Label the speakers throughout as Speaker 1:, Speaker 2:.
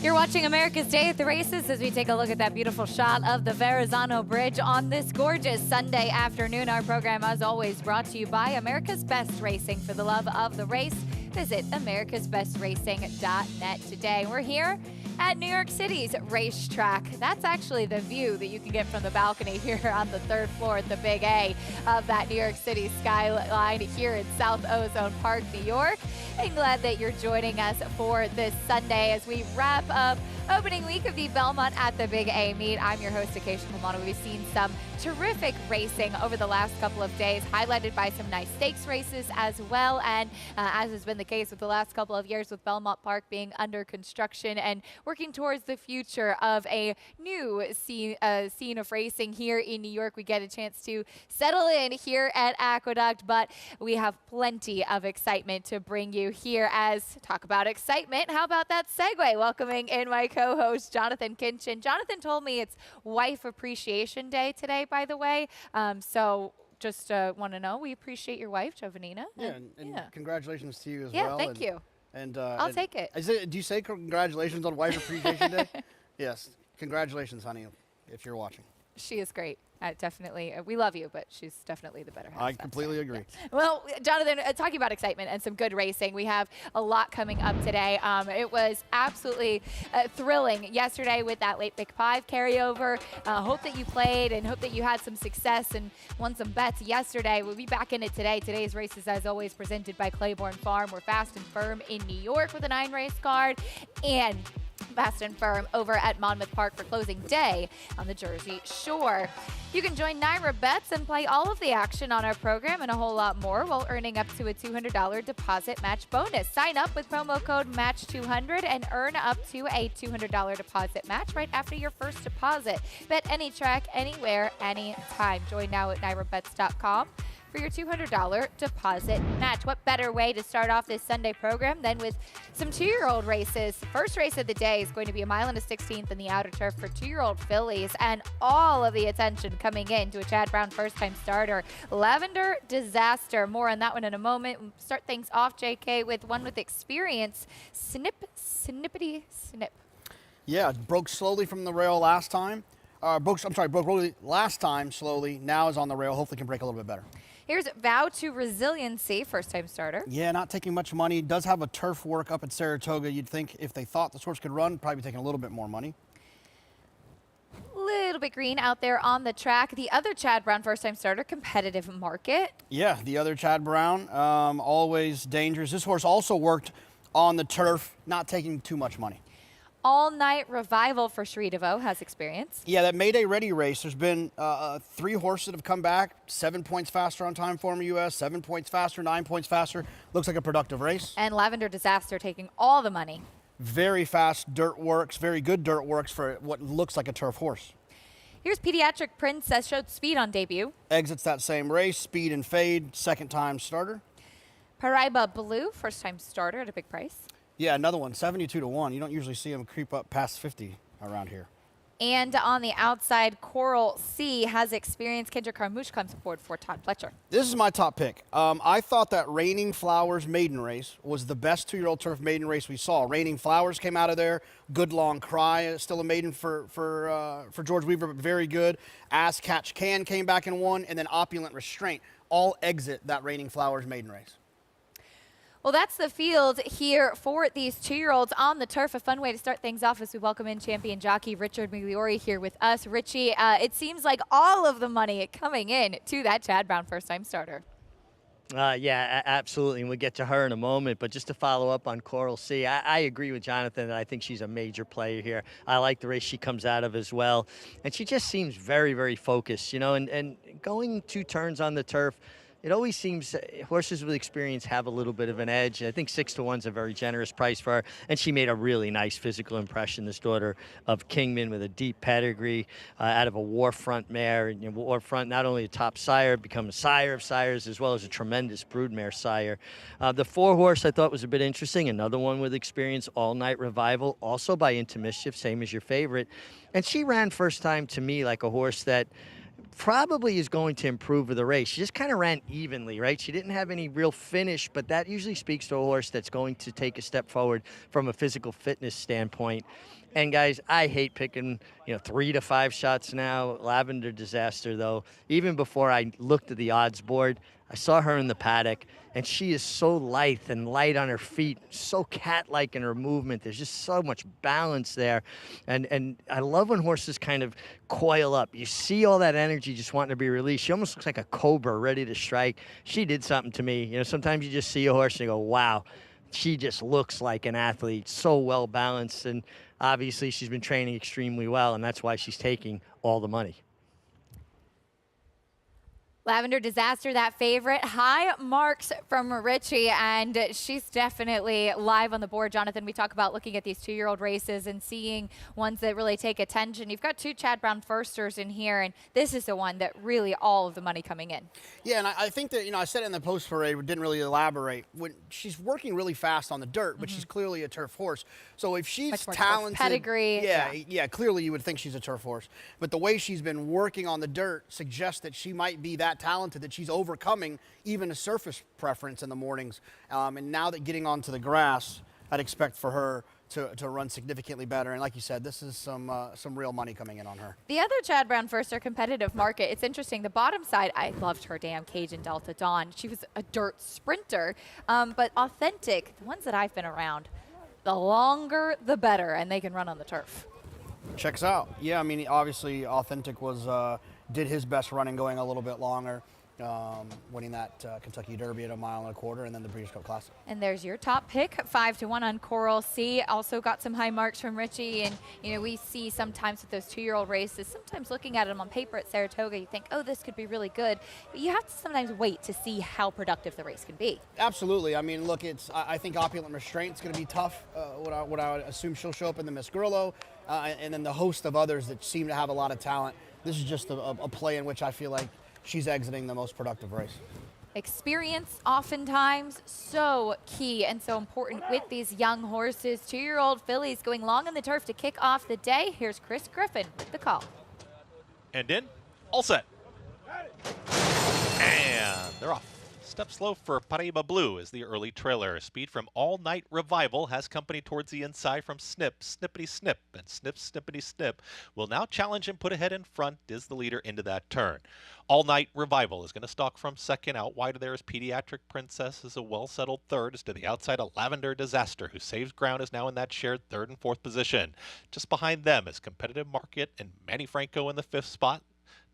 Speaker 1: You're watching America's Day at the Races as we take a look at that beautiful shot of the Verrazano Bridge on this gorgeous Sunday afternoon. Our program, as always, brought to you by America's Best Racing. For the love of the race, visit americasbestracing.net today. We're here at New York City's racetrack. That's actually the view that you can get from the balcony here on the third floor at the Big A of that New York City skyline here in South Ozone Park, New York. And glad that you're joining us for this Sunday as we wrap up opening week of the Belmont at the Big A meet. I'm your host, Acacia Kamano. We've seen some terrific racing over the last couple of days, highlighted by some nice stakes races as well. And as has been the case with the last couple of years with Belmont Park being under construction and working towards the future of a new scene of racing here in New York, we get a chance to settle in here at Aqueduct, but we have plenty of excitement to bring you here. As talk about excitement, how about that segue? Welcoming in my co-host, Jonathan Kinchin. Jonathan told me it's Wife Appreciation Day today, by the way. So just want to know, we appreciate your wife, Jovanina.
Speaker 2: Yeah, and congratulations to you as
Speaker 1: well.
Speaker 2: well.
Speaker 1: Yeah, thank you.
Speaker 2: And
Speaker 1: I'll take it.
Speaker 2: Do you say congratulations on Wife Appreciation Day? Yes. Congratulations, honey, if you're watching.
Speaker 1: She is great. Definitely. We love you, but she's definitely the better half.
Speaker 2: I completely agree.
Speaker 1: Yeah. Well, Jonathan, talking about excitement and some good racing, we have a lot coming up today. It was absolutely thrilling yesterday with that late Pick 5 carryover. Hope that you played and hope that you had some success and won some bets yesterday. We'll be back in it today. Today's races, as always, presented by Claiborne Farm. We're fast and firm in New York with a 9-race card, and fast and firm over at Monmouth Park for closing day on the Jersey Shore. You can join Naira Bets and play all of the action on our program and a whole lot more while earning up to a $200 deposit match bonus. Sign up with promo code MATCH200 and earn up to a $200 deposit match right after your first deposit. Bet any track, anywhere, anytime. Join now at nairabets.com for your $200 deposit match. What better way to start off this Sunday program than with some 2-year-old races? First race of the day is going to be 1 1/16 in the outer turf for 2-year-old fillies, and all of the attention coming in to a Chad Brown first-time starter, Lavender Disaster. More on that one in a moment. We'll start things off, JK, with one with experience, Snippity Snip.
Speaker 2: Yeah, broke slowly from the rail last time. Broke really last time slowly. Now is on the rail. Hopefully can break a little bit better.
Speaker 1: Here's Vow to Resiliency, first-time starter.
Speaker 2: Yeah, not taking much money. Does have a turf work up at Saratoga. You'd think if they thought the horse could run, probably taking a little bit more money.
Speaker 1: Little bit green out there on the track. The other Chad Brown first-time starter, Competitive Market.
Speaker 2: Yeah, the other Chad Brown, always dangerous. This horse also worked on the turf, not taking too much money.
Speaker 1: All-Night Revival for Sri DeVoe has experience.
Speaker 2: Yeah, that Mayday Ready race, there's been 3 horses that have come back, 7 points faster on Time Former US, 7 points faster, 9 points faster. Looks like a productive race.
Speaker 1: And Lavender Disaster taking all the money.
Speaker 2: Very fast dirt works, very good dirt works for what looks like a turf horse.
Speaker 1: Here's Pediatric Princess, showed speed on debut.
Speaker 2: Exits that same race, speed and fade, second-time starter.
Speaker 1: Paraiba Blue, first-time starter at a big price.
Speaker 2: Yeah, another one, 72-1. You don't usually see them creep up past 50 around here.
Speaker 1: And on the outside, Coral C has experience. Kendra Carmouche comes aboard for Todd Fletcher.
Speaker 2: This is my top pick. I thought that Raining Flowers maiden race was the best 2-year-old turf maiden race we saw. Raining Flowers came out of there. Good Long Cry, still a maiden for George Weaver, but very good. As Catch Can came back and won, and then Opulent Restraint all exit that Raining Flowers maiden race.
Speaker 1: Well, that's the field here for these 2-year-olds on the turf. A fun way to start things off as we welcome in champion jockey Richard Migliori here with us. Richie, it seems like all of the money coming in to that Chad Brown first-time starter.
Speaker 3: Yeah, absolutely, and we'll get to her in a moment. But just to follow up on Coral C, I agree with Jonathan that I think she's a major player here. I like the race she comes out of as well. And she just seems very, very focused, you know, and going 2 turns on the turf, it always seems horses with experience have a little bit of an edge. I think 6-1 is a very generous price for her, and she made a really nice physical impression, this daughter of Kingman with a deep pedigree out of a Warfront mare. And, you know, Warfront, not only a top sire, become a sire of sires, as well as a tremendous broodmare sire. The 4-horse I thought was a bit interesting, another one with experience, All Night Revival, also by Into Mischief, same as your favorite. And she ran first time to me like a horse that probably is going to improve with the race. She just kind of ran evenly, right? She didn't have any real finish, but that usually speaks to a horse that's going to take a step forward from a physical fitness standpoint. And guys, I hate picking, 3 to 5 shots now. Lavender Disaster, though, even before I looked at the odds board, I saw her in the paddock, and she is so lithe and light on her feet, so cat-like in her movement. There's just so much balance there. And I love when horses kind of coil up. You see all that energy just wanting to be released. She almost looks like a cobra ready to strike. She did something to me. Sometimes you just see a horse and you go, wow, she just looks like an athlete, so well balanced. And obviously she's been training extremely well, and that's why she's taking all the money.
Speaker 1: Lavender Disaster, that favorite. High marks from Richie, and she's definitely live on the board. Jonathan, we talk about looking at these 2-year-old races and seeing ones that really take attention. You've got 2 Chad Brown firsters in here, and this is the one that really all of the money coming in.
Speaker 2: Yeah, and I think that, I said it in the post parade, didn't really elaborate. When she's working really fast on the dirt, but she's clearly a turf horse. So if she's talented,
Speaker 1: pedigree.
Speaker 2: Yeah, clearly you would think she's a turf horse. But the way she's been working on the dirt suggests that she might be that talented, that she's overcoming even a surface preference in the mornings. And now that getting onto the grass, I'd expect for her to run significantly better. And like you said, this is some real money coming in on her.
Speaker 1: The other Chad Brown firster competitive market, it's interesting. The bottom side, I loved her damn Cajun Delta Dawn. She was a dirt sprinter, but authentic, the ones that I've been around, the longer the better, and they can run on the turf.
Speaker 2: Checks out. Yeah, I mean, obviously Authentic did his best running going a little bit longer, winning that Kentucky Derby at 1.25 miles, and then the Breeders' Cup Classic.
Speaker 1: And there's your top pick, 5-1 on Coral Sea. Also got some high marks from Richie, and we see sometimes with those 2-year-old races, sometimes looking at them on paper at Saratoga, you think, oh, this could be really good. But you have to sometimes wait to see how productive the race can be.
Speaker 2: Absolutely. I mean, look, I think Opulent Restraint's going to be tough. What I would assume she'll show up in the Miss Grillo, and then the host of others that seem to have a lot of talent. This is just a play in which I feel like she's exiting the most productive race.
Speaker 1: Experience oftentimes so key and so important with these young horses. 2-year-old fillies going long on the turf to kick off the day. Here's Chris Griffin with the call.
Speaker 4: And in, all set. And they're off. Step slow for Paraiba Blue is the early trailer. Speed from All Night Revival has company towards the inside from Snip, Snippity Snip, and Snip, Snippity Snip will now challenge and put ahead in front is the leader into that turn. All Night Revival is going to stalk from second. Out wide there is Pediatric Princess is a well-settled third. Is to the outside a Lavender Disaster, who saves ground, is now in that shared 3rd and 4th position. Just behind them is Competitive Market and Manny Franco in the 5th spot.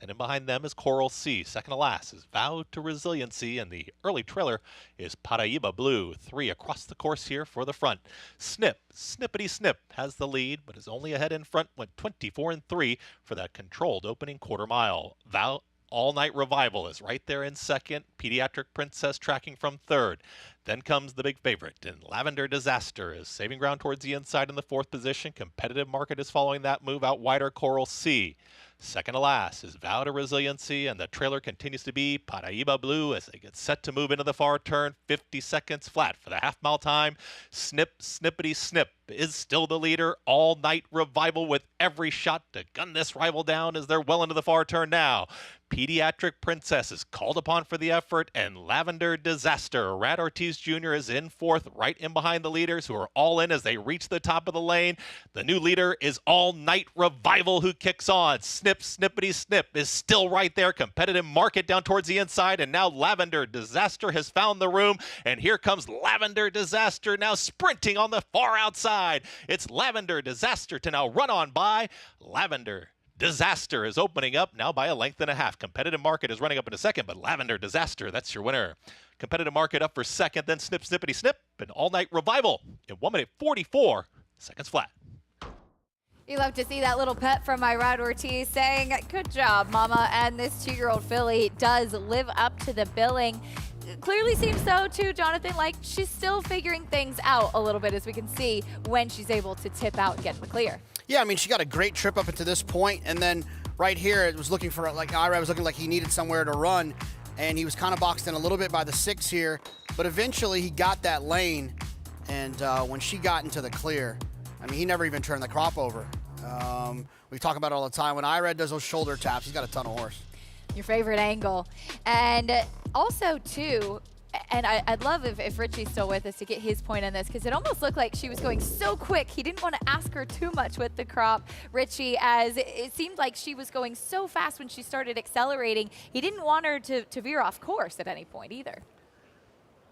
Speaker 4: And in behind them is Coral Sea. Second to last is Vow to Resiliency, and the early trailer is Paraiba Blue. 3 across the course here for the front. Snip, Snippity Snip has the lead, but is only ahead in front, went 24-3 for that controlled opening quarter mile. Vow All Night Revival is right there in second. Pediatric Princess tracking from third. Then comes the big favorite, and Lavender Disaster is saving ground towards the inside in the 4th position. Competitive Market is following that move. Out wider, Coral Sea. Second to last is Vow to Resiliency, and the trailer continues to be Paraiba Blue as they get set to move into the far turn. 50 seconds flat for the half-mile time. Snip, Snippity Snip is still the leader. All Night Revival with every shot to gun this rival down as they're well into the far turn now. Pediatric Princess is called upon for the effort, and Lavender Disaster. Rad Ortiz Jr. is in 4th, right in behind the leaders, who are all in as they reach the top of the lane. The new leader is All Night Revival, who kicks on. Snip, Snippity Snip is still right there. Competitive Market down towards the inside, and now Lavender Disaster has found the room, and here comes Lavender Disaster now sprinting on the far outside. It's Lavender Disaster to now run on by. Lavender Disaster is opening up now by a length and a half. Competitive Market is running up in a second, but Lavender Disaster, that's your winner. Competitive Market up for second, then Snip, Snippity Snip, and All Night Revival in 1 minute 44 seconds flat.
Speaker 1: You love to see that little pet from my Rad Ortiz saying, good job, mama. And this 2-year-old filly does live up to the billing. Clearly seems so too, Jonathan, like she's still figuring things out a little bit, as we can see when she's able to tip out and get in the clear.
Speaker 2: Yeah, I mean, she got a great trip up until this point, and then right here it was looking for, like, Ira was looking like he needed somewhere to run, and he was kind of boxed in a little bit by the 6 here, but eventually he got that lane, and when she got into the clear, I mean, he never even turned the crop over. We talk about it all the time. When Ira does those shoulder taps, he's got a ton of horse.
Speaker 1: Your favorite angle. And also, too, and I'd love if Richie's still with us to get his point on this, because it almost looked like she was going so quick. He didn't want to ask her too much with the crop, Richie, as it seemed like she was going so fast when she started accelerating. He didn't want her to veer off course at any point either.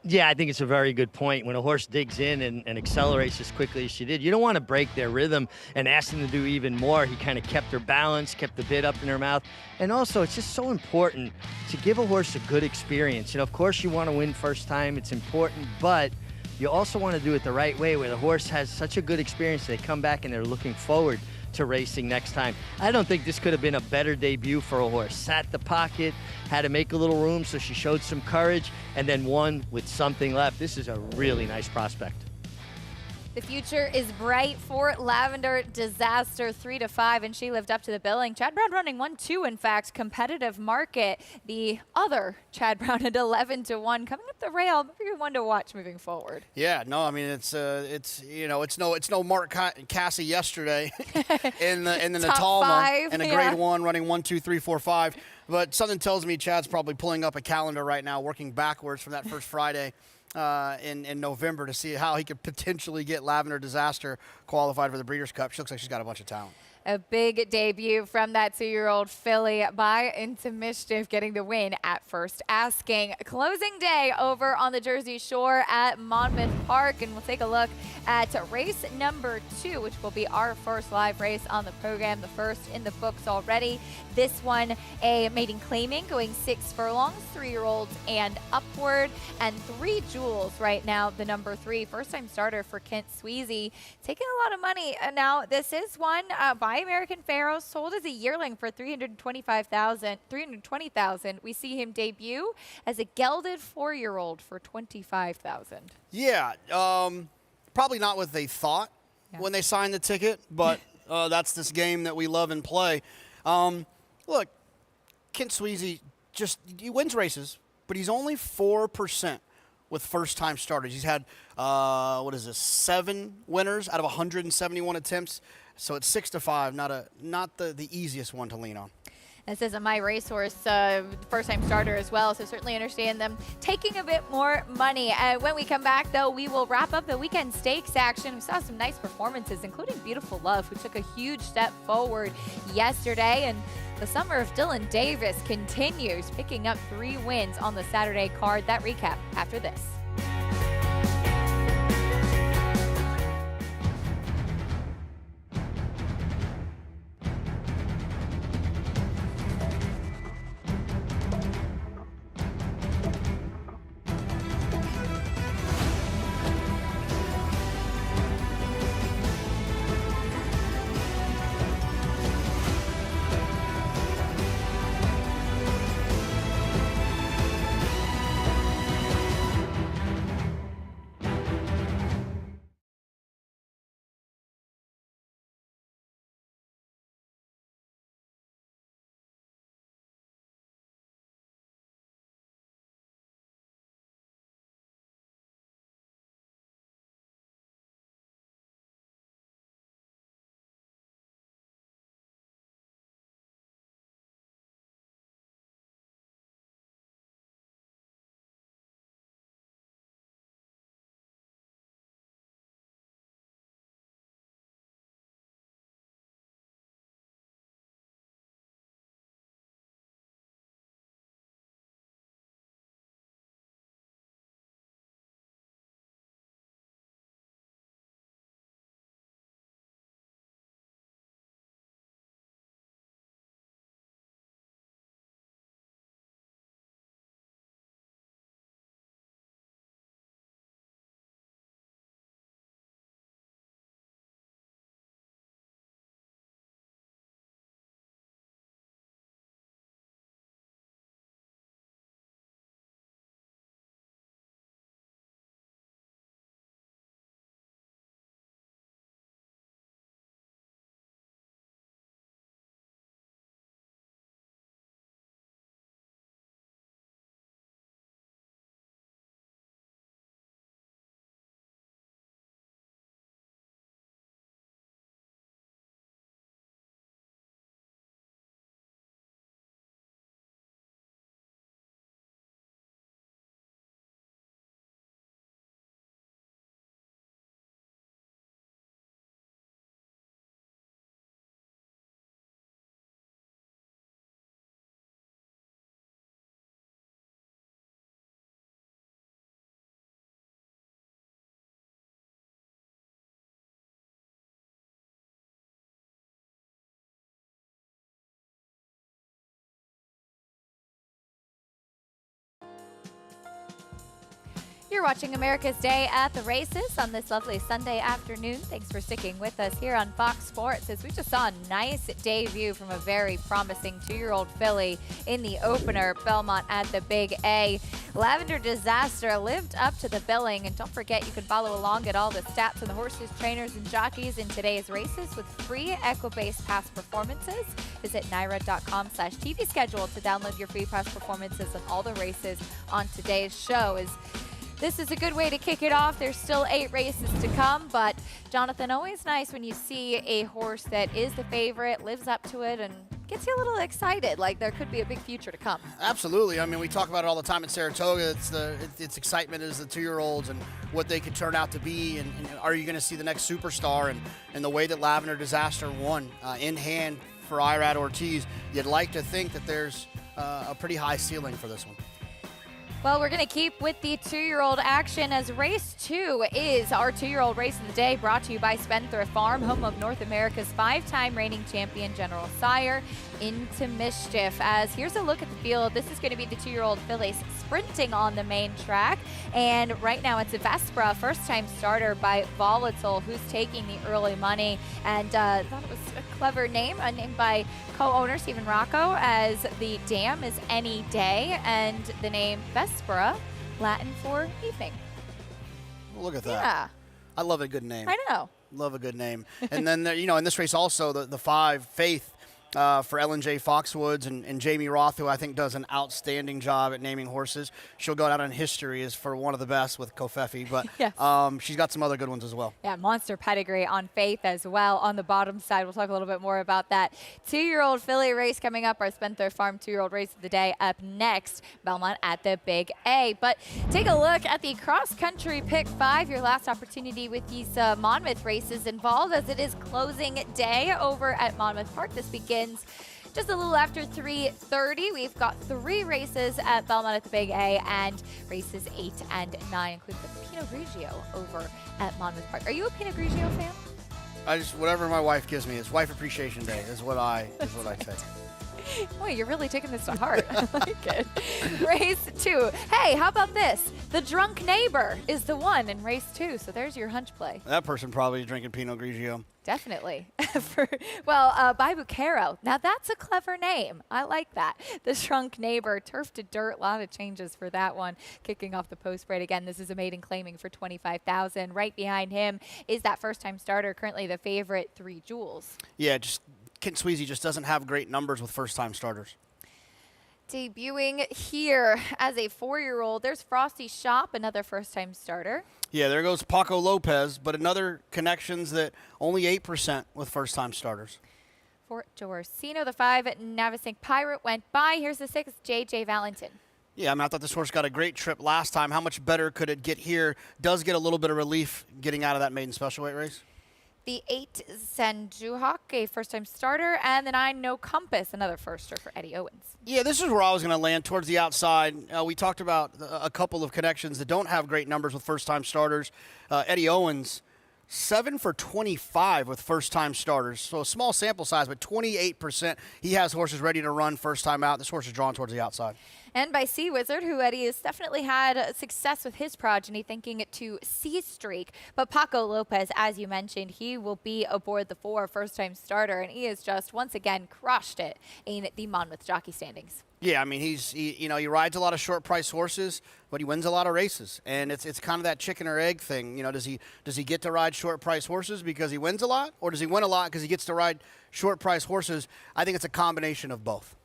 Speaker 3: Yeah, I think it's a very good point. When a horse digs in and accelerates as quickly as she did, you don't want to break their rhythm and ask them to do even more. He kind of kept her balance, kept the bit up in her mouth. And also, it's just so important to give a horse a good experience. You know, of course, you want to win first time. It's important, but you also want to do it the right way, where the horse has such a good experience, they come back and they're looking forward to racing next time. I don't think this could have been a better debut for a horse. Sat the pocket, had to make a little room, so she showed some courage, and then won with something left. This is a really nice prospect.
Speaker 1: The future is bright for Lavender Disaster, 3-5, and she lived up to the billing. Chad Brown running 1-2, in fact, competitive market. The other Chad Brown at 11-1, coming up the rail. Maybe one to watch moving forward.
Speaker 2: Yeah, no, I mean it's no Mark Cassie yesterday in the Natalma in a Grade 1 running 1, 2, 3, 4, 5. But something tells me Chad's probably pulling up a calendar right now, working backwards from that first Friday in November to see how he could potentially get Lavender Disaster qualified for the Breeders' Cup. She looks like she's got a bunch of talent.
Speaker 1: A big debut from that 2-year-old filly by Into Mischief, getting the win at First Asking. Closing day over on the Jersey Shore at Monmouth Park, and we'll take a look at race number 2, which will be our first live race on the program, the first in the books already. This one, a maiden claiming, going 6 furlongs, 3-year-olds and upward, and 3 jewels right now. The number 3, first-time starter for Kent Sweezy, taking a lot of money. Now, this is one by American Pharoah, sold as a yearling for $320,000. We see him debut as a gelded 4-year-old for $25,000.
Speaker 2: Yeah, probably not what they thought when they signed the ticket, but that's this game that we love and play. Look, Kent Sweezy he wins races, but he's only 4% with first-time starters. He's had 7 winners out of 171 attempts. So it's 6-5, not the easiest one to lean on.
Speaker 1: This isn't my racehorse, first-time starter as well, so certainly understand them taking a bit more money. When we come back, though, we will wrap up the weekend stakes action. We saw some nice performances, including Beautiful Love, who took a huge step forward yesterday. And the summer of Dylan Davis continues, picking up 3 wins on the Saturday card. That recap after this. You're watching America's Day at the Races on this lovely Sunday afternoon. Thanks for sticking with us here on Fox Sports as we just saw a nice debut from a very promising 2-year-old filly in the opener, Belmont at the Big A. Lavender Disaster lived up to the billing, and don't forget you can follow along at all the stats on the horses, trainers, and jockeys in today's races with free Equibase past performances. Visit NYRA.com/TV schedule to download your free past performances on all the races on today's show. This is a good way to kick it off. There's still 8 races to come, but Jonathan, always nice when you see a horse that is the favorite, lives up to it, and gets you a little excited, like there could be a big future to come.
Speaker 2: Absolutely. I mean, we talk about it all the time in Saratoga. It's excitement is the 2-year-olds and what they could turn out to be, and are you going to see the next superstar? And the way that Lavender Disaster won in hand for Irad Ortiz, you'd like to think that there's a pretty high ceiling for this one.
Speaker 1: Well, we're going to keep with the 2-year-old action as race 2 is our 2-year-old race of the day, brought to you by Spendthrift Farm, home of North America's 5-time reigning champion General Sire, Into Mischief. As here's a look at the field. This is going to be the 2-year-old fillies sprinting on the main track. And right now it's a Vespra, first-time starter by Volatile, who's taking the early money. And I thought it was a clever name, named by co-owner Stephen Rocco, as the dam is any day, and the name Vespera, Latin for evening.
Speaker 2: Well, look at that.
Speaker 1: Yeah.
Speaker 2: I love a good name.
Speaker 1: I know.
Speaker 2: Love a good name. And then, in this race also, the 5, Faith, for Ellen J. Foxwoods and Jamie Roth, who I think does an outstanding job at naming horses. She'll go down in history as for one of the best with Kofefi, but
Speaker 1: yes.
Speaker 2: She's got some other good ones as well.
Speaker 1: Yeah, monster pedigree on Faith as well. On the bottom side, we'll talk a little bit more about that 2-year-old filly race coming up. Our Spendthrift Farm 2-year-old race of the day up next, Belmont at the Big A. But take a look at the cross-country pick 5, your last opportunity with these Monmouth races involved, as it is closing day over at Monmouth Park. This begins just a little after 3:30. We've got 3 races at Belmont at the Big A, and races 8 and 9 include the Pinot Grigio over at Monmouth Park. Are you a Pinot Grigio fan?
Speaker 2: Whatever my wife gives me, it's Wife Appreciation Day is what I say.
Speaker 1: Boy, you're really taking this to heart. I like it. Race 2. Hey, how about this? The drunk neighbor is the one in race 2, so there's your hunch play.
Speaker 2: That person probably is drinking Pinot Grigio.
Speaker 1: Definitely. By Bucaro. Now that's a clever name. I like that. The Drunk Neighbor, turf to dirt. A lot of changes for that one. Kicking off the post parade again. This is a maiden claiming for $25,000. Right behind him is that first-time starter, currently the favorite, 3 Jewels.
Speaker 2: Yeah, Kent Sweezy just doesn't have great numbers with first-time starters.
Speaker 1: Debuting here as a 4-year-old, there's Frosty Shop, another first-time starter.
Speaker 2: Yeah, there goes Paco Lopez, but another connections that only 8% with first-time starters.
Speaker 1: For Orsino, the 5 at Navasink Pirate went by. Here's the 6, JJ Valentin.
Speaker 2: Yeah, I thought this horse got a great trip last time. How much better could it get here? Does get a little bit of relief getting out of that maiden special weight race.
Speaker 1: The 8, Sanjuhak, a first-time starter, and the 9, No Compass, another firster for Eddie Owens.
Speaker 2: Yeah, this is where I was going to land, towards the outside. We talked about a couple of connections that don't have great numbers with first-time starters. Eddie Owens, 7 for 25 with first-time starters. So a small sample size, but 28%. He has horses ready to run first time out. This horse is drawn towards the outside.
Speaker 1: And by Sea Wizard, who Eddie has definitely had success with his progeny, thinking it to Sea Streak. But Paco Lopez, as you mentioned, he will be aboard the 4, first-time starter, and he has just once again crushed it in the Monmouth jockey standings.
Speaker 2: Yeah, I mean, he rides a lot of short price horses, but he wins a lot of races. And it's kind of that chicken or egg thing. Does he get to ride short price horses because he wins a lot, or does he win a lot because he gets to ride short price horses? I think it's a combination of both.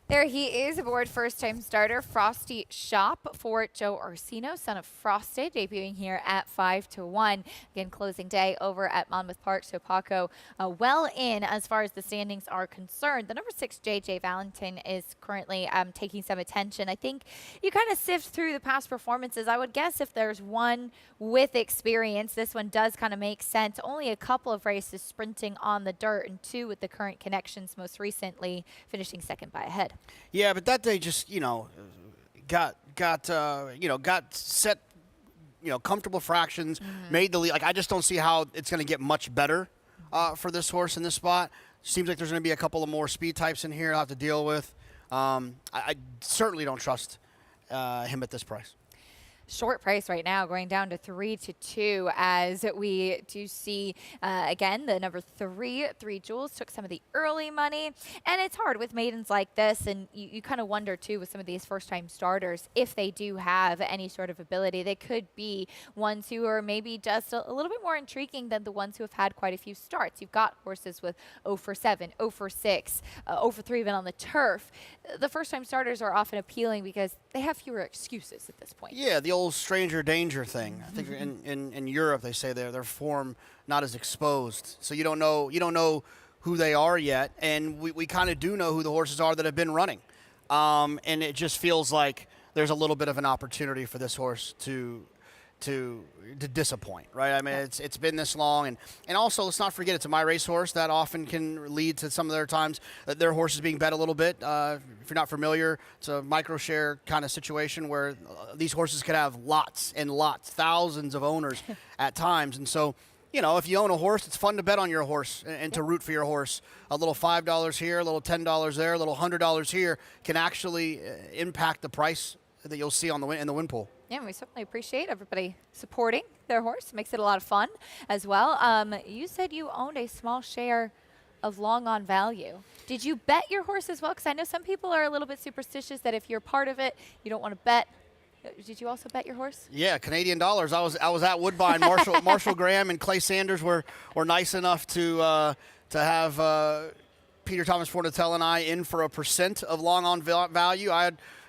Speaker 1: There he is aboard first-time starter Frosty Shop for Joe Orsino, son of Frosted, debuting here at 5-1. Again, closing day over at Monmouth Park. So Paco well in as far as the standings are concerned. The number 6, JJ Valentin, is currently taking some attention. I think you kind of sift through the past performances. I would guess if there's one with experience, this one does kind of make sense. Only a couple of races sprinting on the dirt, and 2 with the current connections, most recently finishing second by a head.
Speaker 2: Yeah, but that day just, got set, comfortable fractions, made the lead. Like, I just don't see how it's going to get much better for this horse in this spot. Seems like there's going to be a couple of more speed types in here I'll have to deal with. I certainly don't trust him at this price.
Speaker 1: short price right now, going down to 3-2 as we do see, again, the number 3 Jewels took some of the early money. And it's hard with maidens like this, and you kind of wonder, too, with some of these first-time starters, if they do have any sort of ability. They could be ones who are maybe just a little bit more intriguing than the ones who have had quite a few starts. You've got horses with 0 for 7, 0 for 6, 0 for 3 even on the turf. The first-time starters are often appealing because they have fewer excuses at this point.
Speaker 2: Yeah, the old stranger danger thing. I think in Europe they say their form not as exposed, so you don't know who they are yet, and we kind of do know who the horses are that have been running, and it just feels like there's a little bit of an opportunity for this horse to disappoint, right? I mean, it's been this long, and also let's not forget it's a My Race horse. That often can lead to some of their times that their horses being bet a little bit. If you're not familiar, it's a micro share kind of situation where these horses could have lots and lots, thousands of owners at times, and so. You know, if you own a horse, it's fun to bet on your horse and to root for your horse. A little $5 here, a little $10 there, a little $100 here can actually impact the price that you'll see on in the win pool.
Speaker 1: Yeah, we certainly appreciate everybody supporting their horse. Makes it a lot of fun as well. You said you owned a small share of Long On Value. Did you bet your horse as well? Because I know some people are a little bit superstitious that if you're part of it, you don't want to bet. Did you also bet your horse?
Speaker 2: Yeah, Canadian dollars. I was at Woodbine. Marshall Graham and Clay Sanders were nice enough to have Peter Thomas Fornatell and I in for a % of Long On Value. I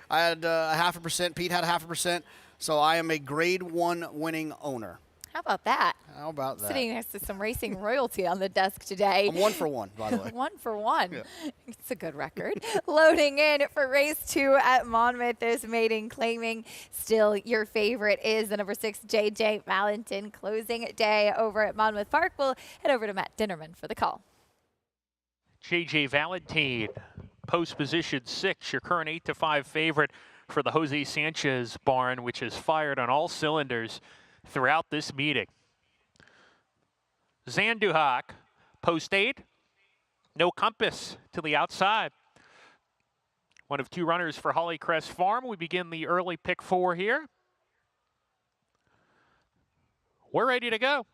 Speaker 2: had a 0.5%. Pete had a 0.5%. So I am a grade 1 winning owner.
Speaker 1: How about that?
Speaker 2: How about that?
Speaker 1: Sitting next to some racing royalty on the desk today.
Speaker 2: I'm 1 for 1, by the way.
Speaker 1: 1 for 1.
Speaker 2: Yeah.
Speaker 1: It's a good record. Loading in for race 2 at Monmouth. There's maiden claiming still your favorite is the number 6, JJ Valentin. Closing day over at Monmouth Park. We'll head over to Matt Dinnerman for the call.
Speaker 5: JJ Valentin, post position 6, your current 8-5 favorite for the Jose Sanchez barn, which is fired on all cylinders throughout this meeting. Zanduhak, post 8, no compass to the outside. One of 2 runners for Hollycrest Farm. We begin the early pick 4 here. We're ready to go.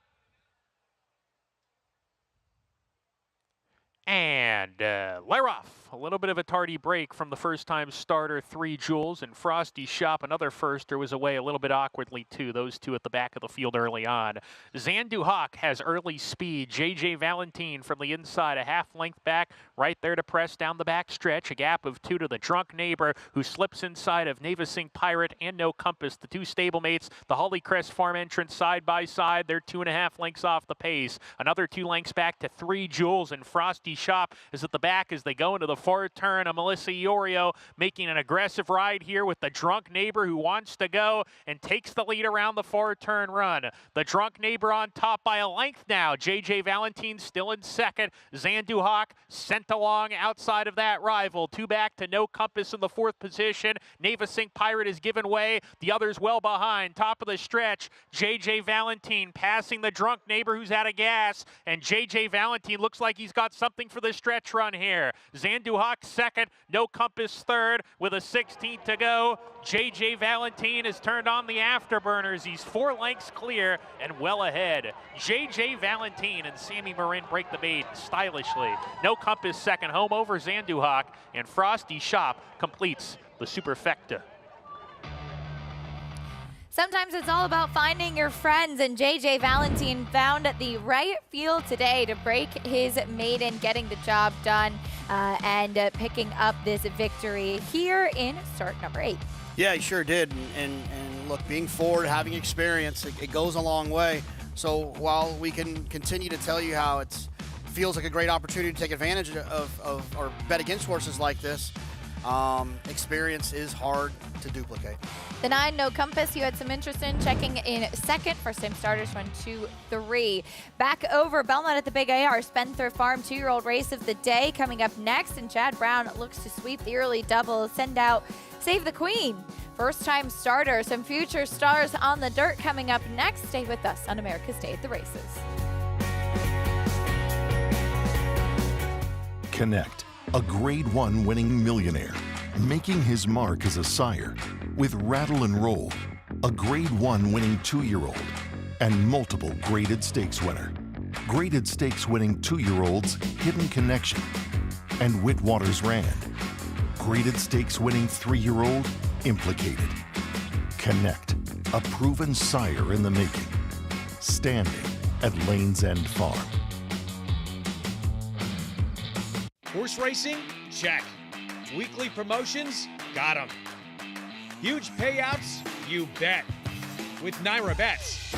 Speaker 5: And they're off. A little bit of a tardy break from the first-time starter, 3 Jewels, and Frosty Shop, another firster, was away a little bit awkwardly, too. Those 2 at the back of the field early on. Zandu Hawk has early speed. JJ Valentin from the inside, a half-length back, right there to press down the back stretch. A gap of 2 to the Drunk Neighbor, who slips inside of Navasing Pirate and No Compass. The 2 stablemates, the Hollycrest Farm entrance side by side. They're 2.5 lengths off the pace. Another 2 lengths back to 3 Jewels, and Frosty Shop is at the back as they go into the forward turn. A Melissa Iorio making an aggressive ride here with the Drunk Neighbor, who wants to go and takes the lead around the forward turn run. The Drunk Neighbor on top by a length now. JJ Valentin still in second. Zandu Hawk sent along outside of that rival. 2 back to No Compass in the 4th position. Navasing Pirate is given way. The others well behind. Top of the stretch. JJ Valentin passing the Drunk Neighbor, who's out of gas. And JJ Valentin looks like he's got something for the stretch run here. Zandu Hawk second, No Compass third with a 16th to go. JJ Valentin has turned on the afterburners. He's 4 lengths clear and well ahead. JJ Valentin and Sammy Marin break the bait stylishly. No Compass second, home over Zandu Hawk, and Frosty Shop completes the superfecta.
Speaker 1: Sometimes it's all about finding your friends, and JJ Valentin found the right field today to break his maiden, getting the job done and picking up this victory here in start number 8.
Speaker 2: Yeah, he sure did. And look, being forward, having experience, it goes a long way. So while we can continue to tell you how it feels like a great opportunity to take advantage of or bet against horses like this, experience is hard to duplicate.
Speaker 1: The 9, No Compass, you had some interest in checking in second. First-time starters, 1, 2, 3. Back over Belmont at the Big AR, Spencer Farm 2-year-old race of the day coming up next, and Chad Brown looks to sweep the early double, send out Save the Queen. First-time starter, some future stars on the dirt coming up next. Stay with us on America's Day at the Races.
Speaker 6: Connect, a grade 1 winning millionaire, making his mark as a sire with Rattle and Roll, a Grade 1 winning 2-year-old, and multiple graded stakes winner. Graded stakes winning 2-year-olds Hidden Connection and Whitwater's Rand. Graded stakes winning 3-year-old Implicated. Connect, a proven sire in the making. Standing at Lane's End Farm.
Speaker 7: Horse racing? Check. Weekly promotions? Got 'em. Huge payouts? You bet. With Naira Bets.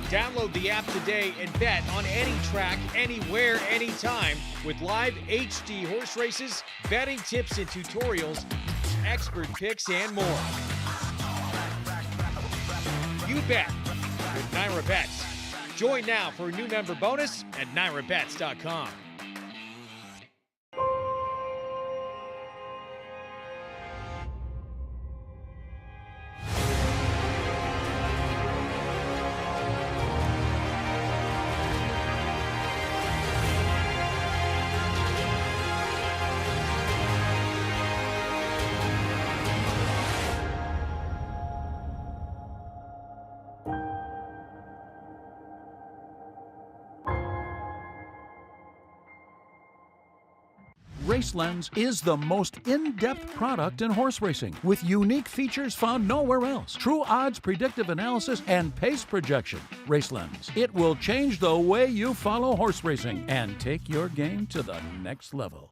Speaker 7: Download the app today and bet on any track, anywhere, anytime with live HD horse races, betting tips and tutorials, expert picks, and more. You bet with Naira Bets. Join now for a new member bonus at nairabets.com.
Speaker 8: RaceLens is the most in-depth product in horse racing, with unique features found nowhere else. True odds, predictive analysis, and pace projection. RaceLens. It will change the way you follow horse racing and take your game to the next level.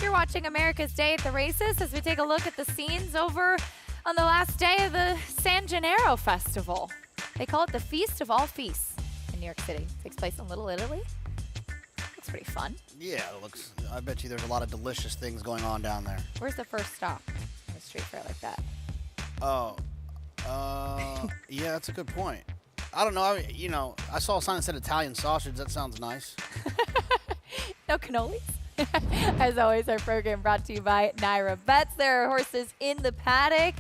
Speaker 1: You're watching America's Day at the Races as we take a look at the scenes over on the last day of the San Gennaro Festival. They call it the Feast of All Feasts in New York City. It takes place in Little Italy. Looks pretty fun.
Speaker 2: Yeah, it looks. I bet you there's a lot of delicious things going on down there.
Speaker 1: Where's the first stop in a street fair like that?
Speaker 2: Oh, yeah, that's a good point. I don't know. I saw a sign that said Italian sausage. That sounds nice.
Speaker 1: No cannolis? As always, our program brought to you by Naira Bets. There are horses in the paddock.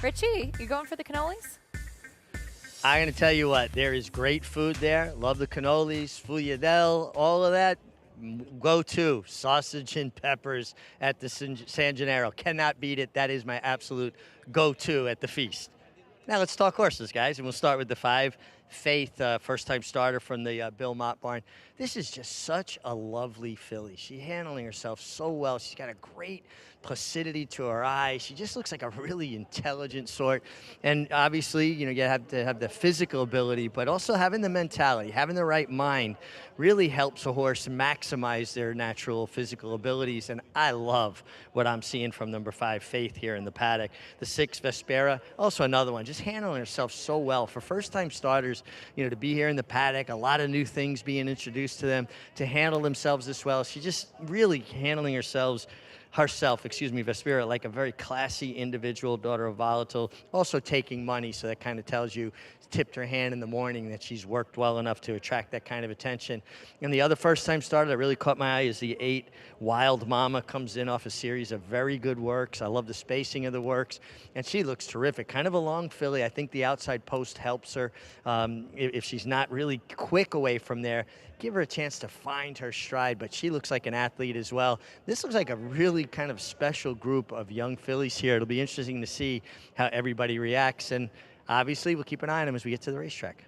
Speaker 1: Richie, you going for the cannolis?
Speaker 3: I'm going to tell you what, there is great food there. Love the cannolis, fouilladelle, all of that. Go to sausage and peppers at the San Gennaro. Cannot beat it. That is my absolute go-to at the feast. Now let's talk horses, guys, and we'll start with the 5. Faith, first-time starter from the Bill Mott barn. This is just such a lovely filly. She's handling herself so well. She's got a great placidity to her eye. She just looks like a really intelligent sort. And obviously, you have to have the physical ability, but also having the mentality, having the right mind really helps a horse maximize their natural physical abilities. And I love what I'm seeing from number 5, Faith, here in the paddock. The 6, Vespera, also another one, just handling herself so well. For first-time starters, to be here in the paddock, a lot of new things being introduced to them, to handle themselves this well. She just really handling herself, Vespera, like a very classy individual, daughter of Volatile, also taking money, so that kind of tells you, tipped her hand in the morning, that she's worked well enough to attract that kind of attention. And the other first-time starter that really caught my eye is the 8, Wild Mama, comes in off a series of very good works. I love the spacing of the works, and she looks terrific. Kind of a long filly. I think the outside post helps her. If she's not really quick away from there, give her a chance to find her stride, but she looks like an athlete as well. This looks like a really kind of special group of young fillies here. It'll be interesting to see how everybody reacts, and obviously we'll keep an eye on them as we get to the racetrack.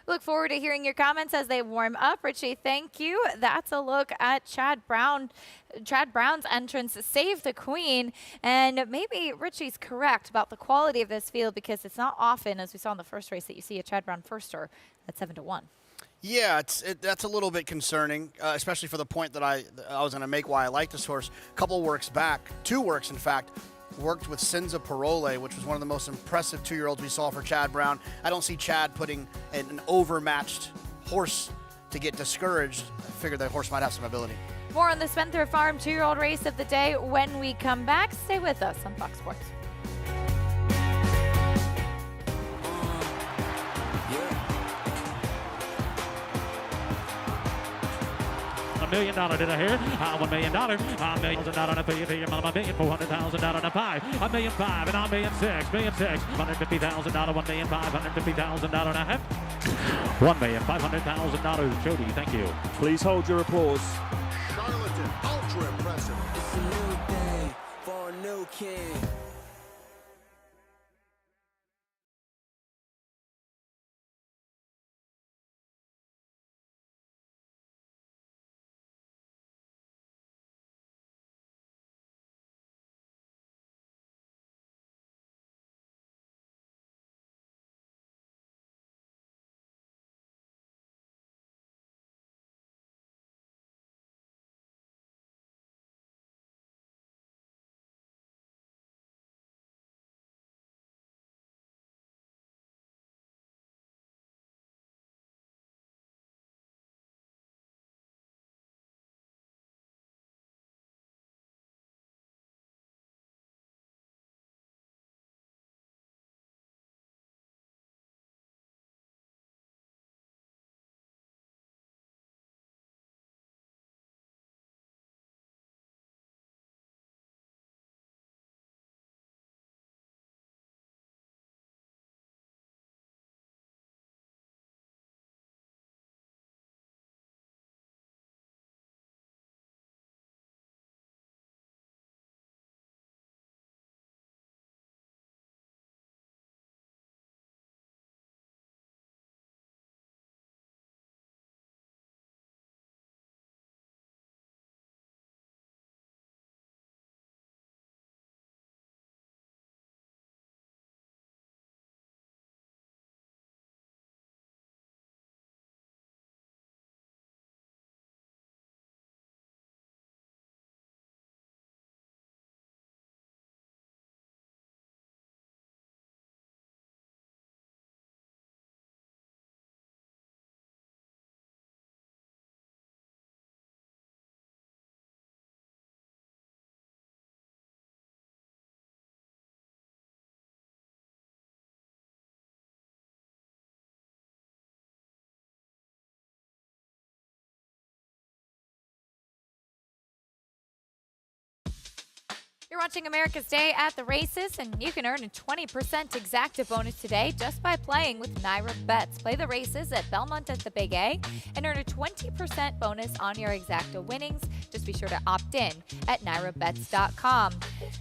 Speaker 1: Look forward to hearing your comments as they warm up. Richie, thank you. That's a look at Chad Brown's entrance, Save the Queen. And maybe Richie's correct about the quality of this field, because it's not often, as we saw in the first race, that you see a Chad Brown firster at 7-1.
Speaker 2: Yeah, that's a little bit concerning, especially for the point that I was going to make why I like this horse. A couple works back, 2 works in fact, worked with Cinza Parole, which was one of the most impressive 2-year-olds we saw for Chad Brown. I don't see Chad putting an overmatched horse to get discouraged. I figured that horse might have some ability.
Speaker 1: More on the Spencer Farm 2-year-old race of the day when we come back. Stay with us on Fox Sports.
Speaker 9: million did I hear? $1 million, $1 million on a $1,400,000 on a pie, $1,500,000 and $1,600,000, $150,000, $1,550,000 and a half, $1,500,000. Jody, thank you.
Speaker 10: Please hold your applause.
Speaker 6: Charlatan, ultra impressive.
Speaker 11: It's a new day for a new king.
Speaker 1: You're watching America's Day at the Races, and you can earn a 20% exacta bonus today just by playing with Naira Bets. Play the races at Belmont at the Big A and earn a 20% bonus on your exacta winnings. Just be sure to opt in at NairaBets.com.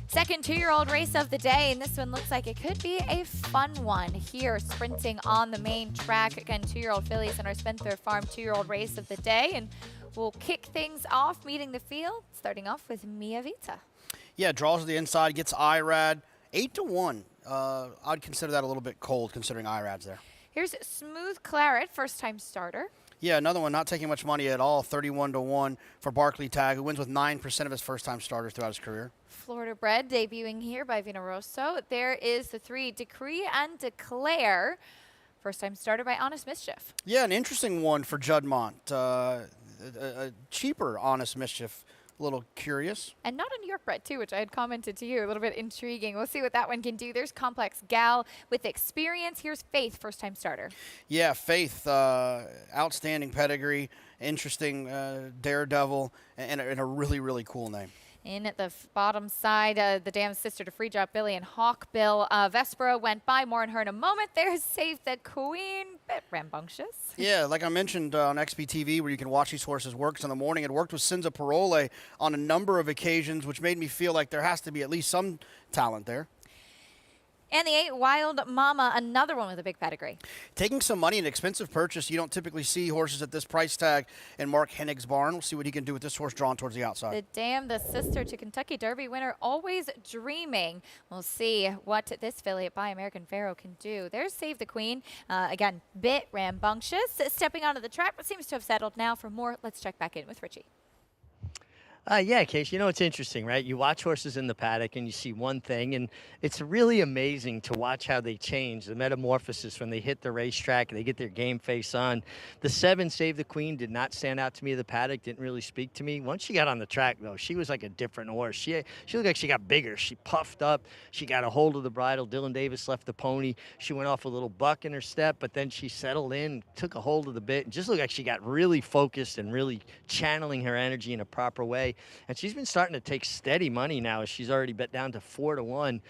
Speaker 1: Second 2-year-old race of the day, and this one looks like it could be a fun one here, sprinting on the main track. Again, 2-year-old fillies in our Spendthrift Farm 2-year-old race of the day, and we'll kick things off meeting the field, starting off with Mia Vita.
Speaker 2: Yeah, draws to the inside, gets IRAD. 8-1. I'd consider that a little bit cold considering IRAD's there.
Speaker 1: Here's Smooth Claret, first-time starter.
Speaker 2: Yeah, another one not taking much money at all, 31-1 for Barkley Tag, who wins with 9% of his first-time starters throughout his career.
Speaker 1: Florida bred, debuting here by Vina Rosso. There is the 3, Decree and Declare, first-time starter by Honest Mischief.
Speaker 2: Yeah, an interesting one for Juddmonte. A cheaper Honest Mischief. A little curious.
Speaker 1: And not a New York bred, too, which I had commented to you. A little bit intriguing. We'll see what that one can do. There's Complex Gal with experience. Here's Faith, first-time starter.
Speaker 2: Yeah, Faith, outstanding pedigree, interesting daredevil, and a really, really cool name.
Speaker 1: In at the bottom side, the damn sister to Free Drop Billy and Hawkbill. Vespera went by. More on her in a moment. There's Save the Queen. Bit rambunctious.
Speaker 2: Yeah, like I mentioned on XBTV, where you can watch these horses work in the morning. It worked with Cinza Parole on a number of occasions, which made me feel like there has to be at least some talent there.
Speaker 1: And the 8, Wild Mama, another one with a big pedigree.
Speaker 2: Taking some money, an expensive purchase. You don't typically see horses at this price tag in Mark Hennig's barn. We'll see what he can do with this horse drawn towards the outside.
Speaker 1: The Dam, the sister to Kentucky Derby winner, Always Dreaming. We'll see what this filly by American Pharoah can do. There's Save the Queen. Again, bit rambunctious. Stepping onto the track, but seems to have settled now. For more, let's check back in with Richie.
Speaker 3: Yeah, Case, you know, it's interesting, right? You watch horses in the paddock and you see one thing, and it's really amazing to watch how they change, the metamorphosis when they hit the racetrack, they get their game face on. The 7, Save the Queen, did not stand out to me in the paddock, didn't really speak to me. Once she got on the track, though, she was like a different horse. She looked like she got bigger. She puffed up. She got a hold of the bridle. Dylan Davis left the pony. She went off a little buck in her step, but then she settled in, took a hold of the bit, and just looked like she got really focused and really channeling her energy in a proper way. And she's been starting to take steady money now as she's already bet down to 4-1,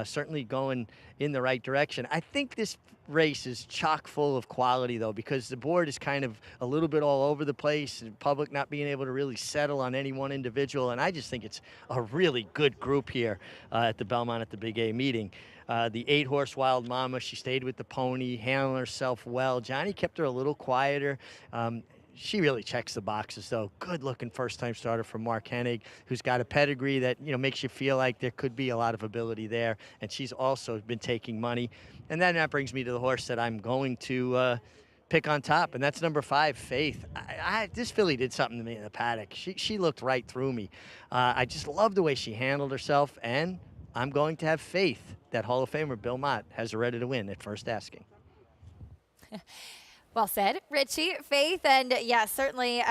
Speaker 3: certainly going in the right direction. I think this race is chock full of quality, though, because the board is kind of a little bit all over the place, and public not being able to really settle on any one individual. And I just think it's a really good group here at the Belmont at the Big A meeting. The 8-horse Wild Mama, she stayed with the pony, handling herself well. Johnny kept her a little quieter. She really checks the boxes, though. Good-looking first-time starter from Mark Hennig, who's got a pedigree that, you know, makes you feel like there could be a lot of ability there. And she's also been taking money. And then that brings me to the horse that I'm going to pick on top, and that's number 5, Faith. This filly did something to me in the paddock. She looked right through me. I just love the way she handled herself, and I'm going to have faith that Hall of Famer Bill Mott has her ready to win at first asking.
Speaker 1: Well said, Richie. Faith, and yeah, certainly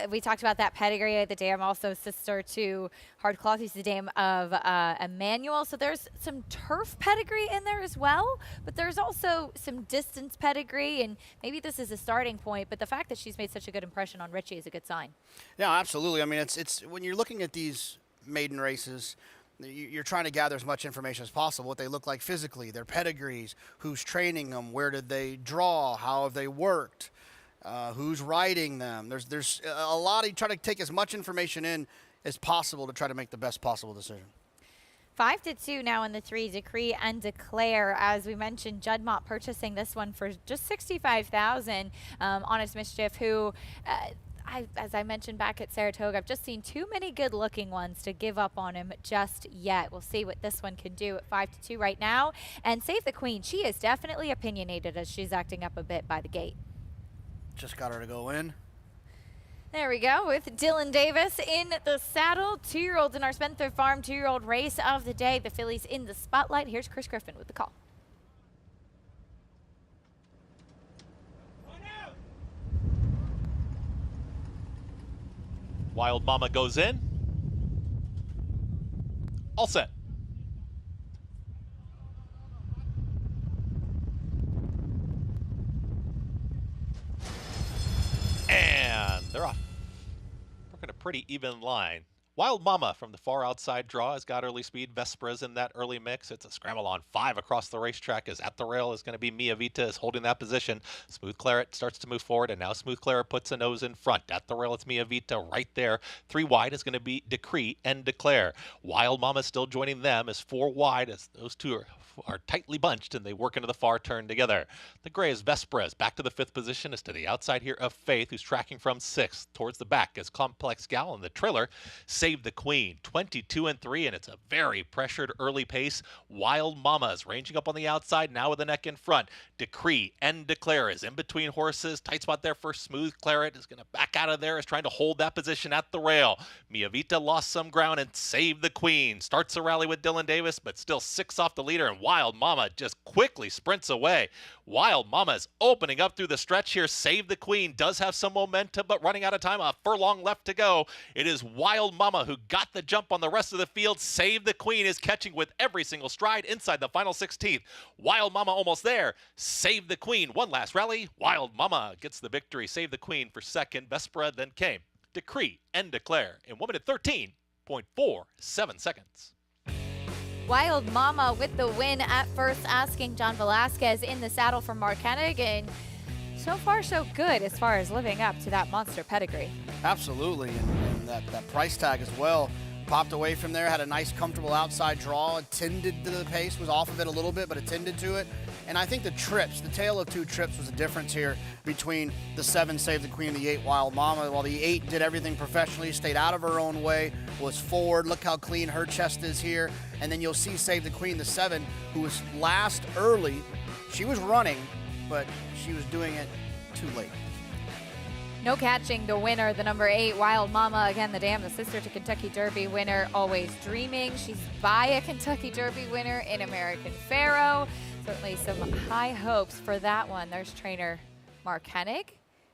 Speaker 1: we talked about that pedigree. The dam also sister to Hardcloth. He's the dam of Emmanuel. So there's some turf pedigree in there as well, but there's also some distance pedigree, and maybe this is a starting point, but the fact that she's made such a good impression on Richie is a good sign.
Speaker 2: Yeah, absolutely. I mean, it's when you're looking at these maiden races, you're trying to gather as much information as possible, what they look like physically, their pedigrees, who's training them, where did they draw, how have they worked, who's riding them. There's a lot. You try to take as much information in as possible to try to make the best possible decision.
Speaker 1: 5-2 now in the 3, Decree and Declare. As we mentioned, Judd Mott purchasing this one for just $65,000. Honest Mischief, who... as I mentioned back at Saratoga, I've just seen too many good-looking ones to give up on him just yet. We'll see what this one can do at 5-2 right now. And Save the Queen, she is definitely opinionated as she's acting up a bit by the gate.
Speaker 2: Just got her to go in.
Speaker 1: There we go with Dylan Davis in the saddle. 2-year-olds in our Spencer Farm 2-year-old race of the day. The fillies in the spotlight. Here's Chris Griffin with the call.
Speaker 4: Wild Mama goes in. All set. And they're off. Working a pretty even line. Wild Mama from the far outside draw has got early speed. Vespera's in that early mix. It's a scramble on 5 across the racetrack. Is at the rail is going to be Mia Vita is holding that position. Smooth Claret starts to move forward, and now Smooth Claret puts a nose in front. At the rail, it's Mia Vita right there. 3 wide is going to be Decree and Declare. Wild Mama still joining them as 4 wide as those two are tightly bunched and they work into the far turn together. The gray is Vespera's back to the 5th position is to the outside here of Faith, who's tracking from 6th towards the back as Complex Gal in the trailer. Save the Queen, 22-3, and it's a very pressured early pace. Wild Mama is ranging up on the outside now with the neck in front. Decree and Declare is in between horses. Tight spot there for Smooth Claret is going to back out of there, is trying to hold that position at the rail. Mia Vita lost some ground and Save the Queen starts a rally with Dylan Davis, but still 6 off the leader, and Wild Mama just quickly sprints away. Wild Mama is opening up through the stretch here. Save the Queen does have some momentum, but running out of time, a furlong left to go. It is Wild Mama who got the jump on the rest of the field. Save the Queen is catching with every single stride inside the final 16th. Wild Mama almost there. Save the Queen, one last rally. Wild Mama gets the victory. Save the Queen for second. Vespera then came. Decree and Declare in 1 minute 13.47 seconds.
Speaker 1: Wild Mama with the win at first asking. John Velasquez in the saddle for Mark Hennig, and so far so good as far as living up to that monster pedigree.
Speaker 2: Absolutely, and that price tag as well. Popped away from there, had a nice comfortable outside draw, attended to the pace, was off of it a little bit, but attended to it. And I think the tale of 2 trips was the difference here between the 7 Save the Queen and the 8 Wild Mama. While the 8 did everything professionally, stayed out of her own way, was forward. Look how clean her chest is here. And then you'll see Save the Queen, the 7, who was last early. She was running, but she was doing it too late.
Speaker 1: No catching the winner, the number 8, Wild Mama. Again, the dam, the sister to Kentucky Derby winner, Always Dreaming. She's by a Kentucky Derby winner in American Pharaoh. Certainly some high hopes for that one. There's trainer Mark Hennig.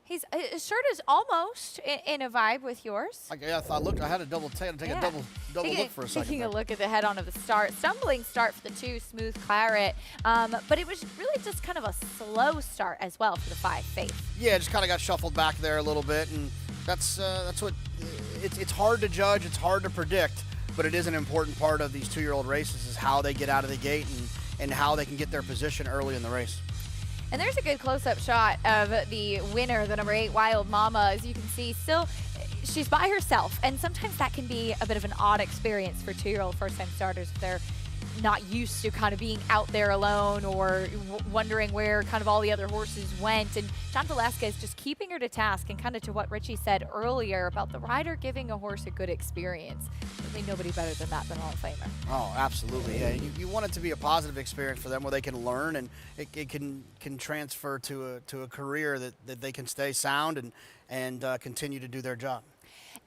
Speaker 1: His shirt is almost in a vibe with yours.
Speaker 2: Yeah, I had a double take a double look for a second.
Speaker 1: Taking a look at the head-on of the start. Stumbling start for the 2, Smooth Claret. But it was really just kind of a slow start as well for the 5, Faith.
Speaker 2: Yeah, just kind of got shuffled back there a little bit, and that's what it's hard to judge. It's hard to predict, but it is an important part of these 2-year-old races is how they get out of the gate and how they can get their position early in the race.
Speaker 1: And there's a good close-up shot of the winner, the number 8, Wild Mama. As you can see, still, she's by herself. And sometimes that can be a bit of an odd experience for 2-year-old first-time starters if they're not used to kind of being out there alone or wondering where kind of all the other horses went. And John Velasquez just keeping her to task and kind of to what Richie said earlier about the rider giving a horse a good experience. Certainly nobody better than that than Hall of Famer.
Speaker 2: Oh, absolutely. Yeah, you want it to be a positive experience for them where they can learn and it can transfer to a career that they can stay sound and continue to do their job.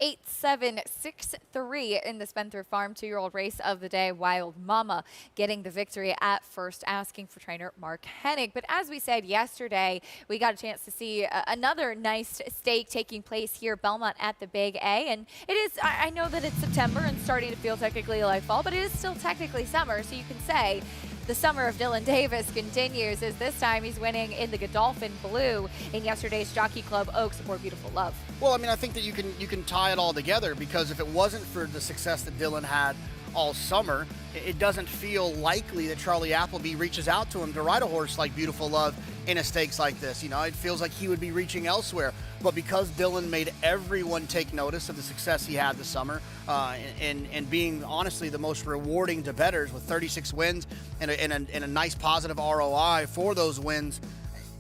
Speaker 1: 8-7-6-3 in the Spendthrift Farm 2-year-old race of the day. Wild Mama getting the victory at first, asking for trainer Mark Hennig. But as we said yesterday, we got a chance to see another nice stake taking place here, Belmont at the Big A. And it is, I know that it's September and starting to feel technically like fall, but it is still technically summer. So you can say the summer of Dylan Davis continues, as this time he's winning in the Godolphin Blue in yesterday's Jockey Club Oaks for Beautiful Love.
Speaker 2: Well, I mean, I think that you can tie it all together, because if it wasn't for the success that Dylan had all summer, it doesn't feel likely that Charlie Appleby reaches out to him to ride a horse like Beautiful Love in a stakes like this. You know, it feels like he would be reaching elsewhere. But because Dylan made everyone take notice of the success he had this summer, and being honestly the most rewarding to bettors with 36 wins and a nice positive ROI for those wins,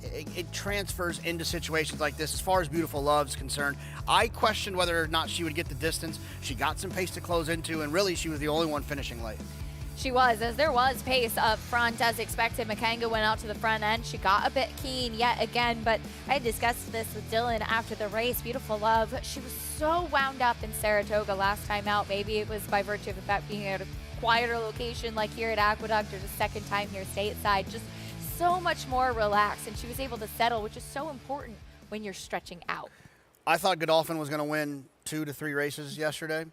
Speaker 2: it transfers into situations like this. As far as Beautiful Love's concerned, I questioned whether or not she would get the distance. She got some pace to close into, and really she was the only one finishing late.
Speaker 1: She was, as there was pace up front as expected. Makanga went out to the front end. She got a bit keen yet again, but I discussed this with Dylan after the race. Beautiful Love, she was so wound up in Saratoga last time out. Maybe it was by virtue of the fact being at a quieter location like here at Aqueduct, or the second time here stateside, just so much more relaxed, and she was able to settle, which is so important when you're stretching out.
Speaker 2: I thought Godolphin was going to win 2 to 3 races yesterday.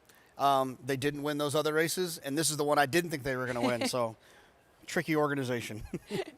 Speaker 2: They didn't win those other races, and this is the one I didn't think they were going to win, so tricky organization.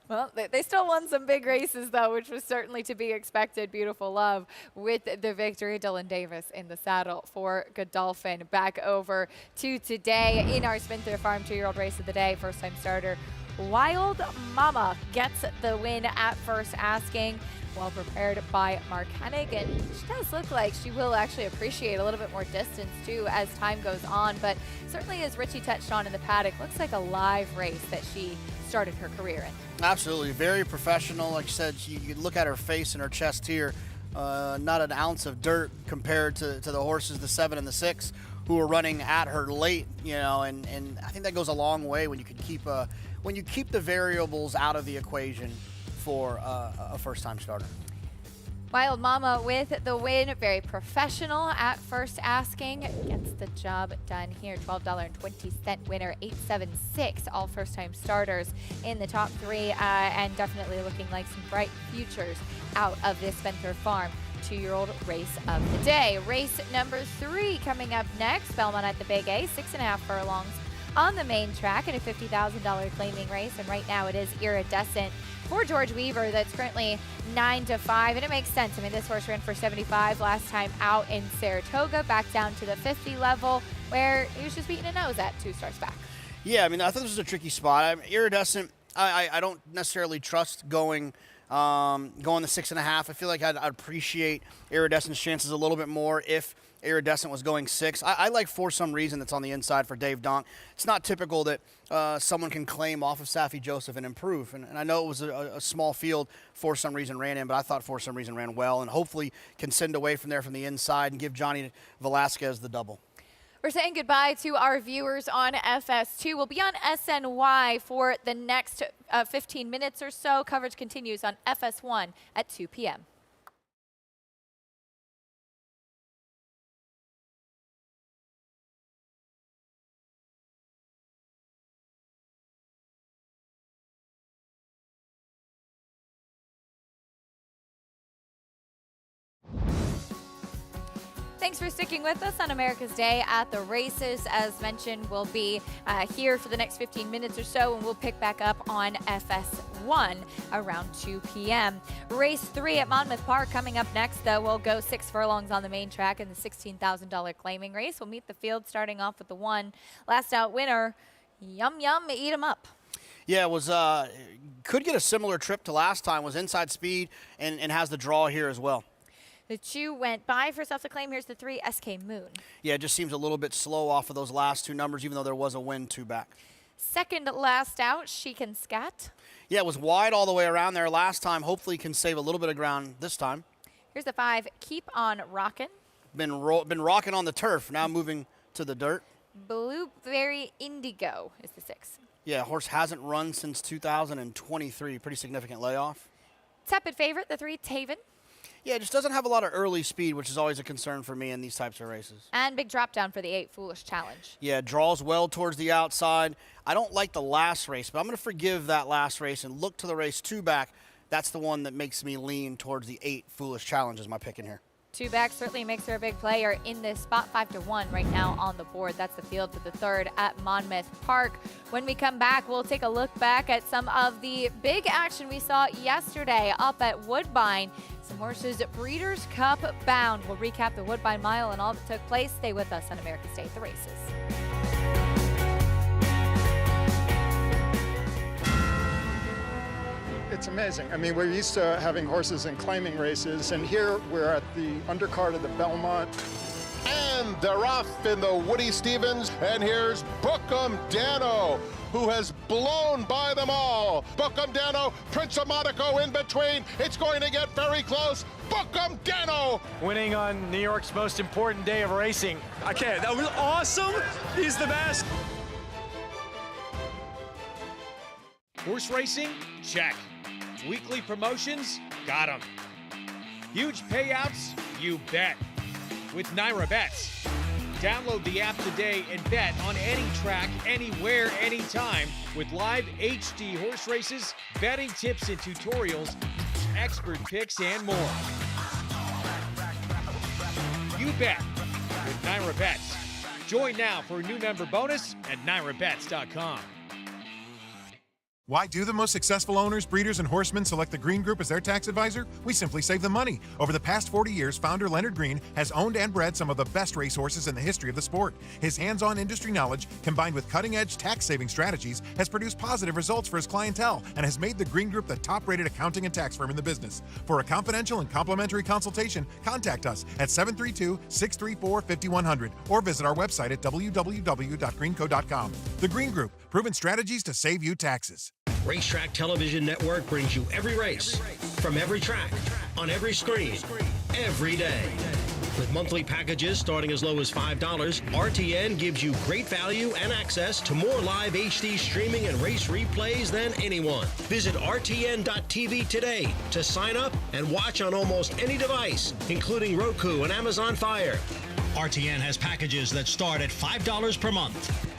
Speaker 1: Well, they still won some big races, though, which was certainly to be expected. Beautiful Love with the victory. Dylan Davis in the saddle for Godolphin. Back over to today in our Spendthrift Farm 2-year-old race of the day. First-time starter Wild Mama gets the win at first, asking. Well prepared by Mark Hennig, and she does look like she will actually appreciate a little bit more distance too as time goes on. But certainly, as Richie touched on in the paddock, looks like a live race that she started her career in.
Speaker 2: Absolutely, very professional. Like I said, you look at her face and her chest here, not an ounce of dirt compared to the horses, the 7 and the 6, who were running at her late. You know, and I think that goes a long way when you can keep the variables out of the equation for a first-time starter.
Speaker 1: Wild Mama with the win, very professional at first asking, gets the job done here. $12.20 winner, 876, all first-time starters in the top 3, and definitely looking like some bright futures out of this Spendthrift Farm 2-year-old race of the day. Race number 3 coming up next, Belmont at the Big A, 6.5 furlongs on the main track in a $50,000 claiming race, and right now it is iridescent for George Weaver. That's currently 9-5, and it makes sense. I mean, this horse ran for 75 last time out in Saratoga, back down to the 50 level where he was just beating a nose at 2 starts back.
Speaker 2: Yeah, I mean, I thought this was a tricky spot. Iridescent, I don't necessarily trust going the 6.5. I feel like I'd appreciate Iridescent's chances a little bit more if Iridescent was going 6. I like For Some Reason that's on the inside for Dave Donk. It's not typical that someone can claim off of Safi Joseph and improve. And I know it was a small field For Some Reason ran in, but I thought For Some Reason ran well and hopefully can send away from there from the inside and give Johnny Velasquez the double.
Speaker 1: We're saying goodbye to our viewers on FS2. We'll be on SNY for the next 15 minutes or so. Coverage continues on FS1 at 2 p.m. Thanks for sticking with us on America's Day at the Races. As mentioned, we'll be here for the next 15 minutes or so, and we'll pick back up on FS1 around 2 p.m. Race 3 at Monmouth Park coming up next, though. We'll go 6 furlongs on the main track in the $16,000 claiming race. We'll meet the field starting off with the 1 last out winner. Yum, yum, eat 'em up.
Speaker 2: Yeah, it was could get a similar trip to last time. Was inside speed and has the draw here as well.
Speaker 1: The 2 went by for self to claim. Here's the 3, SK Moon.
Speaker 2: Yeah, it just seems a little bit slow off of those last 2 numbers, even though there was a win 2 back.
Speaker 1: Second last out, Chic and Scat.
Speaker 2: Yeah, it was wide all the way around there last time. Hopefully can save a little bit of ground this time.
Speaker 1: Here's the 5, Keep on Rockin'.
Speaker 2: Been rocking on the turf, now moving to the dirt.
Speaker 1: Blueberry Indigo is the 6.
Speaker 2: Yeah, horse hasn't run since 2023. Pretty significant layoff.
Speaker 1: Tepid favorite, the 3, Taven.
Speaker 2: Yeah, it just doesn't have a lot of early speed, which is always a concern for me in these types of races.
Speaker 1: And big drop down for the 8, Foolish Challenge.
Speaker 2: Yeah, draws well towards the outside. I don't like the last race, but I'm going to forgive that last race and look to the race 2 back. That's the one that makes me lean towards the 8, Foolish Challenge is my pick in here.
Speaker 1: 2 back certainly makes her a big player in this spot. 5-1 right now on the board. That's the field for the 3rd at Monmouth Park. When we come back, we'll take a look back at some of the big action we saw yesterday up at Woodbine. Some horses Breeders' Cup bound. We'll recap the Woodbine Mile and all that took place. Stay with us on America's Day at the Races.
Speaker 10: It's amazing. I mean, we're used to having horses in claiming races, and here we're at the undercard of the Belmont.
Speaker 12: And they're off in the Woody Stevens, and here's Bookham Dano, who has blown by them all. Bookham Dano, Prince of Monaco in between. It's going to get very close. Bookham Dano!
Speaker 13: Winning on New York's most important day of racing.
Speaker 14: I can't. That was awesome. He's the best.
Speaker 7: Horse racing? Check. Weekly promotions? Got 'em. Huge payouts? You bet. With Naira Bets. Download the app today and bet on any track, anywhere, anytime with live HD horse races, betting tips and tutorials, expert picks, and more. You bet with Naira Bets. Join now for a new member bonus at NairaBets.com.
Speaker 15: Why do the most successful owners, breeders, and horsemen select the Green Group as their tax advisor? We simply save them money. Over the past 40 years, founder Leonard Green has owned and bred some of the best racehorses in the history of the sport. His hands-on industry knowledge, combined with cutting-edge tax-saving strategies, has produced positive results for his clientele and has made the Green Group the top-rated accounting and tax firm in the business. For a confidential and complimentary consultation, contact us at 732-634-5100 or visit our website at www.greenco.com. The Green Group, proven strategies to save you taxes.
Speaker 16: Racetrack Television Network brings you every race, from every track, on every screen, every day. With monthly packages starting as low as $5, RTN gives you great value and access to more live HD streaming and race replays than anyone. Visit RTN.tv today to sign up and watch on almost any device, including Roku and Amazon Fire. RTN has packages that start at $5 per month.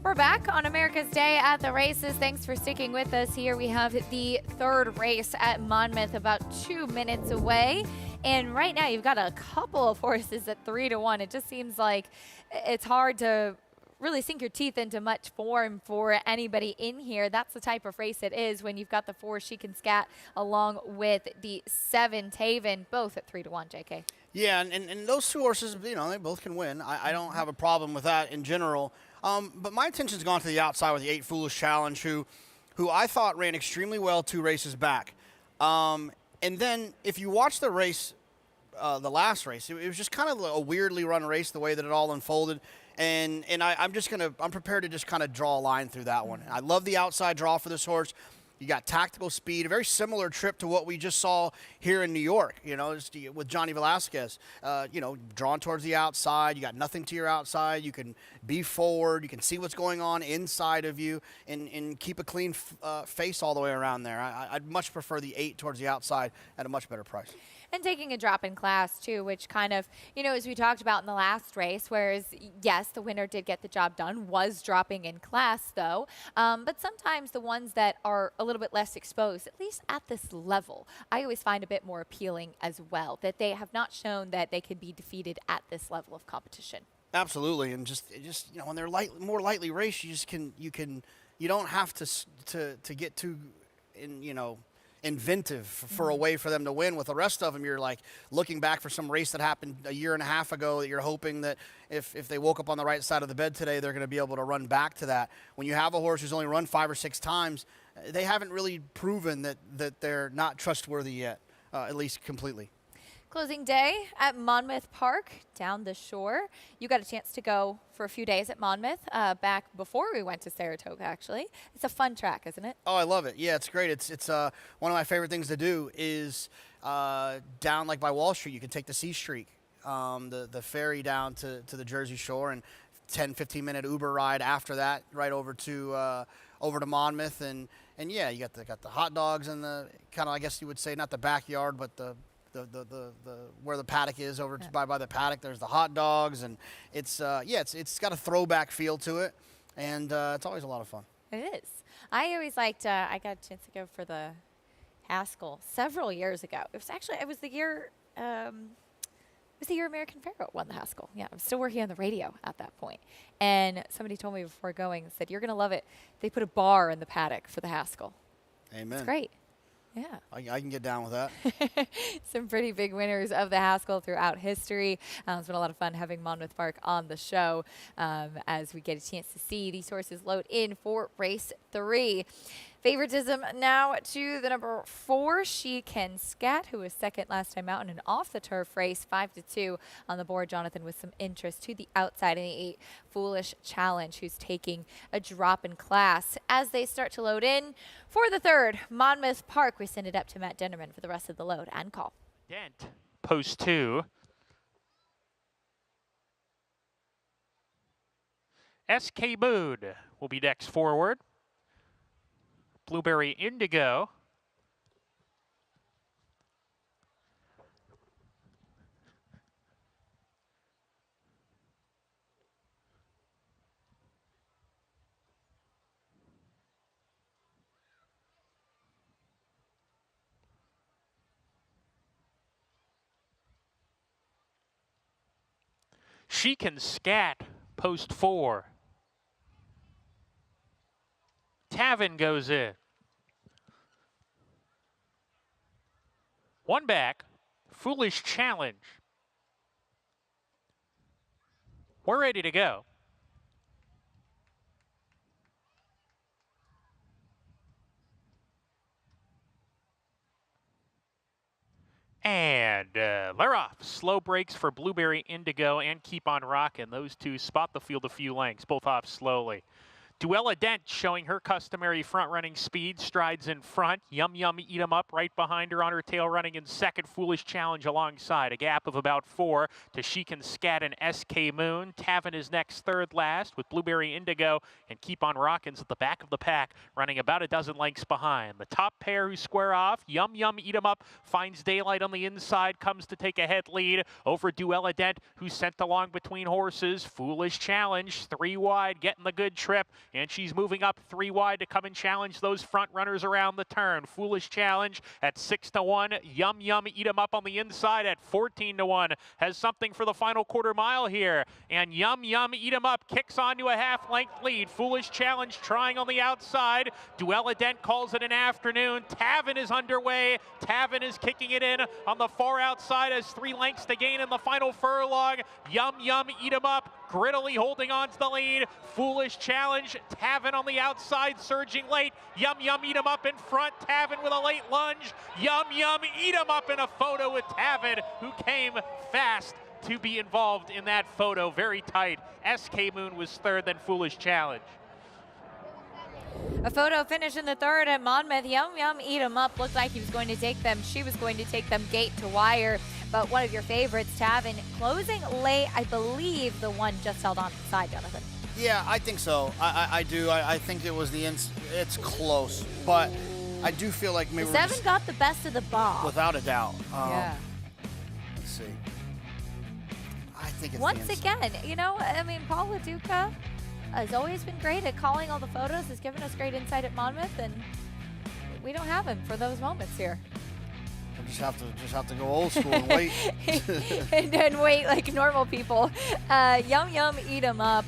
Speaker 1: We're back on America's Day at the Races. Thanks for sticking with us here. We have the 3rd race at Monmouth about 2 minutes away. And right now you've got a couple of horses at 3-1. It just seems like it's hard to really sink your teeth into much form for anybody in here. That's the type of race it is when you've got the 4 Chic and Scat along with the 7 Taven, both at 3-1, JK.
Speaker 2: Yeah, and those 2 horses, you know, they both can win. I don't have a problem with that in general. But my attention's gone to the outside with the 8 Foolish Challenge, who I thought ran extremely well 2 races back. And then if you watch the race, the last race, it was just kind of a weirdly run race the way that it all unfolded. And I'm prepared to just kind of draw a line through that one. I love the outside draw for this horse. You got tactical speed, a very similar trip to what we just saw here in New York, you know, just with Johnny Velasquez, you know, drawn towards the outside. You got nothing to your outside. You can be forward. You can see what's going on inside of you and keep a clean face all the way around there. I'd much prefer the 8 towards the outside at a much better price.
Speaker 1: And taking a drop in class, too, which kind of, as we talked about in the last race, whereas, yes, the winner did get the job done, was dropping in class, though. But sometimes the ones that are a little bit less exposed, at least at this level, I always find a bit more appealing as well, that they have not shown that they could be defeated at this level of competition.
Speaker 2: Absolutely, and just when they're more lightly raced, you don't have to get too inventive for a way for them to win. With the rest of them, you're like looking back for some race that happened a year and a half ago that you're hoping that if they woke up on the right side of the bed today, they're going to be able to run back to that. When you have a horse who's only run 5 or 6 times, they haven't really proven that they're not trustworthy yet, at least completely.
Speaker 1: Closing day at Monmouth Park down the shore. You got a chance to go for a few days at Monmouth back before we went to Saratoga, actually. It's a fun track, isn't it?
Speaker 2: Oh, I love it. Yeah, it's great. It's one of my favorite things to do is down like by Wall Street, you can take the C Streak, the ferry down to the Jersey Shore, and 10, 15-minute Uber ride after that right over to Monmouth. And yeah, you got the hot dogs and the kind of, I guess you would say, not the backyard, but the where the paddock is over by the paddock. There's the hot dogs, and it's got a throwback feel to it, and it's always a lot of fun.
Speaker 1: It is. I always liked. I got a chance to go for the Haskell several years ago. It was the year American Pharoah won the Haskell. Yeah, I'm still working on the radio at that point, and somebody told me before going, said, "You're gonna love it. They put a bar in the paddock for the Haskell."
Speaker 2: Amen.
Speaker 1: It's great. Yeah.
Speaker 2: I can get down with that.
Speaker 1: Some pretty big winners of the Haskell throughout history. It's been a lot of fun having Monmouth Park on the show as we get a chance to see these horses load in for race 3. Favoritism now to the number 4, She Can Scat, who was second last time out in an off-the-turf race, 5-2 on the board. Jonathan with some interest to the outside in the 8, Foolish Challenge, who's taking a drop in class. As they start to load in for the 3rd, Monmouth Park, we send it up to Matt Dinnerman for the rest of the load and call.
Speaker 5: Dent, post 2. SK Mood will be next forward. Blueberry Indigo. She Can Scat, post 4. Tavin goes in. 1 back, Foolish Challenge. We're ready to go. And they're off. Slow breaks for Blueberry Indigo and Keep on Rockin'. Those two spot the field a few lengths, both off slowly. Duella Dent showing her customary front-running speed, strides in front. Yum Yum Eat 'em Up right behind her on her tail, running in second. Foolish Challenge alongside. A gap of about 4 to She Can Scat and SK Moon. Tavin is next, 3rd last, with Blueberry Indigo and Keep on Rockin's at the back of the pack, running about a dozen lengths behind. The top pair who square off, Yum Yum Eat 'em Up finds daylight on the inside, comes to take a head lead over Duella Dent, who's sent along between horses. Foolish Challenge, 3 wide, getting the good trip. And she's moving up 3 wide to come and challenge those front runners around the turn. Foolish Challenge at 6-1. Yum Yum Eat 'em Up on the inside at 14-1. Has something for the final quarter mile here. And Yum Yum Eat 'em Up kicks onto a half-length lead. Foolish Challenge trying on the outside. Duella Dent calls it an afternoon. Tavin is underway. Tavin is kicking it in on the far outside as 3 lengths to gain in the final furlong. Yum Yum Eat 'em Up grittily holding on to the lead. Foolish Challenge. Tavin on the outside, surging late. Yum Yum Eat 'em Up in front. Tavin with a late lunge. Yum Yum Eat 'em Up in a photo with Tavin, who came fast to be involved in that photo. Very tight. SK Moon was 3rd, then Foolish Challenge.
Speaker 1: A photo finish in the 3rd at Monmouth. Yum Yum Eat 'em Up looked like he was going to take them. She was going to take them gate to wire. But one of your favorites, Tavin, closing late. I believe the one just held on to the side, Jonathan.
Speaker 2: Yeah, I think so. I do. I think it was it's close, but I do feel like maybe
Speaker 1: the 7 got the best of the ball.
Speaker 2: Without a doubt.
Speaker 1: Yeah.
Speaker 2: see. I think it's
Speaker 1: Once
Speaker 2: the
Speaker 1: again, you know, I mean, Paul LaDuca has always been great at calling all the photos, has given us great insight at Monmouth, and we don't have him for those moments here.
Speaker 2: We'll just have to go old school and wait.
Speaker 1: and wait like normal people. Yum Yum eat 'em up.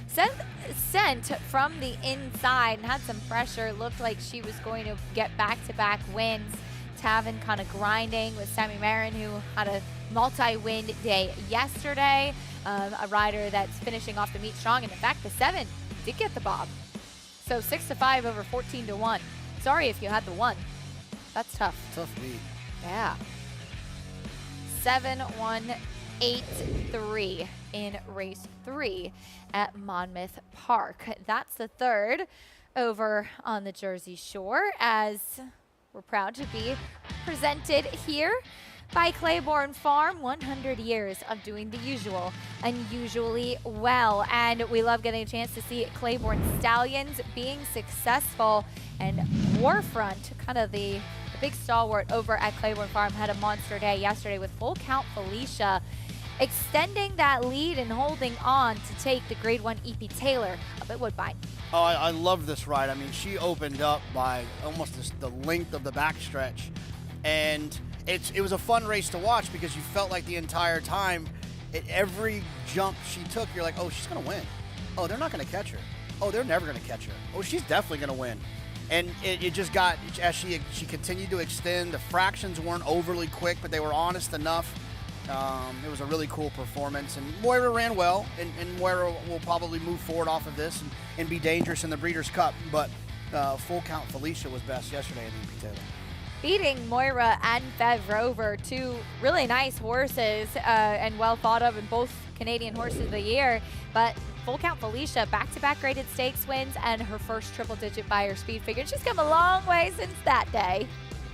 Speaker 1: Sent from the inside and had some pressure. Looked like she was going to get back-to-back wins. Tavin kind of grinding with Sammy Marin, who had a multi-win day yesterday. A rider that's finishing off the meet strong. And in fact, the 7 did get the bob. So 6-5 over 14-1. Sorry if you had the 1. That's tough.
Speaker 2: Tough beat.
Speaker 1: Yeah. 7-1, 8-3 in race 3 at Monmouth Park. That's the third over on the Jersey Shore, as we're proud to be presented here by Claiborne Farm. 100 years of doing the usual unusually well, and we love getting a chance to see Claiborne Stallions being successful. And Warfront, kind of the big stalwart over at Claiborne Farm, had a monster day yesterday with Full Count Felicia extending that lead and holding on to take the Grade 1 EP Taylor up at Woodbine.
Speaker 2: Oh, I love this ride. I mean, she opened up by almost the length of the backstretch, and it was a fun race to watch because you felt like the entire time, at every jump she took, you're like, oh, she's going to win. Oh, they're not going to catch her. Oh, they're never going to catch her. Oh, she's definitely going to win. And it just got, as she continued to extend, the fractions weren't overly quick, but they were honest enough. It was a really cool performance, and Moira ran well, and Moira will probably move forward off of this and be dangerous in the Breeders' Cup, but Full Count Felicia was best yesterday in the EP Taylor.
Speaker 1: Beating Moira and Fev Rover, 2 really nice horses and well thought of, and both Canadian Horses of the Year, but Full Count Felicia, back-to-back graded stakes wins and her first triple-digit Beyer speed figure. And she's come a long way since that day.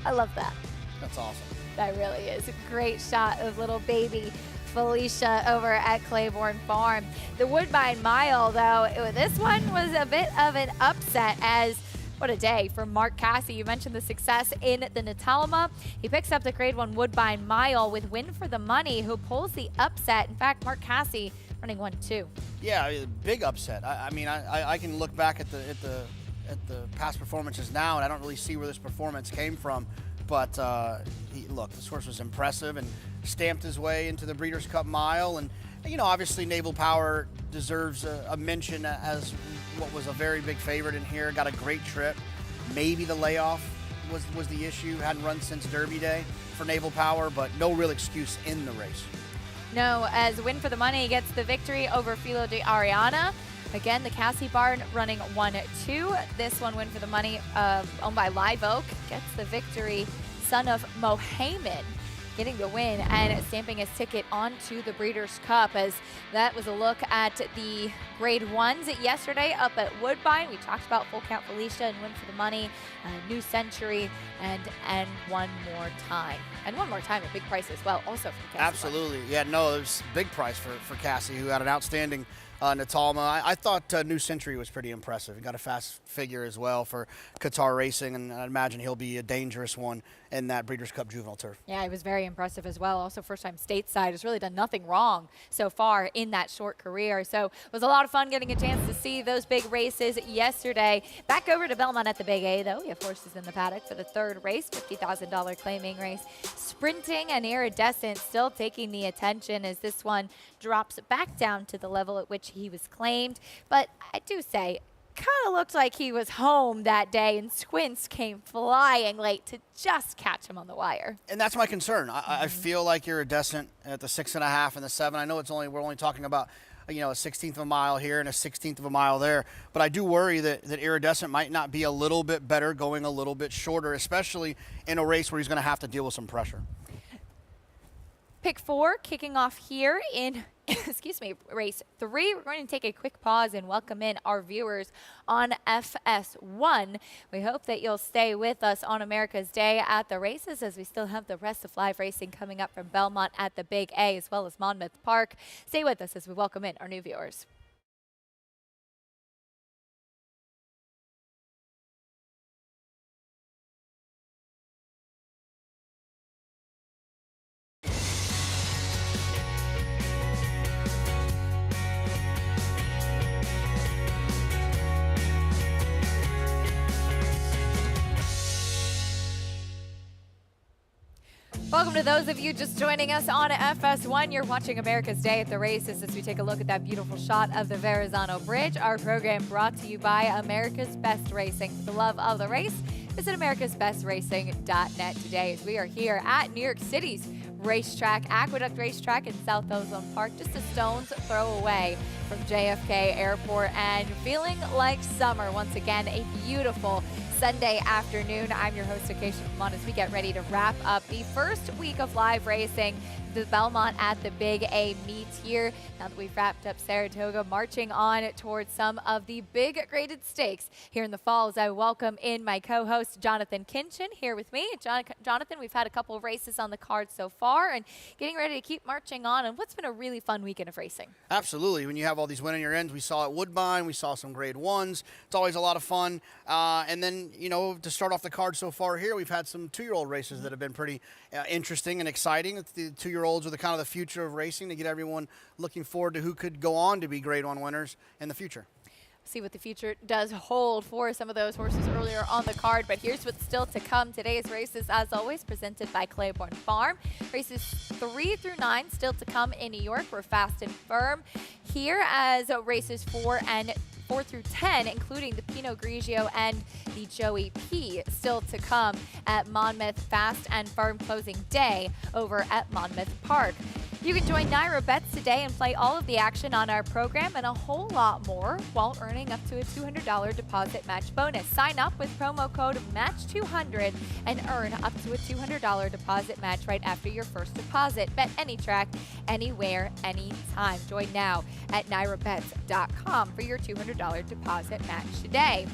Speaker 1: I love that.
Speaker 2: That's awesome.
Speaker 1: That really is a great shot of little baby Felicia over at Claiborne Farm. The Woodbine Mile, though, this one was a bit of an upset, as what a day for Mark Cassey. You mentioned the success in the Natalma. He picks up the Grade 1 Woodbine Mile with Win for the Money, who pulls the upset. In fact, Mark Cassey running 1-2.
Speaker 2: Yeah, big upset. I mean, I can look back at the past performances now, and I don't really see where this performance came from. But look, this horse was impressive and stamped his way into the Breeders' Cup Mile. And, you know, obviously Naval Power deserves a mention as what was a very big favorite in here. Got a great trip. Maybe the layoff was the issue. Hadn't run since Derby Day for Naval Power, but no real excuse in the race.
Speaker 1: No, as Win for the Money gets the victory over Filo de Ariana. Again, the Cassie Barn running 1-2. This one, Win for the Money, owned by Live Oak, gets the victory. Son of Mohamed getting the win and stamping his ticket onto the Breeders' Cup, as that was a look at the Grade 1s yesterday up at Woodbine. We talked about Full Count Felicia and Win for the Money, New Century, and one more time. And one more time, a big price as well, also for Cassie.
Speaker 2: Absolutely. Barn. Yeah, no, it was a big price for Cassie, who had an outstanding Natalma. I thought New Century was pretty impressive. He got a fast figure as well for Qatar Racing, and I imagine he'll be a dangerous one in that Breeders' Cup Juvenile Turf.
Speaker 1: Yeah, he was very impressive as well. Also first time stateside. Has really done nothing wrong so far in that short career. So it was a lot of fun getting a chance to see those big races yesterday. Back over to Belmont at the Big A, though. We have horses in the paddock for the third race, $50,000 claiming race. Sprinting and Iridescent still taking the attention, as this one drops back down to the level at which he was claimed. But I do say, kind of looked like he was home that day, and Squints came flying late to just catch him on the wire.
Speaker 2: And that's my concern. I feel like Iridescent at the 6.5 and the 7. I know we're only talking about, you know, a 16th of a mile here and a 16th of a mile there, but I do worry that Iridescent might not be a little bit better going a little bit shorter, especially in a race where he's going to have to deal with some pressure.
Speaker 1: Pick 4 kicking off here in excuse me, race 3. We're going to take a quick pause and welcome in our viewers on FS1. We hope that you'll stay with us on America's Day at the races, as we still have the rest of live racing coming up from Belmont at the Big A, as well as Monmouth Park. Stay with us as we welcome in our new viewers. Welcome to those of you just joining us on FS1. You're watching America's Day at the Races as we take a look at that beautiful shot of the Verrazano Bridge. Our program brought to you by America's Best Racing. For the love of the race, visit americasbestracing.net today as we are here at New York City's racetrack, Aqueduct Racetrack in South Ozone Park, just a stone's throw away from JFK Airport, and feeling like summer once again. A beautiful Sunday afternoon. I'm your host, Acacia Pamon, as we get ready to wrap up the first week of live racing, the Belmont at the Big A meets here. Now that we've wrapped up Saratoga, marching on towards some of the big graded stakes here in the Falls, I welcome in my co-host, Jonathan Kinchin, here with me. Jonathan, we've had a couple of races on the card so far and getting ready to keep marching on, and what's been a really fun weekend of racing.
Speaker 2: Absolutely. When you have all these win in your ends, we saw at Woodbine, we saw some grade ones. It's always a lot of fun. And then, you know, to start off the card so far here, we've had some two-year-old races that have been pretty interesting and exciting. The two-year-olds are the kind of the future of racing, to get everyone looking forward to who could go on to be grade one winners in the future.
Speaker 1: See what the future does hold for some of those horses earlier on the card, but here's what's still to come. Today's races, as always, presented by Claiborne Farm. Races 3 through 9 still to come in New York. We're fast and firm here, as races 4 through 10, including the Pinot Grigio and the Joey P, still to come at Monmouth. Fast and firm closing day over at Monmouth Park. You can join Naira Bets today and play all of the action on our program and a whole lot more while earning up to a $200 deposit match bonus. Sign up with promo code MATCH200 and earn up to a $200 deposit match right after your first deposit. Bet any track, anywhere, anytime. Join now at nairabets.com for your $200 deposit match today.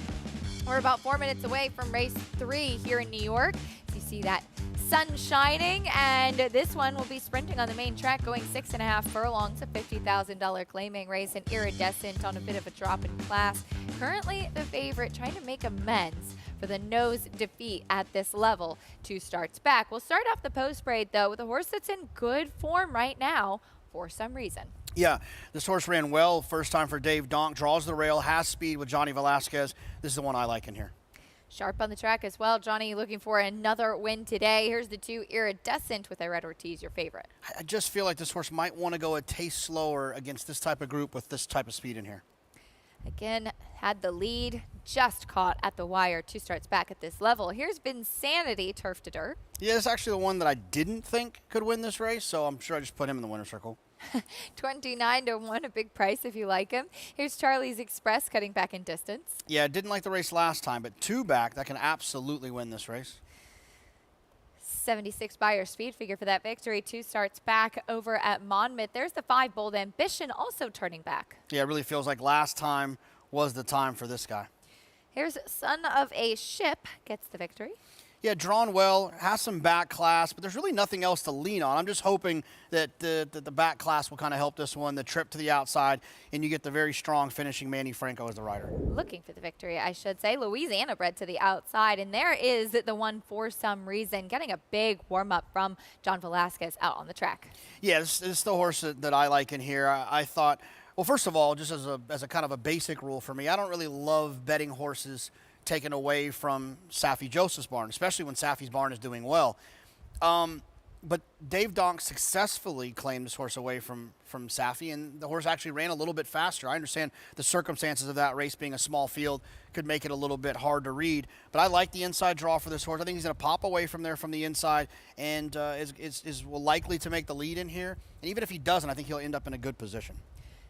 Speaker 1: We're about 4 minutes away from race 3 here in New York. So you see that sun shining, and this one will be sprinting on the main track, going 6.5 furlongs, a $50,000 claiming race, and Iridescent on a bit of a drop in class. Currently the favorite, trying to make amends for the nose defeat at this level. 2 starts back. We'll start off the post parade though with a horse that's in good form right now for some reason.
Speaker 2: Yeah, this horse ran well first time for Dave Donk, draws the rail, has speed with Johnny Velasquez. This is the one I like in here.
Speaker 1: Sharp on the track as well. Johnny looking for another win today. Here's the 2 Iridescent with Irad Ortiz, your favorite.
Speaker 2: I just feel like this horse might want to go a taste slower against this type of group with this type of speed in here.
Speaker 1: Again, had the lead, just caught at the wire. 2 starts back at this level. Here's Vinsanity, turf to dirt.
Speaker 2: Yeah, it's actually the one that I didn't think could win this race, so I'm sure I just put him in the winner's circle.
Speaker 1: 29-1, a big price if you like him. Here's Charlie's Express cutting back in distance.
Speaker 2: Yeah, didn't like the race last time, but 2 back, that can absolutely win this race.
Speaker 1: 76 Buyer speed figure for that victory. 2 starts back over at Monmouth. There's the 5 Bold Ambition also turning back.
Speaker 2: Yeah, it really feels like last time was the time for this guy.
Speaker 1: Here's Son of a Ship gets the victory.
Speaker 2: Yeah, drawn well, has some back class, but there's really nothing else to lean on. I'm just hoping that the back class will kind of help this one, the trip to the outside, and you get the very strong finishing Manny Franco as the rider.
Speaker 1: Looking for the victory, I should say. Louisiana bred to the outside, and there is the one for some reason, getting a big warm-up from John Velasquez out on the track.
Speaker 2: Yeah, this is the horse that I like in here. I thought, well, first of all, just as a kind of a basic rule for me, I don't really love betting horses taken away from Saffie Joseph's barn, especially when Saffie's barn is doing well. But Dave Donk successfully claimed this horse away from Saffie, and the horse actually ran a little bit faster. I understand the circumstances of that race being a small field could make it a little bit hard to read, but I like the inside draw for this horse. I think he's going to pop away from there from the inside and is likely to make the lead in here. And even if he doesn't, I think he'll end up in a good position.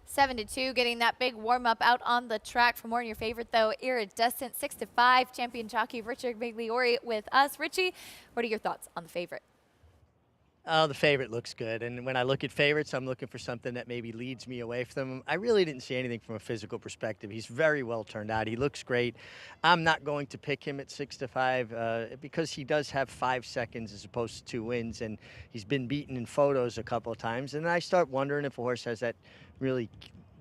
Speaker 1: 7-2, getting that big warm-up out on the track. For more on your favorite, though, Iridescent, 6-5. Champion jockey Richard Migliori with us. Richie, what are your thoughts on the favorite?
Speaker 3: Oh, the favorite looks good. And when I look at favorites, I'm looking for something that maybe leads me away from them. I really didn't see anything from a physical perspective. He's very well turned out. He looks great. I'm not going to pick him at 6-5 because he does have 5 seconds as opposed to 2 wins, and he's been beaten in photos a couple of times. And I start wondering if a horse has that really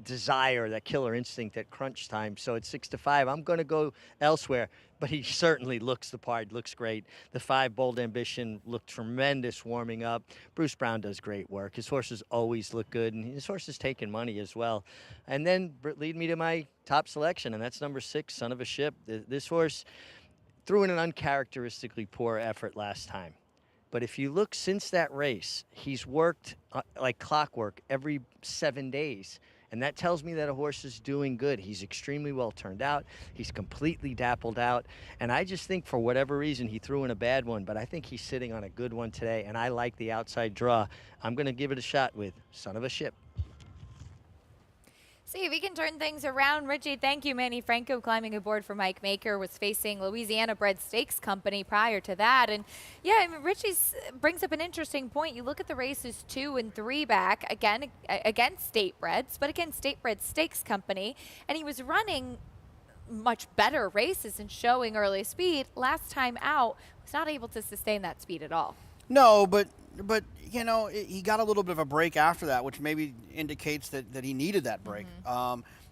Speaker 3: desire, that killer instinct at crunch time. So at 6-5, I'm going to go elsewhere. But he certainly looks the part, looks great. The 5 Bold Ambition looked tremendous warming up. Bruce Brown does great work. His horses always look good, and his horses taking money as well. And then lead me to my top selection, and that's number 6, Son of a Ship. This horse threw in an uncharacteristically poor effort last time. But if you look since that race, he's worked like clockwork every 7 days. And that tells me that a horse is doing good. He's extremely well turned out. He's completely dappled out. And I just think for whatever reason, he threw in a bad one, but I think he's sitting on a good one today. And I like the outside draw. I'm going to give it a shot with Son of a Ship.
Speaker 1: See if he can turn things around. Richie, thank you. Manny Franco climbing aboard for Mike Maker, was facing Louisiana Bred Stakes Company prior to that. And yeah, I mean, Richie brings up an interesting point. You look at the races 2 and 3 back, again, against State Breds, but against State Bred Stakes Company. And he was running much better races and showing early speed. Last time out, was not able to sustain that speed at all.
Speaker 2: No, but you know, he got a little bit of a break after that, which maybe indicates that he needed that break,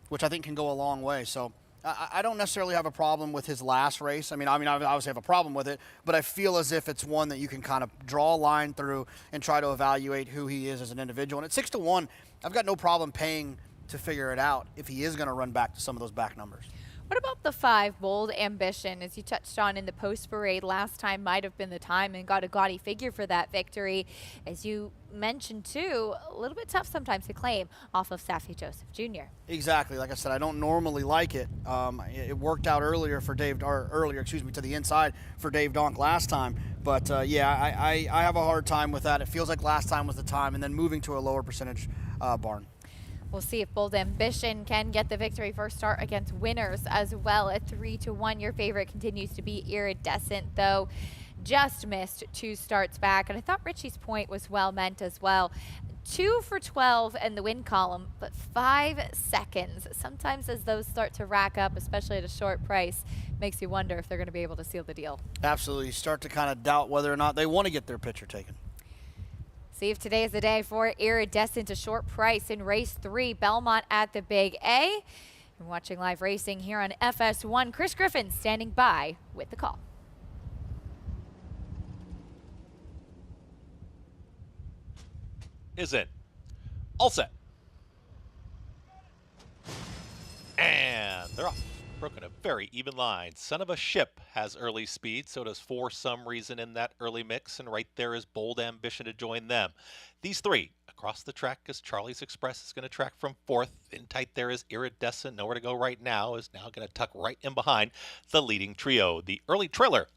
Speaker 2: which I think can go a long way. So I don't necessarily have a problem with his last race. I obviously have a problem with it, but I feel as if it's one that you can kind of draw a line through and try to evaluate who he is as an individual. And at 6-1, I've got no problem paying to figure it out if he is going to run back to some of those back numbers.
Speaker 1: What about the 5, Bold Ambition? As you touched on in the post parade, last time might have been the time and got a gaudy figure for that victory. As you mentioned too, a little bit tough sometimes to claim off of Safi Joseph Jr.
Speaker 2: Exactly. Like I said, I don't normally like it. It worked out earlier for to the inside for Dave Donk last time. But yeah, I have a hard time with that. It feels like last time was the time, and then moving to a lower percentage barn.
Speaker 1: We'll see if Bold Ambition can get the victory. First start against Winners as well at 3-1. Your favorite continues to be Iridescent, though just missed 2 starts back. And I thought Richie's point was well meant as well. 2 for 12 in the win column, but 5 seconds. Sometimes as those start to rack up, especially at a short price, makes you wonder if they're going to be able to seal the deal.
Speaker 2: Absolutely. You start to kind of doubt whether or not they want to get their picture taken.
Speaker 1: See if today is the day for Iridescent, a short price in race 3, Belmont at the Big A. You're watching live racing here on FS1. Chris Griffin standing by with the call.
Speaker 4: Is it all set? And they're off. Broken a very even line. Son of a Ship has early speed, so does For Some Reason in that early mix, and right there is Bold Ambition to join them. These 3 across the track as Charlie's Express is going to track from 4th. In tight there is Iridescent, nowhere to go right now, is now going to tuck right in behind the leading trio. The early trailer,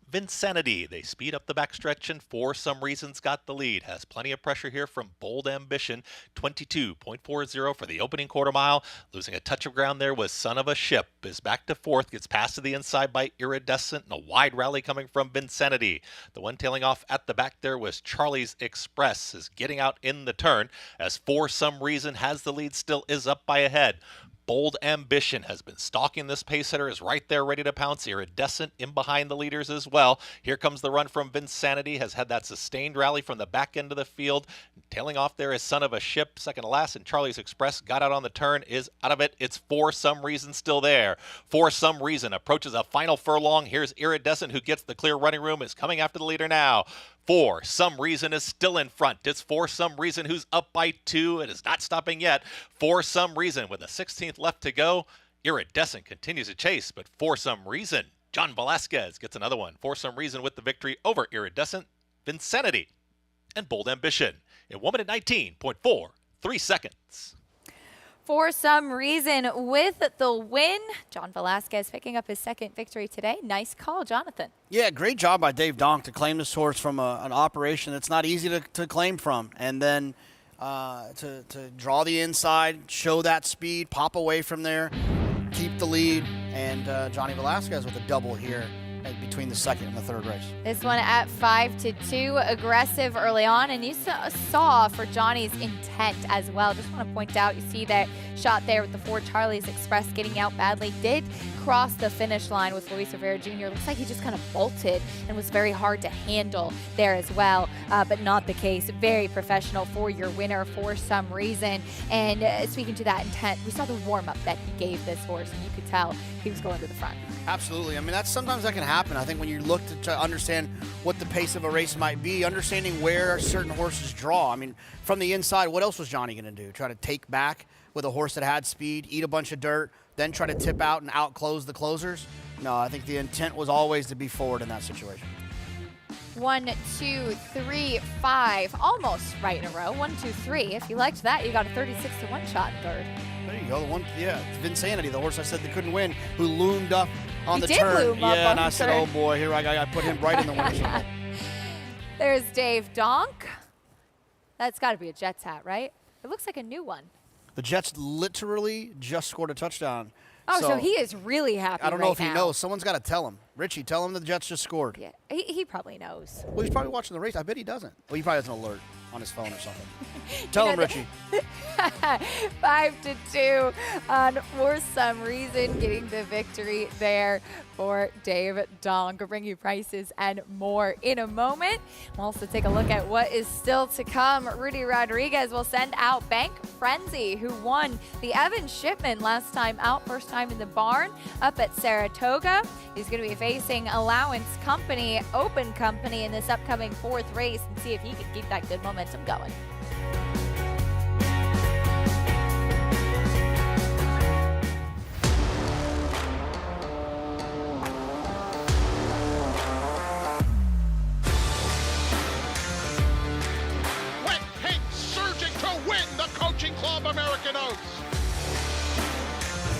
Speaker 4: Vinsanity. They speed up the backstretch and For Some Reason's got the lead. Has plenty of pressure here from Bold Ambition. 22.40 for the opening quarter mile. Losing a touch of ground there was Son of a Ship. Is back to 4th. Gets passed to the inside by Iridescent and a wide rally coming from Vinsanity. The one tailing off at the back there was Charlie's Express. Is getting out in the turn as For Some Reason has the lead, still is up by a head. Bold Ambition has been stalking this pace hitter, is right there ready to pounce. Iridescent in behind the leaders as well. Here comes the run from Vinsanity, has had that sustained rally from the back end of the field. Tailing off there is Son of a Ship, second to last, and Charlie's Express got out on the turn, is out of it. It's For Some Reason still there. For Some Reason approaches a final furlong. Here's Iridescent, who gets the clear running room, is coming after the leader now. For Some Reason is still in front. It's For Some Reason who's up by 2. It is not stopping yet. For Some Reason with a 16th left to go. Iridescent continues to chase, but For Some Reason, John Velasquez gets another one. For Some Reason with the victory over Iridescent, Vinsanity, and Bold Ambition in 1 minute 19.43 seconds.
Speaker 1: For Some Reason with the win. John Velasquez picking up his 2nd victory today. Nice call, Jonathan.
Speaker 2: Yeah, great job by Dave Donk to claim this horse from an operation that's not easy to claim from. And then to draw the inside, show that speed, pop away from there, keep the lead. And Johnny Velasquez with a double here between the 2nd and the 3rd race.
Speaker 1: This one at 5-2, aggressive early on, and you saw for Johnny's intent as well. Just want to point out, you see that shot there with the 4 Charlie's Express getting out badly. Did cross the finish line with Luis Rivera Jr. Looks like he just kind of bolted and was very hard to handle there as well, but not the case. Very professional for your winner For Some Reason. And speaking to that intent, we saw the warm-up that he gave this horse, and you could tell he was going to the front.
Speaker 2: Absolutely. I mean, sometimes that can happen. I think when you look to understand what the pace of a race might be, understanding where certain horses draw. I mean, from the inside, what else was Johnny going to do? Try to take back with a horse that had speed, eat a bunch of dirt, then try to tip out and outclose the closers? No, I think the intent was always to be forward in that situation.
Speaker 1: 1, 2, 3, 5. Almost right in a row. 1, 2, 3. If you liked that, you got a 36-1 shot in third.
Speaker 2: There you go. The one, yeah, it's Vinsanity, the horse I said they couldn't win, who loomed up on
Speaker 1: He
Speaker 2: the
Speaker 1: did
Speaker 2: turn.
Speaker 1: loom up
Speaker 2: Yeah,
Speaker 1: on
Speaker 2: and
Speaker 1: the
Speaker 2: I said,
Speaker 1: turn.
Speaker 2: oh boy, here I got to put him right in the windshield.
Speaker 1: There's Dave Donk. That's got to be a Jets hat, right? It looks like a new one.
Speaker 2: The Jets literally just scored a touchdown.
Speaker 1: Oh, so he is really happy.
Speaker 2: I don't know
Speaker 1: right
Speaker 2: if he
Speaker 1: now.
Speaker 2: knows. Someone's got to tell him. Richie, tell him that the Jets just scored.
Speaker 1: Yeah, he probably knows.
Speaker 2: Well, he's probably watching the race. I bet he doesn't. Well, he probably has an alert on his phone or something. Tell him, Richie.
Speaker 1: 5-2 on For Some Reason, getting the victory there for Dave Donk. We'll bring you prices and more in a moment. We'll also take a look at what is still to come. Rudy Rodriguez will send out Bank Frenzy, who won the Evan Shipman last time out, first time in the barn up at Saratoga. He's going to be facing Allowance Company, Open Company in this upcoming fourth race, and see if he can keep that good momentum going.
Speaker 12: Wet Pink surging to win the Coaching Club American Oaks.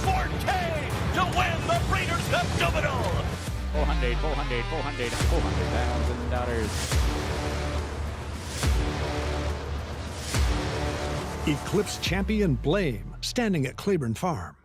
Speaker 9: Forte to win the Breeders' Cup Juvenile. $400,000.
Speaker 17: Eclipse champion Blame, standing at Claiborne Farm.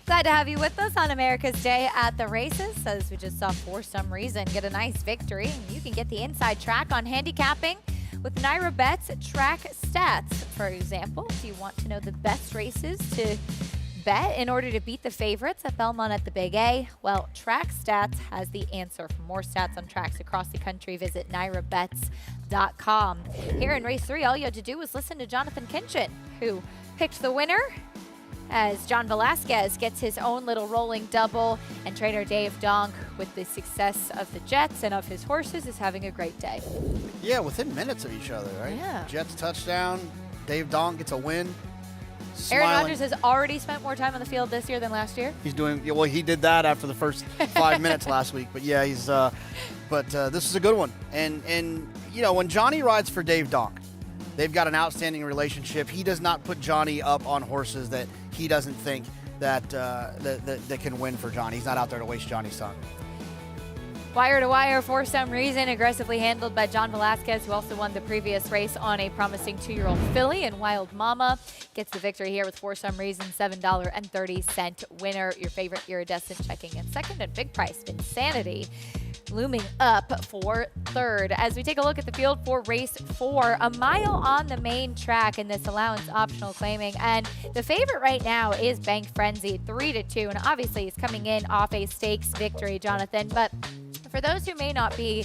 Speaker 1: Glad to have you with us on America's Day at the Races. As we just saw, For Some Reason, get a nice victory. And you can get the inside track on handicapping with Naira Betts Track Stats. For example, if you want to know the best races to bet in order to beat the favorites at Belmont at the Big A, well, Track Stats has the answer. For more stats on tracks across the country, visit NairaBets.com. Here in race 3, all you had to do was listen to Jonathan Kinchin, who picked the winner as John Velasquez gets his own little rolling double, and trainer Dave Donk, with the success of the Jets and of his horses, is having a great day.
Speaker 2: Yeah, within minutes of each other, right?
Speaker 1: Yeah.
Speaker 2: Jets touchdown, Dave Donk gets a win.
Speaker 1: Aaron
Speaker 2: Smiling.
Speaker 1: Rodgers has already spent more time on the field this year than last year.
Speaker 2: He's doing, well, he did that after the first 5 minutes last week. But yeah, this is a good one. And you know, when Johnny rides for Dave Donk, they've got an outstanding relationship. He does not put Johnny up on horses that he doesn't think that can win for Johnny. He's not out there to waste Johnny's time.
Speaker 1: Wire to wire, for some reason, aggressively handled by John Velasquez, who also won the previous race on a promising 2-year-old filly. And Wild Mama gets the victory here with, for some reason, $7.30 winner. Your favorite iridescent checking in second, and big price Insanity looming up for third. As we take a look at the field for race 4, a mile on the main track in this allowance optional claiming, and the favorite right now is Bank Frenzy, 3-2, and obviously he's coming in off a stakes victory, Jonathan. But for those who may not be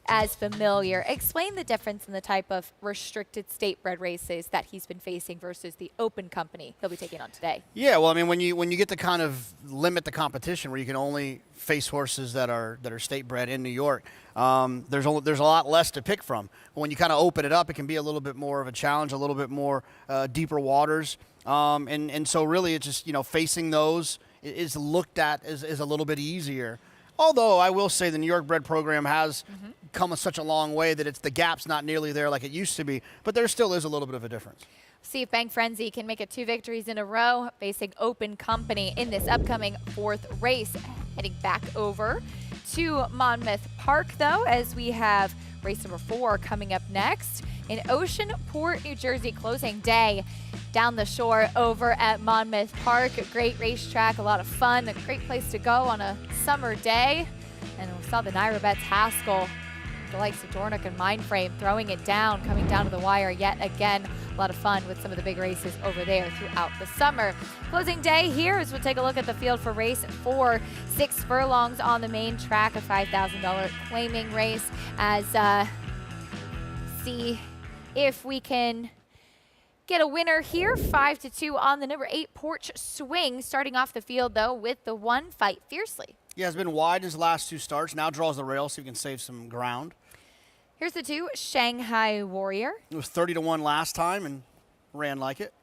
Speaker 1: as familiar, explain the difference in the type of restricted state bred races that he's been facing versus the open company he'll be taking on today.
Speaker 2: Yeah, well, I mean, when you get to kind of limit the competition where you can only face horses that are state bred in New York, there's a lot less to pick from. When you kind of open it up, it can be a little bit more of a challenge, a little bit more deeper waters, and so really it's just, facing those is looked at as a little bit easier. Although I will say the New York bred program has come such a long way that the gap's not nearly there like it used to be, but there still is a little bit of a difference.
Speaker 1: See if Bank Frenzy can make it 2 victories in a row, facing open company in this upcoming 4th race. Heading back over to Monmouth Park, though, as we have race number 4 coming up next in Oceanport, New Jersey, closing day down the shore over at Monmouth Park. A great racetrack, a lot of fun, a great place to go on a summer day. And we saw the Naira Betts Haskell, the likes of Dornock and Mindframe throwing it down, coming down to the wire yet again. A lot of fun with some of the big races over there throughout the summer. Closing day here as we'll take a look at the field for race 4. 6 furlongs on the main track, a $5,000 claiming race. As see if we can get a winner here. 5-2 on the number 8 Porch Swing. Starting off the field, though, with the 1 Fight Fiercely.
Speaker 2: Yeah, it's been wide in his last 2 starts. Now draws the rail so he can save some ground.
Speaker 1: Here's the 2 Shanghai Warrior.
Speaker 2: It was 30-1 last time and ran like it.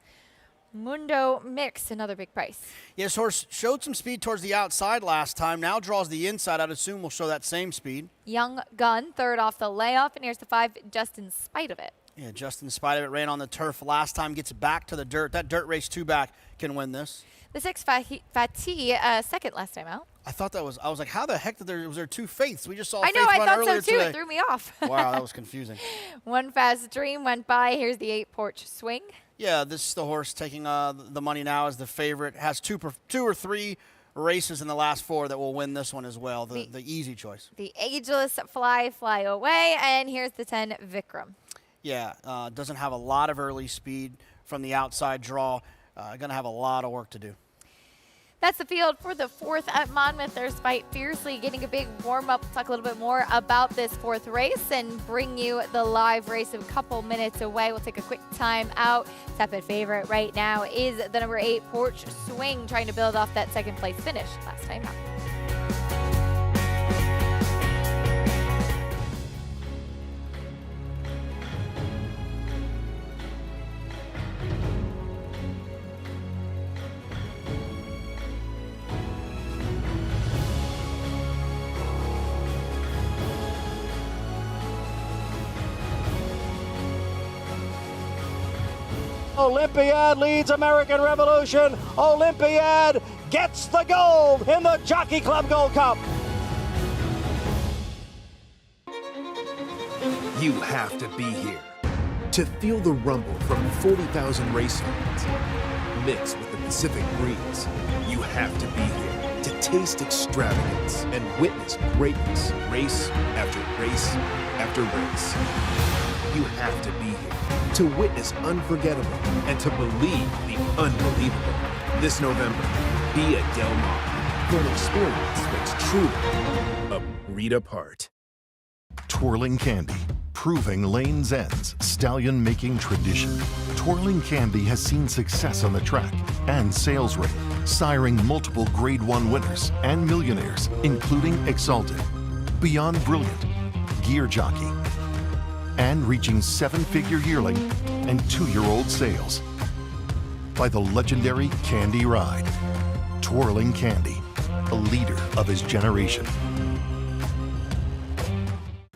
Speaker 1: Mundo Mix, another big price.
Speaker 2: Yes, horse showed some speed towards the outside last time. Now draws the inside. I'd assume will show that same speed.
Speaker 1: Young Gun, 3rd off the layoff. And here's the 5 Just In Spite of It.
Speaker 2: Yeah, just in spite of it, ran on the turf last time, gets back to the dirt. That dirt race 2 back can win this.
Speaker 1: The 6 Fatih, 2nd last time out.
Speaker 2: I thought I was like, how the heck was there 2 Faiths? We just saw
Speaker 1: I know,
Speaker 2: Faith
Speaker 1: I
Speaker 2: run
Speaker 1: thought
Speaker 2: earlier
Speaker 1: so too.
Speaker 2: today.
Speaker 1: It threw me off.
Speaker 2: Wow, that was confusing.
Speaker 1: 1 Fast Dream went by. Here's the 8 Porch Swing.
Speaker 2: Yeah, this is the horse taking the money now as the favorite. Has 2 or 3 races in the last 4 that will win this one as well. The easy choice.
Speaker 1: The Ageless Fly Away. And here's the 10 Vikram.
Speaker 2: Yeah, doesn't have a lot of early speed from the outside draw. Going to have a lot of work to do.
Speaker 1: That's the field for the 4th at Monmouth. There's Fight Fiercely getting a big warm-up. We'll talk a little bit more about this 4th race and bring you the live race a couple minutes away. We'll take a quick time out. Tepid favorite right now is the number 8 Porch Swing, trying to build off that 2nd place finish last time out.
Speaker 18: Olympiad leads American Revolution. Olympiad gets the gold in the Jockey Club Gold Cup.
Speaker 19: You have to be here to feel the rumble from 40,000 race fans mixed with the Pacific breeze. You have to be here to taste extravagance and witness greatness race after race after race. You have to be here to witness unforgettable and to believe the unbelievable. This November, be at Del Mar for an experience that's truly a breed apart.
Speaker 6: Twirling Candy, proving Lane's End's stallion-making tradition. Twirling Candy has seen success on the track and sales rate, siring multiple Grade 1 winners and millionaires, including Exalted, Beyond Brilliant, Gear Jockey, and reaching 7-figure yearling and 2-year-old sales. By the legendary Candy Ride. Twirling Candy, a leader of his generation.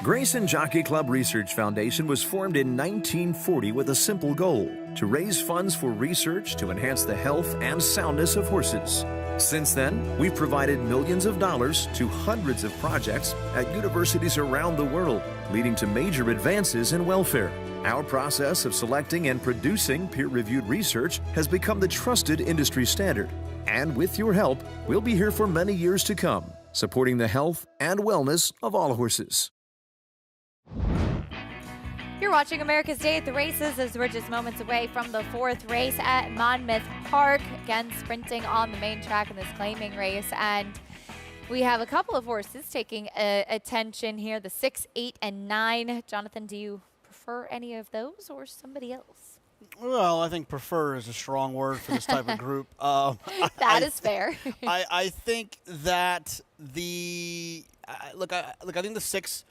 Speaker 20: Grayson Jockey Club Research Foundation was formed in 1940 with a simple goal: to raise funds for research to enhance the health and soundness of horses. Since then, we've provided millions of dollars to hundreds of projects at universities around the world, leading to major advances in welfare. Our process of selecting and producing peer-reviewed research has become the trusted industry standard. And with your help, we'll be here for many years to come, supporting the health and wellness of all horses.
Speaker 1: You're watching America's Day at the Races as we're just moments away from the 4th race at Monmouth Park. Again, sprinting on the main track in this claiming race. And we have a couple of horses taking attention here, the 6, 8, and 9. Jonathan, do you prefer any of those or somebody else?
Speaker 2: Well, I think prefer is a strong word for this type of group.
Speaker 1: That is fair.
Speaker 2: I think that I think the 6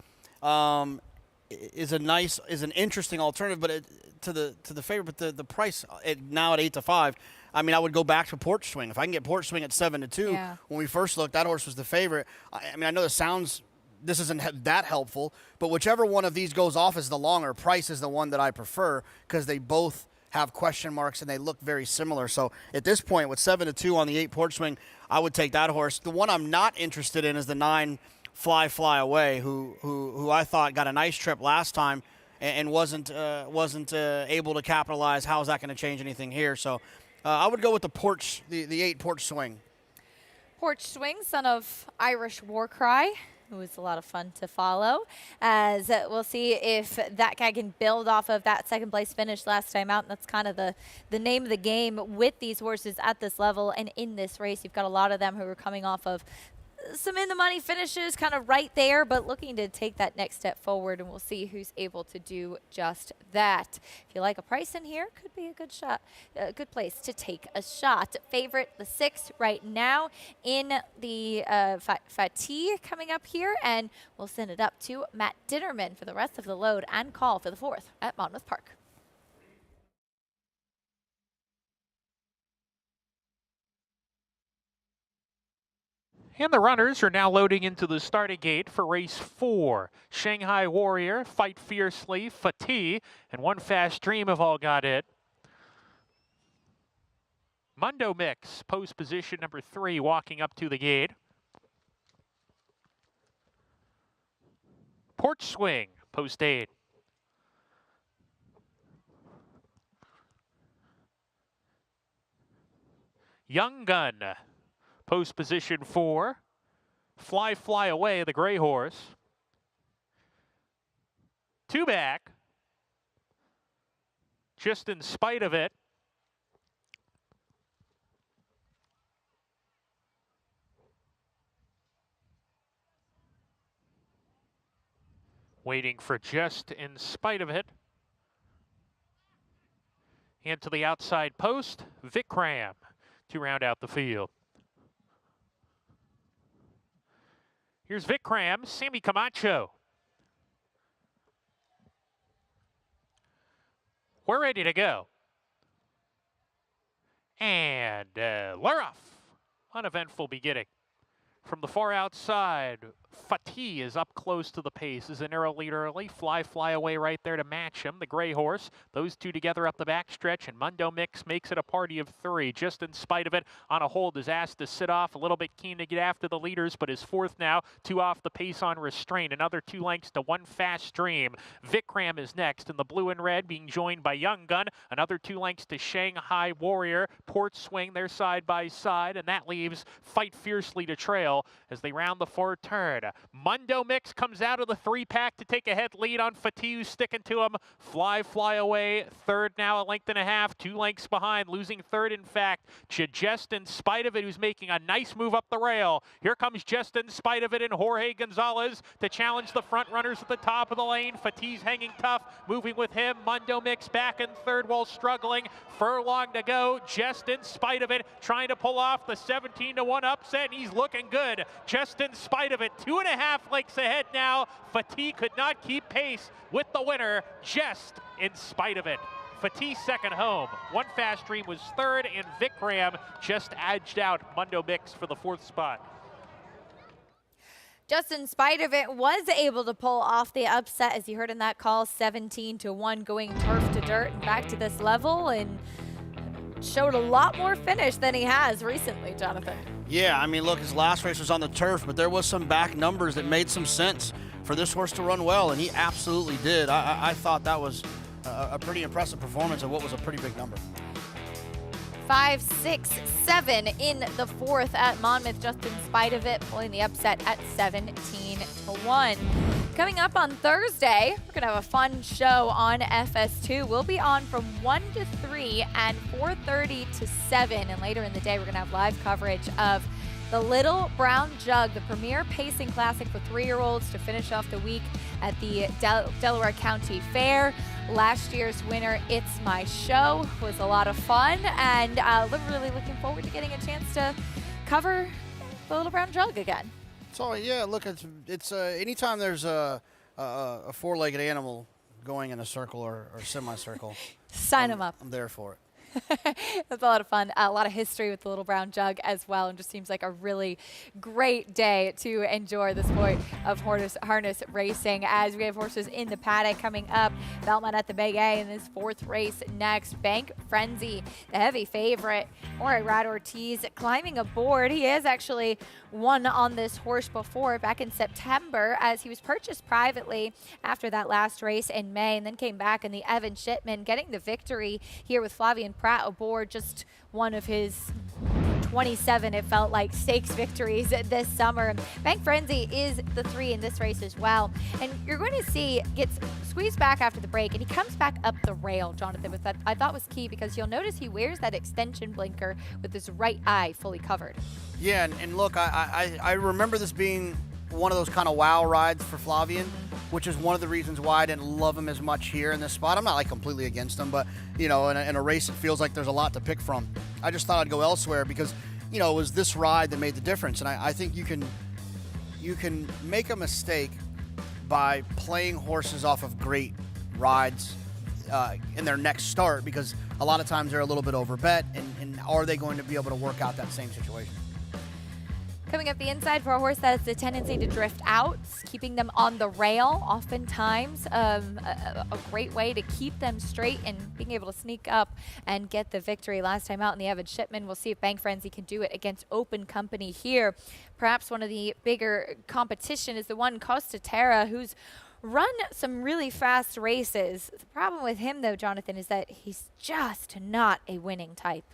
Speaker 2: is an interesting alternative, but to the favorite. But the price now at 8 to 5. I mean, I would go back to Porch Swing if I can get Porch Swing at 7 to 2.
Speaker 1: Yeah.
Speaker 2: When we first looked, that horse was the favorite. I mean, I know this isn't that helpful, but whichever one of these goes off as the longer, Price is the one that I prefer because they both have question marks and they look very similar. So at this point, with 7 to 2 on the 8 Porch Swing, I would take that horse. The one I'm not interested in is the 9 Fly Away, who I thought got a nice trip last time and wasn't able to capitalize. How is that going to change anything here? So I would go with the 8 Porch Swing.
Speaker 1: Porch Swing, son of Irish War Cry, who was a lot of fun to follow, as we'll see if that guy can build off of that second place finish last time out. And that's kind of the name of the game with these horses at this level and in this race. You've got a lot of them who are coming off of some in the money finishes kind of right there, but looking to take that next step forward, and we'll see who's able to do just that. If you like a price in here, could be a good shot, a good place to take a shot. Favorite, the 6 right now in the Fatih coming up here, and we'll send it up to Matt Ditterman for the rest of the load and call for the 4th at Monmouth Park.
Speaker 5: And the runners are now loading into the starting gate for race 4. Shanghai Warrior, Fight Fiercely, Fatih, and One Fast Dream have all got it. Mundo Mix, post position number 3, walking up to the gate. Porch Swing, post 8. Young Gun, post position 4. Fly Away, the gray horse. 2 back. Just in spite of it. Waiting for Just in Spite of It. And to the outside post, Vikram to round out the field. Here's Vikram, Sammy Camacho. We're ready to go. And Laroff, uneventful beginning. From the far outside, Fatih is up close to the pace. Is an arrow lead early. Fly Away right there to match him. The gray horse. Those two together up the backstretch, and Mundo Mix makes it a party of 3. Just in spite of it, on a hold is asked to sit off. A little bit keen to get after the leaders, but is 4th now. 2 off the pace on restraint. Another 2 lengths to One Fast Dream. Vikram is next in the blue and red, being joined by Young Gun. Another 2 lengths to Shanghai Warrior. Porch Swing, they're side by side, and that leaves Fight Fiercely to trail as they round the 4th turn. Mundo Mix comes out of the 3-pack to take a head lead on Fatih, who's sticking to him. Fly Away, 3rd now, a length and a half, 2 lengths behind, losing 3rd in fact to Just in Spite of It, who's making a nice move up the rail. Here comes Just in Spite of It and Jorge Gonzalez to challenge the front runners at the top of the lane. Fatih's hanging tough, moving with him. Mundo Mix back in 3rd while struggling. Furlong to go, Just in Spite of It, trying to pull off the 17-1 upset, and he's looking good. Just in Spite of It, 2.5 lengths ahead now. Fatih could not keep pace with the winner, Just in Spite of It. Fatih second home. One Fast Dream was 3rd, and Vikram just edged out Mundo Mix for the 4th spot.
Speaker 1: Just in Spite of It was able to pull off the upset, as you heard in that call, 17-1, going turf to dirt and back to this level. And showed a lot more finish than he has recently, Jonathan.
Speaker 2: Yeah, I mean, look, his last race was on the turf, but there was some back numbers that made some sense for this horse to run well, and he absolutely did. I thought that was a pretty impressive performance of what was a pretty big number.
Speaker 1: 5, 6, 7 in the fourth at Monmouth, just in spite of it, pulling the upset at 17-1. Coming up on Thursday, we're going to have a fun show on FS2. We'll be on from 1 to 3 and 4:30 to 7. And later in the day, we're going to have live coverage of the Little Brown Jug, the premier pacing classic for 3-year-olds to finish off the week at the Delaware County Fair. Last year's winner, It's My Show, was a lot of fun, and really looking forward to getting a chance to cover the Little Brown Jug again.
Speaker 2: So yeah, look, it's anytime there's a four-legged animal going in a circle or semicircle,
Speaker 1: sign them up.
Speaker 2: I'm there for it.
Speaker 1: That's a lot of fun. A lot of history with the Little Brown Jug as well, and just seems like a really great day to enjoy the sport of harness racing. As we have horses in the paddock coming up, Belmont at the Big A in this fourth race next. Bank Frenzy, the heavy favorite. Rad Ortiz climbing aboard. He has actually won on this horse before back in September, as he was purchased privately after that last race in May, and then came back in the Evan Shipman, getting the victory here with Flavian Pratt aboard, just one of his 27, it felt like, stakes victories this summer. Bank Frenzy is the 3 in this race as well. And you're going to see gets squeezed back after the break, and he comes back up the rail, Jonathan, with that I thought was key, because you'll notice he wears that extension blinker with his right eye fully covered.
Speaker 2: Yeah, and look, I remember this being one of those kind of wow rides for Flavian, which is one of the reasons why I didn't love him as much here in this spot. I'm not like completely against him, but you know, in a race it feels like there's a lot to pick from. I just thought I'd go elsewhere because, you know, it was this ride that made the difference. And I think you can make a mistake by playing horses off of great rides in their next start, because a lot of times they're a little bit overbet, and are they going to be able to work out that same situation?
Speaker 1: Coming up the inside for a horse that has the tendency to drift out, keeping them on the rail, oftentimes a great way to keep them straight and being able to sneak up and get the victory last time out in the Evan Shipman. We'll see if Bank Frenzy can do it against Open Company here. Perhaps one of the bigger competition is the one Costa Terra, who's run some really fast races. The problem with him, though, Jonathan, is that he's just not a winning type.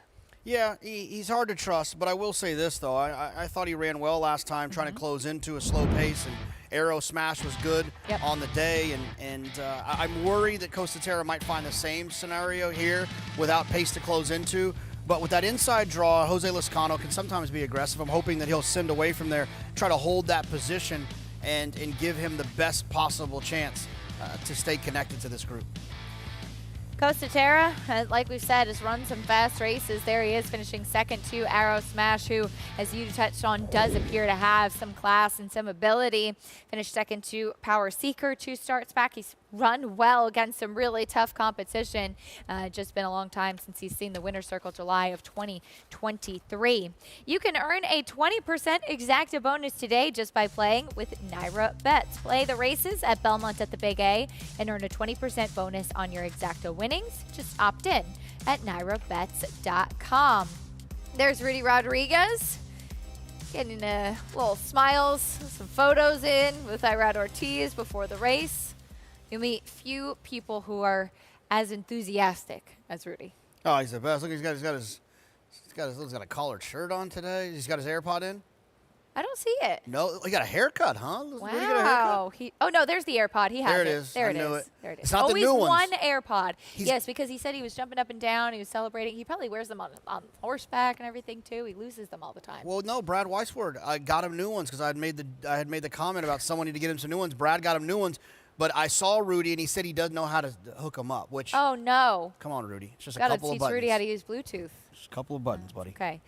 Speaker 2: Yeah, he's hard to trust, but I will say this, though. I thought he ran well last time, trying to close into a slow pace, and Arrow Smash was good on the day, and I'm worried that Costa Terra might find the same scenario here without pace to close into. But with that inside draw, Jose Lascano can sometimes be aggressive. I'm hoping that he'll send away from there, try to hold that position, and give him the best possible chance to stay connected to this group.
Speaker 1: Costa Terra, like we've said, has run some fast races. There he is, finishing second to Arrow Smash, who, as you touched on, does appear to have some class and some ability. Finished second to Power Seeker 2 starts back. He's run well against some really tough competition. Just been a long time since he's seen the winner's circle, July of 2023. You can earn a 20% exacta bonus today just by playing with Naira Bets. Play the races at Belmont at the Big A and earn a 20% bonus on your exacta winnings. Just opt in at nairabets.com. There's Rudy Rodriguez getting little smiles, some photos in with Irad Ortiz before the race. You'll meet few people who are as enthusiastic as Rudy.
Speaker 2: Oh, he's the best. Look, he's got a collared shirt on today. He's got his AirPod in.
Speaker 1: I don't see it.
Speaker 2: No, he got a haircut, huh?
Speaker 1: Wow. Oh, no, there's the AirPod. He has
Speaker 2: there it is.
Speaker 1: There
Speaker 2: I
Speaker 1: it
Speaker 2: knew
Speaker 1: is.
Speaker 2: it.
Speaker 1: There it is.
Speaker 2: It's not the
Speaker 1: Always
Speaker 2: new ones.
Speaker 1: one AirPod. Yes, because he said he was jumping up and down. He was celebrating. He probably wears them on horseback and everything, too. He loses them all the time.
Speaker 2: Well, no, Brad Weisword, I got him new ones because I had made the comment about someone need to get him some new ones. Brad got him new ones. But I saw Rudy, and he said he doesn't know how to hook them up, which...
Speaker 1: Oh, no.
Speaker 2: Come on, Rudy. It's just a couple of buttons.
Speaker 1: Got to teach Rudy how to use Bluetooth.
Speaker 2: Just a couple of buttons, buddy.
Speaker 1: Okay.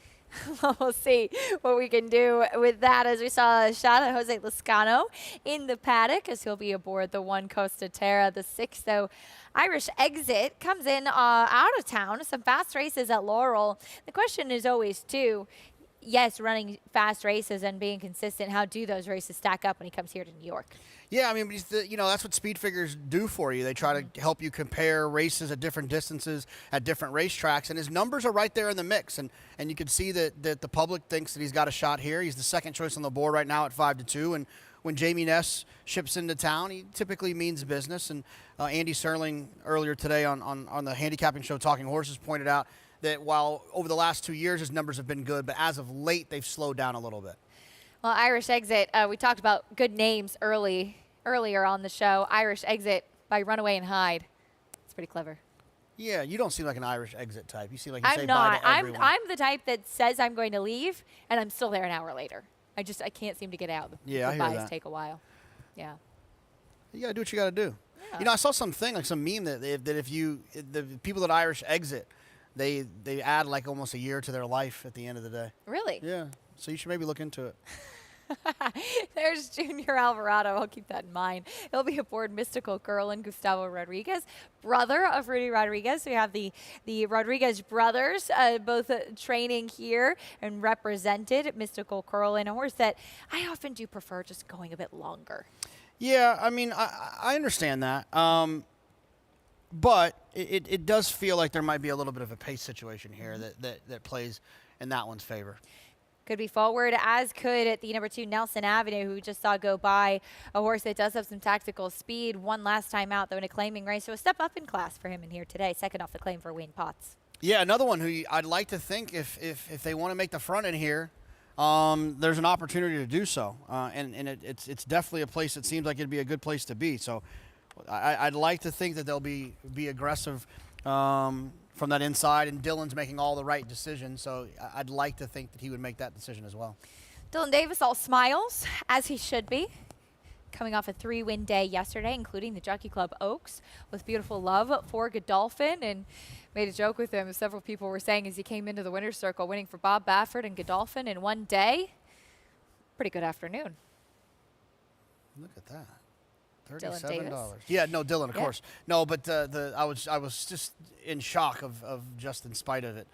Speaker 1: We'll see what we can do with that, as we saw a shot at Jose Lascano in the paddock, as he'll be aboard the one Costa Terra. The 6th, though, Irish Exit comes in out of town. Some fast races at Laurel. The question is always, too, yes, running fast races and being consistent, how do those races stack up when he comes here to New York?
Speaker 2: Yeah, I mean, that's what speed figures do for you. They try to help you compare races at different distances at different racetracks, and his numbers are right there in the mix. And you can see that the public thinks that he's got a shot here. He's the second choice on the board right now at 5-2, and when Jamie Ness ships into town, he typically means business. And Andy Serling earlier today on the handicapping show Talking Horses pointed out that while over the last 2 years his numbers have been good, but as of late they've slowed down a little bit.
Speaker 1: Well, Irish Exit, we talked about good names earlier on the show. Irish Exit by Runaway and Hide. It's pretty clever.
Speaker 2: Yeah, you don't seem like an Irish Exit type. You seem like you
Speaker 1: I'm
Speaker 2: say
Speaker 1: not.
Speaker 2: bye to everyone.
Speaker 1: I'm the type that says I'm going to leave, and I'm still there an hour later. I can't seem to get out.
Speaker 2: Yeah, I hear
Speaker 1: goodbyes
Speaker 2: that.
Speaker 1: take a while. Yeah.
Speaker 2: You gotta do what you gotta do.
Speaker 1: Yeah.
Speaker 2: You know, I saw something like some meme that if the people that Irish Exit, they add like almost a year to their life at the end of the day.
Speaker 1: Really?
Speaker 2: Yeah. So you should maybe look into it.
Speaker 1: There's Junior Alvarado. I'll keep that in mind. He'll be aboard Mystical Girl and Gustavo Rodriguez, brother of Rudy Rodriguez. We have the Rodriguez brothers, both training here and represented Mystical Curl, and a horse that I often do prefer just going a bit longer.
Speaker 2: Yeah, I mean, I understand that. But it does feel like there might be a little bit of a pace situation here that plays in that one's favor.
Speaker 1: Could be forward, as could at the number 2 Nelson Avenue, who just saw go by a horse that does have some tactical speed. Won last time out, though, in a claiming race. So a step up in class for him in here today. Second off the claim for Wayne Potts.
Speaker 2: Yeah, another one who I'd like to think if they want to make the front in here, there's an opportunity to do so. And it's definitely a place that seems like it'd be a good place to be. So I'd like to think that they'll be aggressive from that inside, and Dylan's making all the right decisions, so I'd like to think that he would make that decision as well.
Speaker 1: Dylan Davis all smiles, as he should be, coming off a 3-win day yesterday, including the Jockey Club Oaks, with Beautiful Love for Godolphin, and made a joke with him, as several people were saying as he came into the winner's circle, winning for Bob Baffert and Godolphin in one day. Pretty good afternoon.
Speaker 2: Look at that.
Speaker 1: Dylan Davis.
Speaker 2: $37. Yeah, no, Dylan, of course. No, but I was just in shock of just in spite of it,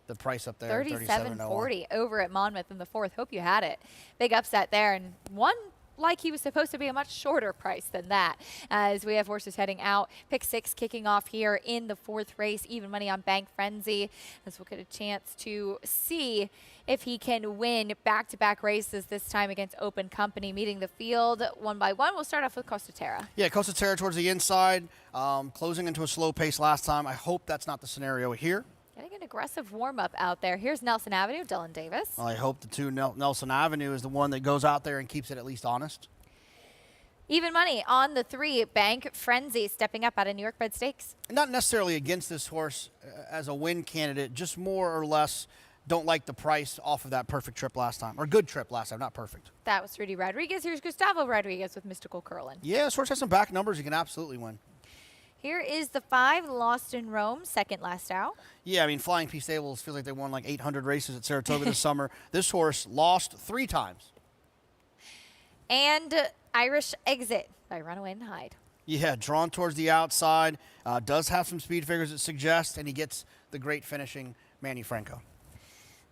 Speaker 2: the price up there.
Speaker 1: $37.40 over at Monmouth in the 4th. Hope you had it. Big upset there, and one like he was supposed to be a much shorter price than that. As we have horses heading out, pick 6 kicking off here in the 4th race. Even money on Bank Frenzy, as we'll get a chance to see if he can win back-to-back races, this time against Open Company, meeting the field one by one. We'll start off with Costa Terra.
Speaker 2: Yeah, Costa Terra towards the inside, closing into a slow pace last time. I hope that's not the scenario here.
Speaker 1: Getting an aggressive warm-up out there. Here's Nelson Avenue, Dylan Davis.
Speaker 2: I hope the 2 Nelson Avenue is the one that goes out there and keeps it at least honest.
Speaker 1: Even money on the 3, Bank Frenzy, stepping up out of New York Bred Stakes.
Speaker 2: Not necessarily against this horse as a win candidate, just more or less don't like the price off of that perfect trip last time, or good trip last time, not perfect.
Speaker 1: That was Rudy Rodriguez. Here's Gustavo Rodriguez with Mystical Curlin.
Speaker 2: Yeah, this horse has some back numbers. He can absolutely win.
Speaker 1: Here is the 5, Lost in Rome, second last out.
Speaker 2: Yeah, I mean, Flying P Stables feels like they won like 800 races at Saratoga this summer. This horse lost 3 times.
Speaker 1: And Irish Exit by Runaway and Hide.
Speaker 2: Yeah, drawn towards the outside. Does have some speed figures that suggest, and he gets the great finishing Manny Franco.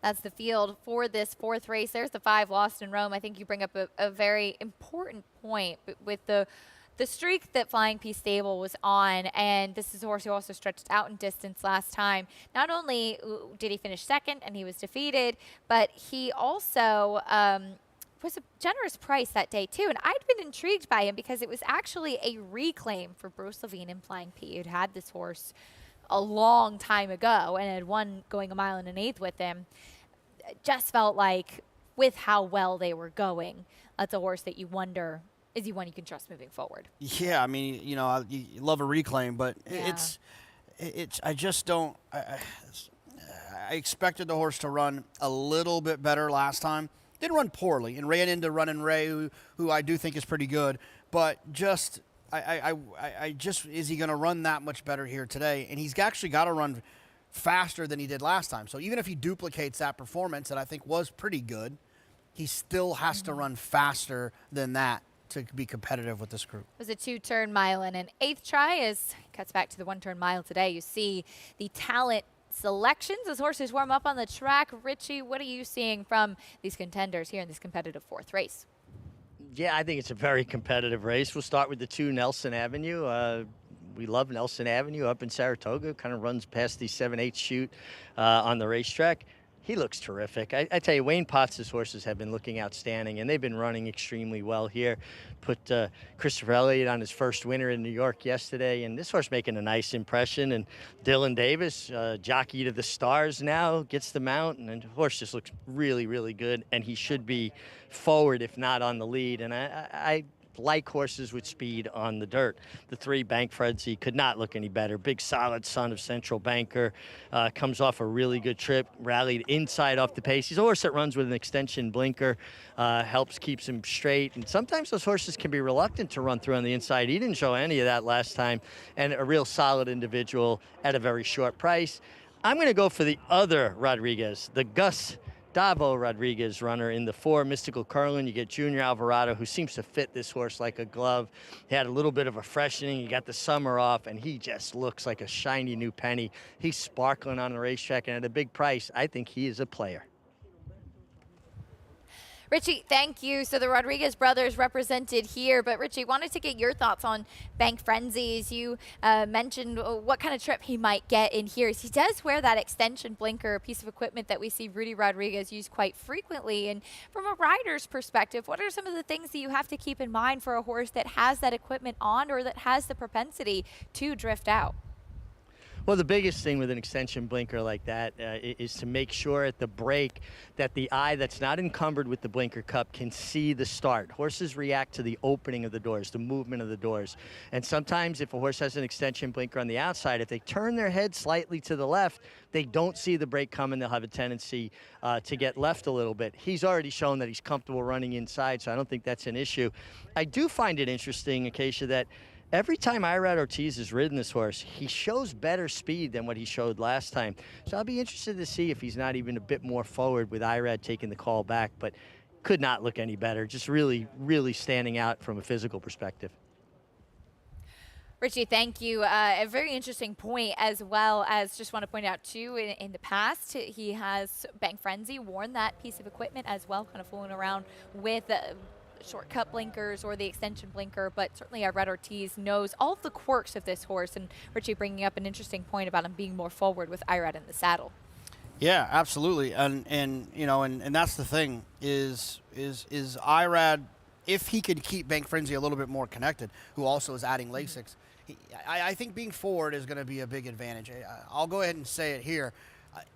Speaker 1: That's the field for this 4th race. There's the 5, Lost in Rome. I think you bring up a very important point with the streak that Flying P Stable was on, and this is a horse who also stretched out in distance last time. Not only did he finish second and he was defeated, but he also was a generous price that day too. And I'd been intrigued by him because it was actually a reclaim for Bruce Levine and Flying P, who'd had this horse a long time ago and had won going 1 1/8 miles with him. It just felt like with how well they were going, that's a horse that you wonder, is he one you can trust moving forward?
Speaker 2: Yeah, I mean, you know, you love a reclaim, but it's I just don't. I expected the horse to run a little bit better last time. Didn't run poorly and ran into Runnin' Ray, who I do think is pretty good, but just I just, is he going to run that much better here today? And he's actually got to run faster than he did last time. So even if he duplicates that performance that I think was pretty good, he still has to run faster than that to be competitive with this group.
Speaker 1: It was a 2-turn mile and an 8th try. As he cuts back to the 1-turn mile today, you see the talent selections as horses warm up on the track. Richie, what are you seeing from these contenders here in this competitive fourth race?
Speaker 3: Yeah, I think it's a very competitive race. We'll start with the 2 Nelson Avenue. We love Nelson Avenue up in Saratoga. Kind of runs past the 7/8 chute on the racetrack. He looks terrific. I tell you, Wayne Potts' horses have been looking outstanding, and they've been running extremely well here. Put Christopher Elliott on his first winner in New York yesterday, and this horse making a nice impression. And Dylan Davis, jockey to the stars now, gets the mount, and the horse just looks really, really good, and he should be forward, if not on the lead. And I like horses with speed on the dirt. The 3 Bank Frenzy could not look any better. Big solid son of Central Banker, comes off a really good trip, rallied inside off the pace. He's a horse that runs with an extension blinker, helps keeps him straight. And sometimes those horses can be reluctant to run through on the inside. He didn't show any of that last time, and a real solid individual at a very short price. I'm going to go for the other Rodriguez, the Gus Davo Rodriguez runner in the 4 Mystical Curlin. You get Junior Alvarado, who seems to fit this horse like a glove. He had a little bit of a freshening. He got the summer off, and he just looks like a shiny new penny. He's sparkling on the racetrack, and at a big price, I think he is a player.
Speaker 1: Richie, thank you. So the Rodriguez brothers represented here, but Richie, wanted to get your thoughts on Bank Frenzies. You mentioned what kind of trip he might get in here. He does wear that extension blinker, a piece of equipment that we see Rudy Rodriguez use quite frequently. And from a rider's perspective, what are some of the things that you have to keep in mind for a horse that has that equipment on or that has the propensity to drift out?
Speaker 3: Well, the biggest thing with an extension blinker like that is to make sure at the break that the eye that's not encumbered with the blinker cup can see the start. Horses react to the opening of the doors, the movement of the doors. And sometimes if a horse has an extension blinker on the outside, if they turn their head slightly to the left, they don't see the break coming. They'll have a tendency to get left a little bit. He's already shown that he's comfortable running inside, so I don't think that's an issue. I do find it interesting, Acacia, that every time Irad Ortiz has ridden this horse, he shows better speed than what he showed last time. So I'll be interested to see if he's not even a bit more forward with Irad taking the call back, but could not look any better. Just really, really standing out from a physical perspective.
Speaker 1: Richie, thank you. A very interesting point, as well as just want to point out too, in the past, he has Bank Frenzy worn that piece of equipment as well, kind of fooling around with shortcut blinkers or the extension blinker, but certainly Red Ortiz knows all of the quirks of this horse, and Richie bringing up an interesting point about him being more forward with Irad in the saddle.
Speaker 2: Yeah, absolutely, and you know, and that's the thing is Irad, if he could keep Bank Frenzy a little bit more connected, who also is adding Lasix, I think being forward is going to be a big advantage. I'll go ahead and say it here.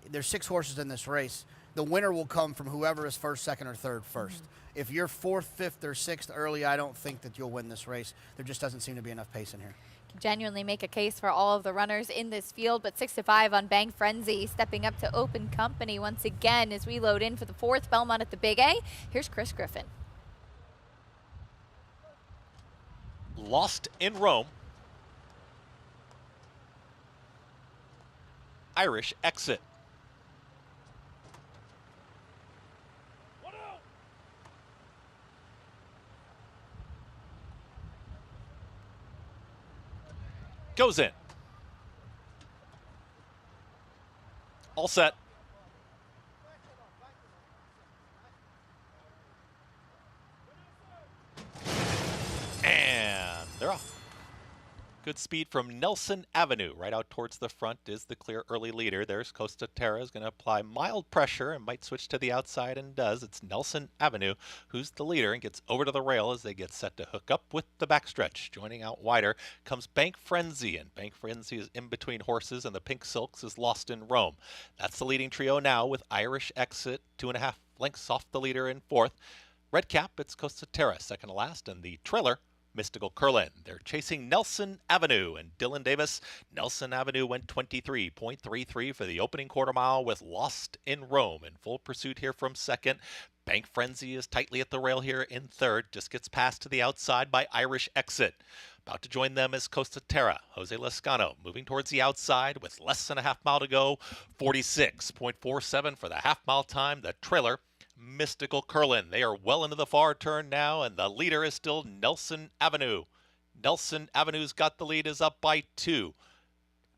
Speaker 2: There's 6 horses in this race. The winner will come from whoever is first, second, or third first. If you're 4th, 5th, or 6th early, I don't think that you'll win this race. There just doesn't seem to be enough pace in here.
Speaker 1: Can genuinely make a case for all of the runners in this field, but 6-5 on Bank Frenzy, stepping up to open company once again as we load in for the 4th Belmont at the Big A. Here's Chris Griffin.
Speaker 4: Lost in Rome. Irish Exit. Goes in. All set. And they're off. Good speed from Nelson Avenue. Right out towards the front is the clear early leader. There's Costa Terra is going to apply mild pressure and might switch to the outside and does. It's Nelson Avenue who's the leader and gets over to the rail as they get set to hook up with the backstretch. Joining out wider comes Bank Frenzy, and Bank Frenzy is in between horses, and the Pink Silks is Lost in Rome. That's the leading trio now with Irish Exit 2.5 lengths off the leader in 4th. Red Cap, it's Costa Terra second to last, and the trailer Mystical Curlin. They're chasing Nelson Avenue and Dylan Davis. Nelson Avenue went 23.33 for the opening quarter mile with Lost in Rome. In full pursuit here from second. Bank Frenzy is tightly at the rail here in third. Just gets passed to the outside by Irish Exit. About to join them is Costa Terra. Jose Lescano moving towards the outside with less than a half mile to go. 46.47 for the half mile time. The trailer Mystical Curlin. They are well into the far turn now, and the leader is still Nelson Avenue. Nelson Avenue's got the lead, is up by 2.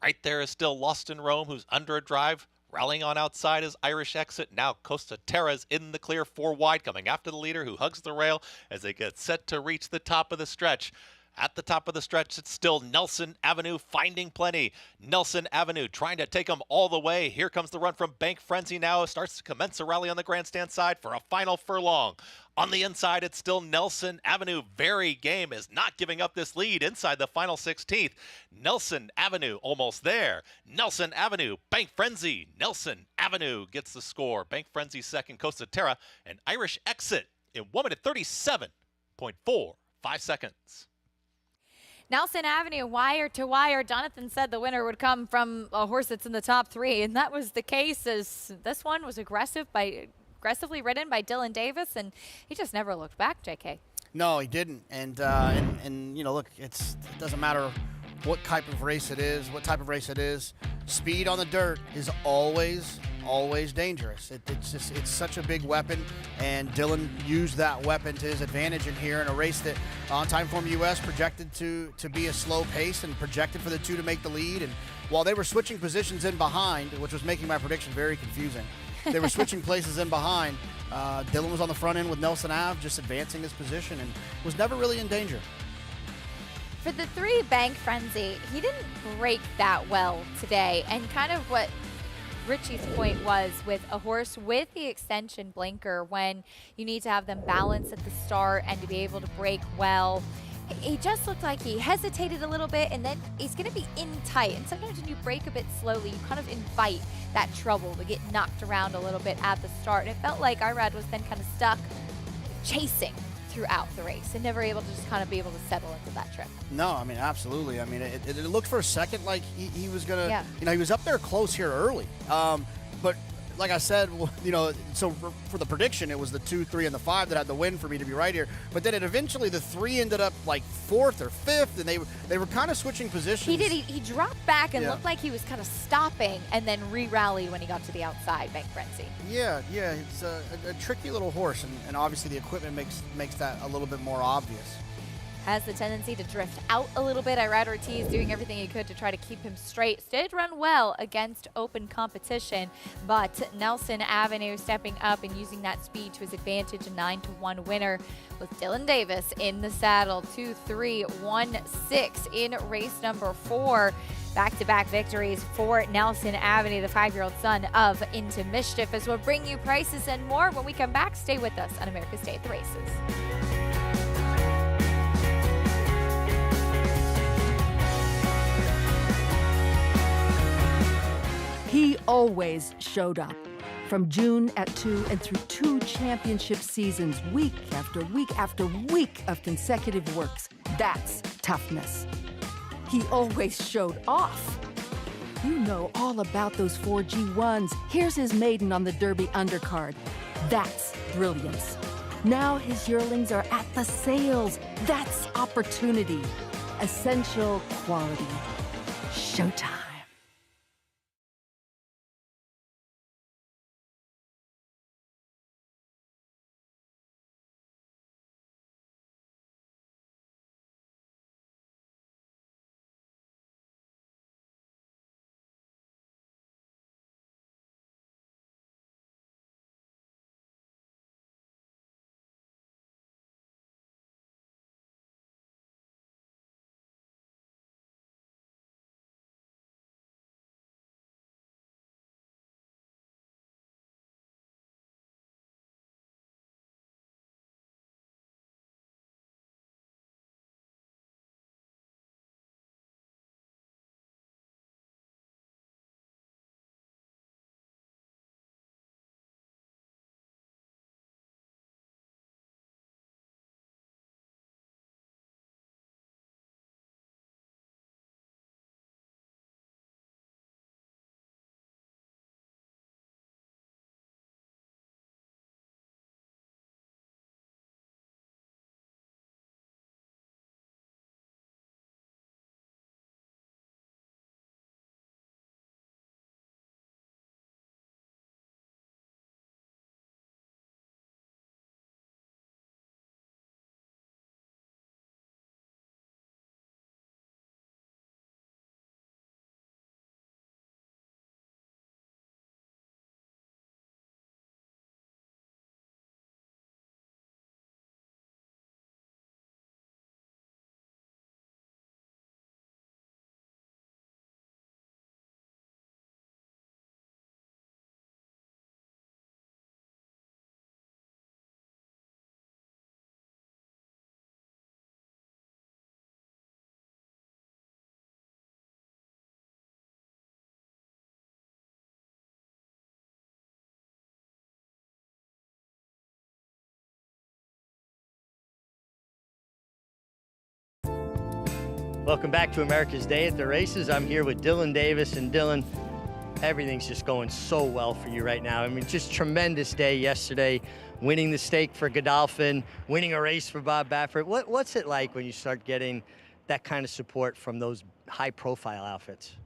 Speaker 4: Right there is still Lost in Rome, who's under a drive. Rallying on outside is Irish Exit. Now Costa Terra's in the clear, 4 wide, coming after the leader who hugs the rail as they get set to reach the top of the stretch. At the top of the stretch, it's still Nelson Avenue finding plenty. Nelson Avenue trying to take them all the way. Here comes the run from Bank Frenzy now. Starts to commence a rally on the grandstand side for a final furlong. On the inside, it's still Nelson Avenue. Very game is not giving up this lead inside the final 16th. Nelson Avenue almost there. Nelson Avenue, Bank Frenzy. Nelson Avenue gets the score. Bank Frenzy second, Costa Terra, and Irish Exit in 1 minute 37.45 seconds.
Speaker 1: Nelson Avenue, wire to wire. Jonathan said the winner would come from a horse that's in the top 3, and that was the case, as this one was aggressively ridden by Dylan Davis, and he just never looked back, JK.
Speaker 2: No, he didn't. And you know, look, it doesn't matter what type of race it is, speed on the dirt is always dangerous. It's such a big weapon, and Dylan used that weapon to his advantage in here in a race that On Time Form US projected to be a slow pace and projected for the 2 to make the lead. And while they were switching positions in behind, which was making my prediction very confusing, they were switching places in behind. Dylan was on the front end with Nelson Ave, just advancing his position, and was never really in danger.
Speaker 1: For the 3 Bank Frenzy, he didn't break that well today, and kind of what Richie's point was with a horse with the extension blinker, when you need to have them balance at the start and to be able to break well, he just looked like he hesitated a little bit, and then he's going to be in tight. And sometimes when you break a bit slowly, you kind of invite that trouble to get knocked around a little bit at the start. And it felt like Irad was then kind of stuck chasing throughout the race and never able to just kind of be able to settle into that trip.
Speaker 2: No, I mean, absolutely. I mean, it looked for a second like he was going to,
Speaker 1: yeah.
Speaker 2: You know, he was up there close here early. But like I said, you know, so for the prediction, it was the 2, 3, and the 5 that had the win for me to be right here. But then eventually the 3 ended up like 4th or 5th, and they were kind of switching positions.
Speaker 1: He did. He dropped back and looked like he was kind of stopping, and then re-rally when he got to the outside, Bank Frenzy.
Speaker 2: Yeah, it's a tricky little horse, and obviously the equipment makes that a little bit more obvious.
Speaker 1: Has the tendency to drift out a little bit. Irad Ortiz doing everything he could to try to keep him straight. Did run well against open competition, but Nelson Avenue stepping up and using that speed to his advantage. A 9-1 winner with Dylan Davis in the saddle. 2-3-1-6 in race number 4. Back-to-back victories for Nelson Avenue, the 5-year-old son of Into Mischief. As we'll bring you prices and more when we come back. Stay with us on America's Day at the Races.
Speaker 21: He always showed up. From June at 2 and through 2 championship seasons, week after week after week of consecutive works. That's toughness. He always showed off. You know all about those 4 G1s. Here's his maiden on the Derby undercard. That's brilliance. Now his yearlings are at the sales. That's opportunity. Essential quality. Showtime.
Speaker 3: Welcome back to America's Day at the Races. I'm here with Dylan Davis. And Dylan, everything's just going so well for you right now. I mean, just tremendous day yesterday, winning the stake for Godolphin, winning a race for Bob Baffert. What's it like when you start getting that kind of support from those high-profile outfits?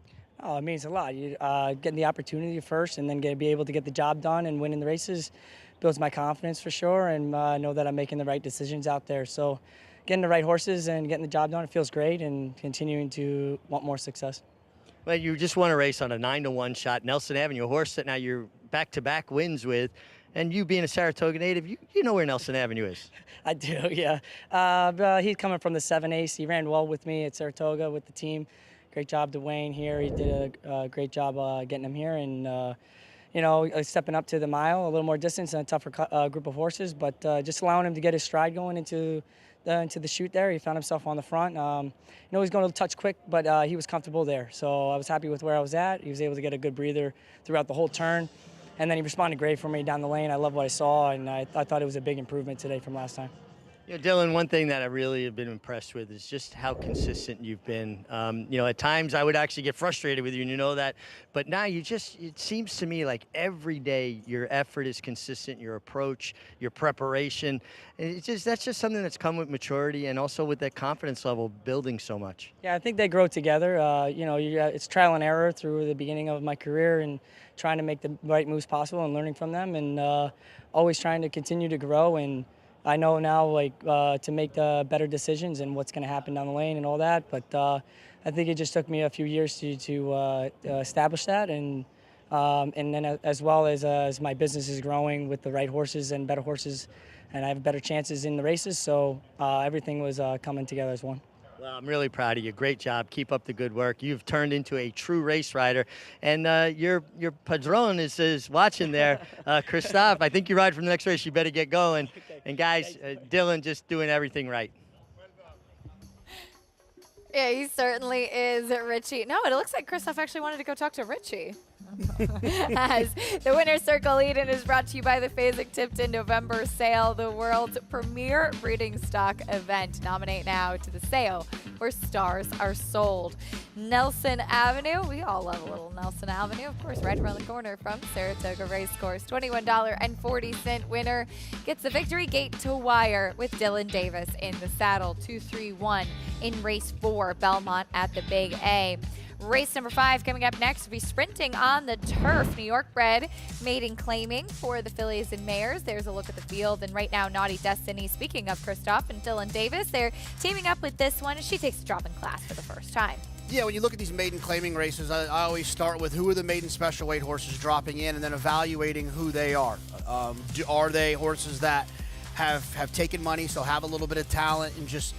Speaker 8: Oh, it means a lot. You getting the opportunity first, and then be able to get the job done and winning the races builds my confidence for sure, and know that I'm making the right decisions out there. So getting the right horses and getting the job done, it feels great, and continuing to want more success.
Speaker 3: Well, you just won a race on a 9-1 shot, Nelson Avenue, a horse that now you're back-to-back wins with. And you being a Saratoga native, you know where Nelson Avenue is.
Speaker 8: I do, yeah. He's coming from the 7 Ace. He ran well with me at Saratoga with the team. Great job to Wayne here. He did a great job getting him here, and stepping up to the mile, a little more distance and a tougher group of horses, but just allowing him to get his stride going into the chute there. He found himself on the front. He's going to touch quick, but he was comfortable there. So I was happy with where I was at. He was able to get a good breather throughout the whole turn. And then he responded great for me down the lane. I love what I saw, and I thought it was a big improvement today from last time.
Speaker 3: Dylan, one thing that I really have been impressed with is just how consistent you've been. At times I would actually get frustrated with you, and you know that. But now it seems to me like every day your effort is consistent, your approach, your preparation. And that's just something that's come with maturity and also with that confidence level building so much.
Speaker 8: Yeah, I think they grow together. It's trial and error through the beginning of my career and trying to make the right moves possible and learning from them, and always trying to continue to grow. And I know now, to make the better decisions and what's going to happen down the lane and all that. But I think it just took me a few years to establish that, and then as well as my business is growing with the right horses and better horses, and I have better chances in the races. So everything was coming together as one.
Speaker 3: Well, I'm really proud of you. Great job. Keep up the good work. You've turned into a true race rider. And your padron is watching there, Christophe. I think you ride from the next race. You better get going. And, guys, Dylan just doing everything right.
Speaker 1: Yeah, he certainly is, Richie. No, it looks like Christophe actually wanted to go talk to Richie. As the Winner's Circle lead-in is brought to you by the Fasig-Tipton November sale, the world's premier breeding stock event. Nominate now to the sale where stars are sold. Nelson Avenue, we all love a little Nelson Avenue, of course, right around the corner from Saratoga Racecourse. $21.40 winner gets the victory gate to wire with Dylan Davis in the saddle. 2-3-1 in race 4, Belmont at the Big A. Race number 5 coming up next will be sprinting on the turf. New York bred maiden claiming for the fillies and mares. There's a look at the field, and right now Naughty Destiny, speaking of Christophe and Dylan Davis, they're teaming up with this one. She takes a drop in class for the first time.
Speaker 2: Yeah, when you look at these maiden claiming races, I always start with who are the maiden special weight horses dropping in, and then evaluating who they are. Are they horses that have taken money, so have a little bit of talent and just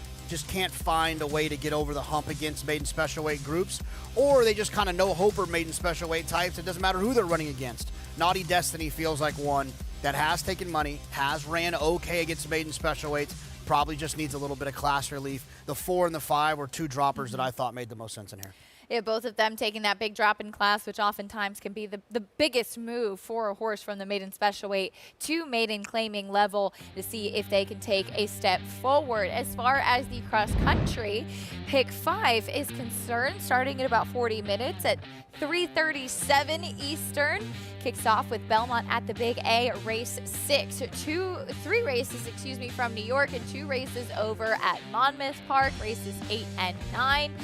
Speaker 2: can't find a way to get over the hump against maiden special weight groups, or they just kind of no hoper maiden special weight types. It doesn't matter who they're running against. Naughty Destiny feels like one that has taken money, has ran okay against maiden special weights, probably just needs a little bit of class relief. The 4 and the 5 were 2 droppers that I thought made the most sense in here.
Speaker 1: Yeah, both of them taking that big drop in class, which oftentimes can be the biggest move for a horse from the maiden special weight to maiden claiming level to see if they can take a step forward. As far as the cross country, pick 5 is concerned, starting at about 40 minutes at 3:37 Eastern. Kicks off with Belmont at the Big A, race 6. 3 races, from New York and 2 races over at Monmouth Park, races 8 and 9.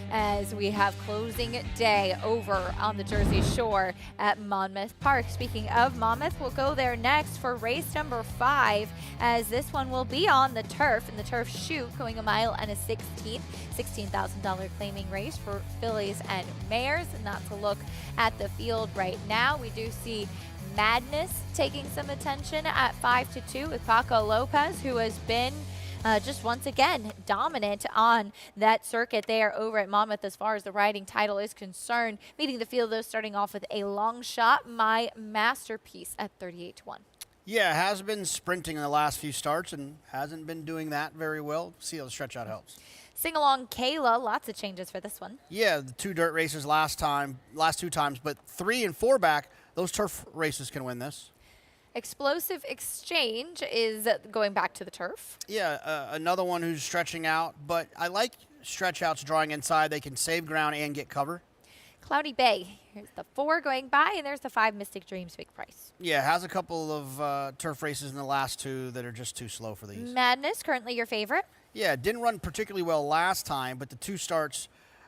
Speaker 1: As we have closing day over on the Jersey Shore at Monmouth Park. Speaking of Monmouth, we'll go there next for race number 5, as this one will be on the turf, in the turf chute, going 1 mile and a 16th, $16,000 claiming race for fillies and mares. And that's a look at the field right now. We do see Madness taking some attention at 5-2 with Paco Lopez, who has been just once again dominant on that circuit there over at Monmouth as far as the riding title is concerned. Meeting the field, though, starting off with a long shot, My Masterpiece at 38-1.
Speaker 2: Yeah, has been sprinting in the last few starts and hasn't been doing that very well. See how the stretch out helps.
Speaker 1: Sing Along Kayla, lots of changes for this one.
Speaker 2: Yeah, the 2 dirt races last 2 times, but 3 and 4 back, those turf races can win this.
Speaker 1: Explosive Exchange is going back to the turf.
Speaker 2: Yeah, another one who's stretching out, but I like stretch outs drawing inside, they can save ground and get cover.
Speaker 1: Cloudy Bay. Here's the 4 going by, and there's the 5 Mystic Dreams big price.
Speaker 2: Yeah, has a couple of turf races in the last 2 that are just too slow for these.
Speaker 1: Madness, currently your favorite.
Speaker 2: Yeah, didn't run particularly well last time, but the 2 starts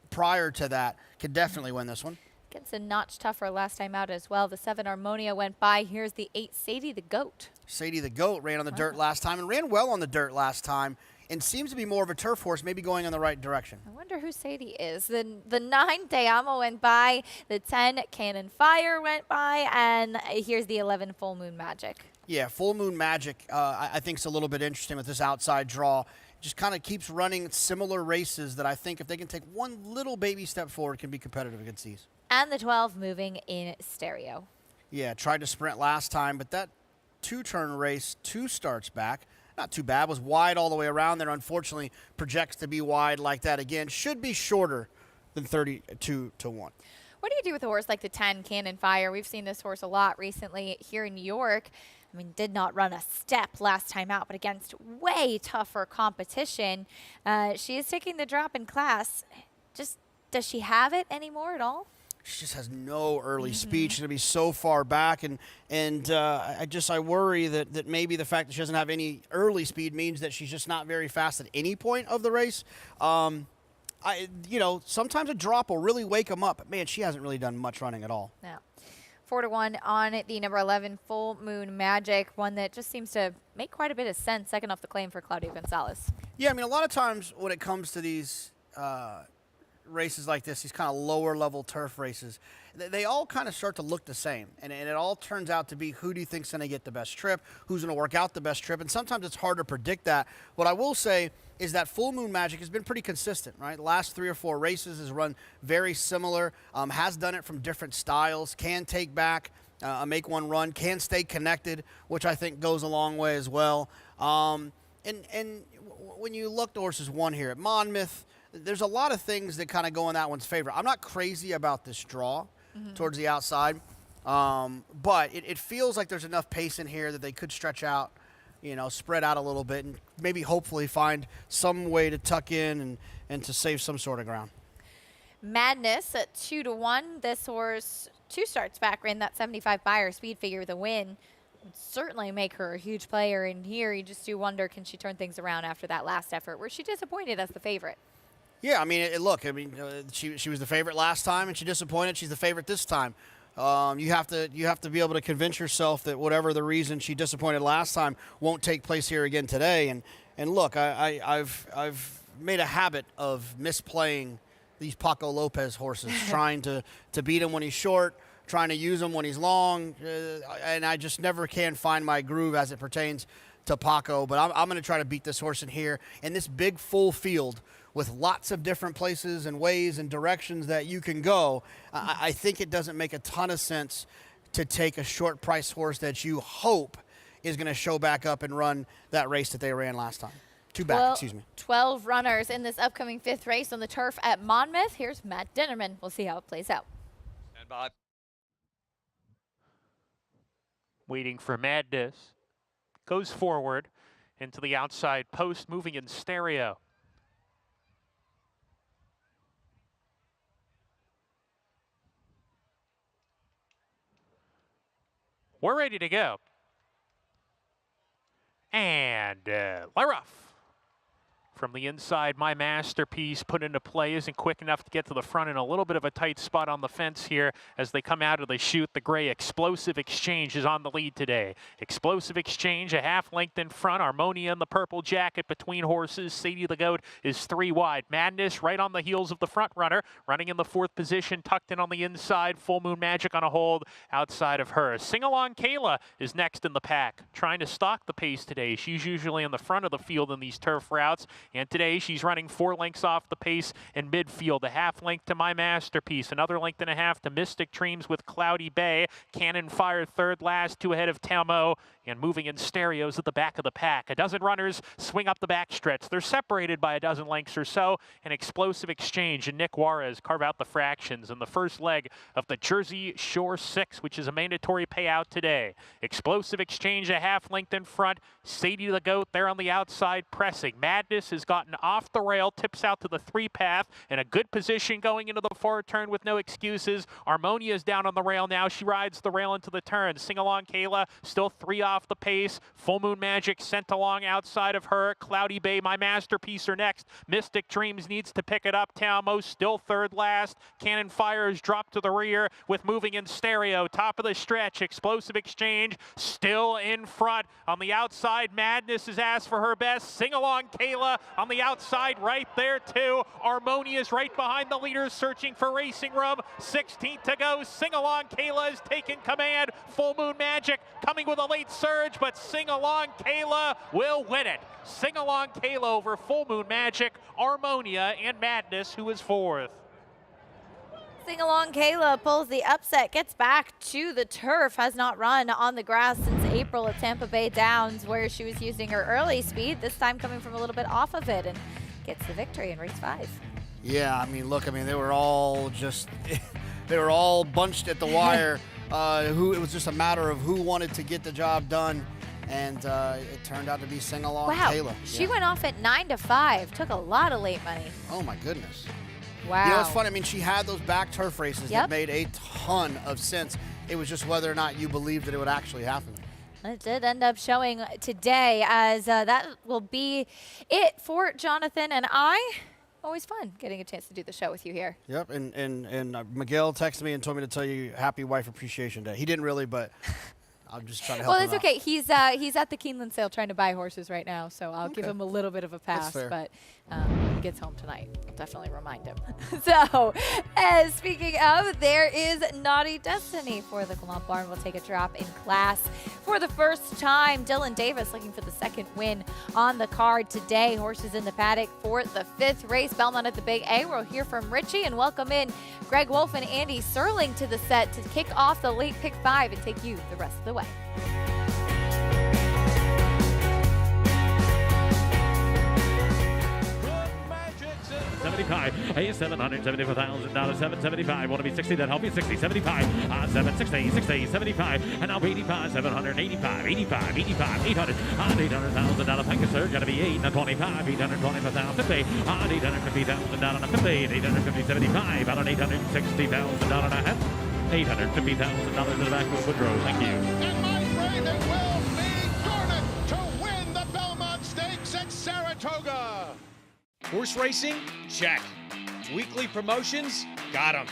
Speaker 2: prior to that could definitely win this one.
Speaker 1: Gets a notch tougher last time out as well. The 7 Harmonia went by. Here's the 8 Sadie the Goat.
Speaker 2: Sadie the Goat ran on the dirt last time and ran well on the dirt last time and seems to be more of a turf horse, maybe going in the right direction.
Speaker 1: I wonder who Sadie is. The 9 Te Amo went by. The 10 Cannon Fire went by. And here's the 11 Full Moon Magic.
Speaker 2: Yeah, Full Moon Magic I think is a little bit interesting with this outside draw. Just kind of keeps running similar races that I think if they can take one little baby step forward can be competitive against these.
Speaker 1: And the 12 moving in stereo.
Speaker 2: Yeah, tried to sprint last time, but that 2-turn race, 2 starts back, not too bad, was wide all the way around there. Unfortunately, projects to be wide like that again. Should be shorter than 32 to 1.
Speaker 1: What do you do with a horse like the 10 Cannon Fire? We've seen this horse a lot recently here in New York. I mean, did not run a step last time out, but against way tougher competition. She is taking the drop in class. Just, does she have it anymore at all?
Speaker 2: She just has no early speed. She's going to be so far back, and I worry that maybe the fact that she doesn't have any early speed means that she's just not very fast at any point of the race. Sometimes a drop will really wake them up, but man, she hasn't really done much running at all.
Speaker 1: No. 4-1 on the number 11 Full Moon Magic, one that just seems to make quite a bit of sense. Second off the claim for Claudia Gonzalez.
Speaker 2: Yeah, I mean, a lot of times when it comes to these races like this, these kind of lower level turf races, they all kind of start to look the same. And it all turns out to be who do you think's going to get the best trip, who's going to work out the best trip. And sometimes it's hard to predict that. What I will say is that Full Moon Magic has been pretty consistent, right? The last 3 or 4 races has run very similar, has done it from different styles, can take back, make one run, can stay connected, which I think goes a long way as well. And when you look, the horses won here at Monmouth, there's a lot of things that kind of go in that one's favor. I'm not crazy about this draw towards the outside, but it feels like there's enough pace in here that they could stretch out, spread out a little bit and maybe hopefully find some way to tuck in and to save some sort of ground.
Speaker 1: Madness at 2-1. This horse 2 starts back, ran that 75 buyer speed figure with a win. Would certainly make her a huge player in here. You just do wonder, can she turn things around after that last effort? Where she disappointed as the favorite?
Speaker 2: Yeah, I mean, she was the favorite last time, and she disappointed. She's the favorite this time. You have to be able to convince yourself that whatever the reason she disappointed last time won't take place here again today. And look, I've made a habit of misplaying these Paco Lopez horses, trying to beat him when he's short, trying to use him when he's long, and I just never can find my groove as it pertains to Paco. But I'm going to try to beat this horse in here in this big full field with lots of different places and ways and directions that you can go. I think it doesn't make a ton of sense to take a short price horse that you hope is going to show back up and run that race that they ran last time. 12
Speaker 1: runners in this upcoming 5th race on the turf at Monmouth. Here's Matt Dinnerman. We'll see how it plays out.
Speaker 14: And Bob.
Speaker 5: Waiting for Madness. Goes forward into the outside post, moving in stereo. We're ready to go. And Lyroff. From the inside, My Masterpiece put into play, isn't quick enough to get to the front, and a little bit of a tight spot on the fence here as they come out of the chute. The gray Explosive Exchange is on the lead today. Explosive Exchange, a half length in front. Harmonia in the purple jacket between horses. Sadie the Goat is 3 wide. Madness right on the heels of the front runner, running in the 4th position, tucked in on the inside. Full Moon Magic on a hold outside of her. Sing Along Kayla is next in the pack, trying to stalk the pace today. She's usually in the front of the field in these turf routes. And today she's running 4 lengths off the pace in midfield. A half length to My Masterpiece. Another length and a half to Mystic Dreams with Cloudy Bay. Cannon Fire 3rd last, 2 ahead of Tamo. and moving in stereos at the back of the pack. A dozen runners swing up the backstretch. They're separated by a dozen lengths or so. An explosive exchange, and Nick Juarez carve out the fractions in the first leg of the Jersey Shore 6, which is a mandatory payout today. Explosive exchange a half length in front. Sadie the Goat there on the outside pressing. Madness has gotten off the rail, tips out to the 3 path, in a good position going into the 4 turn with no excuses. Harmonia is down on the rail now. She rides the rail into the turn. Sing Along Kayla still 3 off the pace. Full Moon Magic sent along outside of her. Cloudy Bay, My Masterpiece are next. Mystic Dreams needs to pick it up. Talmo still third last. Cannon Fire is dropped to the rear with Moving in Stereo. Top of the stretch. Explosive Exchange still in front. On the outside, Madness is asked for her best. Sing Along Kayla on the outside right there too. Harmonia is right behind the leaders searching for racing room. 16th to go. Sing Along Kayla has taken command. Full Moon Magic coming with a late surge, but Sing Along Kayla will win it. Sing Along Kayla over Full Moon Magic, Harmonia, and Madness, who is 4th.
Speaker 1: Sing Along Kayla pulls the upset, gets back to the turf, has not run on the grass since April at Tampa Bay Downs, where she was using her early speed, this time coming from a little bit off of it, and gets the victory in race 5.
Speaker 2: Yeah, I mean, look, they were all just, they were all bunched at the wire. It was just a matter of who wanted to get the job done, and it turned out to be Sing Along Kayla.
Speaker 1: She went off at 9-5, took a lot of late money.
Speaker 2: Oh my goodness.
Speaker 1: Wow.
Speaker 2: You know, it's funny. She had those back turf races that made a ton of sense. It was just whether or not you believed that it would actually happen.
Speaker 1: It did end up showing today, as that will be it for Jonathan and I. Always fun getting a chance to do the show with you here.
Speaker 2: Yep, and Miguel texted me and told me to tell you Happy Wife Appreciation Day. He didn't really, but I'm just trying to help him
Speaker 1: Well, it's okay. He's at the Keeneland sale trying to buy horses right now, so I'll give him a little bit of a pass.
Speaker 2: That's fair.
Speaker 1: But when he gets home tonight, I'll definitely remind him. So, speaking of, there is Naughty Destiny for the Gallant Barn. We'll take a drop in class for the first time. Dylan Davis looking for the 2nd win on the card today. Horses in the paddock for the 5th race. Belmont at the Big A. We'll hear from Richie and welcome in Greg Wolf and Andy Serling to the set to kick off the late pick 5 and take you the rest of the way.
Speaker 9: 75, $774,000, $775, want to be 60, that help you, 60, 75, 760, 60, 75, and now 85, 785, 85, 85, 800, $800,000 thank you, sir, gotta be 8, now 25, $825,000, 50, $850,000, 50, $850, 75, on $860,000 and a half, $850,000 in the back of Woodrow, thank you.
Speaker 12: And my friend, it will be Jordan to win the Belmont Stakes at Saratoga.
Speaker 7: Horse racing? Check. Weekly promotions? Got 'em.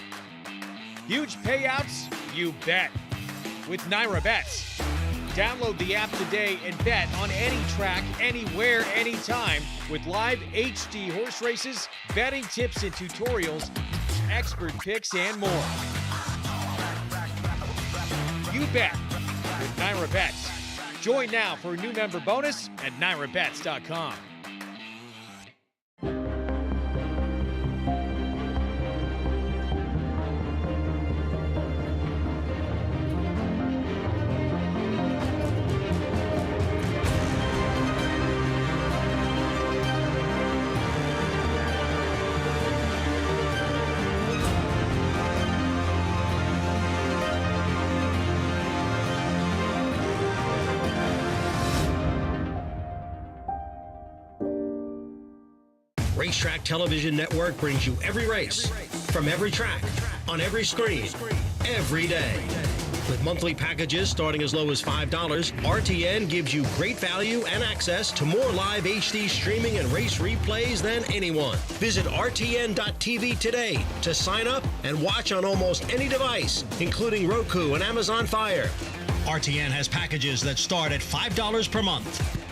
Speaker 7: Huge payouts? You bet. With Naira Bets. Download the app today and bet on any track, anywhere, anytime with live HD horse races, betting tips and tutorials, expert picks, and more. You bet with Naira Bets. Join now for a new member bonus at NairaBets.com.
Speaker 16: Racetrack Television Network brings you every race, from every track, on every screen, every day. With monthly packages starting as low as $5, RTN gives you great value and access to more live HD streaming and race replays than anyone. Visit RTN.tv today to sign up and watch on almost any device, including Roku and Amazon Fire. RTN has packages that start at $5 per month.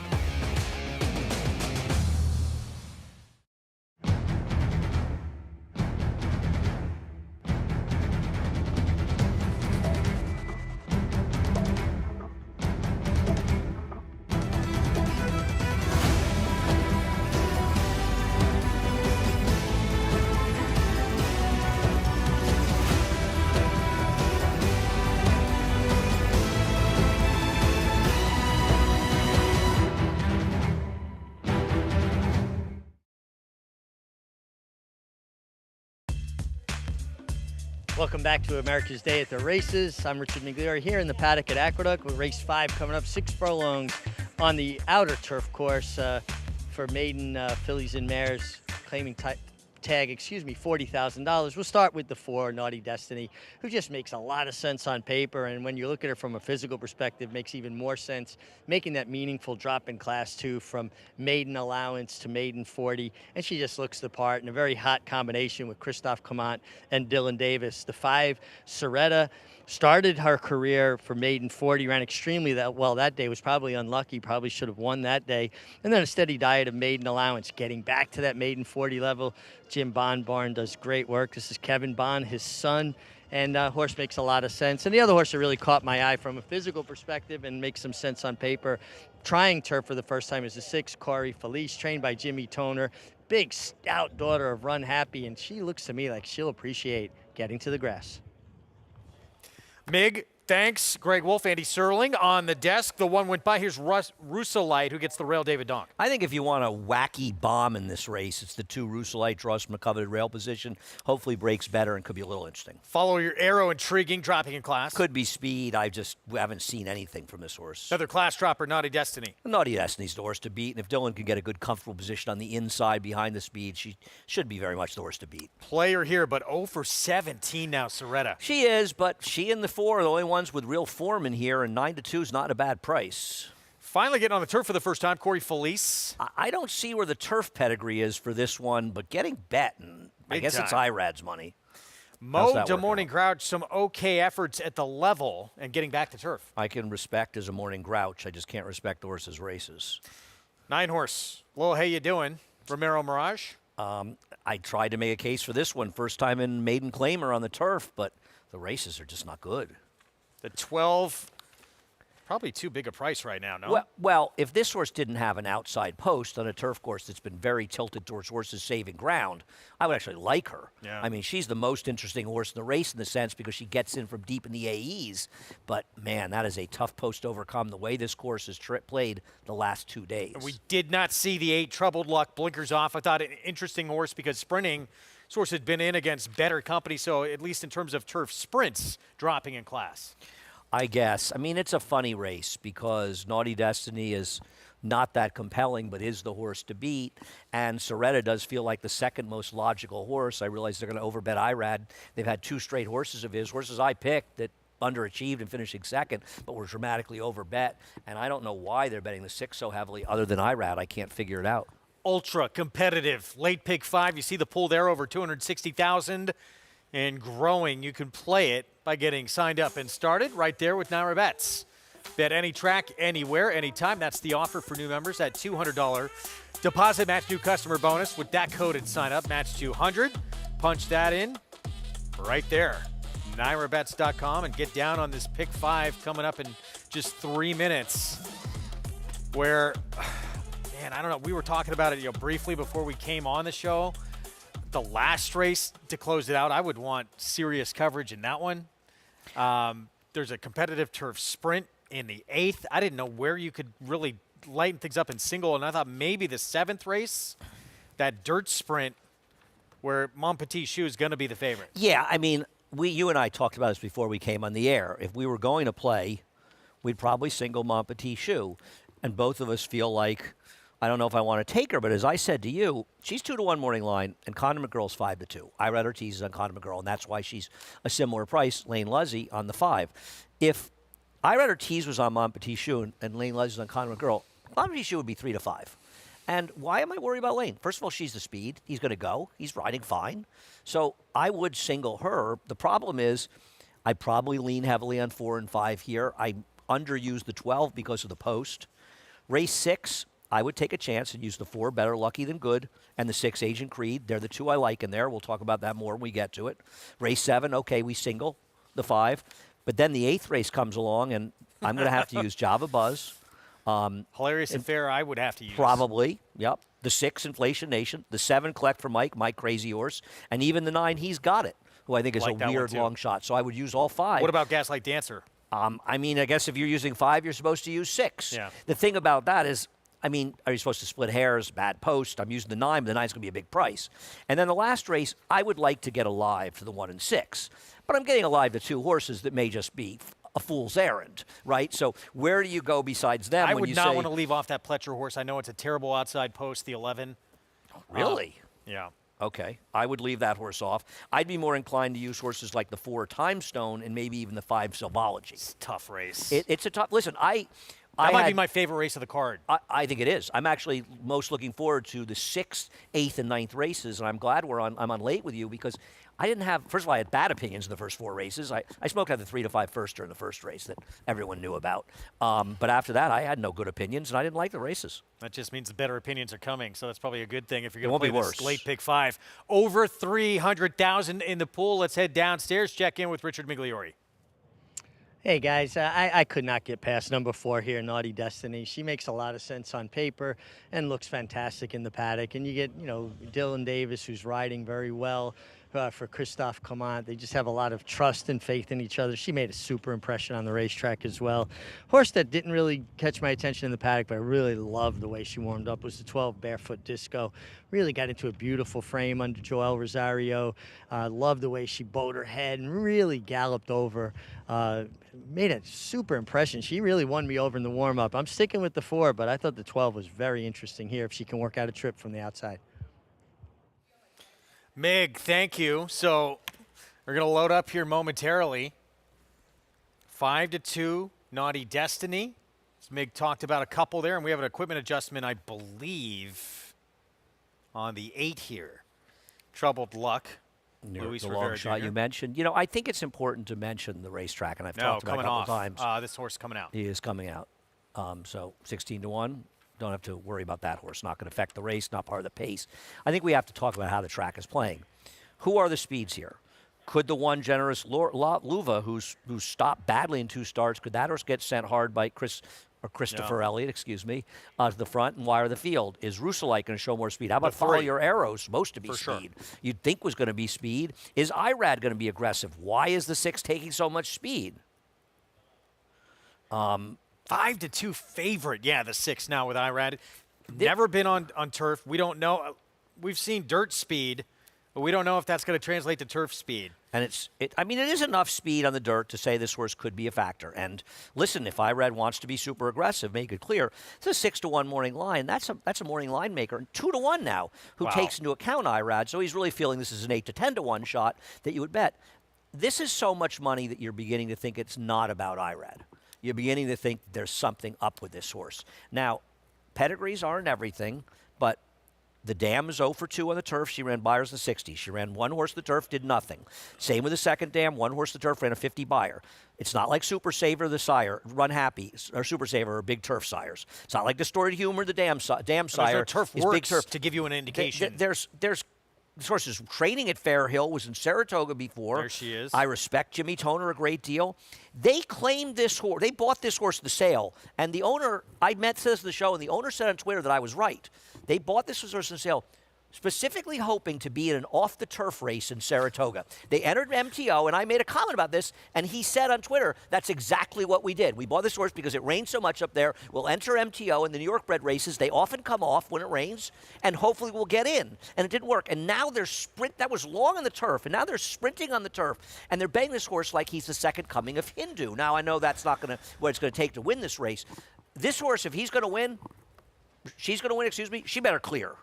Speaker 3: Welcome back to America's Day at the Races. I'm Richard McGleary here in the paddock at Aqueduct with race 5 coming up, 6 furlongs on the outer turf course for maiden fillies and mares claiming tag, $40,000. We'll start with the 4, Naughty Destiny, who just makes a lot of sense on paper, and when you look at her from a physical perspective, makes even more sense, making that meaningful drop in Class 2 from maiden allowance to maiden 40, and she just looks the part in a very hot combination with Christophe Clement and Dylan Davis. The 5, Soretta, started her career for maiden 40, ran extremely well that day, was probably unlucky, probably should have won that day, and then a steady diet of maiden allowance, getting back to that maiden 40 level. Jim Barn does great work. This is Kevin Bond, his son, and horse makes a lot of sense. And the other horse that really caught my eye from a physical perspective and makes some sense on paper, trying turf for the first time, is the 6, Corey Felice, trained by Jimmy Toner, big stout daughter of Run Happy, and she looks to me like she'll appreciate getting to the grass.
Speaker 7: Mig, thanks. Greg Wolf, Andy Serling on the desk. The one went by. Here's Russolite, who gets the rail David Donk.
Speaker 11: I think if you want a wacky bomb in this race, it's the 2 Russolite, draws from a coveted rail position. Hopefully breaks better and could be a little interesting.
Speaker 7: Follow Your Arrow, intriguing, dropping in class.
Speaker 11: Could be speed. We haven't seen anything from this horse.
Speaker 7: Another class dropper, Naughty Destiny.
Speaker 11: Naughty Destiny's the horse to beat, and if Dylan can get a good, comfortable position on the inside behind the speed, she should be very much the horse to beat.
Speaker 7: Player here, but 0 for 17 now, Soretta.
Speaker 11: She is, but she and the 4 are the only ones with real form in here, and 9-2 is not a bad price.
Speaker 7: Finally getting on the turf for the first time, Corey Felice.
Speaker 11: I don't see where the turf pedigree is for this one, but getting bet, and I guess it's IRAD's money.
Speaker 7: Mo de Morning Grouch, some okay efforts at the level and getting back to turf.
Speaker 11: I can respect as a Morning Grouch. I just can't respect the horse's races.
Speaker 7: 9 horse. Well, how you doing? Romero Mirage?
Speaker 11: I tried to make a case for this one. First time in maiden claimer on the turf, but the races are just not good.
Speaker 7: The 12, probably too big a price right now, no?
Speaker 11: Well, if this horse didn't have an outside post on a turf course that's been very tilted towards horses saving ground, I would actually like her.
Speaker 7: Yeah.
Speaker 11: I mean, she's the most interesting horse in the race in the sense because she gets in from deep in the AEs. But, man, that is a tough post to overcome the way this course has played the last 2 days.
Speaker 7: We did not see the 8 Troubled Luck blinkers off. I thought an interesting horse because sprinting, this horse had been in against better company, so at least in terms of turf sprints, dropping in class.
Speaker 11: I guess. I mean, it's a funny race because Naughty Destiny is not that compelling, but is the horse to beat. And Soretta does feel like the second most logical horse. I realize they're going to overbet IRAD. They've had 2 straight horses of his, horses I picked that underachieved and finishing second, but were dramatically overbet. And I don't know why they're betting the 6 so heavily other than IRAD. I can't figure it out.
Speaker 7: Ultra competitive. Late pick 5. You see the pool there, over 260,000 and growing. You can play it by getting signed up and started right there with Naira Bets. Bet any track, anywhere, anytime. That's the offer for new members. That $200 deposit match new customer bonus with that code and sign up. Match 200. Punch that in right there. NairaBets.com and get down on this pick 5 coming up in just 3 minutes. Where, man, I don't know. We were talking about it, briefly before we came on the show. The last race to close it out, I would want serious coverage in that one. There's a competitive turf sprint in the 8th. I didn't know where you could really lighten things up in single, and I thought maybe the 7th race, that dirt sprint where Mon Petit Choux is going to be the favorite.
Speaker 11: Yeah, I mean, you and I talked about this before we came on the air. If we were going to play, we'd probably single Mon Petit Choux, and both of us feel like, I don't know if I want to take her, but as I said to you, she's 2-1 morning line, and Condiment Girl's 5-2. I read her teases on Condiment Girl, and that's why she's a similar price. Lane Luzzy on the 5. If I read her tease was on Mon Petit Choux and Lane Luzzy's on Condiment Girl, Mon Petit Choux would be 3-5. And why am I worried about Lane? First of all, she's the speed. He's going to go. He's riding fine. So I would single her. The problem is I probably lean heavily on 4 and 5 here. I underuse the 12 because of the post. Race 6. I would take a chance and use the 4, Better Lucky Than Good, and the 6, Agent Creed. They're the 2 I like in there. We'll talk about that more when we get to it. Race 7, okay, we single the 5. But then the 8th race comes along, and I'm going to have to use Java Buzz.
Speaker 7: Hilarious Affair, I would have to use.
Speaker 11: Probably, yep. The 6, Inflation Nation. The 7, Collect for Mike Crazy Horse. And even the 9, He's Got It, who I think is
Speaker 7: like
Speaker 11: a weird long shot. So I would use all 5.
Speaker 7: What about Gaslight Dancer?
Speaker 11: I mean, I guess if you're using 5, you're supposed to use 6.
Speaker 7: Yeah.
Speaker 11: The thing about that is, I mean, are you supposed to split hairs? Bad post. I'm using the 9, but the 9's going to be a big price. And then the last race, I would like to get alive to the 1 and 6. But I'm getting alive to 2 horses that may just be a fool's errand, right? So where do you go besides them?
Speaker 13: I
Speaker 11: when
Speaker 13: would
Speaker 11: you
Speaker 13: not
Speaker 11: say,
Speaker 13: want to leave off that Pletcher horse. I know it's a terrible outside post, the 11.
Speaker 11: Really?
Speaker 13: Yeah.
Speaker 11: Okay, I would leave that horse off. I'd be more inclined to use horses like the 4 Time Stone and maybe even the 5 Silvology.
Speaker 13: It's a tough race.
Speaker 11: It's a tough. Listen,
Speaker 13: that might be my favorite race of the card.
Speaker 11: I think it is. I'm actually most looking forward to the 6th, 8th, and 9th races, and I'm glad I'm on late with you because I didn't have. First of all, I had bad opinions in the first 4 races. I smoked out the 3 to 5 firster in the first race that everyone knew about. But after that, I had no good opinions, and I didn't like the races.
Speaker 13: That just means the better opinions are coming, so that's probably a good thing if you're
Speaker 11: It
Speaker 13: going
Speaker 11: won't
Speaker 13: to
Speaker 11: be
Speaker 13: play
Speaker 11: worse.
Speaker 13: this late pick 5. Over 300,000 in the pool. Let's head downstairs. Check in with Richard Migliori.
Speaker 3: Hey guys, I could not get past number 4 here, Naughty Destiny. She makes a lot of sense on paper and looks fantastic in the paddock. And you get, Dylan Davis, who's riding very well for Christophe Clement. They just have a lot of trust and faith in each other. She made a super impression on the racetrack as well. Horse that didn't really catch my attention in the paddock, but I really loved the way she warmed up was the 12 Barefoot Disco. Really got into a beautiful frame under Joel Rosario. Loved the way she bowed her head and really galloped over. Made a super impression. She really won me over in the warm-up. I'm sticking with the 4, but I thought the 12 was very interesting here if she can work out a trip from the outside.
Speaker 13: Mig, thank you. So we're going to load up here momentarily. 5-2, Naughty Destiny. As Mig talked about a couple there, and we have an equipment adjustment, I believe, on the 8 here. Troubled Luck. Luis
Speaker 11: the
Speaker 13: Rivera
Speaker 11: long shot
Speaker 13: Jr.
Speaker 11: you mentioned. I think it's important to mention the racetrack, and I've talked about it a couple times.
Speaker 13: This horse coming out.
Speaker 11: He is coming out. So 16-1. Don't have to worry about that horse. Not going to affect the race, not part of the pace. I think we have to talk about how the track is playing. Who are the speeds here? Could the one Generous Luva, who's stopped badly in 2 starts, could that horse get sent hard by Christopher Elliott, excuse me, to the front and wire the field? Is Rusalite going to show more speed? How about Follow Your Arrow, supposed to be speed? You'd think was going to be speed. Is Irad going to be aggressive? Why is the 6 taking so much speed?
Speaker 13: 5-2 favorite. Yeah, the 6 now with Irad. Never been on turf. We don't know. We've seen dirt speed, but we don't know if that's going to translate to turf speed.
Speaker 11: And it is enough speed on the dirt to say this horse could be a factor. And listen, if Irad wants to be super aggressive, make it clear, it's a 6-1 morning line. That's a morning line maker. And 2-1 now, who takes into account Irad. So he's really feeling this is an 8-10-1 shot that you would bet. This is so much money that you're beginning to think it's not about Irad. You're beginning to think there's something up with this horse. Now, pedigrees aren't everything, but the dam is 0-2 on the turf. She ran Buyers in the 60s. She ran 1 horse the turf, did nothing. Same with the second dam, 1 horse the turf, ran a 50 Buyer. It's not like Super Saver, the sire, Run Happy, or Super Saver are big turf sires. It's not like Distorted Humor, the dam sire.
Speaker 13: There's no turf
Speaker 11: is
Speaker 13: works
Speaker 11: big turf.
Speaker 13: to give you an indication.
Speaker 11: There's this horse is training at Fair Hill, was in Saratoga before.
Speaker 13: There she is.
Speaker 11: I respect Jimmy Toner a great deal. They claimed this horse. They bought this horse at the sale. And the owner, I met this in the show, and the owner said on Twitter that I was right. They bought this horse in the sale specifically hoping to be in an off-the-turf race in Saratoga. They entered MTO, and I made a comment about this, and he said on Twitter, that's exactly what we did. We bought this horse because it rained so much up there. We'll enter MTO in the New York bred races. They often come off when it rains, and hopefully we'll get in. And it didn't work. And now they're that was long on the turf, and now they're sprinting on the turf, and they're betting this horse like he's the second coming of Hindu. Now, I know that's not what it's going to take to win this race. This horse, if he's going to win, she's going to win, excuse me, she better clear.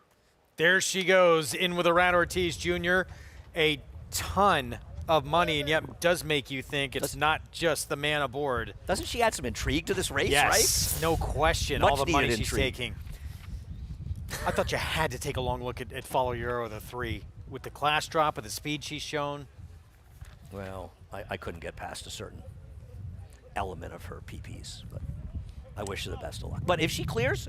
Speaker 13: There she goes, in with Irad Ortiz Jr. A ton of money, and yet does make you think it's not just the man aboard.
Speaker 11: Doesn't she add some intrigue to this race,
Speaker 13: yes,
Speaker 11: right?
Speaker 13: No question.
Speaker 11: Much
Speaker 13: all the money she's
Speaker 11: intrigue.
Speaker 13: taking. I thought you had to take a long look at Follow Your Arrow, the 3. With the class drop, with the speed she's shown.
Speaker 11: Well, I couldn't get past a certain element of her PPs, but I wish her the best of luck. But if she clears,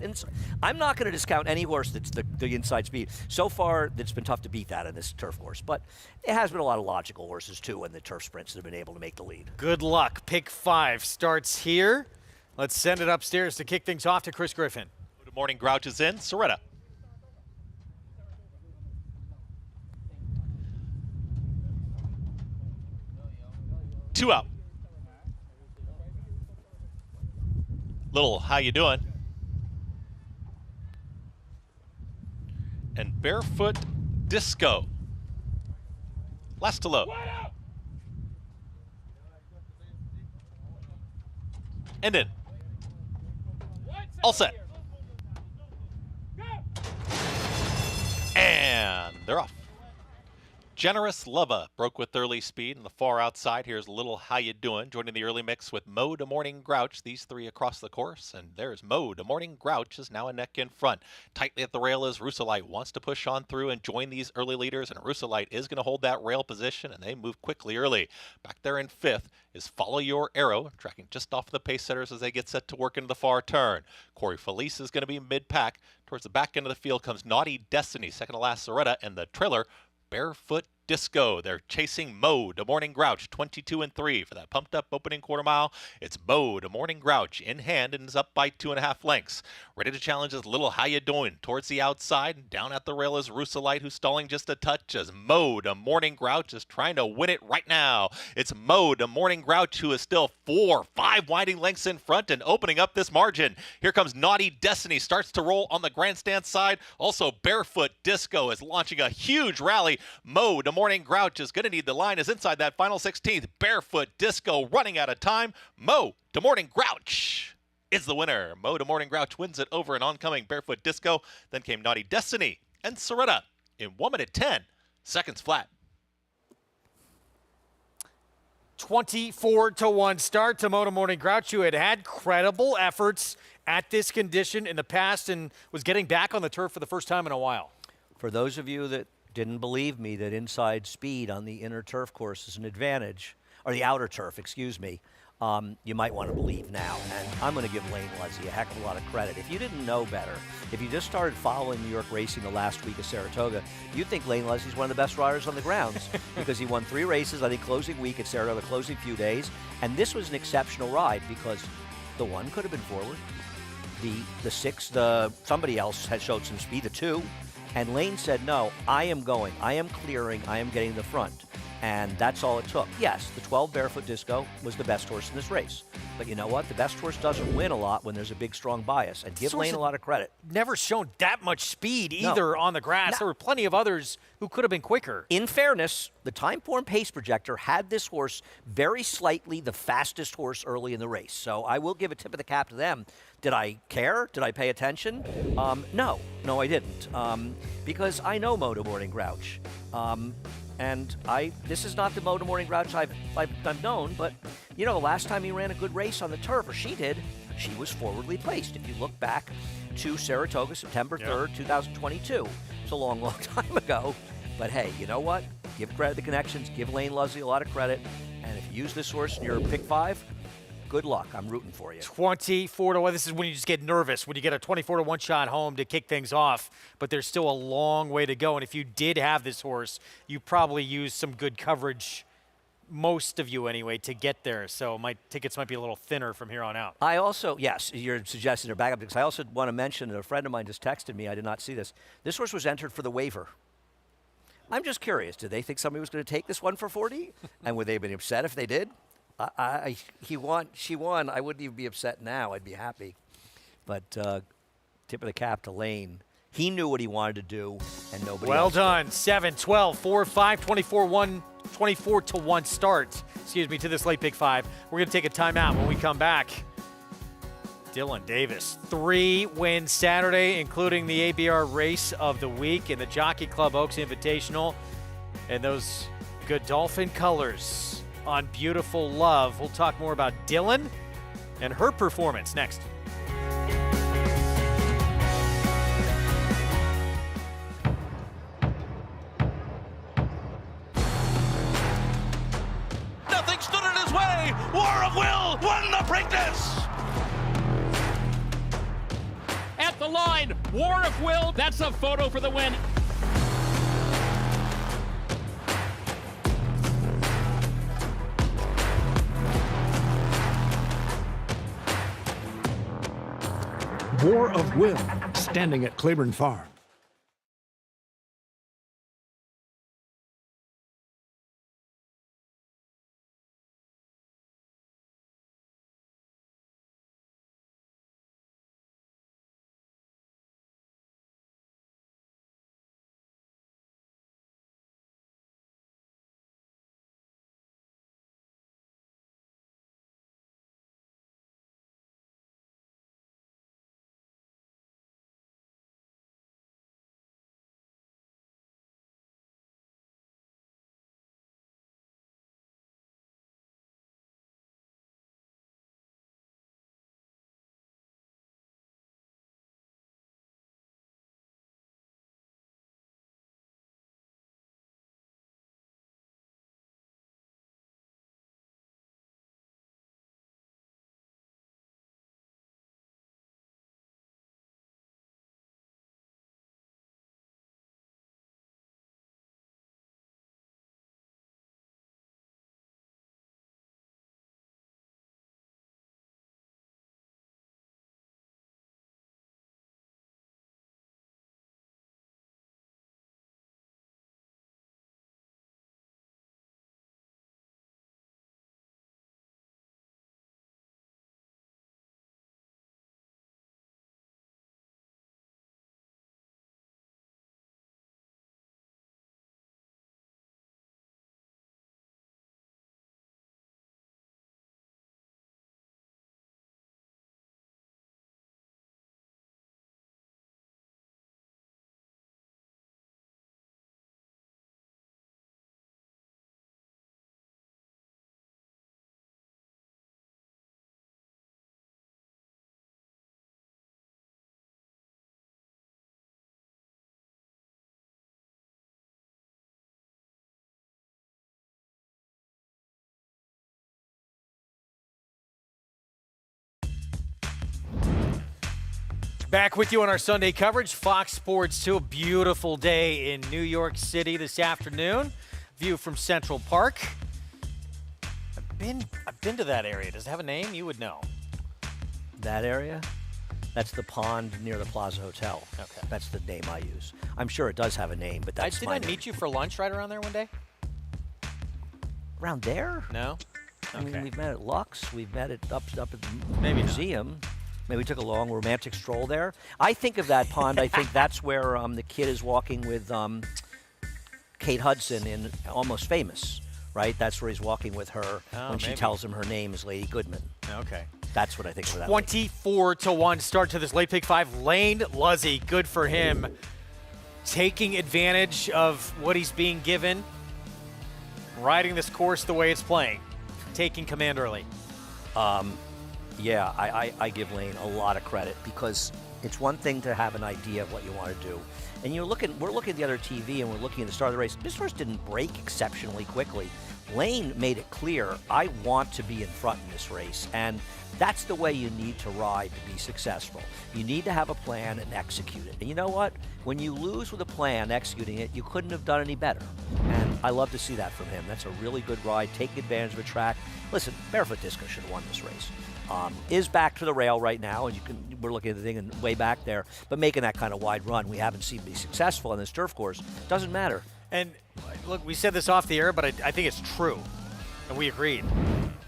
Speaker 11: I'm not going to discount any horse that's the inside speed. So far, it's been tough to beat that in this turf course. But it has been a lot of logical horses, too, in the turf sprints that have been able to make the lead.
Speaker 13: Good luck. Pick 5 starts here. Let's send it upstairs to kick things off to Chris Griffin.
Speaker 4: Good morning. Grouch is in. Soretta. Two out. Little, how you doing? and Barefoot Disco. Last to load. And in. All set. And they're off. Generous Lova broke with early speed in the far outside. Here's Little How You Doing, joining the early mix with Mo to Morning Grouch. These three across the course, and there's Mo to Morning Grouch is now a neck in front. Tightly at the rail is Rusalite, wants to push on through and join these early leaders, and Rusalite is going to hold that rail position, and they move quickly early. Back there in fifth is Follow Your Arrow, tracking just off the pace setters as they get set to work into the far turn. Corey Felice is going to be mid-pack. Towards the back end of the field comes Naughty Destiny, second to last Soretta, and the trailer, Barefoot Disco. They're chasing Mo to Morning Grouch, 22-3 for that pumped up opening quarter mile. It's Mo to Morning Grouch in hand and is up by 2.5 lengths. Ready to challenge is Little How You Doing towards the outside. Down at the rail is Rusalite, who's stalling just a touch as Mo to Morning Grouch is trying to win it right now. It's Mo to Morning Grouch, who is still 4-5 winding lengths in front and opening up this margin. Here comes Naughty Destiny, starts to roll on the grandstand side. Also Barefoot Disco is launching a huge rally. Mo to Morning Grouch is going to need the line, is inside that final 16th. Barefoot Disco running out of time. Mo to Morning Grouch is the winner. Mo to Morning Grouch wins it over an oncoming Barefoot Disco. Then came Naughty Destiny and Soretta in 1 minute 10 seconds flat.
Speaker 13: 24-1 start to Mo to Morning Grouch, who had credible efforts at this condition in the past and was getting back on the turf for the first time in a while.
Speaker 11: For those of you that didn't believe me that inside speed on the inner turf course is an advantage, or the outer turf, excuse me, you might want to believe now. And I'm going to give Lane Leslie a heck of a lot of credit. If you didn't know better, if you just started following New York racing the last week of Saratoga, you'd think Lane Leslie's one of the best riders on the grounds because he won 3 races, I think, closing week at Saratoga, closing few days. And this was an exceptional ride because the 1 could have been forward. The 6, somebody else had showed some speed, the 2. And Lane said, no, I am going. I am clearing. I am getting the front. And that's all it took. Yes, the 12 Barefoot Disco was the best horse in this race. But you know what? The best horse doesn't win a lot when there's a big, strong bias. And give Lane a lot of credit.
Speaker 13: Never shown that much speed either on the grass. There were plenty of others who could have been quicker.
Speaker 11: In fairness, the Timeform Pace Projector had this horse very slightly the fastest horse early in the race. So I will give a tip of the cap to them. Did I care? Did I pay attention? No, I didn't. Because I know Mo to Morning Grouch. And this is not the Mo to Morning Grouch I've known, but, you know, the last time he ran a good race on the turf, or she did, she was forwardly placed. If you look back to Saratoga, September 3rd, 2022, it's a long, long time ago. But hey, you know what? Give credit to the connections, give Lane Leslie a lot of credit, and if you use this horse in your pick 5, good luck. I'm rooting for you.
Speaker 13: 24-1. This is when you just get nervous, when you get a 24-1 shot home to kick things off, but there's still a long way to go. And if you did have this horse, you probably used some good coverage, most of you anyway, to get there. So my tickets might be a little thinner from here on out.
Speaker 11: I also, yes, you're suggesting they're backup tickets. I also want to mention that a friend of mine just texted me. I did not see this. This horse was entered for the waiver. I'm just curious. Did they think somebody was going to take this one for 40? And would they have been upset if they did? She won. I wouldn't even be upset now. I'd be happy. But tip of the cap to Lane. He knew what he wanted to do, and nobody
Speaker 13: well
Speaker 11: else
Speaker 13: done.
Speaker 11: did.
Speaker 13: 7, 12, 4, 5, 24-1 start. Excuse me, to this late pick 5. We're going to take a timeout. When we come back, Dylan Davis, 3 wins Saturday, including the ABR race of the week in the Jockey Club Oaks Invitational. And those Godolphin colors on Beautiful Love. We'll talk more about Dylan and her performance next.
Speaker 10: Nothing stood in his way. War of Will won the Preakness.
Speaker 22: At the line, War of Will. That's a photo for the win.
Speaker 17: War of Will, standing at Claiborne Farm.
Speaker 13: Back with you on our Sunday coverage. Fox Sports 2, a beautiful day in New York City this afternoon. View from Central Park. I've been to that area. Does it have a name? You would know.
Speaker 11: That area? That's the pond near the Plaza Hotel.
Speaker 13: Okay.
Speaker 11: That's the name I use. I'm sure it does have a name, but that's
Speaker 13: Did
Speaker 11: my
Speaker 13: I
Speaker 11: name.
Speaker 13: meet you for lunch right around there one day?
Speaker 11: Around there?
Speaker 13: No?
Speaker 11: I mean, we've met at Lux. We've met at up at the
Speaker 13: Maybe
Speaker 11: museum. Maybe we took a long romantic stroll there. I think of that pond. I think that's where the kid is walking with Kate Hudson in Almost Famous, right? That's where he's walking with her when she tells him her name is Lady Goodman.
Speaker 13: Okay.
Speaker 11: That's what I think of that.
Speaker 13: 24-1 start to this late pick 5. Lane Luzzy, good for him. Taking advantage of what he's being given. Riding this course the way it's playing. Taking command early.
Speaker 11: Yeah, I give Lane a lot of credit because it's one thing to have an idea of what you want to do. And we're looking at the other TV and we're looking at the start of the race. This horse didn't break exceptionally quickly. Lane made it clear, I want to be in front in this race. And that's the way you need to ride to be successful. You need to have a plan and execute it. And you know what? When you lose with a plan, executing it, you couldn't have done any better. And I love to see that from him. That's a really good ride, taking advantage of a track. Listen, Barefoot Disco should have won this race. Is back to the rail right now, and we're looking at the thing and way back there, but making that kind of wide run, we haven't seen be successful on this turf course. Doesn't matter.
Speaker 13: And look, we said this off the air, but I think it's true, and we agreed.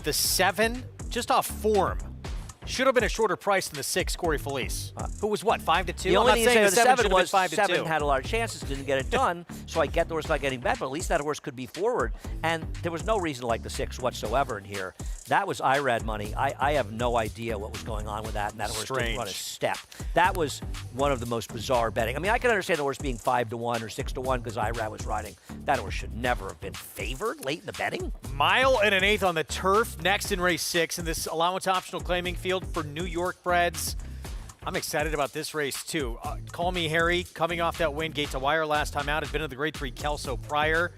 Speaker 13: The 7, just off form, should have been a shorter price than the 6, Corey Felice, who was what, 5-2?
Speaker 11: The only thing the 7 was
Speaker 13: 5-2.
Speaker 11: 7 had a lot of chances, didn't get it done. So I get the horse not getting bet, but at least that horse could be forward. And there was no reason to like the 6 whatsoever in here. That was IRAD money. I have no idea what was going on with that, and that horse didn't run a step. That was one of the most bizarre betting. I mean, I can understand the horse being 5-1 or 6-1 because IRAD was riding. That horse should never have been favored late in the betting.
Speaker 13: Mile and an eighth on the turf, next in race 6 in this allowance optional claiming field for New York breds. I'm excited about this race too. Call Me Harry, coming off that win, gate to wire last time out, had been in the Grade 3 Kelso prior.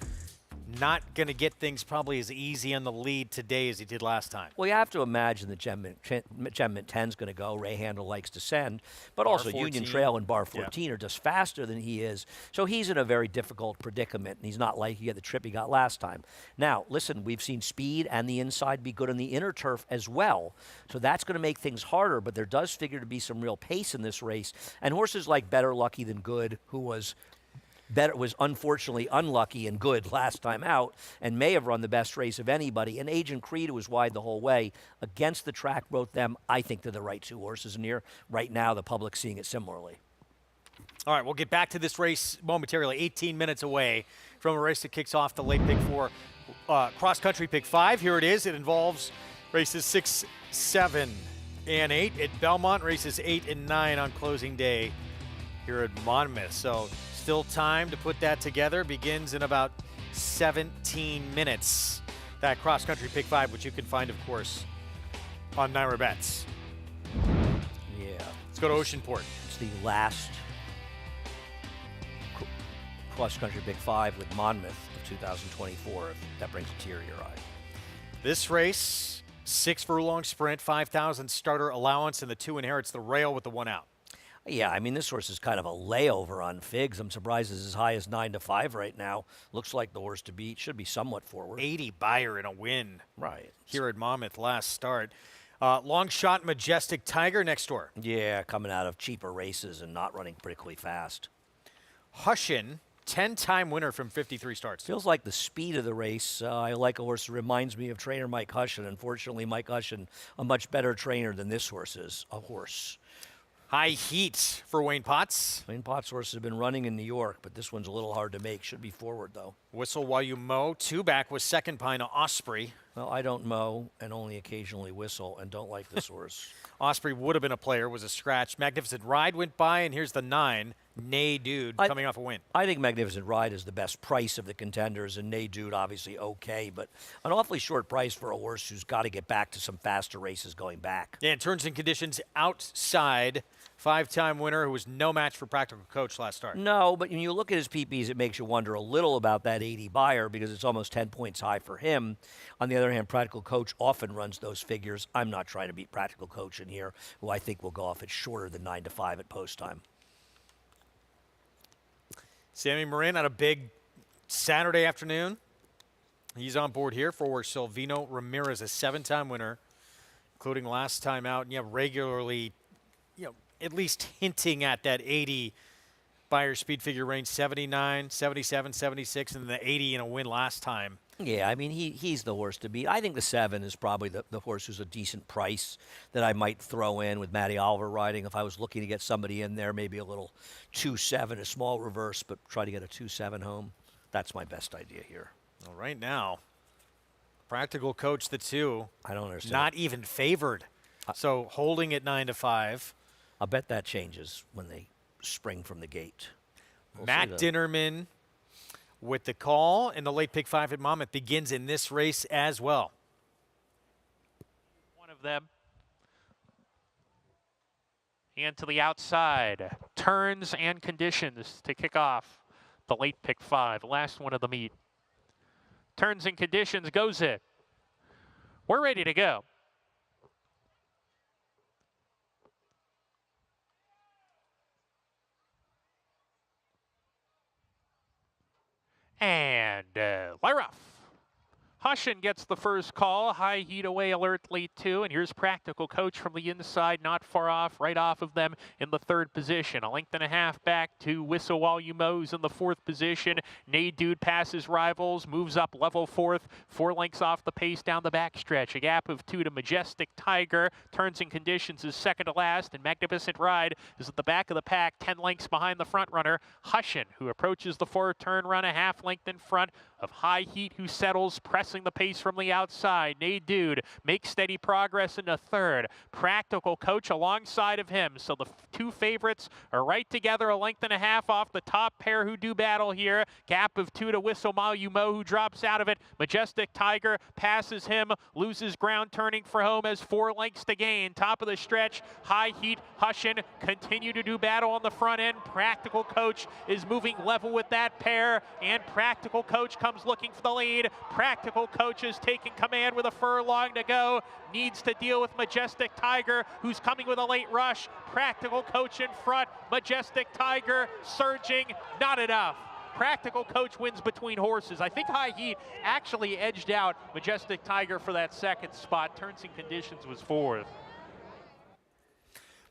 Speaker 13: Not going to get things probably as easy on the lead today as he did last time.
Speaker 11: Well, you have to imagine that Gem Mint 10's going to go. Ray Handel likes to send. But
Speaker 13: Bar
Speaker 11: also
Speaker 13: 14.
Speaker 11: Union Trail and Bar 14 are just faster than he is. So he's in a very difficult predicament, and he's not like he had the trip he got last time. Now, listen, we've seen speed and the inside be good on the inner turf as well. So that's going to make things harder, but there does figure to be some real pace in this race. And horses like Better Lucky Than Good, who was unfortunately unlucky and good last time out and may have run the best race of anybody. And Agent Creed, who was wide the whole way, against the track, wrote them. I think they're the right 2 horses in here. Right now, the public's seeing it similarly.
Speaker 13: All right, we'll get back to this race momentarily. 18 minutes away from a race that kicks off the late pick 4, cross-country pick 5. Here it is. It involves races 6, 7, and 8 at Belmont, races 8 and 9 on closing day here at Monmouth. So still time to put that together. Begins in about 17 minutes. That cross-country pick 5, which you can find, of course, on Naira Bets.
Speaker 11: Yeah.
Speaker 13: Let's go to Oceanport.
Speaker 11: It's the last cross-country pick 5 with Monmouth of 2024. If that brings a tear to your eye.
Speaker 13: This race, 6 furlong sprint, 5,000 starter allowance, and the 2 inherits the rail with the 1 out.
Speaker 11: Yeah, I mean, this horse is kind of a layover on Figs. I'm surprised it's as high as 9-5 right now. Looks like the horse to beat. Should be somewhat forward.
Speaker 13: 80 buyer in a win.
Speaker 11: Right.
Speaker 13: Here at Monmouth last start. Long shot Majestic Tiger next door.
Speaker 11: Yeah, coming out of cheaper races and not running particularly fast.
Speaker 13: Hushin, 10-time winner from 53 starts.
Speaker 11: Feels like the speed of the race. I like a horse that reminds me of trainer Mike Hushin. Unfortunately, Mike Hushin, a much better trainer than this horse is. A horse.
Speaker 13: High heat for Wayne Potts.
Speaker 11: Wayne Potts' horse has been running in New York, but this one's a little hard to make. Should be forward, though.
Speaker 13: Whistle while you mow. 2 back with Second Pine Osprey.
Speaker 11: Well, I don't mow and only occasionally whistle and don't like this horse.
Speaker 13: Osprey would have been a player, was a scratch. Magnificent Ride went by, and here's the 9. Nay Dude coming off a win.
Speaker 11: I think Magnificent Ride is the best price of the contenders, and Nay Dude obviously okay, but an awfully short price for a horse who's got to get back to some faster races going back.
Speaker 13: Yeah, and terms and conditions outside 5-time winner who was no match for Practical Coach last start.
Speaker 11: No, but when you look at his PPs, it makes you wonder a little about that 80 buyer because it's almost 10 points high for him. On the other hand, Practical Coach often runs those figures. I'm not trying to beat Practical Coach in here, who I think will go off at shorter than 9 to 5 at post time.
Speaker 13: Sammy Marin on a big Saturday afternoon. He's on board here for Silvino Ramirez, a 7-time winner, including last time out, and regularly, at least hinting at that 80 buyer speed figure range, 79, 77, 76, and the 80 in a win last time.
Speaker 11: Yeah, I mean, he's the horse to beat. I think the 7 is probably the horse who's a decent price that I might throw in with Matty Oliver riding. If I was looking to get somebody in there, maybe a little 2-7, a small reverse, but try to get a 2-7 home. That's my best idea here.
Speaker 13: Well, right now, Practical Coach the 2.
Speaker 11: I don't understand.
Speaker 13: Not even favored. So holding at 9 to 5.
Speaker 11: I'll bet that changes when they spring from the gate.
Speaker 13: Matt Dinnerman with the call and the late pick 5 at Monmouth begins in this race as well.
Speaker 5: One of them. And to the outside. Turns and conditions to kick off the late pick 5. Last one of the meet. Turns and conditions goes it. We're ready to go. And Lyroff. Hushin gets the first call. High heat away alert lead 2. And here's Practical Coach from the inside, not far off, right off of them in the 3rd position. A length and a half back to Whistle While You Mows in the 4th position. Nay Dude passes rivals, moves up level 4th, 4 lengths off the pace down the backstretch. A gap of 2 to Majestic Tiger. Turns and conditions is second to last, and Magnificent Ride is at the back of the pack, 10 lengths behind the front runner, Hushin, who approaches the 4-turn run a half length in front of High Heat, who settles, pressing the pace from the outside. Nay Dude makes steady progress into 3rd. Practical Coach alongside of him. So the 2 favorites are right together, a length and a half off the top pair who do battle here. Gap of 2 to Whistle While You Mow, who drops out of it. Majestic Tiger passes him, loses ground turning for home as 4 lengths to gain. Top of the stretch, High Heat, Hushin continue to do battle on the front end. Practical Coach is moving level with that pair, and Practical Coach comes looking for the lead. Practical Coach is taking command with a furlong to go. Needs to deal with Majestic Tiger, who's coming with a late rush. Practical Coach in front. Majestic Tiger surging. Not enough. Practical Coach wins between horses. I think High Heat actually edged out Majestic Tiger for that 2nd spot. Turns and conditions was 4th.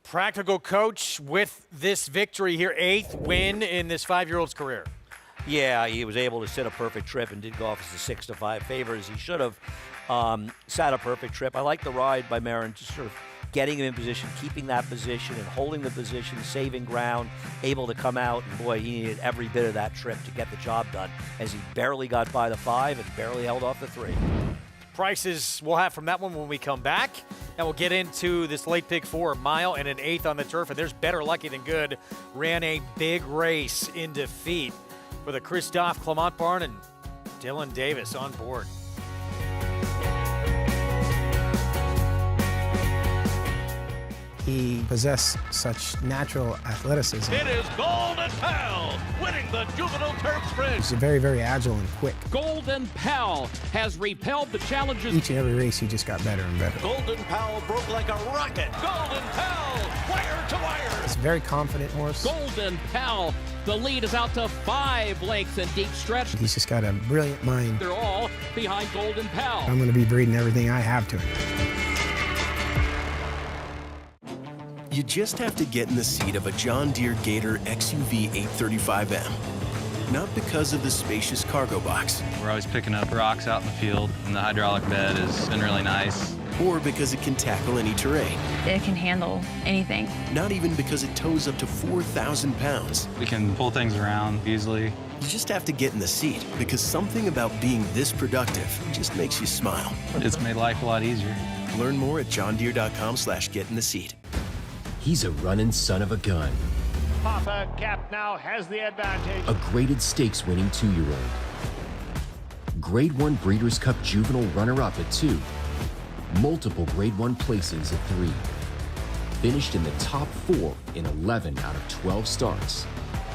Speaker 13: Practical Coach with this victory here, 8th win in this 5-year-old's career.
Speaker 11: Yeah, he was able to sit a perfect trip and did go off as a 6 to 5 favor as he should have. Sat a perfect trip. I like the ride by Marin, just sort of getting him in position, keeping that position and holding the position, saving ground, able to come out. And boy, he needed every bit of that trip to get the job done as he barely got by the 5 and barely held off the 3.
Speaker 13: Prices we'll have from that one when we come back. And we'll get into this late pick 4, mile and an 8th on the turf. And there's Better Lucky Than Good. Ran a big race in defeat with a Christophe Clement barn and Dylan Davis on board.
Speaker 15: He possessed such natural athleticism.
Speaker 10: It is Golden Pal winning the Juvenile Turf Sprint.
Speaker 15: He's very, very agile and quick.
Speaker 22: Golden Pal has repelled the challenges.
Speaker 15: Each and every race, he just got better and better.
Speaker 10: Golden Pal broke like a rocket. Golden Pal, wire to wire.
Speaker 15: He's a very confident horse.
Speaker 22: Golden Pal, the lead is out to 5 lengths in deep stretch.
Speaker 15: He's just got a brilliant mind.
Speaker 22: They're all behind Golden Pal.
Speaker 15: I'm going to be breeding everything I have to him.
Speaker 18: You just have to get in the seat of a John Deere Gator XUV 835M. Not because of the spacious cargo box.
Speaker 23: We're always picking up rocks out in the field, and the hydraulic bed has been really nice.
Speaker 18: Or because it can tackle any terrain.
Speaker 24: It can handle anything.
Speaker 18: Not even because it tows up to 4,000 pounds.
Speaker 23: We can pull things around easily.
Speaker 18: You just have to get in the seat, because something about being this productive just makes you smile.
Speaker 23: It's made life a lot easier.
Speaker 18: Learn more at johndeere.com/get-in-the-seat.
Speaker 25: He's a running son of a gun.
Speaker 26: Papa Cap now has the advantage.
Speaker 25: A graded stakes winning 2-year-old. Grade 1 Breeders' Cup juvenile runner-up at 2. Multiple Grade 1 placings at 3. finished in the top 4 in 11 out of 12 starts.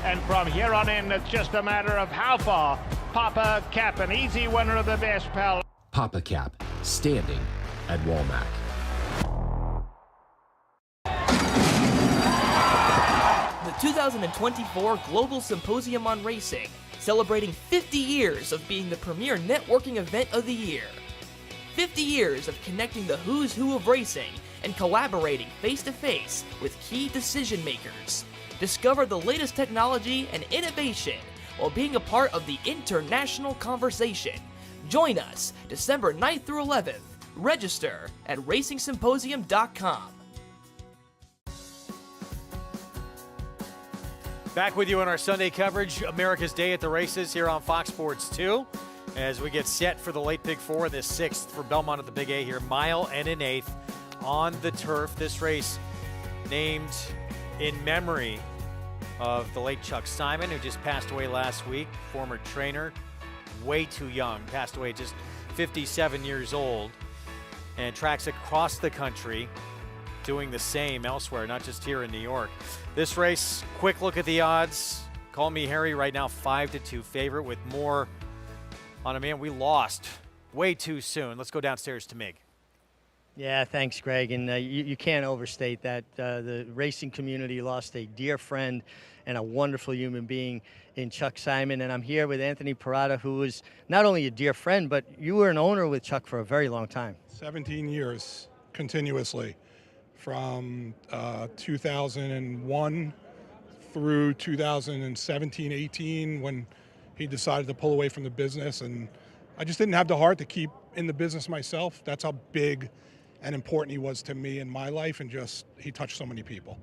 Speaker 26: And from here on in, it's just a matter of how far. Papa Cap, an easy winner of the best pal.
Speaker 25: Papa Cap, standing at Walmack.
Speaker 6: The 2024 Global Symposium on Racing, celebrating 50 years of being the premier networking event of the year. 50 years of connecting the who's who of racing and collaborating face-to-face with key decision makers. Discover the latest technology and innovation while being a part of the international conversation. Join us December 9th through 11th. Register at racingsymposium.com.
Speaker 13: Back with you on our Sunday coverage, America's Day at the Races here on Fox Sports 2. As we get set for the late Big Four, the 6th for Belmont at the Big A here, mile and an eighth on the turf. This race named in memory of the late Chuck Simon, who just passed away last week, former trainer, way too young, passed away just 57 years old, and tracks across the country doing the same elsewhere, not just here in New York. This race, quick look at the odds. Call me Harry right now, 5-2 favorite with more on a man we lost way too soon. Let's go downstairs to Mig.
Speaker 3: Yeah, thanks, Greg. And you can't overstate that. The racing community lost a dear friend and a wonderful human being in Chuck Simon. And I'm here with Anthony Parada, who is not only a dear friend, but you were an owner with Chuck for a very long time.
Speaker 8: 17 years continuously, from 2001 through 2017-18, when he decided to pull away from the business. And I just didn't have the heart to keep in the business myself. That's how big and important he was to me in my life, and just he touched so many people.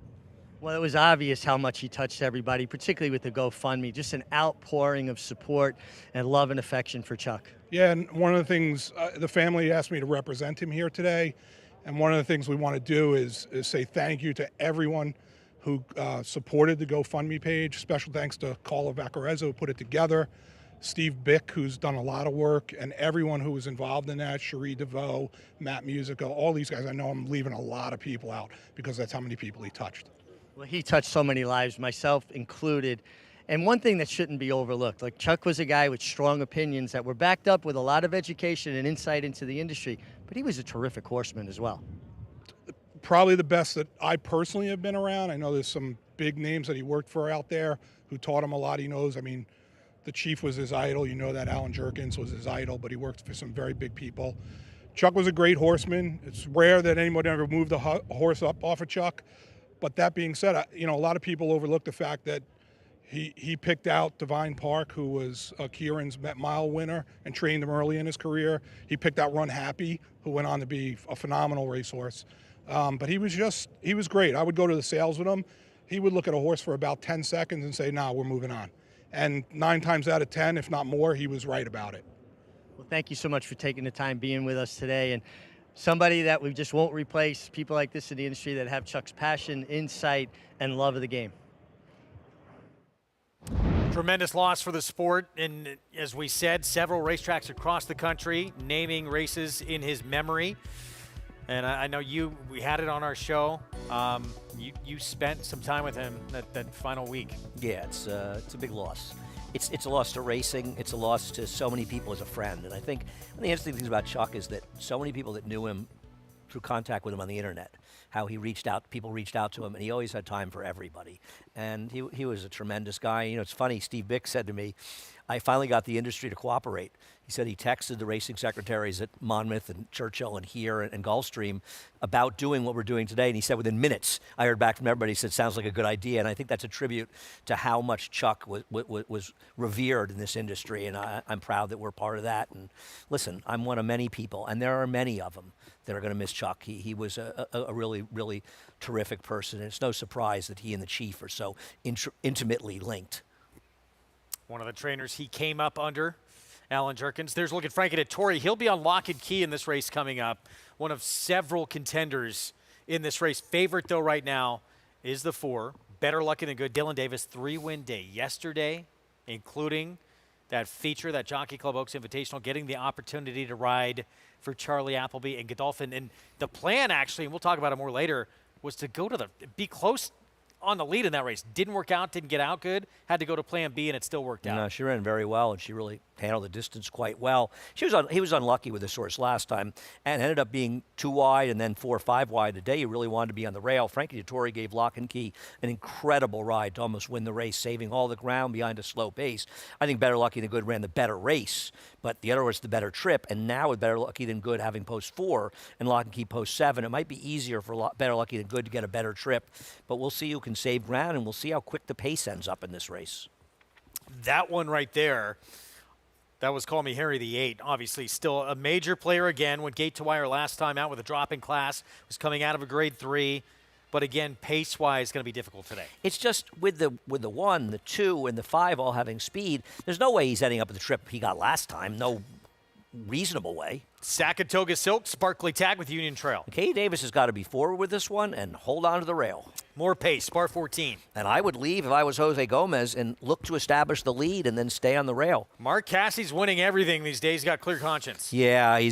Speaker 3: Well, it was obvious how much he touched everybody, particularly with the GoFundMe, just an outpouring of support and love and affection for Chuck.
Speaker 8: Yeah, and one of the things, the family asked me to represent him here today, and one of the things we want to do is say thank you to everyone who supported the GoFundMe page. Special thanks to Carla Vaccarezza, who put it together, Steve Bick, who's done a lot of work, and everyone who was involved in that, Cherie DeVoe, Matt Musico, all these guys. I know I'm leaving a lot of people out because that's how many people he touched.
Speaker 3: Well, he touched so many lives, myself included. And one thing that shouldn't be overlooked, like Chuck was a guy with strong opinions that were backed up with a lot of education and insight into the industry, but he was a terrific horseman as well.
Speaker 8: Probably the best that I personally have been around. I know there's some big names that he worked for out there who taught him a lot. He knows, I mean, the Chief was his idol. You know that Alan Jerkins was his idol, but he worked for some very big people. Chuck was a great horseman. It's rare that anyone ever moved a horse up off of Chuck. But that being said, you know, a lot of people overlook the fact that he picked out Divine Park, who was Kieran's Met Mile winner, and trained him early in his career. He picked out Run Happy, who went on to be a phenomenal racehorse. But he was great. I would go to the sales with him. He would look at a horse for about 10 seconds and say, nah, we're moving on. And 9 times out of 10, if not more, he was right about it.
Speaker 3: Well, thank you so much for taking the time being with us today. And somebody that we just won't replace, people like this in the industry that have Chuck's passion, insight, and love of the game.
Speaker 13: Tremendous loss for the sport. And as we said, several racetracks across the country naming races in his memory. And I know we had it on our show. You spent some time with him that final week.
Speaker 11: Yeah, it's a big loss. It's a loss to racing. It's a loss to so many people as a friend. And I think one of the interesting things about Chuck is that so many people that knew him through contact with him on the internet, how he reached out, people reached out to him, and he always had time for everybody. And he was a tremendous guy. You know, it's funny, Steve Bick said to me, I finally got the industry to cooperate. He said he texted the racing secretaries at Monmouth and Churchill and here and Gulfstream about doing what we're doing today. And he said within minutes, I heard back from everybody, he said, sounds like a good idea. And I think that's a tribute to how much Chuck was revered in this industry. And I'm proud that we're part of that. And listen, I'm one of many people, and there are many of them that are going to miss Chuck. He was a really, really terrific person. And it's no surprise that he and the Chief are so intimately linked.
Speaker 13: One of the trainers he came up under, Alan Jerkins. There's looking Frankie Dettori. He'll be on lock and key in this race coming up. One of several contenders in this race. Favorite, though, right now is the 4. Better Lucky Than Good. Dylan Davis, 3-win day yesterday, including that feature, that Jockey Club Oaks Invitational, getting the opportunity to ride for Charlie Appleby and Godolphin. And the plan, actually, and we'll talk about it more later, was to go to be close on the lead in that race. Didn't work out, didn't get out good, had to go to plan B, and it still worked out.
Speaker 11: No, she ran very well, and she really handled the distance quite well. He was unlucky with this horse last time and ended up being 2 wide and then 4 or 5 wide today. He really wanted to be on the rail. Frankie Dettori gave Lock and Key an incredible ride to almost win the race, saving all the ground behind a slow pace. I think Better Lucky Than Good ran the better race, but the other was the better trip. And now with Better Lucky Than Good having post 4 and Lock and Key post 7, it might be easier for Better Lucky Than Good to get a better trip. But we'll see who can save ground, and we'll see how quick the pace ends up in this race.
Speaker 13: That one right there, that was Call Me Harry, the 8. Obviously still a major player again. Went gate to wire last time out with a drop in class. Was coming out of a grade 3. But again, pace-wise, going to be difficult today.
Speaker 11: It's just with the 1, the 2, and the 5 all having speed, there's no way he's ending up at the trip he got last time. No reasonable way.
Speaker 13: Sakatoga Silk, sparkly tag with Union Trail.
Speaker 11: Katie Davis has got to be forward with this one and hold on to the rail.
Speaker 13: More pace, Spar 14.
Speaker 11: And I would leave if I was Jose Gomez and look to establish the lead and then stay on the rail.
Speaker 13: Mark Cassie's winning everything these days. He's got clear conscience.
Speaker 11: Yeah, he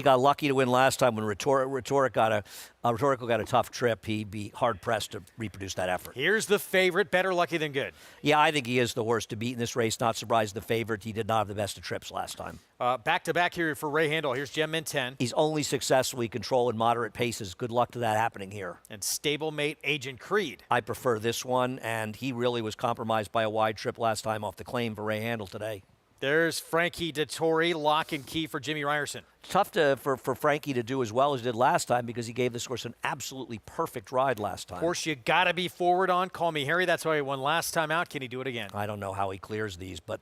Speaker 11: got lucky to win last time when Rhetorical got a tough trip. He'd be hard-pressed to reproduce that effort.
Speaker 13: Here's the favorite, Better Lucky Than Good.
Speaker 11: Yeah, I think he is the horse to beat in this race. Not surprised the favorite. He did not have the best of trips last time.
Speaker 13: Back-to-back here for Ray Handel. Here's Gem Mint 10.
Speaker 11: He's only successfully controlling moderate paces. Good luck to that happening here.
Speaker 13: And stablemate Agent Creed.
Speaker 11: I prefer this one, and he really was compromised by a wide trip last time off the claim for Ray Handel today.
Speaker 13: There's Frankie Dettori, Lock and Key for Jimmy Ryerson.
Speaker 11: Tough for Frankie to do as well as he did last time because he gave this horse an absolutely perfect ride last time.
Speaker 13: Of course, you got to be forward on. Call Me Harry. That's why he won last time out. Can he do it again?
Speaker 11: I don't know how he clears these, but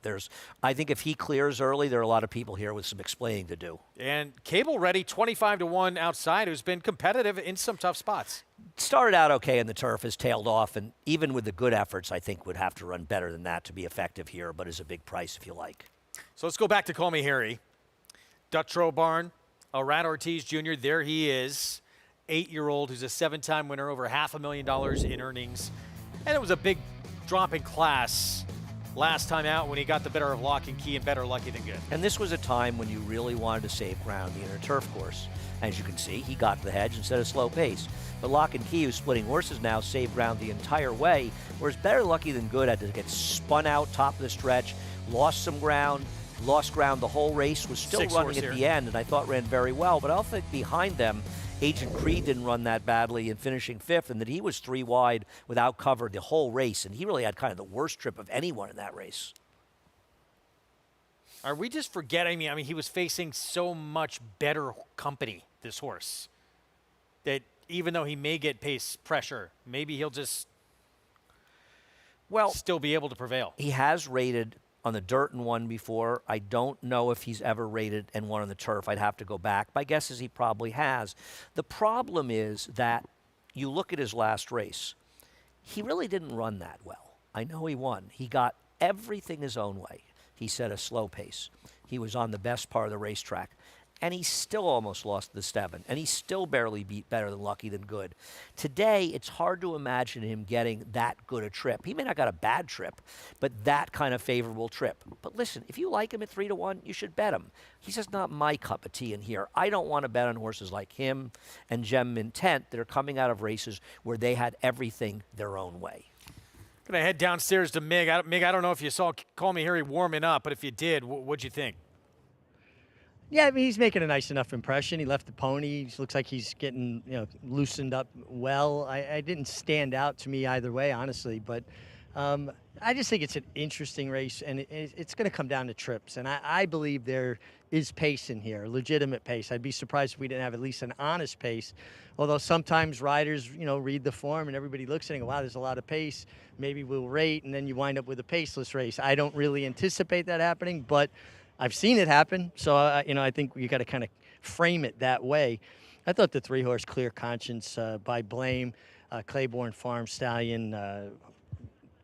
Speaker 11: I think if he clears early, there are a lot of people here with some explaining to do.
Speaker 13: And Cable Ready, 25-1 outside, who's been competitive in some tough spots.
Speaker 11: Started out okay in the turf, has tailed off, and even with the good efforts, I think would have to run better than that to be effective here, but is a big price if you like.
Speaker 13: So let's go back to Call Me Harry. Dutrow Barn, Rat Ortiz Jr., there he is. 8-year-old who's a 7-time winner, over $500,000 in earnings. And it was a big drop in class last time out when he got the better of Lock and Key and Better Lucky Than Good.
Speaker 11: And this was a time when you really wanted to save ground the inner turf course. As you can see, he got to the hedge instead of slow pace. But Lock and Key, who's splitting horses now, saved ground the entire way, whereas Better Lucky Than Good had to get spun out top of the stretch, lost some ground, lost ground the whole race, was still running at the end, and I thought ran very well. But I think behind them, Agent Creed didn't run that badly in finishing 5th, and that he was 3 wide without cover the whole race, and he really had kind of the worst trip of anyone in that race.
Speaker 13: Are we just forgetting? I mean, he was facing so much better company, this horse, that even though he may get pace pressure, maybe he'll just still be able to prevail.
Speaker 11: He has rated on the dirt and won before. I don't know if he's ever rated and won on the turf. I'd have to go back. My guess is he probably has. The problem is that you look at his last race. He really didn't run that well. I know he won. He got everything his own way. He set a slow pace. He was on the best part of the racetrack. And he still almost lost the 7. And he still barely beat Better Than Lucky Than Good. Today, it's hard to imagine him getting that good a trip. He may not got a bad trip, but that kind of favorable trip. But listen, if you like him at 3-1, you should bet him. He's just not my cup of tea in here. I don't want to bet on horses like him and Gem Intent that are coming out of races where they had everything their own way.
Speaker 13: Going to head downstairs to Mig. Mig, I don't know if you saw Call Me Harry warming up, but if you did, what'd you think?
Speaker 3: Yeah, I mean, he's making a nice enough impression. He left the pony. He looks like he's getting, loosened up well. I didn't stand out to me either way, honestly, but I just think it's an interesting race, and it's going to come down to trips. And I believe there is pace in here, legitimate pace. I'd be surprised if we didn't have at least an honest pace, although sometimes riders, read the form and everybody looks at it and go, wow, there's a lot of pace. Maybe we'll rate, and then you wind up with a paceless race. I don't really anticipate that happening, but I've seen it happen, so I think you got to kind of frame it that way. I thought the 3-horse Clear Conscience by Blame, Claiborne Farm Stallion,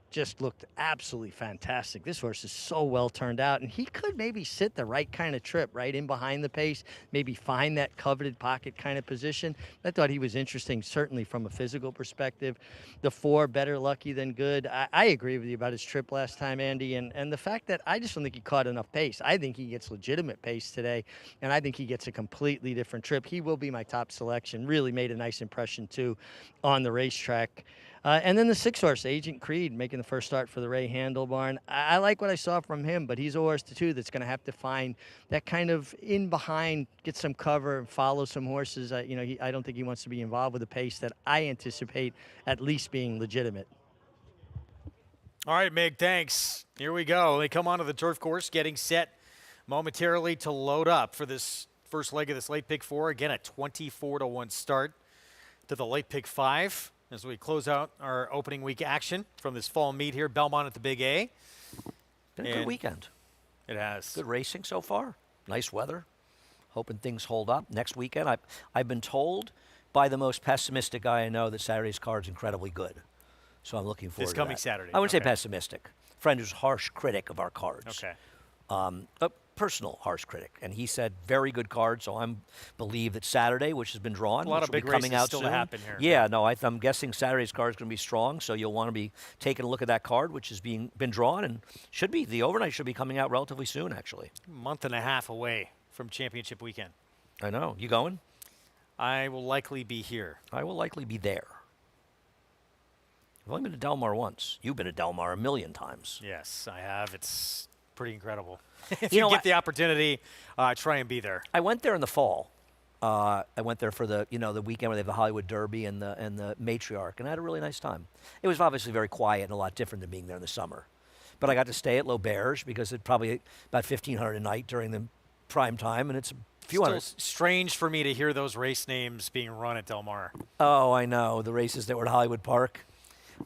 Speaker 3: just looked absolutely fantastic. This horse is so well turned out, and he could maybe sit the right kind of trip right in behind the pace, maybe find that coveted pocket kind of position. I thought he was interesting, certainly from a physical perspective. The 4, Better Lucky Than Good. I agree with you about his trip last time, Andy, and the fact that I just don't think he caught enough pace. I think he gets legitimate pace today, and I think he gets a completely different trip. He will be my top selection. Really made a nice impression, too, on the racetrack. And then the 6-horse, Agent Creed, making the first start for the Ray Handlebarn. I like what I saw from him, but he's a horse, too, that's going to have to find that kind of in behind, get some cover, and follow some horses. I don't think he wants to be involved with a pace that I anticipate at least being legitimate.
Speaker 13: All right, Mig, thanks. Here we go. They come onto the turf course, getting set momentarily to load up for this first leg of this late pick 4. Again, a 24-1 start to the late pick 5. As we close out our opening week action from this fall meet here, Belmont at the Big A.
Speaker 11: Been a good weekend.
Speaker 13: It has.
Speaker 11: Good racing so far. Nice weather. Hoping things hold up. Next weekend, I've been told by the most pessimistic guy I know that Saturday's card's incredibly good. So I'm looking forward to that.
Speaker 13: This coming Saturday.
Speaker 11: I wouldn't say pessimistic. Friend who's a harsh critic of our cards.
Speaker 13: Okay.
Speaker 11: A personal harsh critic, and he said very good card. So I'm believe that Saturday, which has been drawn,
Speaker 13: a lot of
Speaker 11: which will
Speaker 13: big
Speaker 11: be coming
Speaker 13: races
Speaker 11: out
Speaker 13: still
Speaker 11: soon.
Speaker 13: to happen here.
Speaker 11: Yeah, no, I'm guessing Saturday's card is going to be strong. So you'll want to be taking a look at that card, which has been drawn, and should be the overnight should be coming out relatively soon, actually.
Speaker 13: Month and a half away from championship weekend.
Speaker 11: I know. You going?
Speaker 13: I will likely be here.
Speaker 11: I will likely be there. I've only been to Del Mar once. You've been to Del Mar a million times.
Speaker 13: Yes, I have. It's pretty incredible. If you get the opportunity, try and be there.
Speaker 11: I went there in the fall. I went there for the the weekend where they have the Hollywood Derby and the Matriarch, and I had a really nice time. It was obviously very quiet and a lot different than being there in the summer. But I got to stay at L'Auberge because it's probably about $1,500 a night during the prime time, and it's a few hundred.
Speaker 13: Still strange for me to hear those race names being run at Del Mar.
Speaker 11: Oh, I know. The races that were at Hollywood Park.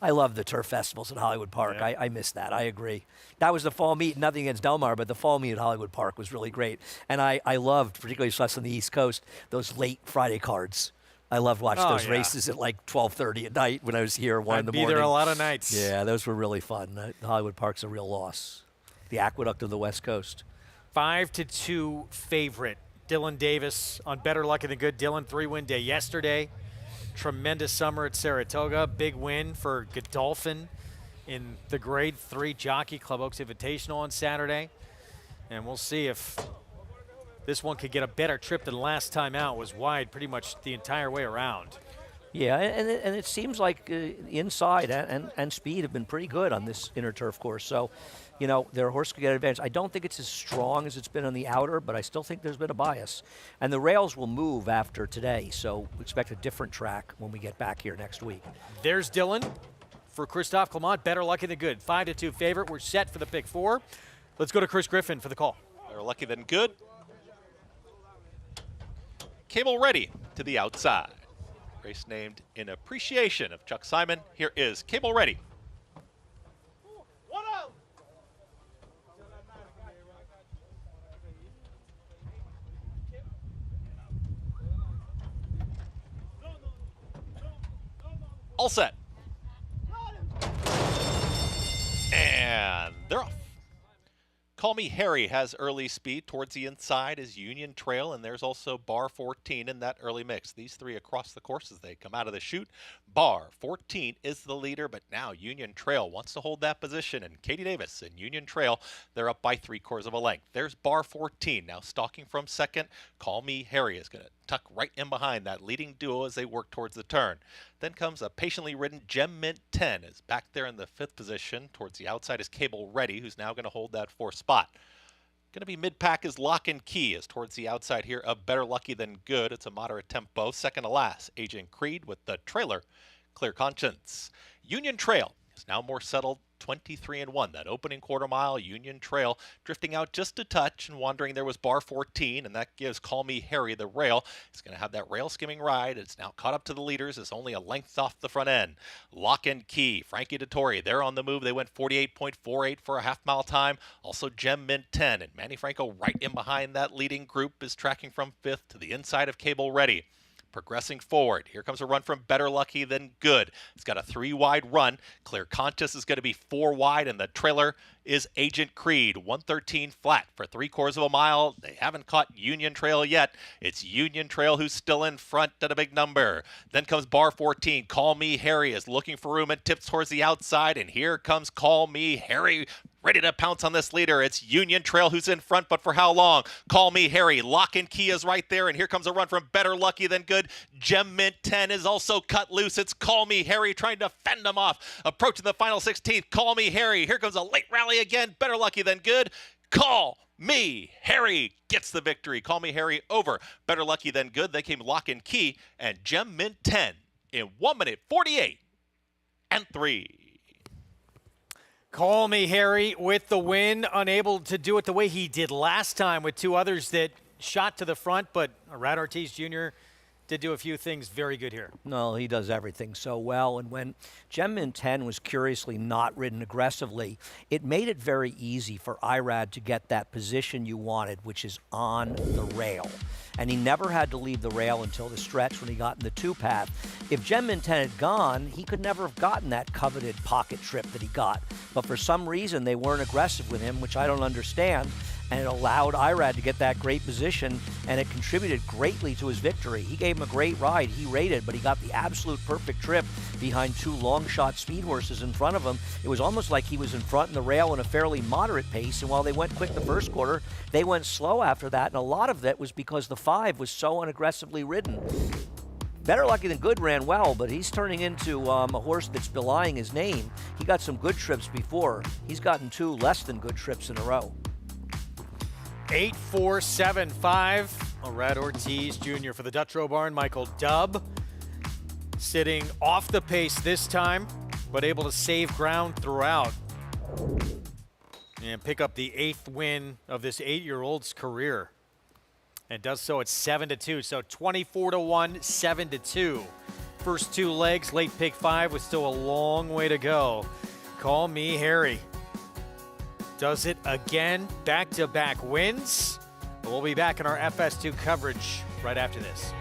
Speaker 11: I love the turf festivals at Hollywood Park.
Speaker 13: Yeah.
Speaker 11: I miss that. I agree. That was the fall meet. Nothing against Del Mar, but the fall meet at Hollywood Park was really great. And I loved, particularly us on the East Coast, those late Friday cards. I loved watching those races at like 12:30 at night when I was here, 1 in the morning.
Speaker 13: I'd be there a lot of nights.
Speaker 11: Yeah, those were really fun. Hollywood Park's a real loss. The aqueduct of the West Coast.
Speaker 13: 5-2 favorite. Dylan Davis on Better Lucky Than Good. Dylan, 3-win day yesterday. Tremendous summer at Saratoga. Big win for Godolphin in the Grade 3 Jockey Club Oaks Invitational on Saturday. And we'll see if this one could get a better trip than last time out. Was wide pretty much the entire way around.
Speaker 11: Yeah, and it seems like inside and speed have been pretty good on this inner turf course. So, their horse could get an advantage. I don't think it's as strong as it's been on the outer, but I still think there's been a bias. And the rails will move after today, so expect a different track when we get back here next week.
Speaker 13: There's Dylan for Christophe Clement. Better Lucky Than Good. 5-2 favorite. We're set for the pick 4. Let's go to Chris Griffin for the call.
Speaker 4: Better Lucky Than Good. Cable Ready to the outside. Race named in appreciation of Chuck Simon. Here is Cable Ready. All set. And they're off. Call Me Harry has early speed. Towards the inside is Union Trail, and there's also Bar 14 in that early mix. These three across the course as they come out of the chute. Bar 14 is the leader, but now Union Trail wants to hold that position, and Katie Davis and Union Trail, they're up by 3/4 of a length. There's Bar 14 now stalking from second. Call Me Harry is going to tuck right in behind that leading duo as they work towards the turn. Then comes a patiently ridden Gem Mint 10 is back there in the 5th position. Towards the outside is Cable Ready, who's now going to hold that 4th spot. Going to be mid-pack is Lock and Key is towards the outside here of Better Lucky Than Good. It's a moderate tempo. Second to last, Agent Creed with the trailer, Clear Conscience. Union Trail is now more settled, 23-1. That opening quarter mile, Union Trail drifting out just a touch and wandering. There was Bar 14, and that gives Call Me Harry the rail. It's going to have that rail skimming ride. It's now caught up to the leaders. It's only a length off the front end. Lock and Key, Frankie Dettori, they're on the move. They went 48.48 for a half-mile time. Also Gem Mint 10, and Manny Franco right in behind that leading group is tracking from 5th to the inside of Cable Ready. progressing forward. Here comes a run from Better Lucky Than Good. It's got a 3-wide run. Clear Contest is going to be 4 wide, and the trailer is Agent Creed. 113 flat for 3/4 of a mile. They haven't caught Union Trail yet. It's Union Trail who's still in front at a big number. Then comes Bar 14. Call Me Harry is looking for room and tips towards the outside, and here comes Call Me Harry, ready to pounce on this leader. It's Union Trail who's in front, but for how long? Call Me Harry. Lock and Key is right there, and here comes a run from Better Lucky Than Good. Gem Mint 10 is also cut loose. It's Call Me Harry trying to fend him off. Approaching the final 16th, Call Me Harry. Here comes a late rally again. Better Lucky Than Good. Call Me Harry gets the victory. Call Me Harry over Better Lucky Than Good. They came Lock and Key and Gem Mint 10 in 1 minute 48 and 3.
Speaker 13: Call Me Harry with the win, unable to do it the way he did last time with 2 others that shot to the front, but Rad Ortiz Jr. did do a few things very good here.
Speaker 11: No, he does everything so well. And when Gem Mint 10 was curiously not ridden aggressively, it made it very easy for IRAD to get that position you wanted, which is on the rail. And he never had to leave the rail until the stretch when he got in the 2-path. If Gem Mint 10 had gone, he could never have gotten that coveted pocket trip that he got. But for some reason, they weren't aggressive with him, which I don't understand. And it allowed IRAD to get that great position, and it contributed greatly to his victory. He gave him a great ride. He rated, but he got the absolute perfect trip behind 2 long shot speed horses in front of him. It was almost like he was in front in the rail in a fairly moderate pace, and while they went quick the first quarter, they went slow after that, and a lot of that was because the 5 was so unaggressively ridden. Better Lucky Than Good ran well, but he's turning into a horse that's belying his name. He got some good trips before. He's gotten 2 less than good trips in a row.
Speaker 13: 8-4-7-5. Rad Ortiz Jr. for the Dutrow Barn. Michael Dubb sitting off the pace this time, but able to save ground throughout and pick up the 8th win of this 8-year-old's career. And does so at 7-2, so 24-1, 7-2. First 2 legs, late pick 5 with still a long way to go. Call Me Harry does it again, back-to-back wins. We'll be back in our FS2 coverage right after this.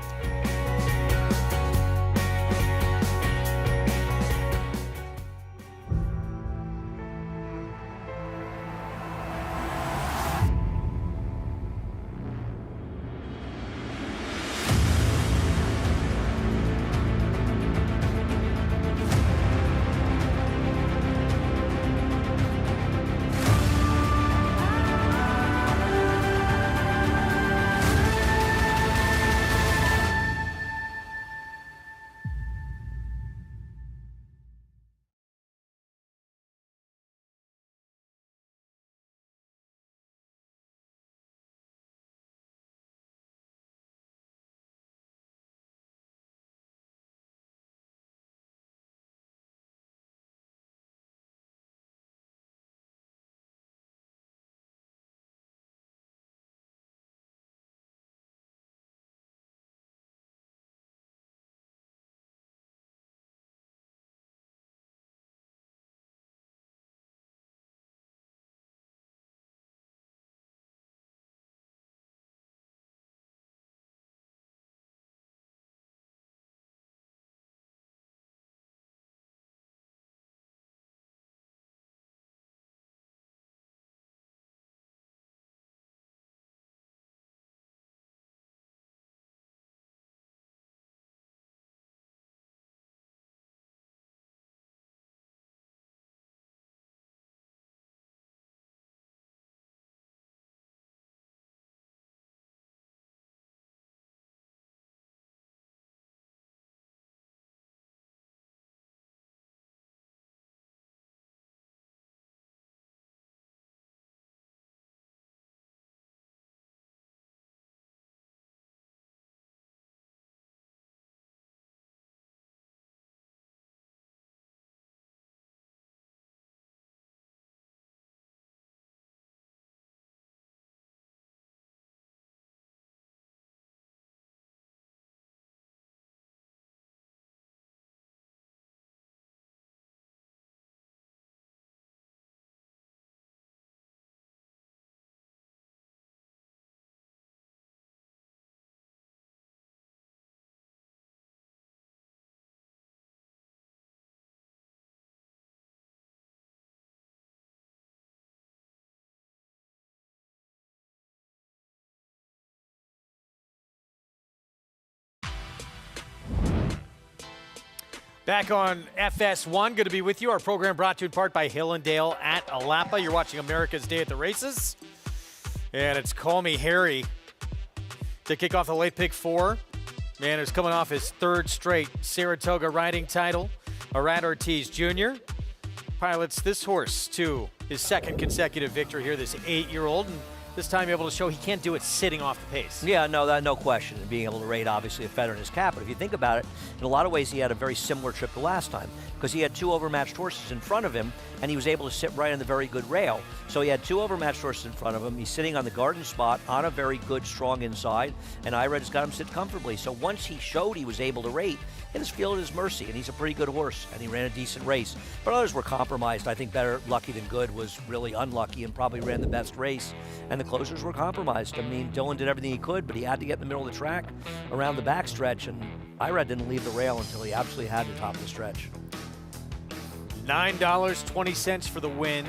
Speaker 13: Back on FS1, good to be with you. Our program brought to you in part by Hill and Dale at Alapa. You're watching America's Day at the Races. And it's Call Me Harry to kick off the late pick 4. Man who's coming off his 3rd straight Saratoga riding title. Arad Ortiz Jr. pilots this horse to his 2nd consecutive victory here, this 8-year-old. And this time able to show he can't do it sitting off the pace.
Speaker 11: Yeah, no question. And being able to rate, obviously, a feather in his cap. But if you think about it, in a lot of ways, he had a very similar trip to last time because he had 2 overmatched horses in front of him, and he was able to sit right on the very good rail. So he had 2 overmatched horses in front of him. He's sitting on the garden spot on a very good, strong inside, and Ired's got him sit comfortably. So once he showed he was able to rate, he had his field at his mercy, and he's a pretty good horse, and he ran a decent race. But others were compromised. I think better lucky than good was really unlucky and probably ran the best race, and the closers were compromised. I mean, Dylan did everything he could, but he had to get in the middle of the track around the backstretch, and Ired didn't leave the rail until he absolutely had to top the stretch.
Speaker 13: $9.20 for the win.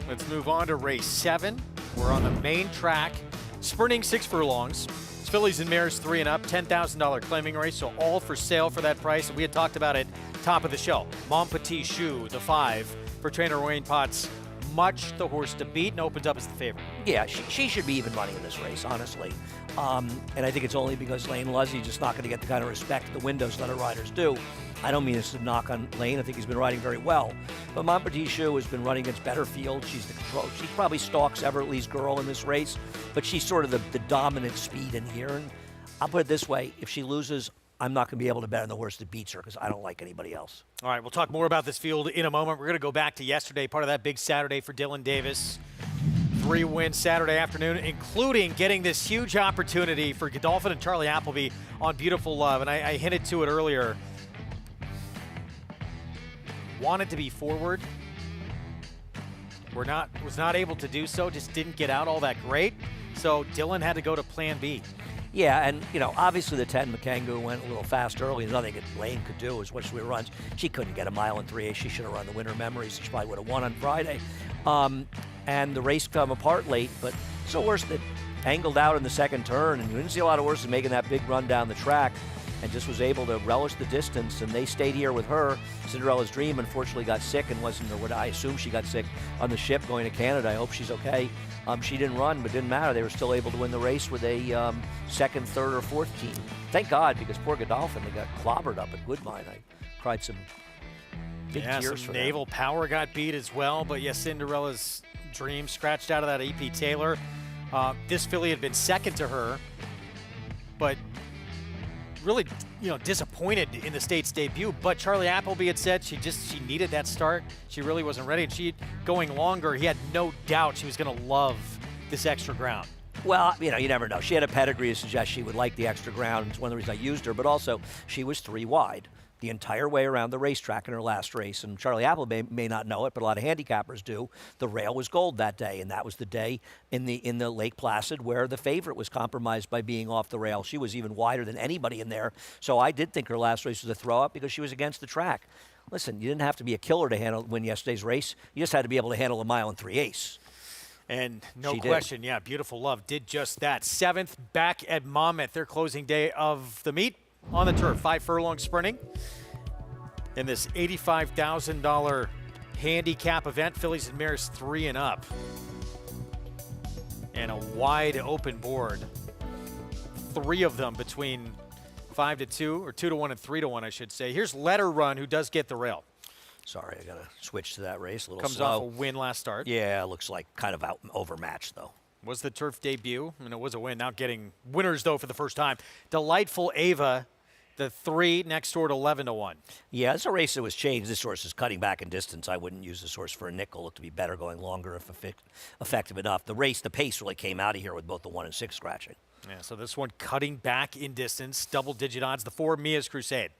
Speaker 13: Let's move on to race 7. We're on the main track, sprinting 6 furlongs. It's Fillies and Mares 3 and up, $10,000 claiming race, so all for sale for that price. And we had talked about it top of the show. Mon Petit Choux, the 5 for trainer Wayne Potts. Much the horse to beat and opens up as the favorite.
Speaker 11: Yeah, she should be even running in this race, honestly. And I think it's only because Lane Luzzie's just not going to get the kind of respect the windows that other riders do. I don't mean this to knock on Lane. I think he's been riding very well. But Mon Petit Choux has been running against better fields. She's the control. She probably stalks Everly's girl in this race, but she's sort of the dominant speed in here. And I'll put it this way: if she loses, I'm not going to be able to bet on the horse that beats her because I don't like anybody else.
Speaker 13: All right, we'll talk more about this field in a moment. We're going to go back to yesterday, part of that big Saturday for Dylan Davis. 3-win Saturday afternoon, including getting this huge opportunity for Godolphin and Charlie Appleby on Beautiful Love. And I hinted to it earlier. Wanted to be forward. Was not able to do so, just didn't get out all that great. So Dylan had to go to plan B.
Speaker 11: Yeah, and, obviously the 10 McKangu went a little fast early. There's nothing that Lane could do as much as we runs. She couldn't get a mile in 3/8. She should have run the Winter Memories. She probably would have won on Friday. And the race fell apart late, but it's a horse that angled out in the 2nd turn, and you didn't see a lot of horses making that big run down the track and just was able to relish the distance, and they stayed here with her. Cinderella's Dream unfortunately got sick and wasn't, or what I assume she got sick on the ship going to Canada. I hope she's okay. She didn't run, but it didn't matter. They were still able to win the race with a 2nd, 3rd, or 4th team. Thank God, because poor Godolphin, they got clobbered up at Woodbine. I cried some big tears for them.
Speaker 13: Naval Power got beat as well, but yes, Cinderella's Dream scratched out of that AP Taylor. This filly had been 2nd to her, but really, disappointed in the State's debut. But Charlie Appleby had said she needed that start. She really wasn't ready. And she going longer, he had no doubt she was going to love this extra ground.
Speaker 11: Well, you never know. She had a pedigree to suggest she would like the extra ground. It's one of the reasons I used her. But also, she was 3 wide the entire way around the racetrack in her last race. And Charlie Appleby may not know it, but a lot of handicappers do. The rail was gold that day, and that was the day in the Lake Placid where the favorite was compromised by being off the rail. She was even wider than anybody in there. So I did think her last race was a throw-up because she was against the track. Listen, you didn't have to be a killer to win yesterday's race. You just had to be able to handle a mile in 3/8.
Speaker 13: And no question, yeah, Beautiful Love did just that. 7th back at Monmouth, their closing day of the meet on the turf. 5 furlong sprinting in this $85,000 handicap event. Fillies and Mares 3 and up. And a wide open board. 3 of them between 5-2, or 2-1 and 3-1, I should say. Here's Letter Run, who does get the rail.
Speaker 11: Sorry, I got to switch to that race. A little
Speaker 13: Comes
Speaker 11: slow.
Speaker 13: off a win last start.
Speaker 11: Yeah, looks like kind of overmatched, though.
Speaker 13: Was the turf debut, and it was a win. Now getting winners, though, for the first time. Delightful Ava, the 3 next door to 11-1.
Speaker 11: Yeah, it's a race that was changed. This horse is cutting back in distance. I wouldn't use this horse for a nickel. Looked to be better going longer if effective enough. The pace really came out of here with both the 1 and 6 scratching.
Speaker 13: Yeah, so this one cutting back in distance, double-digit odds. The 4, Mia's Crusade.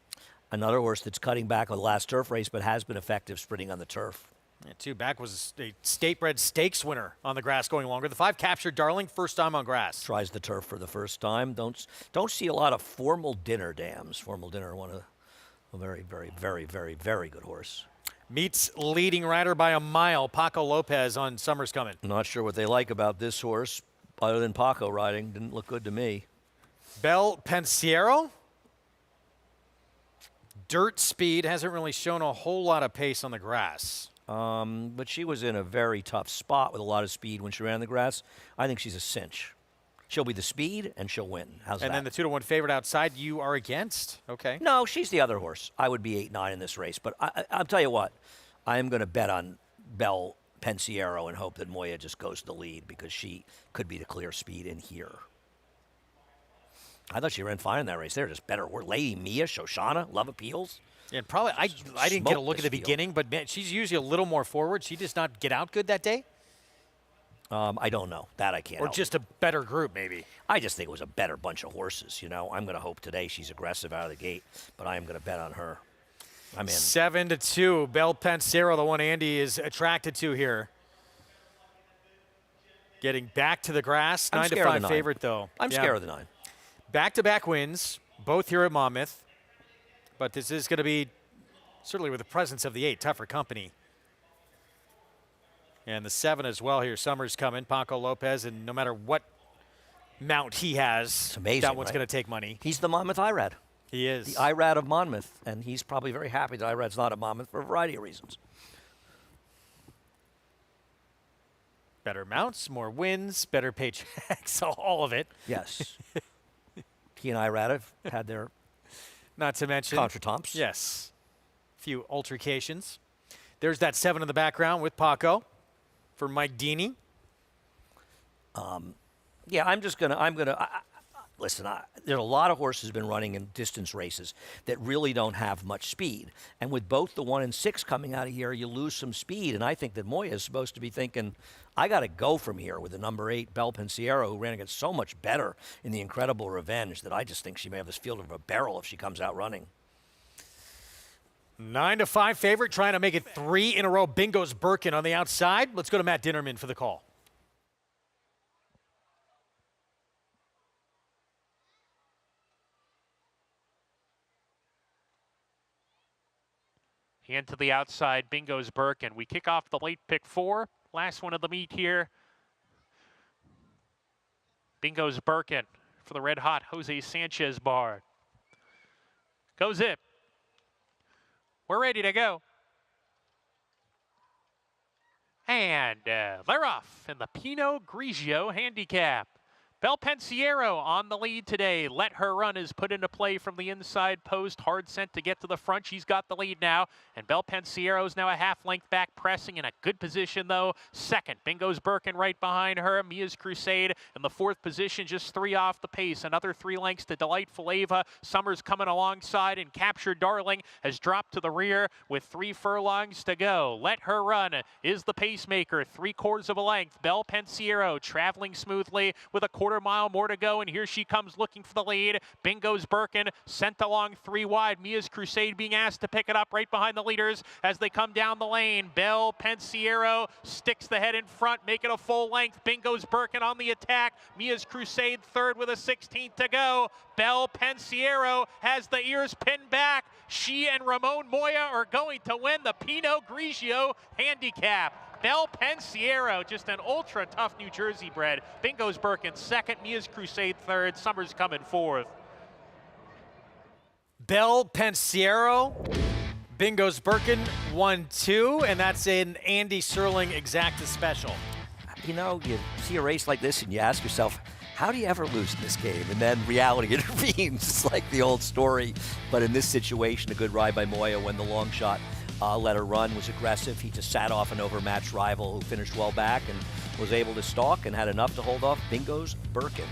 Speaker 11: Another horse that's cutting back on the last turf race, but has been effective sprinting on the turf.
Speaker 13: Yeah, 2 back was a state-bred stakes winner on the grass going longer. The 5, Captured Darling, first time on grass.
Speaker 11: Tries the turf for the first time. Don't see a lot of Formal Dinner dams. Formal Dinner, one of a very, very, very, very, very good horse.
Speaker 13: Meets leading rider by a mile, Paco Lopez on Summer's Coming.
Speaker 11: Not sure what they like about this horse, other than Paco riding. Didn't look good to me.
Speaker 13: Bel Pensiero. dirt speed, hasn't really shown a whole lot of pace on the grass.
Speaker 11: But she was in a very tough spot with a lot of speed when she ran the grass. I think she's a cinch. She'll be the speed, and she'll win. How's that?
Speaker 13: And then the 2-1 favorite outside you are against? Okay.
Speaker 11: No, she's the other horse. I would be 8-9 in this race. But I'll tell you what, I am going to bet on Belle Pensiero and hope that Moya just goes to the lead because she could be the clear speed in here. I thought she ran fine in that race. They're just better. We're Lady Mia, Shoshana, Love Appeals.
Speaker 13: And probably, I didn't get a look at the beginning, but man, she's usually a little more forward. She does not get out good that day?
Speaker 11: I don't know. That I can't
Speaker 13: Or
Speaker 11: help.
Speaker 13: just a better group, maybe.
Speaker 11: I just think it was a better bunch of horses, you know. I'm going to hope today she's aggressive out of the gate, but I am going to bet on her. I'm in.
Speaker 13: 7-2. Belle Pensiero, the one Andy is attracted to here. Getting back to the grass. 9-5 favorite, though.
Speaker 11: I'm scared of the 9.
Speaker 13: Back-to-back wins, both here at Monmouth. But this is going to be, certainly with the presence of the 8, tougher company. And the 7 as well here. Summers coming, Paco Lopez, and no matter what mount he has,
Speaker 11: it's amazing,
Speaker 13: that one's
Speaker 11: right?
Speaker 13: going to take money.
Speaker 11: He's the Monmouth Irad.
Speaker 13: He is.
Speaker 11: The Irad of Monmouth, and he's probably very happy that Irad's not at Monmouth for a variety of reasons.
Speaker 13: Better mounts, more wins, better paychecks, all of it.
Speaker 11: Yes. He and Irad have had their
Speaker 13: not to mention
Speaker 11: contretemps.
Speaker 13: Yes. A few altercations. There's that 7 in the background with Paco for Mike Deeney.
Speaker 11: Yeah, I'm going to listen, there's a lot of horses been running in distance races that really don't have much speed. And with both the 1 and 6 coming out of here, you lose some speed. And I think that Moya is supposed to be thinking, I got to go from here with the number 8, Belle Pensiero, who ran against so much better in the Incredible Revenge that I just think she may have this field of a barrel if she comes out running.
Speaker 13: 9-5 favorite, trying to make it 3 in a row. Bingo's Birkin on the outside. Let's go to Matt Dinnerman for the call.
Speaker 5: Hand to the outside, Bingo's Birkin. We kick off the late pick 4. Last one of the meet here. Bingo's Birkin for the red hot Jose Sanchez bar. Goes it. We're ready to go. And they're off in the Pinot Grigio handicap. Belle Pensiero on the lead today. Let Her Run is put into play from the inside post. Hard sent to get to the front. She's got the lead now. And Belle Pensiero is now a half length back, pressing in a good position, though. Second, Bingo's Birkin right behind her. Mia's Crusade in the 4th position, just 3 off the pace. Another 3 lengths to Delightful Ava. Summers coming alongside, and Captured Darling has dropped to the rear with 3 furlongs to go. Let Her Run is the pacemaker. 3/4 of a length. Belle Pensiero traveling smoothly with a 1/4 mile more to go, and here she comes looking for the lead. Bingo's Birkin sent along 3 wide. Mia's Crusade being asked to pick it up right behind the leaders as they come down the lane. Belle Pensiero sticks the head in front, make it a full length. Bingo's Birkin on the attack. Mia's Crusade 3rd with a 16th to go. Belle Pensiero has the ears pinned back. She and Ramon Moya are going to win the Pinot Grigio handicap. Belle Pensiero, just an ultra tough New Jersey bred. Bingo's Birkin 2nd, Mia's Crusade 3rd, Summers coming 4th.
Speaker 13: Belle Pensiero, Bingo's Birkin 1-2, and that's an Andy Serling exacta special.
Speaker 11: You know, you see a race like this and you ask yourself, how do you ever lose in this game? And then reality intervenes. It's like the old story. But in this situation, a good ride by Moya when the long shot Let Her Run was aggressive. He just sat off an overmatched rival who finished well back and was able to stalk and had enough to hold off Bingo's Birkin.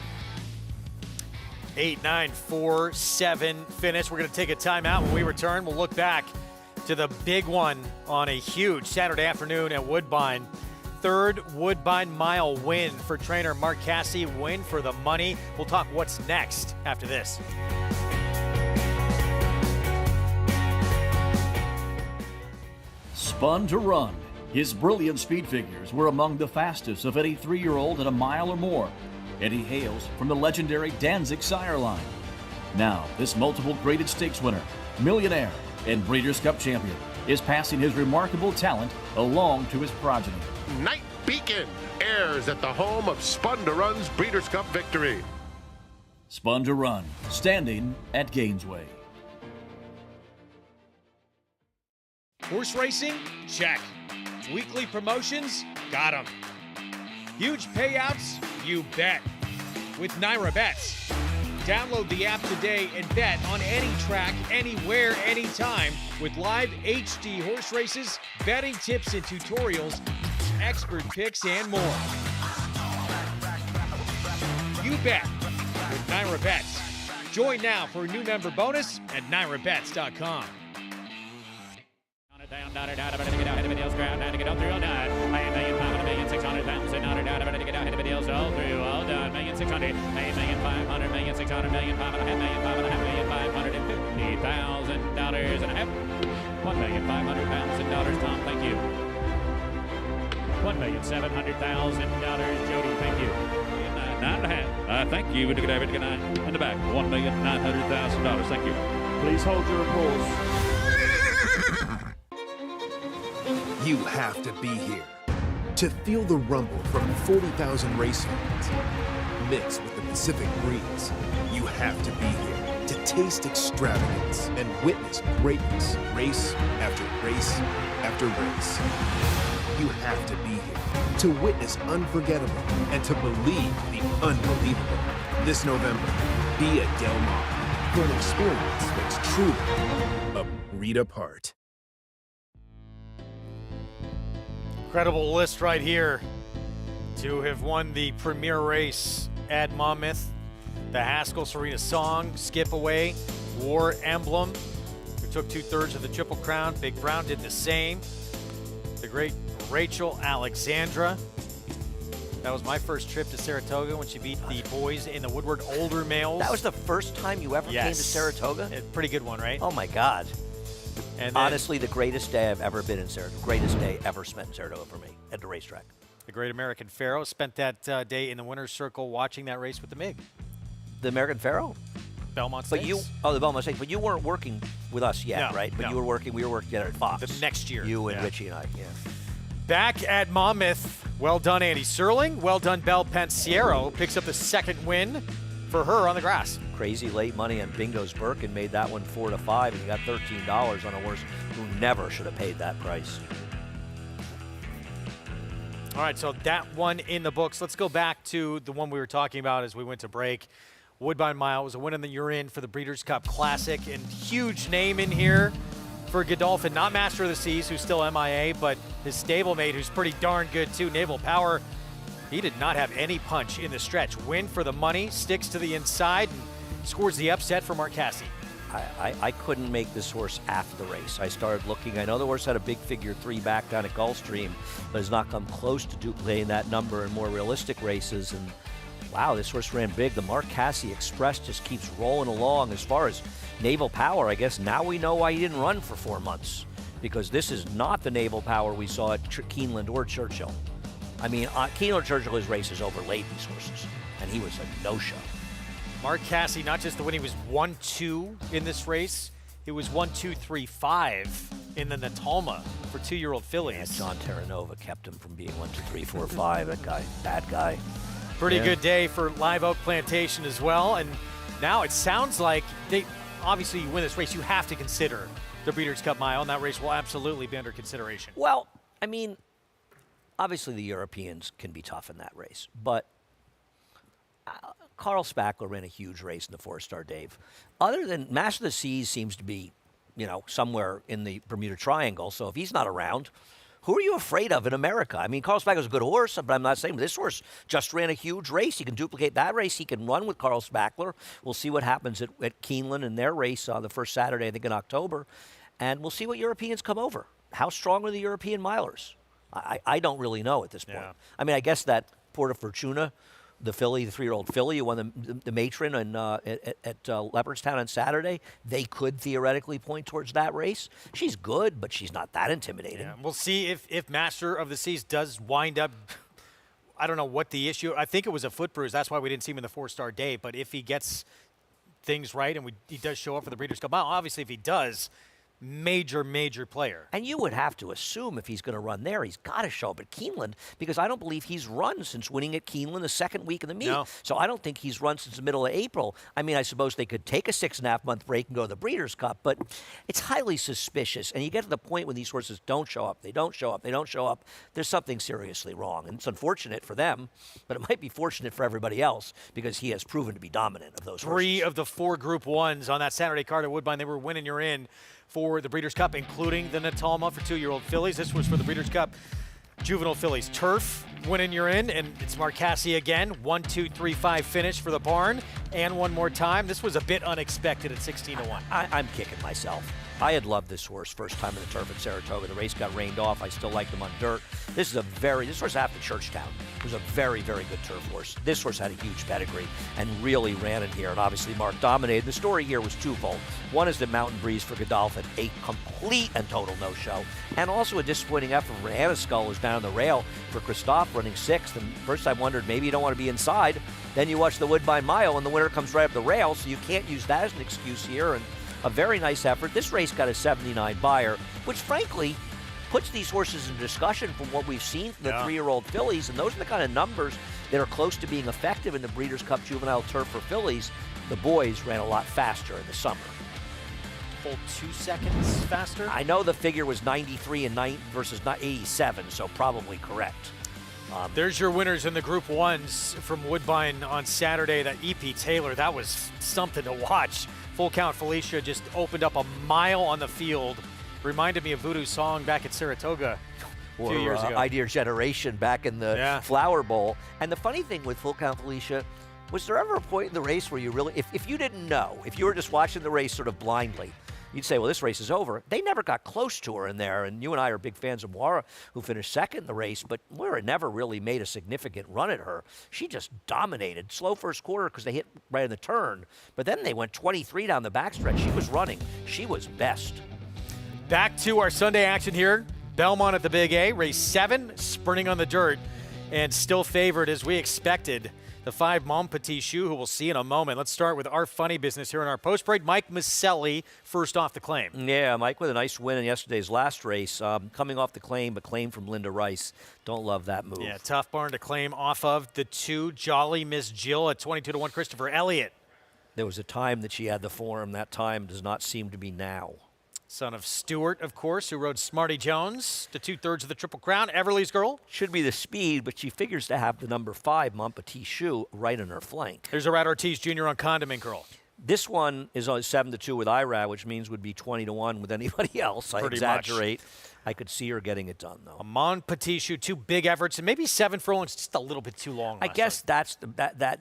Speaker 13: 8, 9, 4, 7 finish. We're going to take a timeout. When we return, we'll look back to the big one on a huge Saturday afternoon at Woodbine. 3rd Woodbine Mile win for trainer Mark Casse. Win for the money. We'll talk what's next after this.
Speaker 1: Spun to Run. His brilliant speed figures were among the fastest of any 3-year-old at a mile or more, and he hails from the legendary Danzig sire line. Now, this multiple graded stakes winner, millionaire, and Breeders' Cup champion is passing his remarkable talent along to his progeny.
Speaker 12: Night Beacon airs at the home of Spun to Run's Breeders' Cup victory.
Speaker 1: Spun to Run, standing at Gainesway.
Speaker 7: Horse racing? Check. Weekly promotions? Got 'em. Huge payouts? You bet. With Naira Bets. Download the app today and bet on any track, anywhere, anytime with live HD horse races, betting tips and tutorials, expert picks, and more. You bet with Naira Bets. Join now for a new member bonus at NairaBets.com.
Speaker 22: Down, down, down, down, get out, hit the videos, ground, down to get up through all done. $1,500,600,000, down to get out, hit the videos, all through, all done. $1,600,000, $1,500,000, $1,600,000, $550,000 and a half. $1,500,000, Tom, thank you. $1,700,000, Jody, thank you. $9.5 million. Thank you. In the back, $1,900,000. Thank you. Please hold your applause.
Speaker 2: You have to be here to feel the rumble from 40,000 race fans. Mixed with the Pacific breeze, you have to be here to taste extravagance and witness greatness race after race after race. You have to be here to witness unforgettable and to believe the unbelievable. This November, be at Del Mar for an experience that's truly a breed apart.
Speaker 13: Incredible list right here to have won the premier race at Monmouth. The Haskell Serena Song, Skip Away, War Emblem, who took 2/3 of the Triple Crown. Big Brown did the same. The great Rachel Alexandra. That was my first trip to Saratoga when she beat the boys in the Woodward Older Males.
Speaker 11: That was the first time you ever came to Saratoga?
Speaker 13: A pretty good one, right?
Speaker 11: Oh, my God.
Speaker 13: And
Speaker 11: honestly, the greatest day I've ever been in Saratoga. Greatest day ever spent in Saratoga for me at the racetrack.
Speaker 13: The Great American Pharoah spent that day in the winner's circle watching that race with the MiG.
Speaker 11: The American Pharoah?
Speaker 13: Belmont
Speaker 11: But
Speaker 13: Stakes.
Speaker 11: the Belmont Stakes. But you weren't working with us yet,
Speaker 13: No,
Speaker 11: right? But
Speaker 13: no.
Speaker 11: we were working at Fox.
Speaker 13: The next year.
Speaker 11: You and Richie and I, yeah.
Speaker 13: Back at Monmouth, well done, Andy Serling. Well done, Belle Pensiero. Picks up the second win for her on the grass.
Speaker 11: Crazy late money on Bingo's Birkin made that one 4 to 5, and you got $13 on a horse who never should have paid that price.
Speaker 13: All right, so that one in the books. Let's go back to the one we were talking about as we went to break. Woodbine Mile was a win in the You're-In for the Breeders' Cup Classic, and huge name in here for Godolphin. Not Master of the Seas, who's still MIA, but his stablemate, who's pretty darn good too, Naval Power. He did not have any punch in the stretch. Win for the money, sticks to the inside, and scores the upset for Mark Casse.
Speaker 11: I couldn't make this horse after the race. I started looking. I know the horse had a big figure 3 back down at Gulfstream, but has not come close to duplicating that number in more realistic races. And wow, this horse ran big. The Mark Casse Express just keeps rolling along. As far as Naval Power, I guess now we know why he didn't run for 4 months, because this is not the Naval Power we saw at Keeneland or Churchill. I mean, Keeneland Churchill, his races overlaid these horses, and he was a no-show.
Speaker 13: Mark Casse, not just the win, he was 1-2 in this race. He was 1-2-3-5 in the Natalma for 2-year-old fillies.
Speaker 11: And John Terranova kept him from being 1, 2, 3, 4, 5. That guy, bad guy.
Speaker 13: Pretty good day for Live Oak Plantation as well. And now it sounds like obviously you win this race, you have to consider the Breeders' Cup Mile, and that race will absolutely be under consideration.
Speaker 11: Well, I mean, obviously the Europeans can be tough in that race, but Carl Spackler ran a huge race in the 4-star Dave. Other than Master of the Seas seems to be, somewhere in the Bermuda Triangle, so if he's not around, who are you afraid of in America? I mean, Carl Spackler's a good horse, but I'm not saying this horse just ran a huge race. He can duplicate that race. He can run with Carl Spackler. We'll see what happens at Keeneland in their race the first Saturday, I think, in October. And we'll see what Europeans come over. How strong are the European milers? I don't really know at this point.
Speaker 13: Yeah.
Speaker 11: I mean, I guess that Porta Fortuna, the filly, the 3-year-old filly who won the matron at Leopardstown on Saturday, they could theoretically point towards that race. She's good, but she's not that intimidating.
Speaker 13: Yeah, we'll see if Master of the Seas does wind up, I don't know what the issue, I think it was a foot bruise. That's why we didn't see him in the 4-star day. But if he gets things right and he does show up for the Breeders' Cup Mile, obviously if he does, major, major player.
Speaker 11: And you would have to assume if he's going to run there, he's got to show up at Keeneland, because I don't believe he's run since winning at Keeneland the second week of the meet.
Speaker 13: No.
Speaker 11: So I don't think he's run since the middle of April. I mean, I suppose they could take a 6.5-month break and go to the Breeders' Cup, but it's highly suspicious. And you get to the point when these horses don't show up, they don't show up, they don't show up, there's something seriously wrong. And it's unfortunate for them, but it might be fortunate for everybody else, because he has proven to be dominant of those horses.
Speaker 13: 3 of the 4 Group 1s on that Saturday card at Woodbine, they were winning you're in for the Breeders' Cup, including the Natalma for 2-year-old fillies. This was for the Breeders' Cup juvenile fillies. Turf, winning you're in, and it's Marcassi again. 1, 2, 3, 5 finish for the barn, and one more time. This was a bit unexpected at 16-1.
Speaker 11: I'm kicking myself. I had loved this horse first time in the turf at Saratoga. The race got rained off. I still liked him on dirt. This horse after Churchtown was a very, very good turf horse. This horse had a huge pedigree and really ran in here, and obviously Mark dominated. The story here was twofold. One is that Mountain Breeze for Godolphin, a complete and total no-show, and also a disappointing effort for Anna Skull, who's down on the rail, for Christophe running 6th. And first I wondered, maybe you don't want to be inside. Then you watch the Woodbine Mile, and the winner comes right up the rail, so you can't use that as an excuse here. And a very nice effort. This race got a 79 buyer, which frankly puts these horses in discussion from what we've seen from the 3-year-old fillies, and those are the kind of numbers that are close to being effective in the Breeders' Cup Juvenile Turf for fillies. The boys ran a lot faster in the summer.
Speaker 13: Full 2 seconds faster?
Speaker 11: I know the figure was 93 and 9 versus 87, so probably correct.
Speaker 13: There's your winners in the Group 1s from Woodbine on Saturday. That E.P. Taylor, that was something to watch. Full Count Felicia just opened up a mile on the field. Reminded me of Voodoo's song back at Saratoga a few years ago.
Speaker 11: Idea Generation back in the Flower Bowl. And the funny thing with Full Count Felicia, was there ever a point in the race where you really, if you didn't know, if you were just watching the race sort of blindly, you'd say, well, this race is over. They never got close to her in there, and you and I are big fans of Moira, who finished second in the race, but Moira never really made a significant run at her. She just dominated. Slow first quarter because they hit right in the turn, but then they went 23 down the backstretch. She was running. She was best.
Speaker 13: Back to our Sunday action here. Belmont at the Big A, race 7, sprinting on the dirt, and still favored as we expected. The 5 Mon Petit Choux, who we'll see in a moment. Let's start with our funny business here in our post-break. Mike Maselli first off the claim.
Speaker 11: Yeah, Mike with a nice win in yesterday's last race. Coming off the claim, but claim from Linda Rice. Don't love that move.
Speaker 13: Yeah, tough barn to claim off of. The 2 Jolly Miss Jill at 22-1 Christopher Elliott.
Speaker 11: There was a time that she had the form. That time does not seem to be now.
Speaker 13: Son of Stewart, of course, who rode Smarty Jones to 2/3 of the Triple Crown. Everly's Girl.
Speaker 11: Should be the speed, but she figures to have the number 5, Mon Petit Choux, right on her flank.
Speaker 13: Here's Arad Ortiz Jr. on Condiment Girl.
Speaker 11: This one is only 7-2 with IRAD, which means would be 20-1 with anybody else. I exaggerate. I could see her getting it done, though.
Speaker 13: A Mon Petit Choux, 2 big efforts, and maybe 7 furlongs, just a little bit too long.
Speaker 11: I guess that's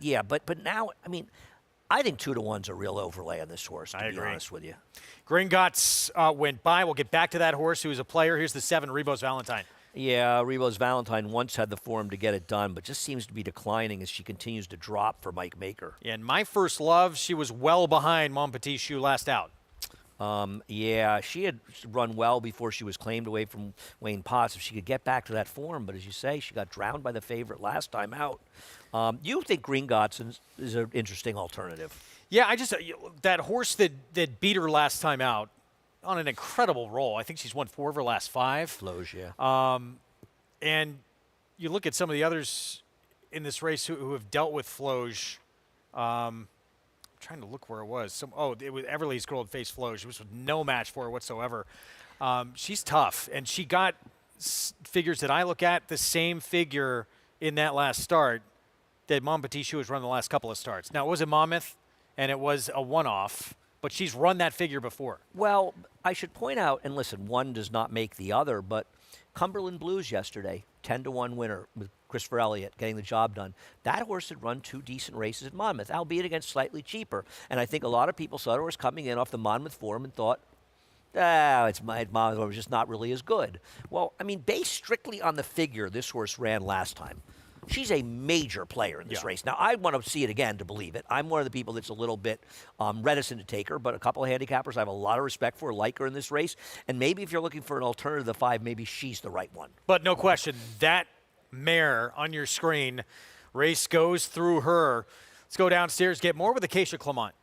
Speaker 11: yeah. But now, I mean, I think 2-1's a real overlay on this horse, to be honest with you.
Speaker 13: Gringotts went by. We'll get back to that horse who's a player. Here's the 7, Rebos Valentine.
Speaker 11: Yeah, Rebos Valentine once had the form to get it done, but just seems to be declining as she continues to drop for Mike Maker.
Speaker 13: Yeah, and My First Love, she was well behind Mon Petit Choux last out.
Speaker 11: Yeah, she had run well before she was claimed away from Wayne Potts. If she could get back to that form, but as you say, she got drowned by the favorite last time out. You think Gringotts is an interesting alternative?
Speaker 13: Yeah, I just that horse that beat her last time out on an incredible roll. I think she's won 4 of her last 5.
Speaker 11: Flows, yeah.
Speaker 13: And you look at some of the others in this race who have dealt with Floge. I'm trying to look where it was. It was Everly's Girl had faced Floge. It was no match for her whatsoever. She's tough, and she got figures that I look at, the same figure in that last start that Mon Petit Choux has run the last couple of starts. Now, it was a Monmouth, and it was a one-off, but she's run that figure before.
Speaker 11: Well, I should point out, and listen, one does not make the other, but Cumberland Blues yesterday, 10-1 winner with Christopher Elliott getting the job done. That horse had run 2 decent races at Monmouth, albeit against slightly cheaper. And I think a lot of people saw the horse coming in off the Monmouth form and thought, Monmouth was just not really as good. Well, I mean, based strictly on the figure this horse ran last time, she's a major player in this race. Now, I want to see it again to believe it. I'm one of the people that's a little bit reticent to take her, but a couple of handicappers I have a lot of respect for, like her in this race. And maybe if you're looking for an alternative to the 5, maybe she's the right one.
Speaker 13: But no question, that mare on your screen, race goes through her. Let's go downstairs, get more with Acacia Clement.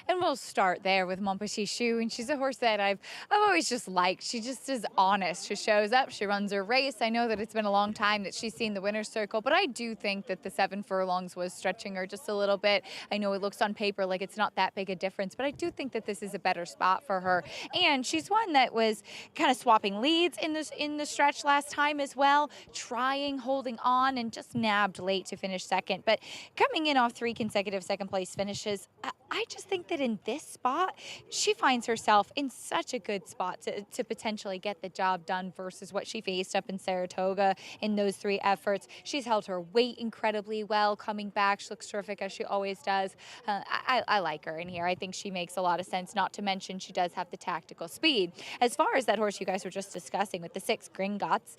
Speaker 9: And we'll start there with Mon Petit Choux, and she's a horse that I've always just liked. She just is honest. She shows up, she runs her race. I know that it's been a long time that she's seen the winner's circle, but I do think that the 7 furlongs was stretching her just a little bit. I know it looks on paper like it's not that big a difference, but I do think that this is a better spot for her. And she's one that was kind of swapping leads in the stretch last time as well, trying, holding on, and just nabbed late to finish second. But coming in off 3 consecutive second place finishes, I just think that in this spot, she finds herself in such a good spot to potentially get the job done versus what she faced up in Saratoga in those 3 efforts. She's held her weight incredibly well coming back. She looks terrific as she always does. I like her in here. I think she makes a lot of sense, not to mention she does have the tactical speed. As far as that horse you guys were just discussing with the 6 Gringotts,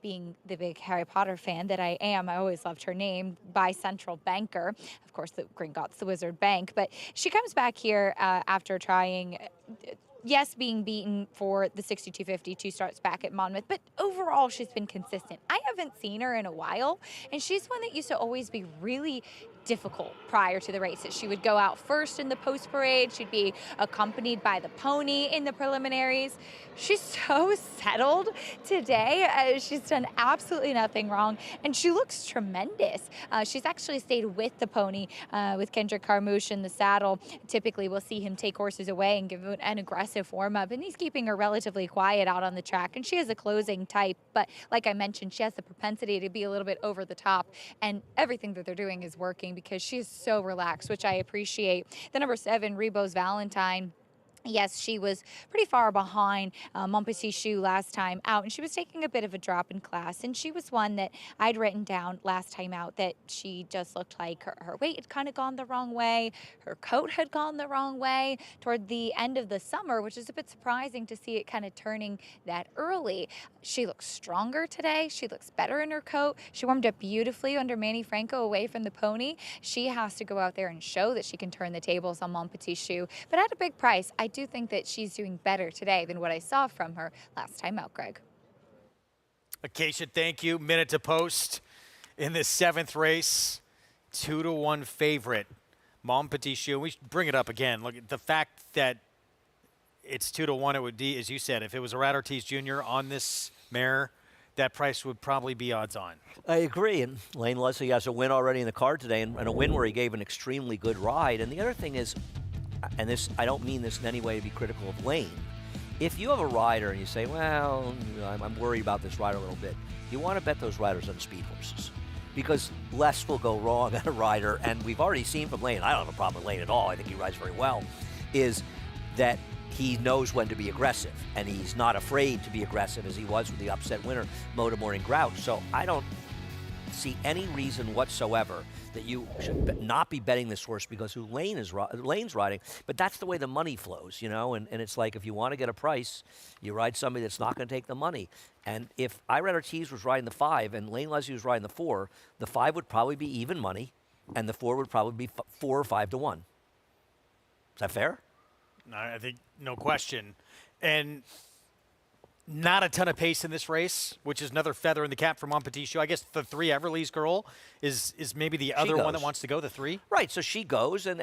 Speaker 9: being the big Harry Potter fan that I am, I always loved her name, by Central Banker. Of course, the Gringotts, the Wizard Bank, but she comes back here after trying, yes, being beaten for the 6250 2 starts back at Monmouth, but overall she's been consistent. I haven't seen her in a while, and she's one that used to always be really difficult prior to the races. She would go out first in the post parade. She'd be accompanied by the pony in the preliminaries. She's so settled today. She's done absolutely nothing wrong, and she looks tremendous. She's actually stayed with the pony, with Kendrick Carmouche in the saddle. Typically, we'll see him take horses away and give an aggressive warm-up, and he's keeping her relatively quiet out on the track, and she is a closing type, but like I mentioned, she has the propensity to be a little bit over the top, and everything that they're doing is working because she is so relaxed, which I appreciate. The number 7, Rebos Valentine. Yes, she was pretty far behind Mon Petit Choux last time out, and she was taking a bit of a drop in class, and she was one that I'd written down last time out that she just looked like her weight had kind of gone the wrong way, her coat had gone the wrong way toward the end of the summer, which is a bit surprising to see it kind of turning that early. She looks stronger today. She looks better in her coat. She warmed up beautifully under Manny Franco away from the pony. She has to go out there and show that she can turn the tables on Mon Petit Choux, but at a big price. I do think that she's doing better today than what I saw from her last time out, Greg.
Speaker 13: Acacia, thank you. Minute to post in this 7th race. 2-1 favorite, Mon Petit Choux. We should bring it up again. Look at the fact that it's 2-1. It would be, as you said, if it was a Rat Ortiz Jr. on this mare, that price would probably be odds on.
Speaker 11: I agree, and Lane Leslie has a win already in the card today, and a win where he gave an extremely good ride. And the other thing is, and this, I don't mean this in any way to be critical of Lane. If you have a rider and you say, well, I'm worried about this rider a little bit, you want to bet those riders on speed horses because less will go wrong on a rider. And we've already seen from Lane, I don't have a problem with Lane at all, I think he rides very well, is that he knows when to be aggressive, and he's not afraid to be aggressive as he was with the upset winner, Moda Morning Grouch. So I don't see any reason whatsoever that you should not be betting this horse because who Lane's riding, but that's the way the money flows, you know, and it's like if you want to get a price, you ride somebody that's not going to take the money. And if Rat Ortiz was riding the 5 and Lane Leslie was riding the 4, the 5 would probably be even money, and the 4 would probably be 4 or 5-1. Is that fair?
Speaker 13: I think no question. And not a ton of pace in this race, which is another feather in the cap for Mon Petit Choux. I guess the 3 Everly's girl is maybe the other one that wants to go, the 3.
Speaker 11: Right, so she goes, and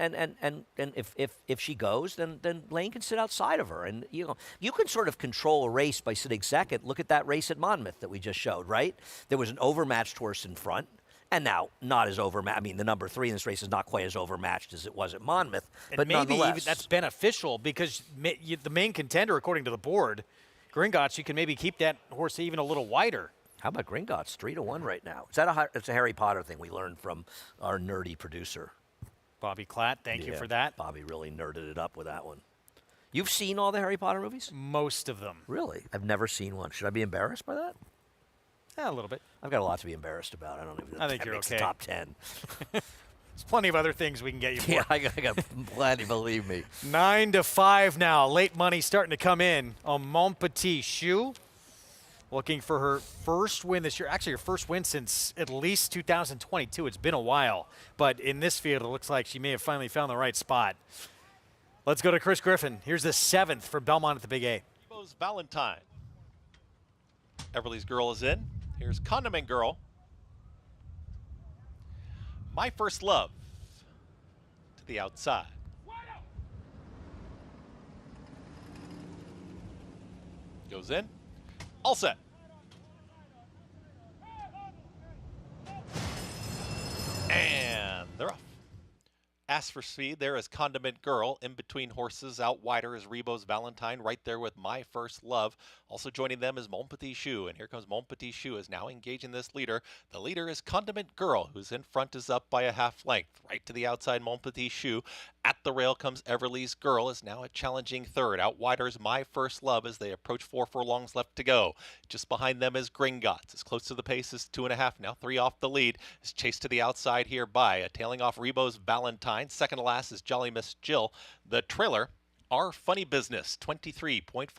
Speaker 11: if she goes, then Lane can sit outside of her. And, you know, you can sort of control a race by sitting second. Look at that race at Monmouth that we just showed, right? There was an overmatched horse in front. And now, not as overmatched. I mean, the number 3 in this race is not quite as overmatched as it was at Monmouth.
Speaker 13: And
Speaker 11: but
Speaker 13: maybe
Speaker 11: nonetheless,
Speaker 13: even that's beneficial because the main contender, according to the board, Gringotts, you can maybe keep that horse even a little wider.
Speaker 11: How about Gringotts? 3-1 right now. Is that it's a Harry Potter thing we learned from our nerdy producer,
Speaker 13: Bobby Klatt. Thank you for that.
Speaker 11: Bobby really nerded it up with that one. You've seen all the Harry Potter movies?
Speaker 13: Most of them.
Speaker 11: Really? I've never seen one. Should I be embarrassed by that?
Speaker 13: Yeah, a little bit.
Speaker 11: I've got a lot to be embarrassed about.
Speaker 13: I think you're
Speaker 11: makes
Speaker 13: okay.
Speaker 11: The top 10.
Speaker 13: There's plenty of other things we can get you for.
Speaker 11: Yeah, I got plenty, believe me.
Speaker 13: 9-5 now. Late money starting to come in on Mon Petit Choux. Looking for her first win this year. Actually, her first win since at least 2022. It's been a while. But in this field, it looks like she may have finally found the right spot. Let's go to Chris Griffin. Here's the 7th for Belmont at the Big A.
Speaker 4: Rebos Valentine. Everly's Girl is in. Here's Condiment Girl. My First Love to the outside. Goes in. All set. And they're off. As for speed, there is Condiment Girl. In between horses, out wider is Rebo's Valentine, right there with My First Love. Also joining them is Mon Petit Chou, and here comes Mon Petit Chou is now engaging this leader. The leader is Condiment Girl, who's in front is up by a half length. Right to the outside, Mon Petit Chou. At the rail comes Everly's Girl, is now a challenging third. Out wider is My First Love as they approach 4 furlongs left to go. Just behind them is Gringotts. As close to the pace as 2.5, now 3 off the lead. Is chased to the outside here by tailing off Rebo's Valentine. Second to last is Jolly Miss Jill. The trailer, Our Funny Business, 23.45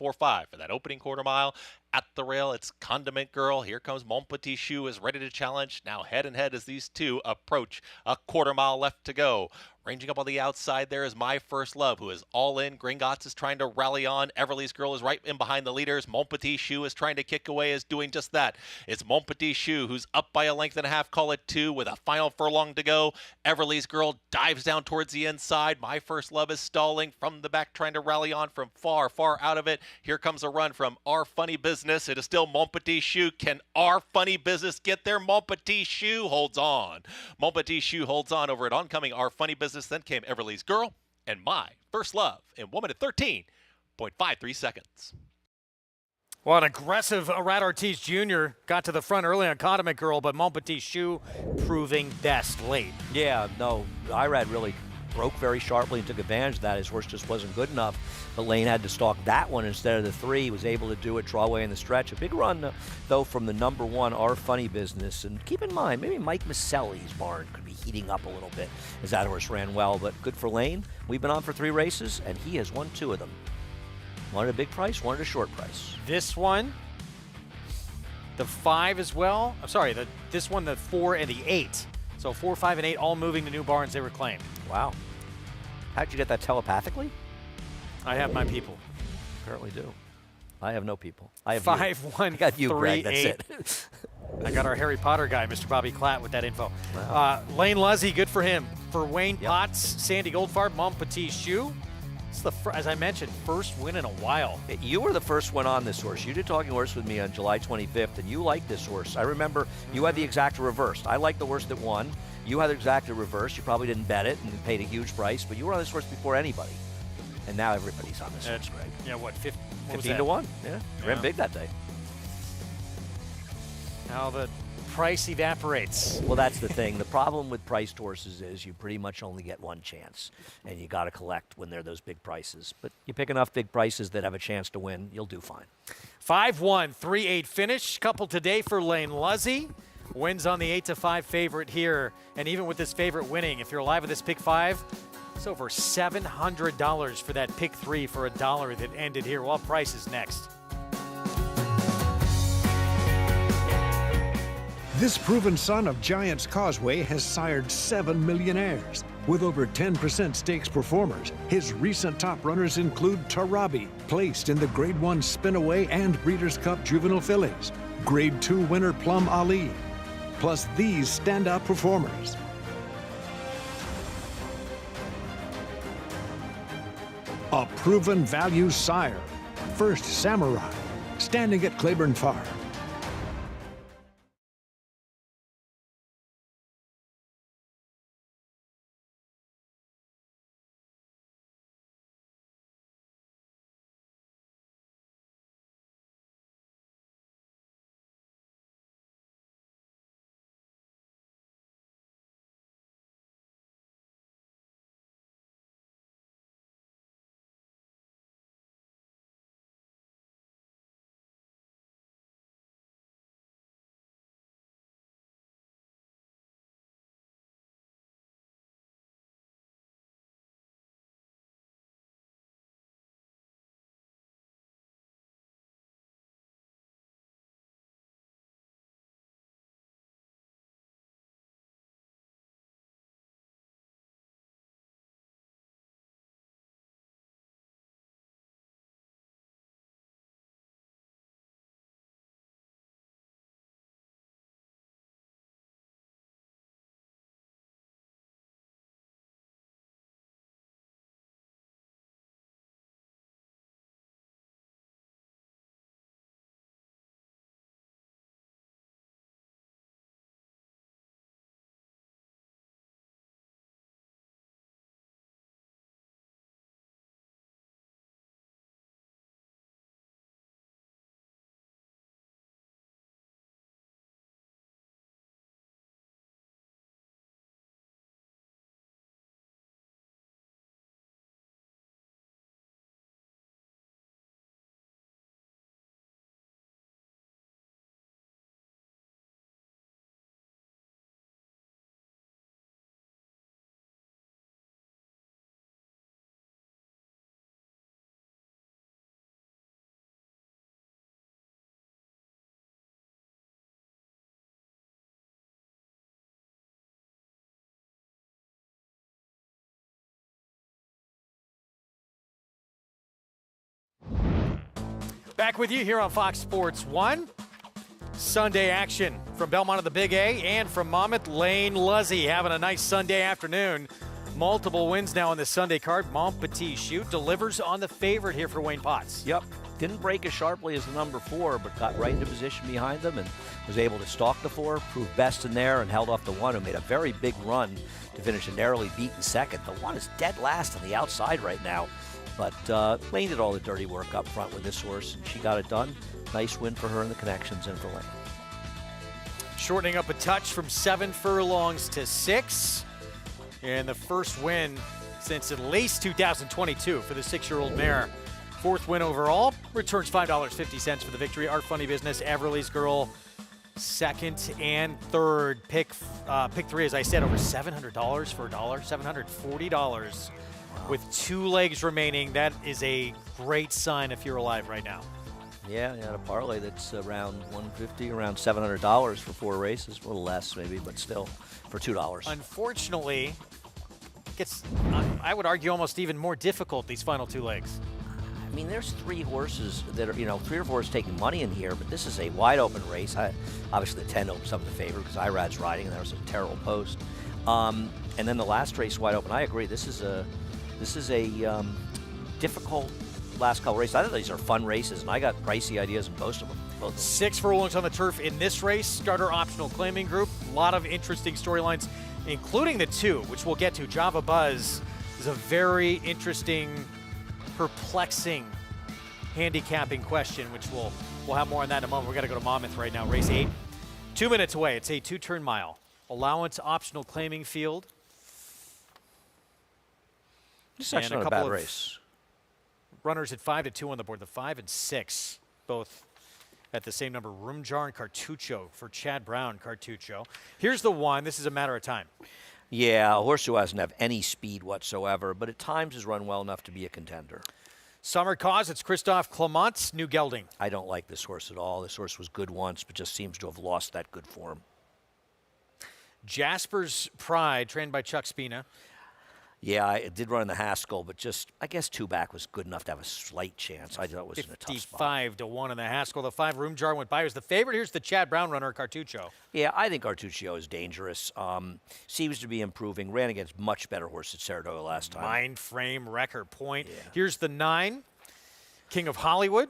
Speaker 4: for that opening quarter mile. At the rail, it's Condiment Girl. Here comes Mon Petit Chou is ready to challenge. Now head and head as these two approach a quarter mile left to go. Ranging up on the outside there is My First Love, who is all in. Gringotts is trying to rally on. Everly's Girl is right in behind the leaders. Mon Petit Chou is trying to kick away, is doing just that. It's Mon Petit Chou who's up by a length and a half, call it 2, with a final furlong to go. Everly's Girl dives down towards the inside. My First Love is stalling from the back, trying to rally on from far, far out of it. Here comes a run from Our Funny Business. It is still Mon Petit Chou. Can Our Funny Business get there? Mon Petit Chou holds on. Mon Petit Chou holds on over at oncoming Our Funny Business. Then came Everly's Girl and My First Love in 1 minute 13.53 seconds.
Speaker 13: Well, an aggressive Rat Ortiz Jr. got to the front early on Condiment Girl, but Mon Petit Chou proving best late.
Speaker 11: Yeah, no, Irad really broke very sharply and took advantage of that. His horse just wasn't good enough, but Lane had to stalk that one instead of the 3. He was able to do it, draw away in the stretch. A big run, though, from the number 1, Our Funny Business. And keep in mind, maybe Mike Maselli's barn could be heating up a little bit as that horse ran well, but good for Lane. We've been on for 3 races, and he has won 2 of them. One at a big price, one at a short price.
Speaker 13: This one, the 5 as well. I'm sorry, this one, the 4 and the 8. So 4, 5, and 8 all moving to new barns they reclaimed.
Speaker 11: Wow. How'd you get that telepathically?
Speaker 13: I have my people.
Speaker 11: Apparently do. I have no people. I have
Speaker 13: 5,
Speaker 11: you.
Speaker 13: 1,
Speaker 11: I got you,
Speaker 13: 3,
Speaker 11: Greg. That's
Speaker 13: 8.
Speaker 11: it.
Speaker 13: I got our Harry Potter guy, Mr. Bobby Klatt, with that info. Wow. Lane Luzzy, good for him. For Wayne Potts, Sandy Goldfarb, Mon Petit Chou. It's the, as I mentioned, first win in a while.
Speaker 11: You were the first one on this horse. You did Talking Horse with me on July 25th, and you liked this horse. I remember you had the exact reverse. I liked the horse that won. You had the exact reverse. You probably didn't bet it and paid a huge price, but you were on this horse before anybody. And now everybody's on this horse, Greg.
Speaker 13: Yeah, what,
Speaker 11: 15 to 1. Yeah, ran big that day.
Speaker 13: Now the price evaporates.
Speaker 11: Well, that's the thing. The problem with priced horses is you pretty much only get one chance, and you got to collect when they're those big prices. But you pick enough big prices that have a chance to win, you'll do fine.
Speaker 13: 5-1, 3-8 finish. Couple today for Lane Luzzy. Wins on the 8-5 favorite here. And even with this favorite winning, if you're alive with this pick 5, it's over $700 for that pick 3 for $1 that ended here. Well, price is next.
Speaker 14: This proven son of Giant's Causeway has sired 7 millionaires. With over 10% stakes performers, his recent top runners include Tarabi, placed in the Grade 1 Spinaway and Breeders' Cup Juvenile Fillies, Grade 2 winner Plum Ali, plus these standout performers. A proven value sire, First Samurai, standing at Claiborne Farm.
Speaker 13: Back with you here on Fox Sports 1. Sunday action from Belmont of the Big A and from Monmouth. Lane Luzzy having a nice Sunday afternoon. Multiple wins now on the Sunday card. Montpetit delivers on the favorite here for Wayne Potts.
Speaker 11: Yep. Didn't break as sharply as the number 4, but got right into position behind them and was able to stalk the 4, proved best in there, and held off the 1, who made a very big run to finish a narrowly beaten second. The 1 is dead last on the outside right now. But Lane did all the dirty work up front with this horse, and she got it done. Nice win for her and the connections and for Lane.
Speaker 13: Shortening up a touch from 7 furlongs to 6. And the first win since at least 2022 for the 6-year-old mare. 4th win overall. Returns $5.50 for the victory. Our Funny Business, Everly's Girl, 2nd and 3rd. Pick 3, as I said, over $700 for $1. $740. With 2 legs remaining, that is a great sign if you're alive right now.
Speaker 11: Yeah, a parlay that's around $150, around $700 for 4 races. A little less maybe, but still for $2.
Speaker 13: Unfortunately, it gets, I would argue, almost even more difficult, these final 2 legs.
Speaker 11: I mean, there's 3 horses that are, 3 or 4 is taking money in here, but this is a wide open race. Obviously, the 10 opens up the favor because Irad's riding, and that was a terrible post. And then the last race wide open. I agree. This is a difficult last couple races. I thought these are fun races, and I got pricey ideas in most of them.
Speaker 13: 6 furlongs on the turf in this race. Starter optional claiming group. A lot of interesting storylines, including the 2, which we'll get to. Java Buzz is a very interesting, perplexing handicapping question, which we'll have more on that in a moment. We're going to go to Monmouth right now. Race 8. 2 minutes away. It's a 2-turn mile. Allowance optional claiming field.
Speaker 11: This is actually not a bad race.
Speaker 13: Runners at 5-2 on the board. The 5 and 6, both at the same number. Roomjar and Cartucho for Chad Brown. Cartucho. Here's the 1. This is a matter of time.
Speaker 11: Yeah, a horse who doesn't have any speed whatsoever, but at times has run well enough to be a contender.
Speaker 13: Summer Cause. It's Christophe Clement, New Gelding.
Speaker 11: I don't like this horse at all. This horse was good once, but just seems to have lost that good form.
Speaker 13: Jasper's Pride, trained by Chuck Spina.
Speaker 11: Yeah, I did run in the Haskell, but just, I guess 2 back was good enough to have a slight chance. I thought it was in a tough spot.
Speaker 13: 55-1 in the Haskell. The 5 Roomjar went by. Who's the favorite? Here's the Chad Brown runner, Cartucho.
Speaker 11: Yeah, I think Cartuccio is dangerous. Seems to be improving. Ran against much better horse at Saratoga last time.
Speaker 13: Mind frame record point. Yeah. Here's the 9, King of Hollywood.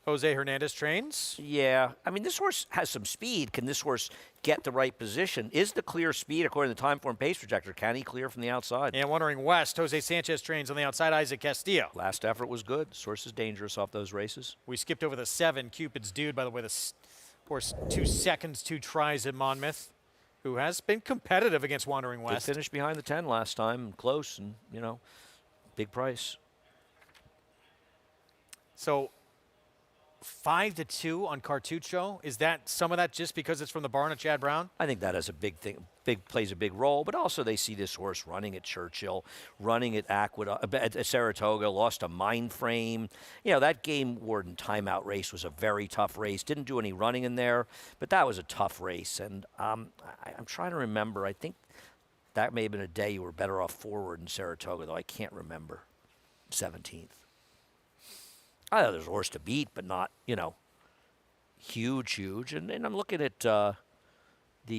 Speaker 13: Jose Hernandez trains.
Speaker 11: Yeah, I mean, this horse has some speed. Can this horse get the right position? Is the clear speed, according to the time form pace projector, can he clear from the outside?
Speaker 13: And Wandering West, Jose Sanchez trains on the outside, Isaac Castillo.
Speaker 11: Last effort was good. This horse is dangerous off those races.
Speaker 13: We skipped over the 7, Cupid's Dude, by the way, the horse 2 seconds, 2 tries at Monmouth, who has been competitive against Wandering West.
Speaker 11: They finished behind the 10 last time, close, and, big price.
Speaker 13: So 5-2 on Cartucho. Is that some of that just because it's from the barn of Chad Brown?
Speaker 11: I think that has a big thing. Plays a big role, but also they see this horse running at Churchill, running at at Saratoga, lost a mind frame. That Game Warden timeout race was a very tough race. Didn't do any running in there, but that was a tough race. And I'm trying to remember. I think that may have been a day you were better off forward in Saratoga, though I can't remember. 17th. I thought there's a horse to beat, but not, huge. And I'm looking at the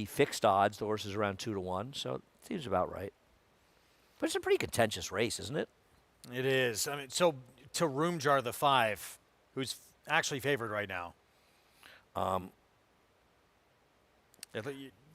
Speaker 11: fixed odds. The horse is around 2-1, so it seems about right. But it's a pretty contentious race, isn't it?
Speaker 13: It is. I mean, so to Roomjar, the 5, who's actually favored right now. You're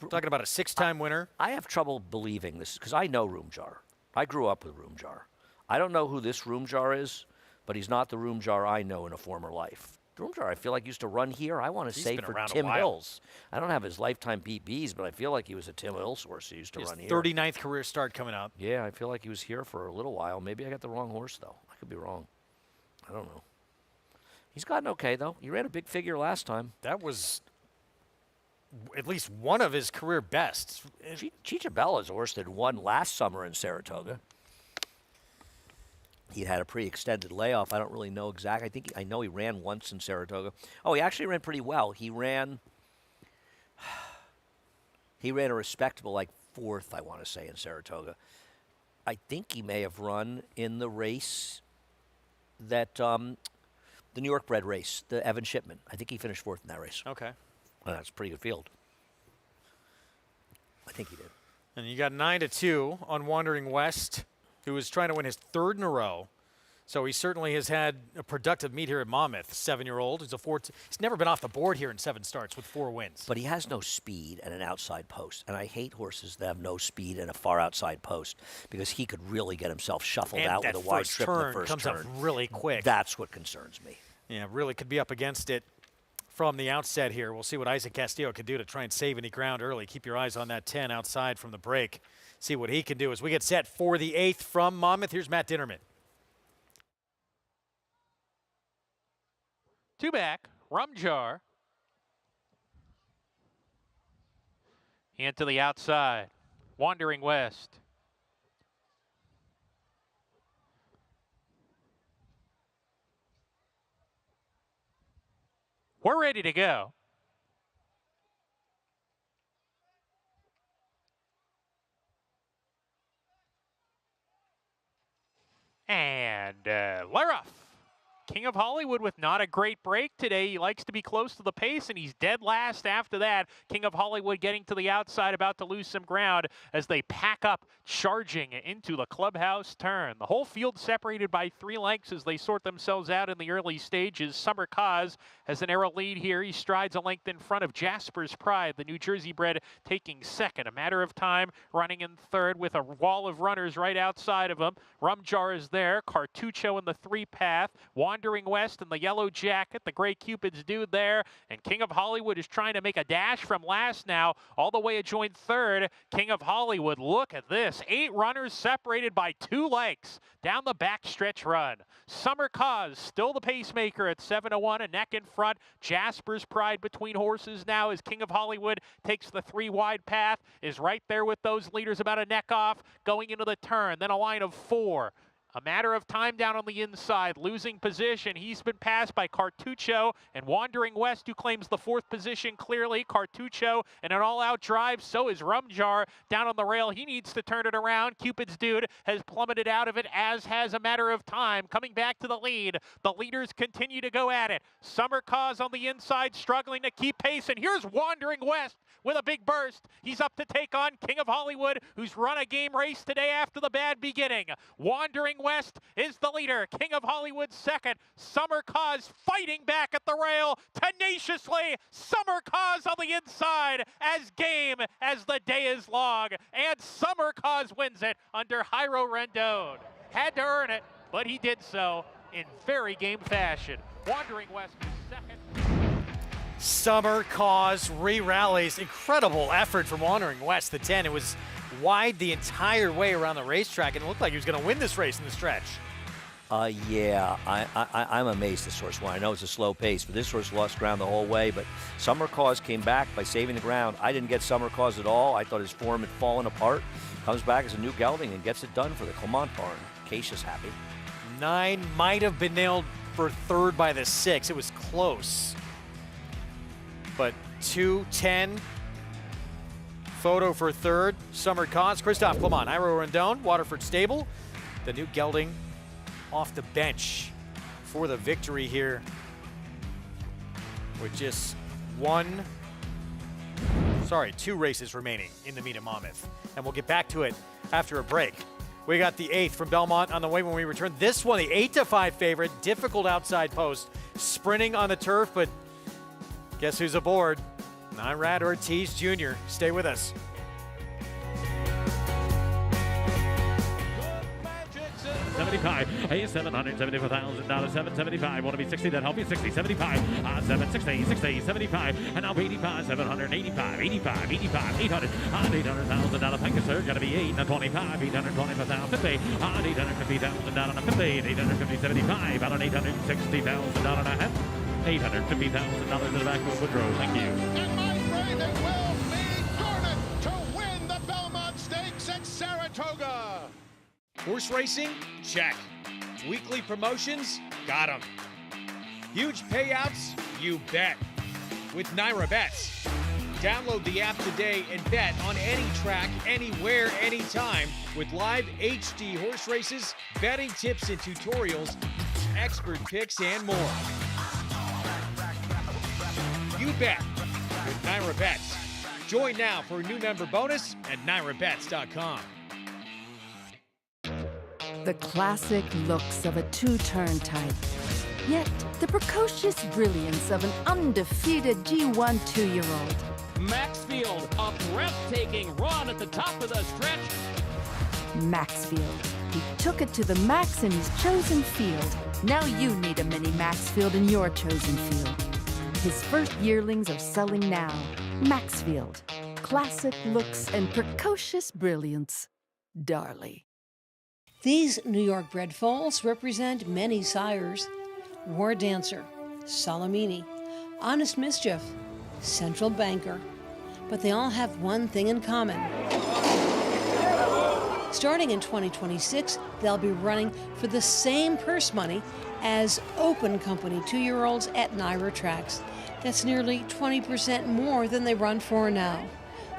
Speaker 13: talking about a 6-time winner.
Speaker 11: I have trouble believing this because I know Roomjar. I grew up with Roomjar. I don't know who this Roomjar is, but he's not the Roomjar I know in a former life. Roomjar, I feel like used to run here. I want to say for Tim Hills. I don't have his lifetime PBs, but I feel like he was a Tim Hills horse who used to run here.
Speaker 13: 39th career start coming up.
Speaker 11: Yeah, I feel like he was here for a little while. Maybe I got the wrong horse, though. I could be wrong. I don't know. He's gotten okay, though. He ran a big figure last time.
Speaker 13: That was at least one of his career bests.
Speaker 11: Chichabella's horse that won last summer in Saratoga. He had a pretty extended layoff. I don't really know exactly. I know he ran once in Saratoga. Oh, he actually ran pretty well. He ran a respectable, 4th, I want to say, in Saratoga. I think he may have run in the race that The New York bred race, the Evan Shipman. I think he finished 4th in that race.
Speaker 13: Okay.
Speaker 11: Well, that's a pretty good field. I think he did.
Speaker 13: And you got 9-2 on Wandering West, who is trying to win his 3rd in a row. So he certainly has had a productive meet here at Monmouth. 7-year-old. He's never been off the board here in 7 starts with 4 wins.
Speaker 11: But he has no speed and an outside post. And I hate horses that have no speed and a far outside post because he could really get himself shuffled out with a wide trip in the first
Speaker 13: comes
Speaker 11: turn.
Speaker 13: Up really quick.
Speaker 11: That's what concerns me.
Speaker 13: Yeah, really could be up against it from the outset here. We'll see what Isaac Castillo can do to try and save any ground early. Keep your eyes on that 10 outside from the break. See what he can do as we get set for the 8th from Monmouth. Here's Matt Dinnerman.
Speaker 5: 2 back, Rumjar. And to the outside, Wandering West. We're ready to go. And Leroff. King of Hollywood with not a great break today. He likes to be close to the pace, and he's dead last after that. King of Hollywood getting to the outside, about to lose some ground as they pack up, charging into the clubhouse turn. The whole field separated by 3 lengths as they sort themselves out in the early stages. Summer Cause has an arrow lead here. He strides a length in front of Jasper's Pride, the New Jersey bred, taking 2nd. A matter of time, running in 3rd with a wall of runners right outside of him. Rumjar is there. Cartucho in the 3 path. Wandering West in the yellow jacket, the gray Cupid's dude there, and King of Hollywood is trying to make a dash from last now, all the way adjoined 3rd. King of Hollywood, look at this, 8 runners separated by 2 lengths down the backstretch run. Summer Cause, still the pacemaker at 7-1, a neck in front. Jasper's Pride between horses now as King of Hollywood takes the 3 wide path, is right there with those leaders, about a neck off, going into the turn, then a line of 4. A matter of time down on the inside, losing position. He's been passed by Cartucho and Wandering West, who claims the 4th position clearly. Cartucho and an all-out drive. So is Rumjar down on the rail. He needs to turn it around. Cupid's dude has plummeted out of it, as has a matter of time. Coming back to the lead. The leaders continue to go at it. Summer Cause on the inside, struggling to keep pace. And here's Wandering West with a big burst. He's up to take on King of Hollywood, who's run a game race today after the bad beginning. Wandering West is the leader. King of Hollywood 2nd. Summer Cause fighting back at the rail tenaciously. Summer Cause on the inside, as game as the day is long. And Summer Cause wins it under Jairo Rendon. Had to earn it, but he did so in very game fashion. Wandering West is 2nd.
Speaker 13: Summer Cause re-rallies. Incredible effort from Wandering West. The 10, it was wide the entire way around the racetrack, and it looked like he was going to win this race in the stretch.
Speaker 11: Yeah, I'm amazed this horse won. I know it's a slow pace, but this horse lost ground the whole way. But Summer Cause came back by saving the ground. I didn't get Summer Cause at all. I thought his form had fallen apart. Comes back as a new gelding and gets it done for the Clement barn. Keisha's happy.
Speaker 13: 9 might have been nailed for 3rd by the 6. It was close. But 2-10. Photo for 3rd. Summer Cause. Christophe Clement. Jairo Rendon. Waterford Stable. The new gelding off the bench for the victory here with just 2 races remaining in the meet at Monmouth. And we'll get back to it after a break. We got the 8th from Belmont on the way when we return. This one, the 8-5 favorite, difficult outside post, sprinting on the turf, but guess who's aboard? Nyrad Ortiz Jr. Stay with us.
Speaker 22: 75, hey, $774,000, $775, want to be 60, that help you, 60, 75, 760, 60, 75, and now 85, 785, 85, 85, 800, $800,000, thank you, sir, gotta be 8, and 25, $825,000, 50, $850,000, 50, $850, 75, on $860,000 and a half, $850,000 in the back of Woodrow, thank you.
Speaker 12: And my brave, it will be Gordon to win the Belmont Stakes at Saratoga.
Speaker 7: Horse racing? Check. Weekly promotions? Got 'em. Huge payouts? You bet. With Naira Bets. Download the app today and bet on any track, anywhere, anytime with live HD horse races, betting tips and tutorials, expert picks, and more. You Bet with Naira Bets. Join now for a new member bonus at NairaBets.com.
Speaker 10: The classic looks of a two-turn type, yet the precocious brilliance of an undefeated G1 2-year-old.
Speaker 16: Maxfield, a breathtaking run at the top of the stretch.
Speaker 10: Maxfield. He took it to the max in his chosen field. Now you need a mini Maxfield in your chosen field. His first yearlings are selling now. Maxfield. Classic looks and precocious brilliance. Darley.
Speaker 17: These New York bred foals represent many sires. War Dancer, Salamini, Honest Mischief, Central Banker. But they all have one thing in common. Starting in 2026, they'll be running for the same purse money as Open Company 2-year-olds at Naira Tracks. That's nearly 20% more than they run for now.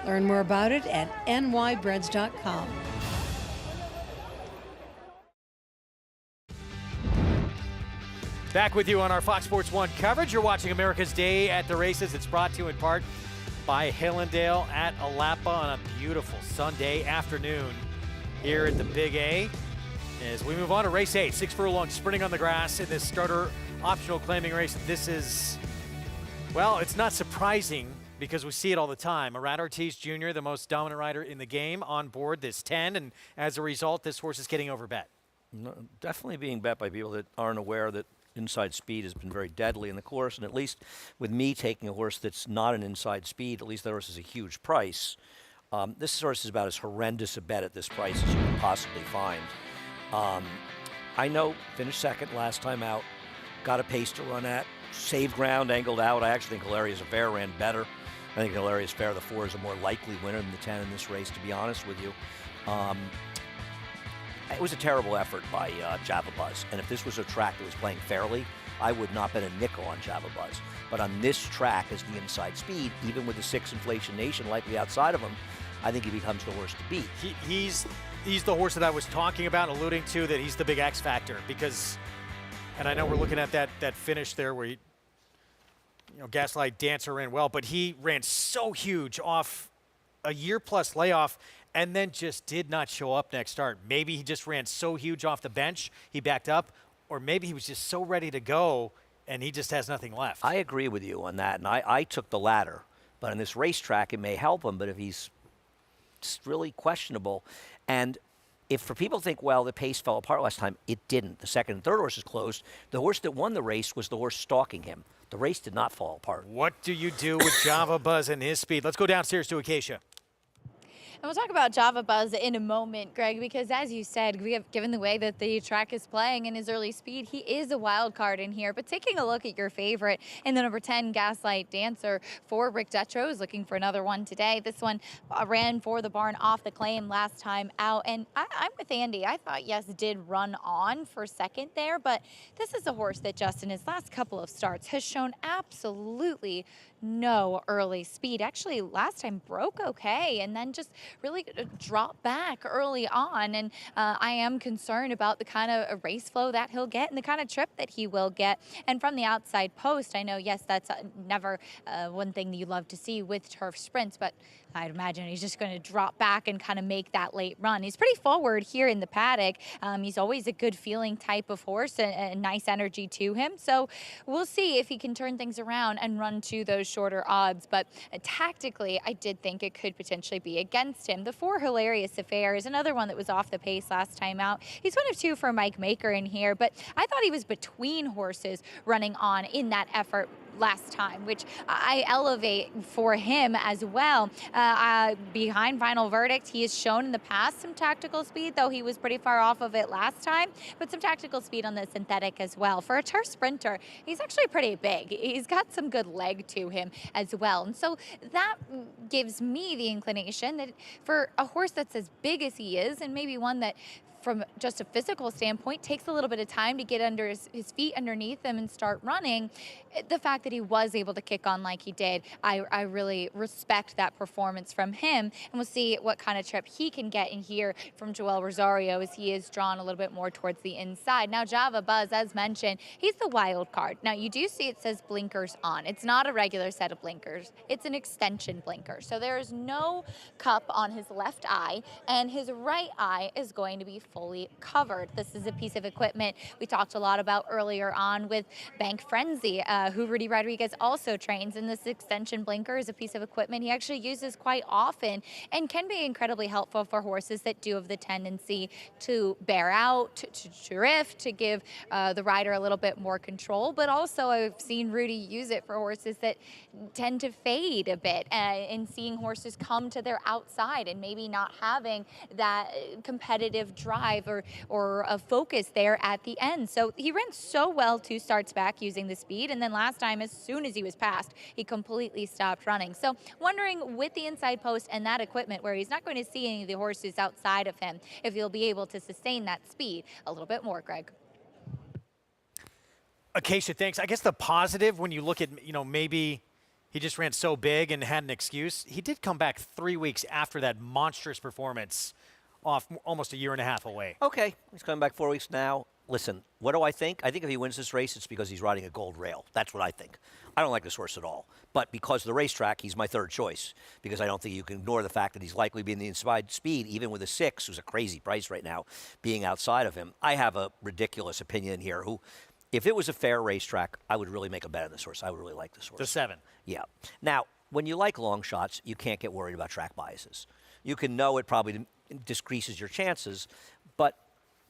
Speaker 17: Learn more about it at nybreds.com.
Speaker 13: Back with you on our Fox Sports 1 coverage. You're watching America's Day at the Races. It's brought to you in part by Hillendale at Alapa on a beautiful Sunday afternoon here at the Big A. As we move on to race 8, 6 furlongs sprinting on the grass in this starter optional claiming race. This is, well, it's not surprising because we see it all the time. Murat Ortiz Jr., the most dominant rider in the game, on board this 10, and as a result, this horse is getting overbet.
Speaker 11: No, definitely being bet by people that aren't aware that inside speed has been very deadly in the course, and at least with me taking a horse that's not an inside speed, at least that horse is a huge price. This horse is about as horrendous a bet at this price as you can possibly find. I know, finished second last time out, got a pace to run at, saved ground, angled out. I actually think Hilarious Affair ran better. I think Hilarious Affair, the 4, is a more likely winner than the 10 in this race, to be honest with you. It was a terrible effort by Java Buzz, and if this was a track that was playing fairly, I would not bet a nickel on Java Buzz. But on this track, as the inside speed, even with the 6 Inflation Nation likely outside of him, I think he becomes the horse to beat.
Speaker 13: He's the horse that I was talking about, alluding to, that he's the big X factor, because, and I know we're looking at that finish there where he, Gaslight Dancer ran well, but he ran so huge off a year-plus layoff and then just did not show up next start. Maybe he just ran so huge off the bench, he backed up, or maybe he was just so ready to go and he just has nothing left.
Speaker 11: I agree with you on that, and I took the latter. But on this racetrack, it may help him, but if he's just really questionable, and if for people think, well, the pace fell apart last time, it didn't. The second and third horses closed. The horse that won the race was the horse stalking him. The race did not fall apart.
Speaker 13: What do you do with Java Buzz and his speed? Let's go downstairs to Acacia.
Speaker 9: And we'll talk about Java Buzz in a moment, Greg, because as you said, given the way that the track is playing and his early speed, he is a wild card in here. But taking a look at your favorite in the number 10 Gaslight Dancer for Rick Detro, is looking for another one today. This one ran for the barn off the claim last time out. And I'm with Andy. I thought, yes, did run on for second there, but this is a horse that just in his last couple of starts has shown absolutely no early speed. Actually, last time broke okay and then just really dropped back early on. And I am concerned about the kind of race flow that he'll get and the kind of trip that he will get. And from the outside post, I know, yes, that's never one thing that you love to see with turf sprints, but I'd imagine he's just going to drop back and kind of make that late run. He's pretty forward here in the paddock. He's always a good feeling type of horse and nice energy to him. So we'll see if he can turn things around and run to those shorter odds. But tactically, I did think it could potentially be against him. The 4 Hilarious Affair is another one that was off the pace last time out. He's 1 of 2 for Mike Maker in here, but I thought he was between horses running on in that effort last time, which I elevate for him as well. Behind Final Verdict, he has shown in the past some tactical speed, though he was pretty far off of it last time, but some tactical speed on the synthetic as well. For a turf sprinter, he's actually pretty big. He's got some good leg to him as well. And so that gives me the inclination that for a horse that's as big as he is, and maybe one that from just a physical standpoint, takes a little bit of time to get under his feet underneath him and start running. The fact that he was able to kick on like he did, I really respect that performance from him, and we'll see what kind of trip he can get in here from Joel Rosario as he is drawn a little bit more towards the inside. Now Java Buzz, as mentioned, he's the wild card. Now you do see it says blinkers on. It's not a regular set of blinkers. It's an extension blinker. So there is no cup on his left eye, and his right eye is going to be fully covered. This is a piece of equipment we talked a lot about earlier on with Bank Frenzy, who Rudy Rodriguez also trains, and this extension blinker is a piece of equipment he actually uses quite often and can be incredibly helpful for horses that do have the tendency to bear out, to drift, to give the rider a little bit more control. But also I've seen Rudy use it for horses that tend to fade a bit, and seeing horses come to their outside and maybe not having that competitive drive or a focus there at the end. So he ran so well 2 starts back using the speed, and then last time, as soon as he was passed, he completely stopped running. So wondering with the inside post and that equipment where he's not going to see any of the horses outside of him, if he'll be able to sustain that speed a little bit more, Greg.
Speaker 13: Acacia, thanks. I guess the positive when you look at, maybe he just ran so big and had an excuse. He did come back 3 weeks after that monstrous performance off almost a year and a half away.
Speaker 11: Okay, he's coming back 4 weeks now. Listen, what do I think? I think if he wins this race, it's because he's riding a gold rail. That's what I think. I don't like this horse at all. But because of the racetrack, he's my third choice. Because I don't think you can ignore the fact that he's likely being the inside speed, even with a 6, who's a crazy price right now, being outside of him. I have a ridiculous opinion here who, if it was a fair racetrack, I would really make a bet on this horse. I would really like this horse.
Speaker 13: The 7.
Speaker 11: Yeah. Now, when you like long shots, you can't get worried about track biases. You can know it probably decreases your chances, but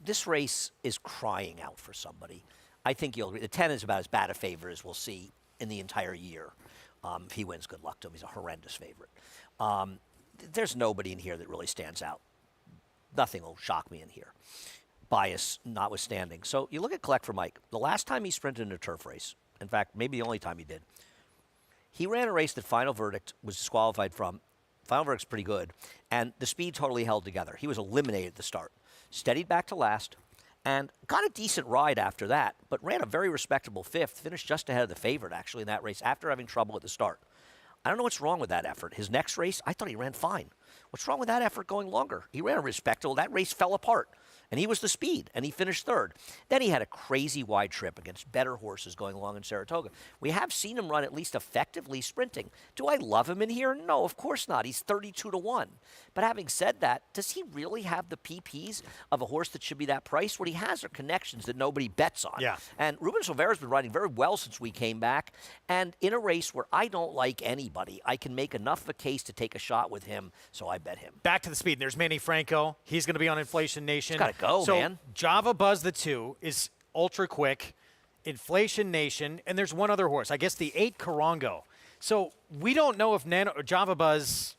Speaker 11: this race is crying out for somebody. I think you'll agree. The 10 is about as bad a favorite as we'll see in the entire year. If he wins, good luck to him. He's a horrendous favorite. There's nobody in here that really stands out. Nothing will shock me in here, bias notwithstanding. So you look at Collect for Mike. The last time he sprinted in a turf race, in fact, maybe the only time he did, he ran a race that Final Verdict was disqualified from. Final Verdict's pretty good, and the speed totally held together. He was eliminated at the start. Steadied back to last, and got a decent ride after that, but ran a very respectable 5th, finished just ahead of the favorite, actually, in that race after having trouble at the start. I don't know what's wrong with that effort. His next race, I thought he ran fine. What's wrong with that effort going longer? He ran a respectable. That race fell apart, and he was the speed, and he finished 3rd. Then he had a crazy wide trip against better horses going along in Saratoga. We have seen him run at least effectively sprinting. Do I love him in here? No, of course not. He's 32-1. But having said that, does he really have the PPs of a horse that should be that price? What he has are connections that nobody bets on.
Speaker 13: Yeah.
Speaker 11: And Ruben Silvera's been riding very well since we came back. And in a race where I don't like anybody, I can make enough of a case to take a shot with him, so I bet him.
Speaker 13: Back to the speed. There's Manny Franco. He's going to be on Inflation Nation.
Speaker 11: He's got to go,
Speaker 13: so
Speaker 11: man.
Speaker 13: Java Buzz the 2 is ultra quick. Inflation Nation, and there's one other horse. I guess the 8 Carongo. So we don't know if Java Buzz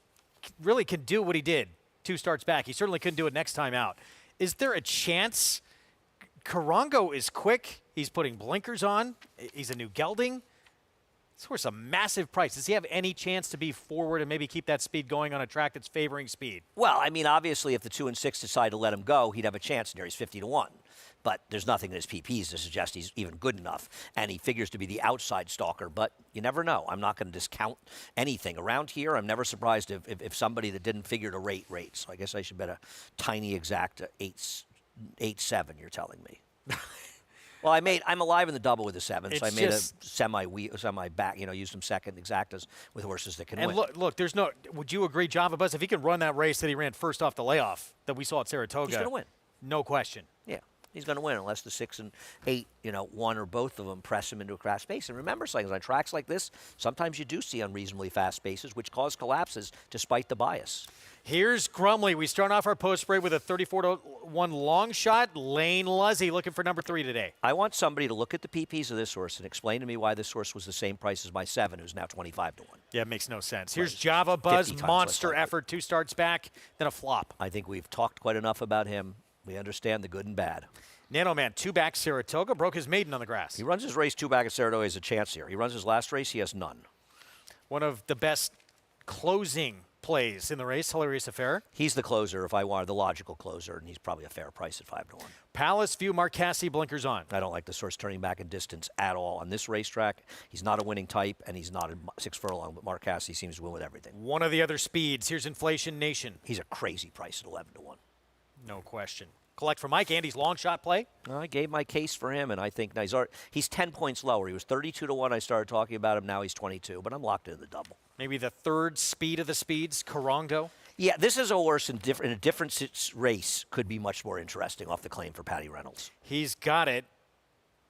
Speaker 13: really can do what he did 2 starts back. He certainly couldn't do it next time out. Is there a chance? Carongo is quick. He's putting blinkers on. He's a new gelding. This horse a massive price. Does he have any chance to be forward and maybe keep that speed going on a track that's favoring speed?
Speaker 11: Well, I mean, obviously, if the 2 and 6 decide to let him go, he'd have a chance in there. He's 50-1. But there's nothing in his PPs to suggest he's even good enough. And he figures to be the outside stalker, but you never know. I'm not going to discount anything. Around here, I'm never surprised if somebody that didn't figure to rate rates. So I guess I should bet a tiny exact 8-7, you're telling me. Well, I'm alive in the double with the 7, so I made a semi back, used some second exactas with horses that can win.
Speaker 13: And look, there's no, would you agree, Java Buzz, if he can run that race that he ran first off the layoff that we saw at Saratoga?
Speaker 11: He's going to win.
Speaker 13: No question.
Speaker 11: Yeah. He's going to win unless the 6 and 8, one or both of them press him into a crash space. And remember, on tracks like this, sometimes you do see unreasonably fast spaces, which cause collapses despite the bias.
Speaker 13: Here's Grumley. We start off our post break with a 34-1 long shot. Lane Luzzy looking for number 3 today.
Speaker 11: I want somebody to look at the PPs of this horse and explain to me why this horse was the same price as my 7, who's now 25-1.
Speaker 13: Yeah, it makes no sense. Here's Java Buzz, monster effort, 2 starts back, then a flop.
Speaker 11: I think we've talked quite enough about him. We understand the good and bad.
Speaker 13: Nano Man, 2 back Saratoga, broke his maiden on the grass.
Speaker 11: He runs his race 2 back at Saratoga, he has a chance here. He runs his last race, he has none.
Speaker 13: One of the best closing plays in the race. Hilarious Affair.
Speaker 11: He's the closer if I wanted the logical closer, and he's probably a fair price at 5 to 1.
Speaker 13: Palace View, Marcassi, blinkers on.
Speaker 11: I don't like the horse turning back in distance at all. On this racetrack, he's not a winning type, and he's not a 6 furlong, but Marcassi seems to win with everything.
Speaker 13: One of the other speeds. Here's Inflation Nation.
Speaker 11: He's a crazy price at 11 to 1.
Speaker 13: No question. Collect for Mike. Andy's long shot play.
Speaker 11: I gave my case for him, and I think he's 10 points lower. He was 32 to 1. I started talking about him. Now he's 22, but I'm locked into the double.
Speaker 13: Maybe the third speed of the speeds, Carongo.
Speaker 11: Yeah, this is a horse in a different race could be much more interesting off the claim for Patty Reynolds.
Speaker 13: He's got it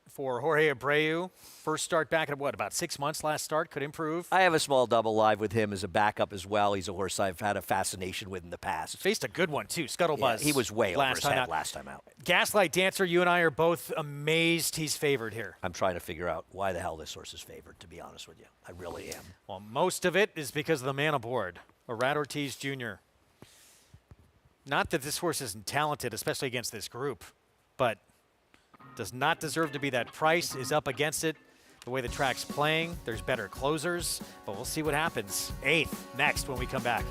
Speaker 13: for Jorge Abreu. First start back at what, about 6 months last start? Could improve.
Speaker 11: I have a small double live with him as a backup as well. He's a horse I've had a fascination with in the past.
Speaker 13: Faced a good one, too. Scuttlebuzz.
Speaker 11: Yeah, he was way over his head last time out.
Speaker 13: Gaslight Dancer, you and I are both amazed he's favored here.
Speaker 11: I'm trying to figure out why the hell this horse is favored, to be honest with you. I really am.
Speaker 13: Well, most of it is because of the man aboard, Arad Ortiz Jr. Not that this horse isn't talented, especially against this group, but does not deserve to be that price, is up against it. The way the track's playing, there's better closers, but we'll see what happens. 8th, next when we come back.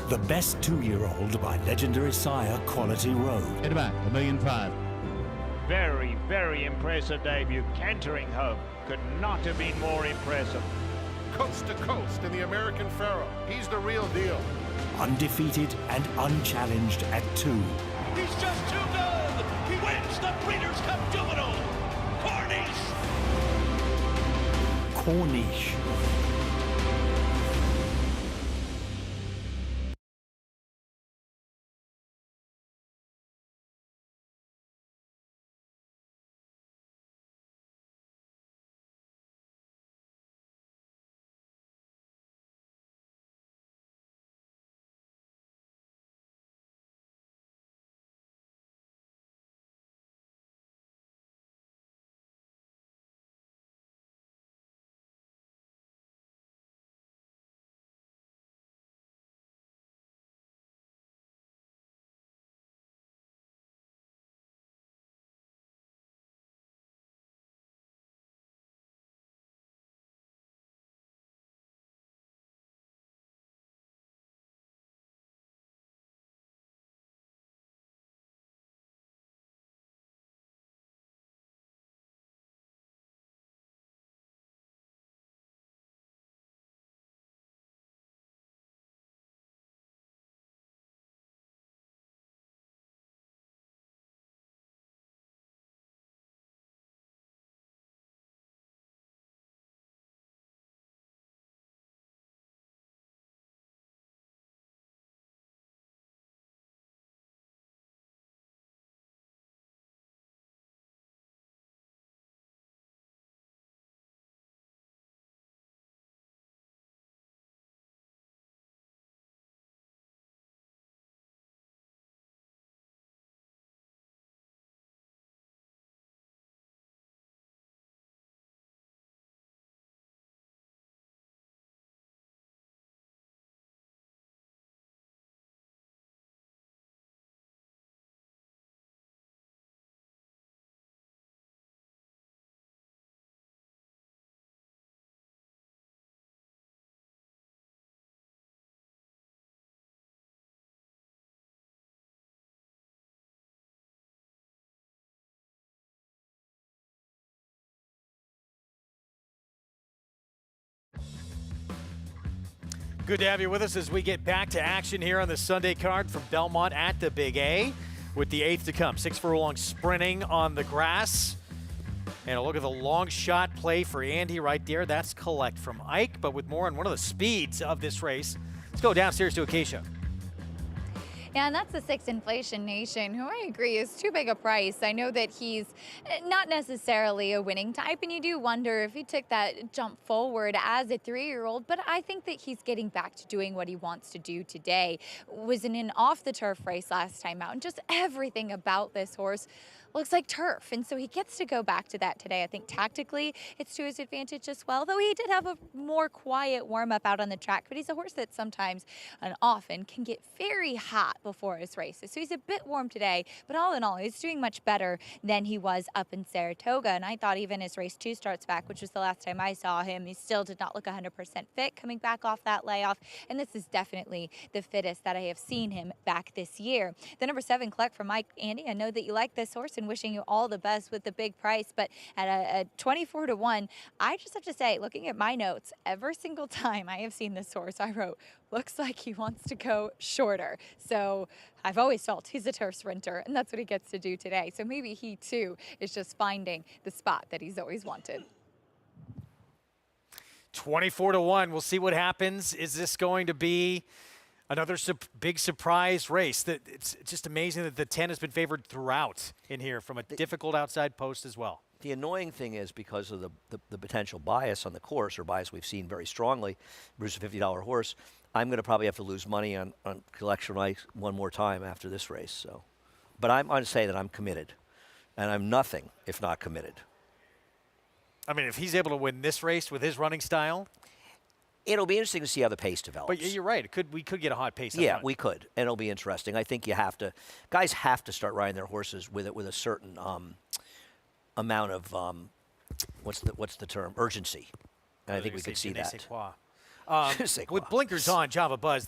Speaker 15: The Best 2-Year-Old by legendary sire Quality Road.
Speaker 22: Hit back, $1,000,005.
Speaker 26: Very, very impressive debut. Cantering home. Could not have been more impressive.
Speaker 12: Coast to coast in the American Pharaoh. He's the real deal.
Speaker 15: Undefeated and unchallenged at 2.
Speaker 19: He's just too good. He wins the Breeders' Cup Juvenile.
Speaker 15: Corniche.
Speaker 13: Good to have you with us as we get back to action here on the Sunday card from Belmont at the Big A with the 8th to come. 6 furlong sprinting on the grass. And a look at the long shot play for Andy right there. That's Collect from Ike, but with more on one of the speeds of this race. Let's go downstairs to Acacia.
Speaker 9: Yeah, and that's the 6 Inflation Nation, who I agree is too big a price. I know that he's not necessarily a winning type, and you do wonder if he took that jump forward as a 3-year-old, but I think that he's getting back to doing what he wants to do today. Was in an off-the-turf race last time out, and just everything about this horse looks like turf. And so he gets to go back to that today. I think tactically it's to his advantage as well, though he did have a more quiet warm-up out on the track. But he's a horse that sometimes and often can get very hot before his races. So he's a bit warm today, but all in all, he's doing much better than he was up in Saratoga. And I thought even his race 2 starts back, which was the last time I saw him, he still did not look 100% fit coming back off that layoff. And this is definitely the fittest that I have seen him back this year. The number 7 collect from Mike. Andy, I know that you like this horse and wishing you all the best with the big price, but at a 24 to 1, I just have to say, looking at my notes, every single time I have seen this horse, I wrote, looks like he wants to go shorter. So I've always felt he's a turf sprinter, and that's what he gets to do today. So maybe he too is just finding the spot that he's always wanted.
Speaker 13: 24 to 1. We'll see what happens. Is this going to be another big surprise race? It's just amazing that the 10 has been favored throughout in here from a difficult outside post as well.
Speaker 11: The annoying thing is because of the potential bias on the course, or bias we've seen very strongly, Bruce, a $50 horse, I'm going to probably have to lose money on collection rights one more time after this race. So, but I'm going to say that I'm committed, and I'm nothing if not committed.
Speaker 13: I mean, if he's able to win this race with his running style,
Speaker 11: it'll be interesting to see how the pace develops.
Speaker 13: But you're right. We could get a hot pace.
Speaker 11: Yeah, we could, and it'll be interesting. I think guys have to start riding their horses with a certain amount of what's the term, urgency. And I think we could see that.
Speaker 13: With blinkers on, Java Buzz,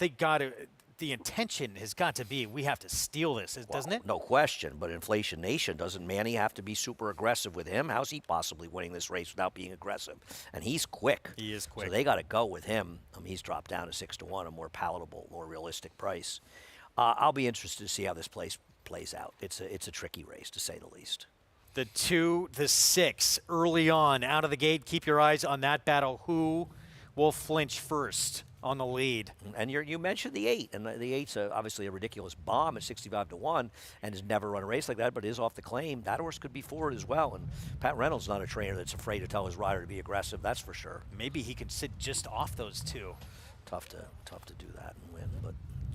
Speaker 13: the intention has got to be, we have to steal this, doesn't it?
Speaker 11: No question, but Inflation Nation, doesn't Manny have to be super aggressive with him? How's he possibly winning this race without being aggressive? And he's quick.
Speaker 13: He is quick.
Speaker 11: So they got to go with him. He's dropped down to 6 to 1, a more palatable, more realistic price. I'll be interested to see how this plays out. It's a tricky race, to say the least.
Speaker 13: The 2, the 6, early on, out of the gate. Keep your eyes on that battle. Who will flinch first on the lead?
Speaker 11: And you mentioned the 8, and the 8's obviously a ridiculous bomb at 65 to 1, and has never run a race like that, but is off the claim. That horse could be forward as well, and Pat Reynolds not a trainer that's afraid to tell his rider to be aggressive. That's for sure.
Speaker 13: Maybe he can sit just off those 2.
Speaker 11: Tough to do that and win, but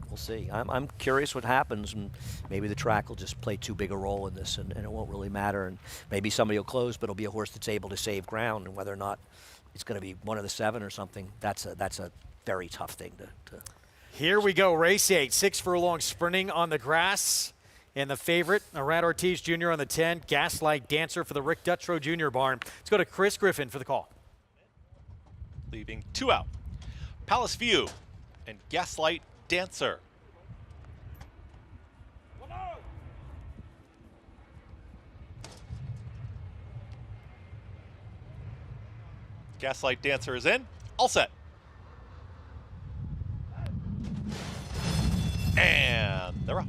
Speaker 11: we'll see. I'm curious what happens, and maybe the track will just play too big a role in this, and it won't really matter. And maybe somebody will close, but it'll be a horse that's able to save ground, and whether or not it's going to be one of the 7 or something, that's a very tough thing to.
Speaker 13: Here we go, race 8, 6 furlong sprinting on the grass. And the favorite, Arad Ortiz Jr. on the 10, Gaslight Dancer for the Rick Dutrow Jr. barn. Let's go to Chris Griffin for the call.
Speaker 4: Leaving 2 out. Palace View and Gaslight Dancer. Gaslight Dancer is in. All set. And they're off.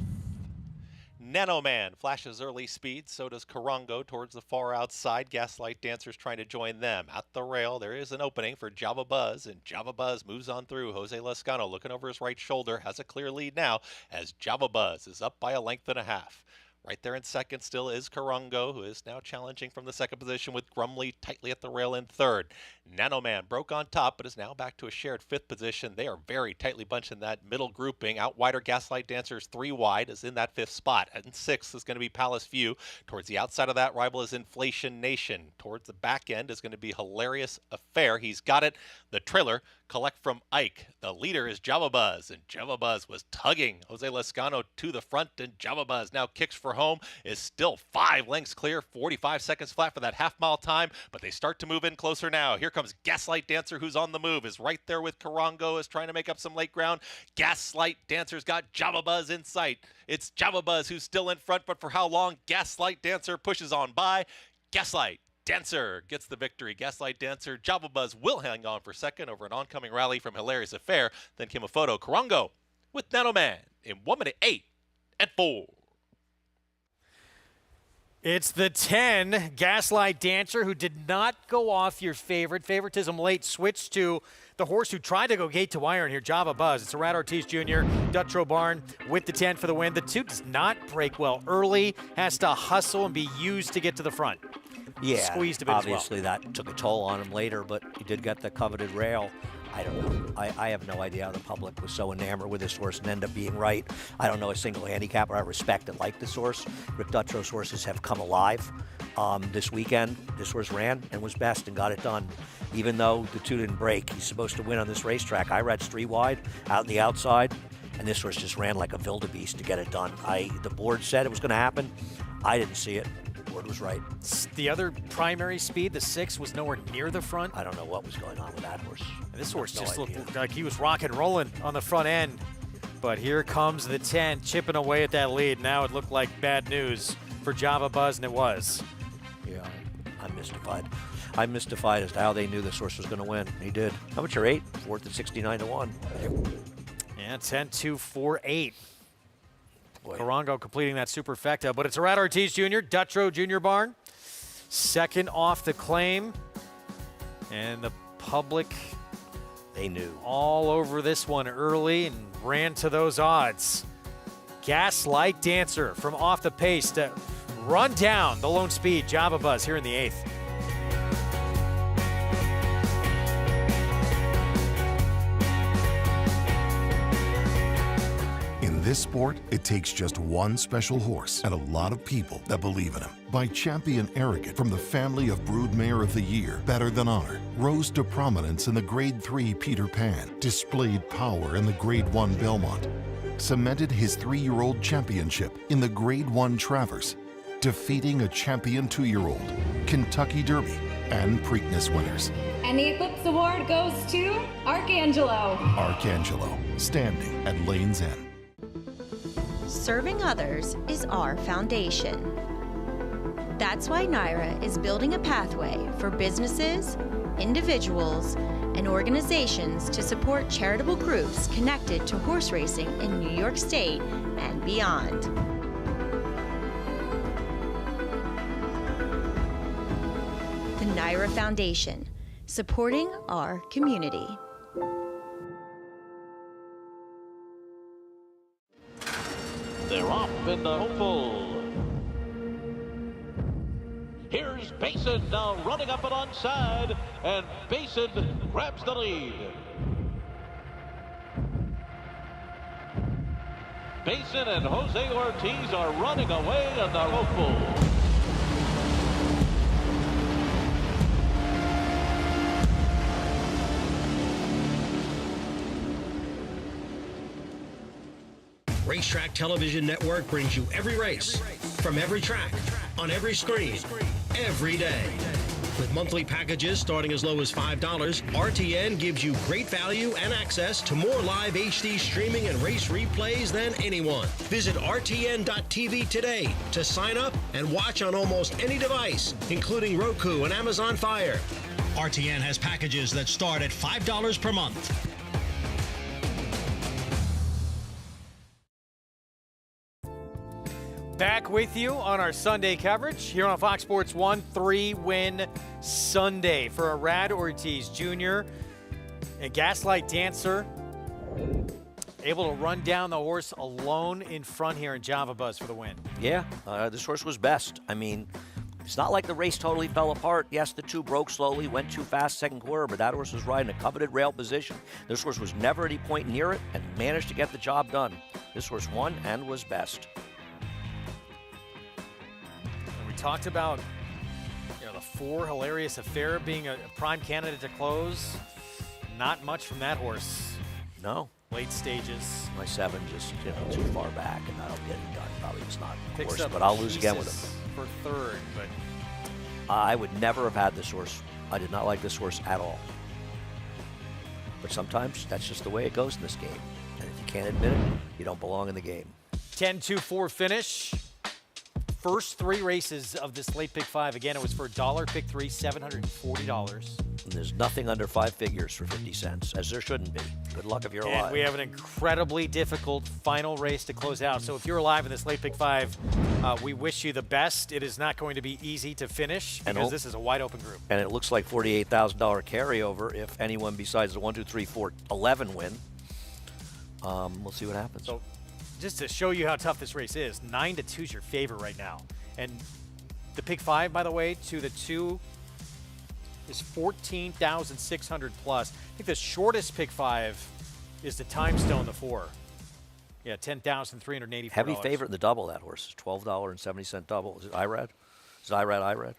Speaker 4: Nano Man flashes early speed, so does Karango towards the far outside. Gaslight Dancer's trying to join them. At the rail, there is an opening for Java Buzz, and Java Buzz moves on through. Jose Lescano looking over his right shoulder, has a clear lead now as Java Buzz is up by a length and a half. Right there in second still is Karango, who is now challenging from the second position with Grumley tightly at the rail in third. Nano Man broke on top, but is now back to a shared 5th position. They are very tightly bunched in that middle grouping. Out wider, Gaslight Dancer's 3 wide is in that 5th spot. And 6th is going to be Palace View. Towards the outside of that rival is Inflation Nation. Towards the back end is going to be Hilarious Affair. He's got it. The trailer, Collect from Ike. The leader is Java Buzz, and Java Buzz was tugging Jose Lescano to the front, and Java Buzz now kicks for home, is still 5 lengths clear, 45 seconds flat for that half-mile time, but they start to move in closer now. Here comes Gaslight Dancer, who's on the move, is right there with Karango, is trying to make up some late ground. Gaslight Dancer's got Java Buzz in sight. It's Java Buzz who's still in front, but for how long? Gaslight Dancer pushes on by. Gaslight Dancer gets the victory. Gaslight Dancer, Java Buzz will hang on for second over an oncoming rally from Hilarious Affair. Then came a photo. Karango with Nano Man in 1 minute 8 and 4.
Speaker 13: It's the 10, Gaslight Dancer, who did not go off your favorite. Favoritism late switched to the horse who tried to go gate to wire in here, Java Buzz. It's Arad Ortiz Jr., Dutrow Barn with the 10 for the win. The 2 does not break well early, has to hustle and be used to get to the front.
Speaker 11: Yeah,
Speaker 13: squeezed a bit
Speaker 11: obviously
Speaker 13: as well.
Speaker 11: That took a toll on him later, but he did get the coveted rail. I don't know. I have no idea how the public was so enamored with this horse and ended up being right. I don't know a single handicapper I respect and like this horse. Rick Dutro's horses have come alive. This weekend, this horse ran and was best and got it done. Even though the two didn't break, he's supposed to win on this racetrack. I read 3 wide, out in the outside, and this horse just ran like a wildebeest to get it done. The board said it was going to happen. I didn't see it. The board was right.
Speaker 13: The other primary speed, the 6, was nowhere near the front.
Speaker 11: I don't know what was going on with that horse.
Speaker 13: And this horse just looked like he was rock and rolling on the front end. But here comes the 10, chipping away at that lead. Now it looked like bad news for Java Buzz, and it was.
Speaker 11: Yeah, I'm mystified. I'm mystified as to how they knew this horse was going to win. He did. How much are 8? 4th at 69 to 1.
Speaker 13: Yeah, 10-2-4-8. Carongo completing that superfecta, but it's Arad Ortiz Jr., Dutro Jr. barn. Second off the claim. And the public,
Speaker 11: they knew.
Speaker 13: All over this one early and ran to those odds. Gaslight Dancer from off the pace to run down the lone speed. Java Buzz here in the 8th.
Speaker 18: In this sport, it takes just one special horse and a lot of people that believe in him. By Champion Arrogant from the family of Broodmare of the Year, Better Than Honor, rose to prominence in the Grade 3 Peter Pan, displayed power in the Grade 1 Belmont, cemented his 3-year-old championship in the Grade 1 Travers, defeating a champion 2-year-old, Kentucky Derby, and Preakness winners.
Speaker 20: And the Eclipse Award goes to Arcangelo.
Speaker 18: Arcangelo, standing at Lane's End.
Speaker 21: Serving others is our foundation. That's why NYRA is building a pathway for businesses, individuals, and organizations to support charitable groups connected to horse racing in New York State and beyond. The NYRA Foundation, supporting our community.
Speaker 16: They're off in the hopeful. Here's Basin now running up alongside, and Basin grabs the lead. Basin and Jose Ortiz are running away in the hopeful.
Speaker 23: Racetrack Television Network brings you every race, from every track, on every screen, every day. With monthly packages starting as low as $5, RTN gives you great value and access to more live HD streaming and race replays than anyone. Visit RTN.tv today to sign up and watch on almost any device, including Roku and Amazon Fire. RTN has packages that start at $5 per month.
Speaker 13: Back with you on our Sunday coverage here on Fox Sports 1, 3-win Sunday for Arad Ortiz Jr. and Gaslight Dancer able to run down the horse alone in front here in Java Buzz for the win.
Speaker 11: Yeah, this horse was best. I mean, it's not like the race totally fell apart. Yes, the 2 broke slowly, went too fast second quarter, but that horse was riding a coveted rail position. This horse was never at any point near it and managed to get the job done. This horse won and was best.
Speaker 13: Talked about the 4 Hilarious Affair being a prime candidate to close. Not much from that horse.
Speaker 11: No.
Speaker 13: Late stages.
Speaker 11: My 7 just too far back, and that'll get it done. Probably just not
Speaker 13: Picks
Speaker 11: horse,
Speaker 13: up
Speaker 11: but I'll lose again with him.
Speaker 13: For third, but
Speaker 11: I would never have had this horse. I did not like this horse at all. But sometimes that's just the way it goes in this game. And if you can't admit it, you don't belong in the game.
Speaker 13: 10-2-4 finish. First 3 races of this late pick 5. Again, it was for $1, pick 3, $740.
Speaker 11: And there's nothing under 5 figures for 50 cents, as there shouldn't be. Good luck if you're alive.
Speaker 13: And we have an incredibly difficult final race to close out. So if you're alive in this late pick 5, we wish you the best. It is not going to be easy to finish because this is a wide open group.
Speaker 11: And it looks like $48,000 carryover if anyone besides the 1, 2, 3, 4, 11 win. We'll see what happens.
Speaker 13: So, just to show you how tough this race is, 9-2 is your favorite right now. And the pick 5, by the way, to the 2 is 14,600 plus. I think the shortest pick 5 is the Timestone, the 4. Yeah, 10,384.
Speaker 11: Heavy favorite in the double, that horse. Is $12.70 double. Is it Irad? Is it Irad? I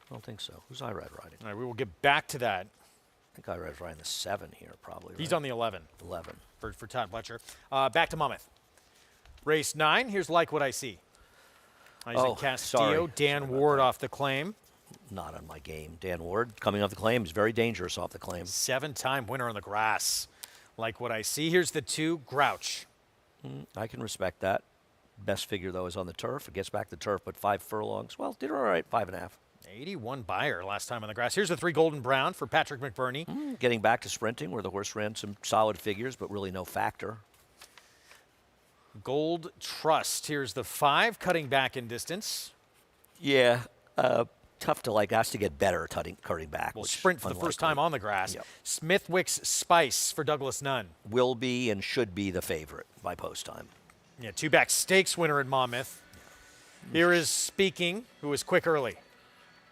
Speaker 11: don't think so. Who's Irad riding?
Speaker 13: All right, we will get back to that.
Speaker 11: I think Irad's riding the 7 here, probably.
Speaker 13: He's
Speaker 11: right?
Speaker 13: on the 11.
Speaker 11: 11.
Speaker 13: For Todd Fletcher. Back to Monmouth. Race 9. Here's Like What I See. Isaac Castillo, Dan Ward off the claim.
Speaker 11: Not on my game. Dan Ward coming off the claim. He's very dangerous off the claim.
Speaker 13: 7-time winner on the grass. Like What I See. Here's the 2, Grouch.
Speaker 11: I can respect that. Best figure, though, is on the turf. It gets back to turf, but 5 furlongs. Well, did all right, 5.5.
Speaker 13: 81 buyer last time on the grass. Here's the 3, Golden Brown for Patrick McBurney.
Speaker 11: Getting back to sprinting, where the horse ran some solid figures, but really no factor.
Speaker 13: Gold Trust. Here's the 5, cutting back in distance.
Speaker 11: Yeah, tough to like. Has to get better cutting back.
Speaker 13: Will sprint for the first time on the grass.
Speaker 11: Yep.
Speaker 13: Smithwick's Spice for Douglas Nunn.
Speaker 11: Will be and should be the favorite by post time.
Speaker 13: Yeah, 2-back stakes winner in Monmouth. Here is Speaking, who was quick early,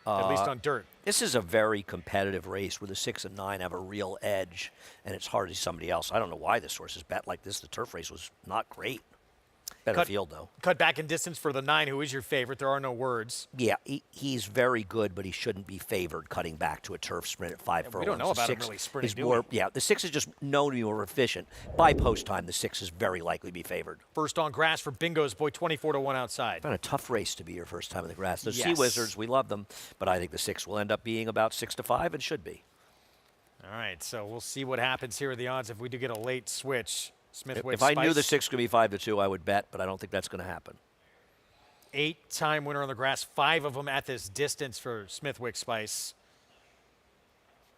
Speaker 13: at least on dirt.
Speaker 11: This is a very competitive race where the 6 and 9 have a real edge, and it's hard to see somebody else. I don't know why this horse is bet like this. The turf race was not great. Better field, though.
Speaker 13: Cut back in distance for the 9, who is your favorite. There are no words.
Speaker 11: Yeah, he's very good, but he shouldn't be favored cutting back to a turf sprint at 5 furlongs.
Speaker 13: We don't know about him really sprinting, do we?
Speaker 11: Yeah, the 6 is just known to be more efficient. By post time, the 6 is very likely to be favored.
Speaker 13: First on grass for Bingo's Boy, 24-1 outside.
Speaker 11: Been a tough race to be your first time in the grass. The
Speaker 13: Yes.
Speaker 11: Sea Wizards, we love them, but I think the 6 will end up being about 6-5 and should be.
Speaker 13: All right, so we'll see what happens here with the odds if we do get a late switch. Smithwick
Speaker 11: If I knew the
Speaker 13: Spice.
Speaker 11: 6 could be 5-2, I would bet, but I don't think that's going to happen.
Speaker 13: 8-time winner on the grass, 5 of them at this distance for Smithwick Spice.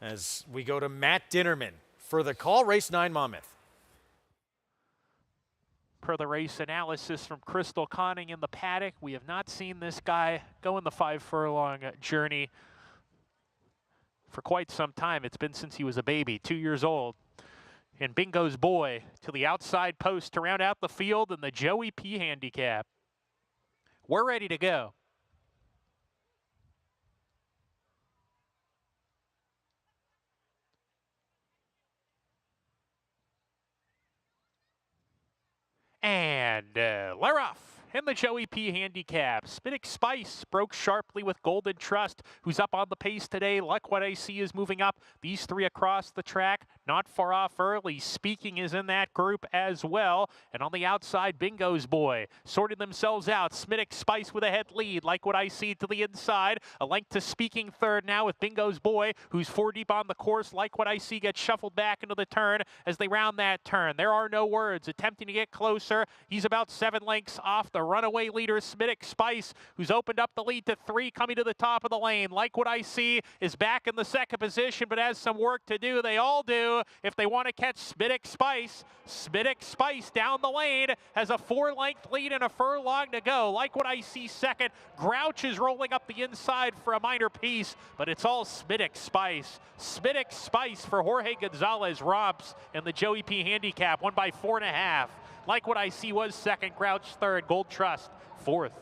Speaker 13: As we go to Matt Dinnerman for the call, race 9 Monmouth.
Speaker 5: Per the race analysis from Crystal Conning in the paddock, we have not seen this guy go in the 5 furlong journey for quite some time. It's been since he was a baby, 2 years old. And Bingo's Boy to the outside post to round out the field in the Joey P handicap. We're ready to go. And they're off. In the Joey P handicap, Spinach Spice broke sharply with Golden Trust, who's up on the pace today. Like What I See is moving up. These 3 across the track, not far off early. Speaking is in that group as well. And on the outside, Bingo's Boy sorting themselves out. Spinach Spice with a head lead. Like What I See to the inside. A length to Speaking third now with Bingo's Boy, who's 4 deep on the course. Like What I See gets shuffled back into the turn as they round that turn. There are no words. Attempting to get closer. He's about 7 lengths off the runaway leader, Smiddick Spice, who's opened up the lead to 3, coming to the top of the lane. Like What I See is back in the second position, but has some work to do. They all do if they want to catch Smiddick Spice. Smiddick Spice down the lane has a 4-length lead and a furlong to go. Like What I See second. Grouch is rolling up the inside for a minor piece, but it's all Smiddick Spice. Smiddick Spice for Jorge Gonzalez romps in the Joey P handicap, won by 4.5. Like What I See was second, Grouch third, Gold Trust fourth.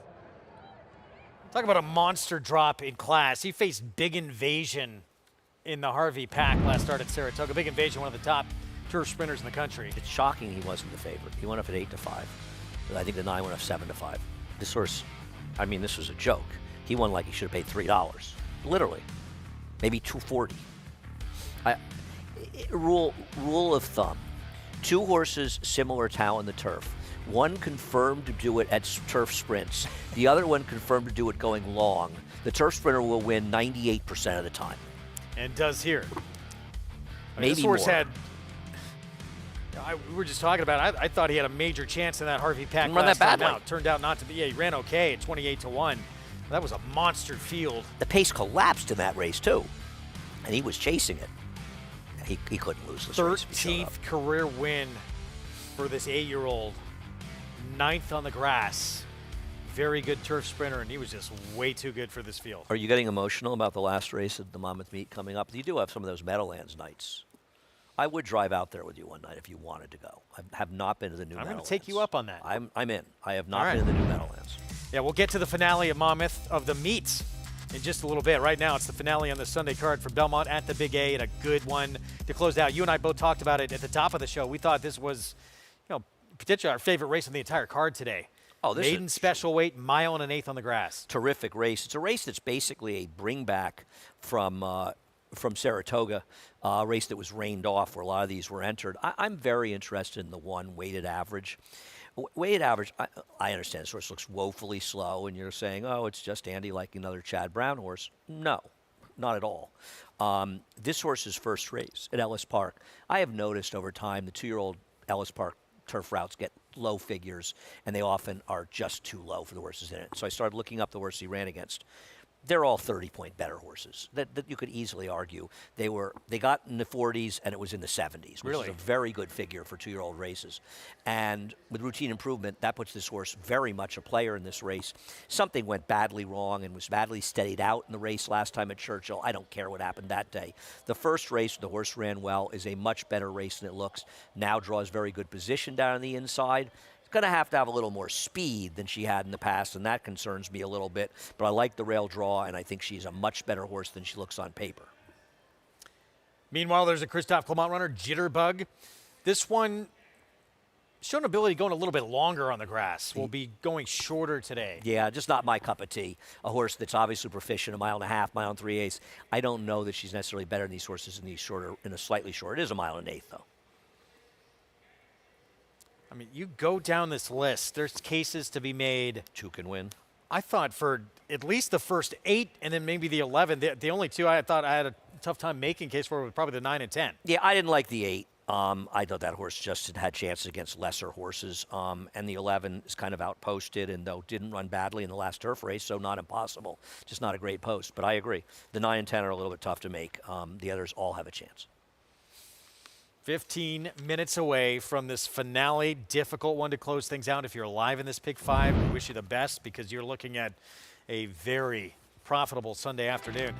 Speaker 13: Talk about a monster drop in class. He faced Big Invasion in the Harvey Pack last start at Saratoga. Big Invasion, one of the top turf sprinters in the country.
Speaker 11: It's shocking he wasn't the favorite. He went up at 8-5. But I think the 9 went up 7-5. This horse, I mean, this was a joke. He won like he should have paid $3. Literally. Maybe $2.40. Rule of thumb. 2 horses, similar talent in the turf. One confirmed to do it at turf sprints. The other one confirmed to do it going long. The turf sprinter will win 98% of the time.
Speaker 13: And does here.
Speaker 11: Maybe
Speaker 13: this horse
Speaker 11: more.
Speaker 13: had, we were just talking about it. I thought he had a major chance in that Harvey Pack
Speaker 11: Didn't run
Speaker 13: last
Speaker 11: that
Speaker 13: time
Speaker 11: badly.
Speaker 13: out. Turned out not to be. Yeah, he ran okay at 28-1. That was a monster field.
Speaker 11: The pace collapsed in that race, too. And he was chasing it. He couldn't lose this race if he showed up.
Speaker 13: 13th career win for this 8-year-old. 9th on the grass. Very good turf sprinter, and he was just way too good for this field.
Speaker 11: Are you getting emotional about the last race at the Monmouth Meet coming up? You do have some of those Meadowlands nights. I would drive out there with you one night if you wanted to go. I have not been to the new Meadowlands.
Speaker 13: I'm going to take you up on that.
Speaker 11: I'm in. I have not been to the new Meadowlands.
Speaker 13: Yeah, we'll get to the finale of Monmouth of the meet in just a little bit. Right now, it's the finale on the Sunday card for Belmont at the Big A, and a good one to close out. You and I both talked about it at the top of the show. We thought this was, potentially our favorite race on the entire card today.
Speaker 11: Oh, this
Speaker 13: maiden
Speaker 11: is
Speaker 13: special weight, mile and an eighth on the grass.
Speaker 11: Terrific race. It's a race that's basically a bring back from Saratoga, a race that was rained off where a lot of these were entered. I'm very interested in the one weighted average. Weighted average, I understand this horse looks woefully slow, and you're saying, oh, it's just Andy like another Chad Brown horse. No, not at all. This horse's first race at Ellis Park, I have noticed over time the 2-year-old Ellis Park turf routes get low figures, and they often are just too low for the horses in it. So I started looking up the horses he ran against. They're all 30-point better horses that you could easily argue. They got in the 40s, and it was in the 70s, which is a very good figure for 2-year-old races. And with routine improvement, that puts this horse very much a player in this race. Something went badly wrong and was badly steadied out in the race last time at Churchill. I don't care what happened that day. The first race, the horse ran well, is a much better race than it looks. Now draws very good position down on the inside. Going to have a little more speed than she had in the past, and that concerns me a little bit. But I like the rail draw, and I think she's a much better horse than she looks on paper.
Speaker 13: Meanwhile, there's a Christophe Clement runner, Jitterbug. This one shown ability going a little bit longer on the grass. Will be going shorter today.
Speaker 11: Yeah, just not my cup of tea. A horse that's obviously proficient, 1.5 miles, mile and 3/8. I don't know that she's necessarily better than these horses in a slightly shorter. It is 1.1 miles, though.
Speaker 13: I mean, you go down this list, there's cases to be made.
Speaker 11: 2 can win.
Speaker 13: I thought for at least the first 8 and then maybe the 11. The only 2 I thought I had a tough time making case for were probably the 9 and 10.
Speaker 11: Yeah, I didn't like the 8. I thought that horse just had chances against lesser horses. And the 11 is kind of outposted and, though, didn't run badly in the last turf race, so not impossible. Just not a great post. But I agree. The 9 and 10 are a little bit tough to make. The others all have a chance.
Speaker 13: 15 minutes away from this finale, difficult one to close things out. If you're alive in this Pick 5, we wish you the best because you're looking at a very profitable Sunday afternoon.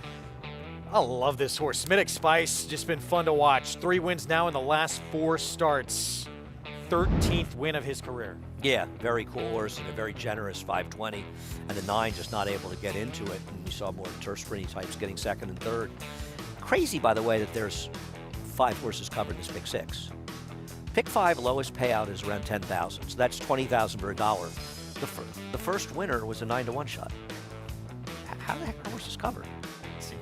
Speaker 13: I love this horse. Smitic Spice, just been fun to watch. 3 wins now in the last 4 starts. 13th win of his career.
Speaker 11: Yeah, very cool horse and a very generous 520. And the 9 just not able to get into it. And you saw more turf sprinty types getting second and third. Crazy, by the way, that there's 5 horses covered in this Pick 6. Pick 5 lowest payout is around 10,000, so that's 20,000 for $1. The first winner was a 9-to-1 shot. How the heck are horses covered?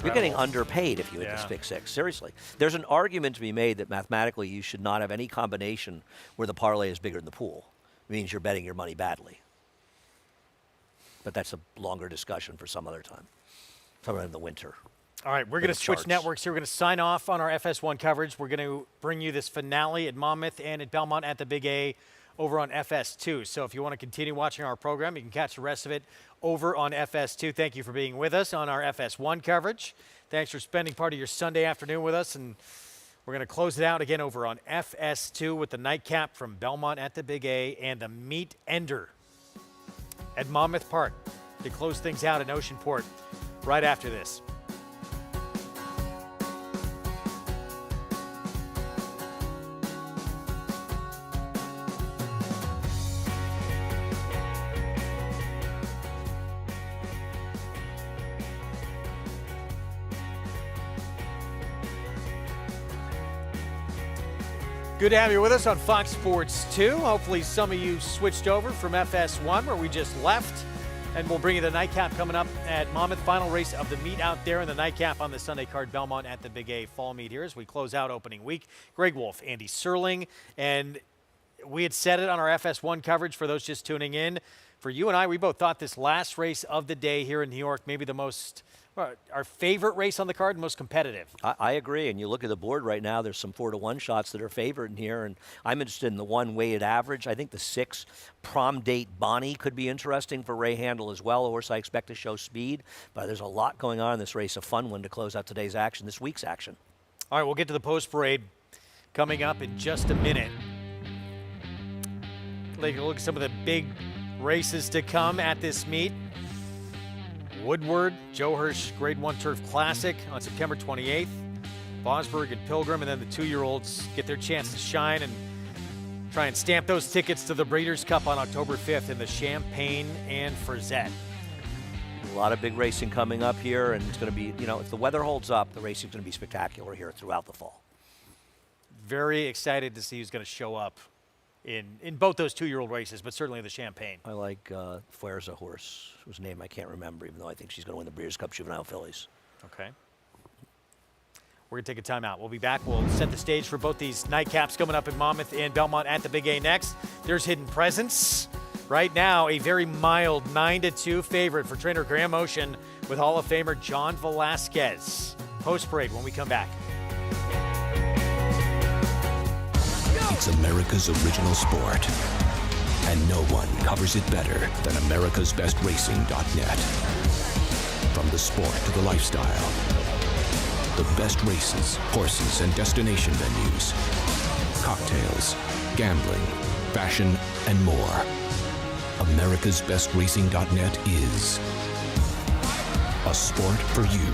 Speaker 11: You're getting underpaid if you hit this Pick 6. Seriously, there's an argument to be made that mathematically you should not have any combination where the parlay is bigger than the pool. It means you're betting your money badly. But that's a longer discussion for some other time. Somewhere in the winter.
Speaker 13: All right, we're going to switch networks here. We're going to sign off on our FS1 coverage. We're going to bring you this finale at Monmouth and at Belmont at the Big A over on FS2. So if you want to continue watching our program, you can catch the rest of it over on FS2. Thank you for being with us on our FS1 coverage. Thanks for spending part of your Sunday afternoon with us. And we're going to close it out again over on FS2 with the nightcap from Belmont at the Big A and the meat ender at Monmouth Park to close things out in Oceanport right after this. Good to have you with us on Fox Sports 2. Hopefully some of you switched over from FS1 where we just left. And we'll bring you the nightcap coming up at Monmouth. Final race of the meet out there in the nightcap on the Sunday card. Belmont at the Big A fall meet here as we close out opening week. Greg Wolf, Andy Serling. And we had said it on our FS1 coverage for those just tuning in. For you and I, we both thought this last race of the day here in New York, maybe the most, our favorite race on the card, most competitive.
Speaker 11: I agree, and you look at the board right now, there's some 4-to-1 shots that are favored in here, and I'm interested in the 1 weighted average. I think the 6 Prom Date Bonnie could be interesting for Ray Handel as well. Of course, I expect to show speed, but there's a lot going on in this race, a fun one to close out today's action, this week's action.
Speaker 13: All right, we'll get to the post parade coming up in just a minute. Take a look at some of the big races to come at this meet. Woodward, Joe Hirsch Grade 1 Turf Classic on September 28th. Bosberg and Pilgrim, and then the 2-year-olds get their chance to shine and try and stamp those tickets to the Breeders' Cup on October 5th in the Champaign and Frazette.
Speaker 11: lot of big racing coming up here, and it's going to be, you know, if the weather holds up, the racing's going to be spectacular here throughout the fall.
Speaker 13: Very excited to see who's going to show up in both those 2-year-old races, but certainly the Champagne.
Speaker 11: I like Fuerza horse, whose name I can't remember, even though I think she's going to win the Breeders' Cup Juvenile Fillies.
Speaker 13: Okay. We're going to take a timeout. We'll be back. We'll set the stage for both these nightcaps coming up in Monmouth and Belmont at the Big A next. There's Hidden Presence. Right now, a very mild 9-2 favorite for trainer Graham Ocean with Hall of Famer John Velasquez. Post-parade when we come back.
Speaker 1: It's America's original sport, and no one covers it better than americasbestracing.net. From the sport to the lifestyle, the best races, horses, and destination venues, cocktails, gambling, fashion, and more. americasbestracing.net is a sport for you.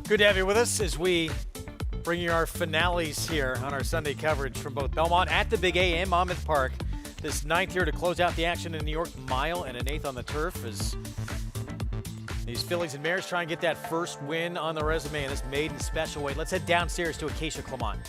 Speaker 13: Good to have you with us as we bring you our finales here on our Sunday coverage from both Belmont at the Big A and Monmouth Park. This 9th here to close out the action in New York, mile and an 1/8 on the turf as these fillies and mares try and get that first win on the resume in this maiden special weight. Let's head downstairs to Acacia Clement.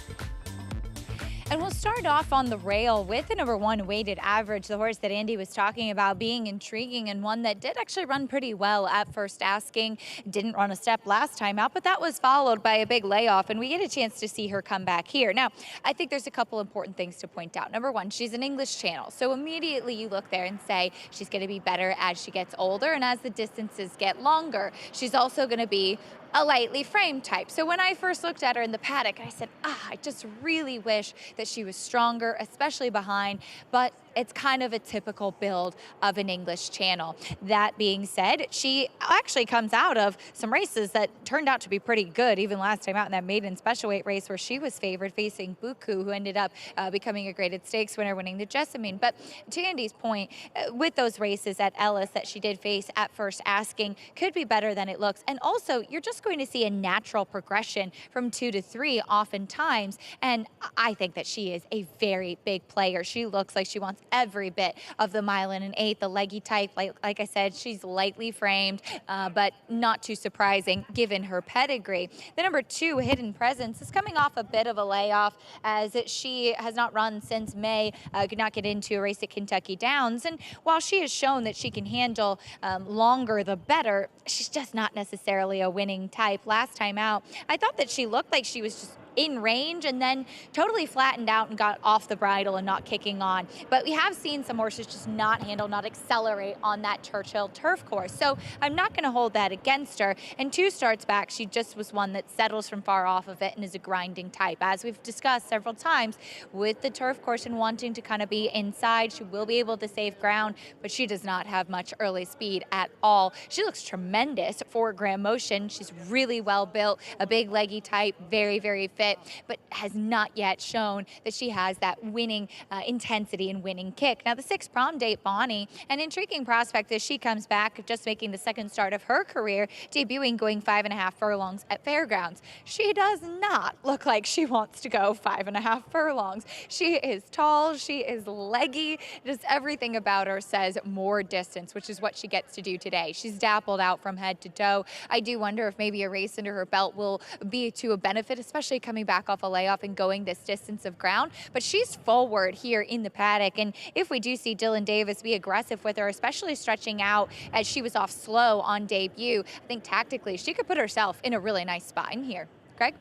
Speaker 9: And we'll start off on the rail with the number 1 weighted average, the horse that Andy was talking about being intriguing and one that did actually run pretty well at first asking. Didn't run a step last time out, but that was followed by a big layoff, and we get a chance to see her come back here. Now, I think there's a couple important things to point out. Number 1, she's an English Channel, so immediately you look there and say she's going to be better as she gets older and as the distances get longer. She's also going to be a lightly framed type. So when I first looked at her in the paddock, I said, I just really wish that she was stronger, especially behind, but it's kind of a typical build of an English Channel. That being said, she actually comes out of some races that turned out to be pretty good, even last time out in that maiden special weight race where she was favored facing Buku, who ended up becoming a graded stakes winner, winning the Jessamine. But to Andy's point, with those races at Ellis that she did face at first asking, could be better than it looks. And also, you're just going to see a natural progression from 2 to 3 oftentimes. And I think that she is a very big player. She looks like she wants every bit of the mile and an eighth. The leggy type, like I said, she's lightly framed, but not too surprising given her pedigree. The number 2, Hidden Presence, is coming off a bit of a layoff as she has not run since May, could not get into a race at Kentucky Downs. And while she has shown that she can handle longer the better, she's just not necessarily a winning type. Last time out, I thought that she looked like she was just in range and then totally flattened out and got off the bridle and not kicking on. But we have seen some horses just not handle, not accelerate on that Churchill turf course. So I'm not going to hold that against her. And 2 starts back, she just was one that settles from far off of it and is a grinding type. As we've discussed several times with the turf course and wanting to kind of be inside, she will be able to save ground, but she does not have much early speed at all. She looks tremendous for Grand Motion. She's really well built, a big leggy type, very, very fit, but has not yet shown that she has that winning intensity and winning kick. Now, the 6 prom date, Bonnie, an intriguing prospect as she comes back, just making the 2nd start of her career, debuting going 5.5 furlongs at Fairgrounds. She does not look like she wants to go 5.5 furlongs. She is tall, she is leggy, just everything about her says more distance, which is what she gets to do today. She's dappled out from head to toe. I do wonder if maybe a race under her belt will be to a benefit, especially coming back off a layoff and going this distance of ground. But she's forward here in the paddock, and if we do see Dylan Davis be aggressive with her, especially stretching out as she was off slow on debut, I think tactically she could put herself in a really nice spot in here. Greg?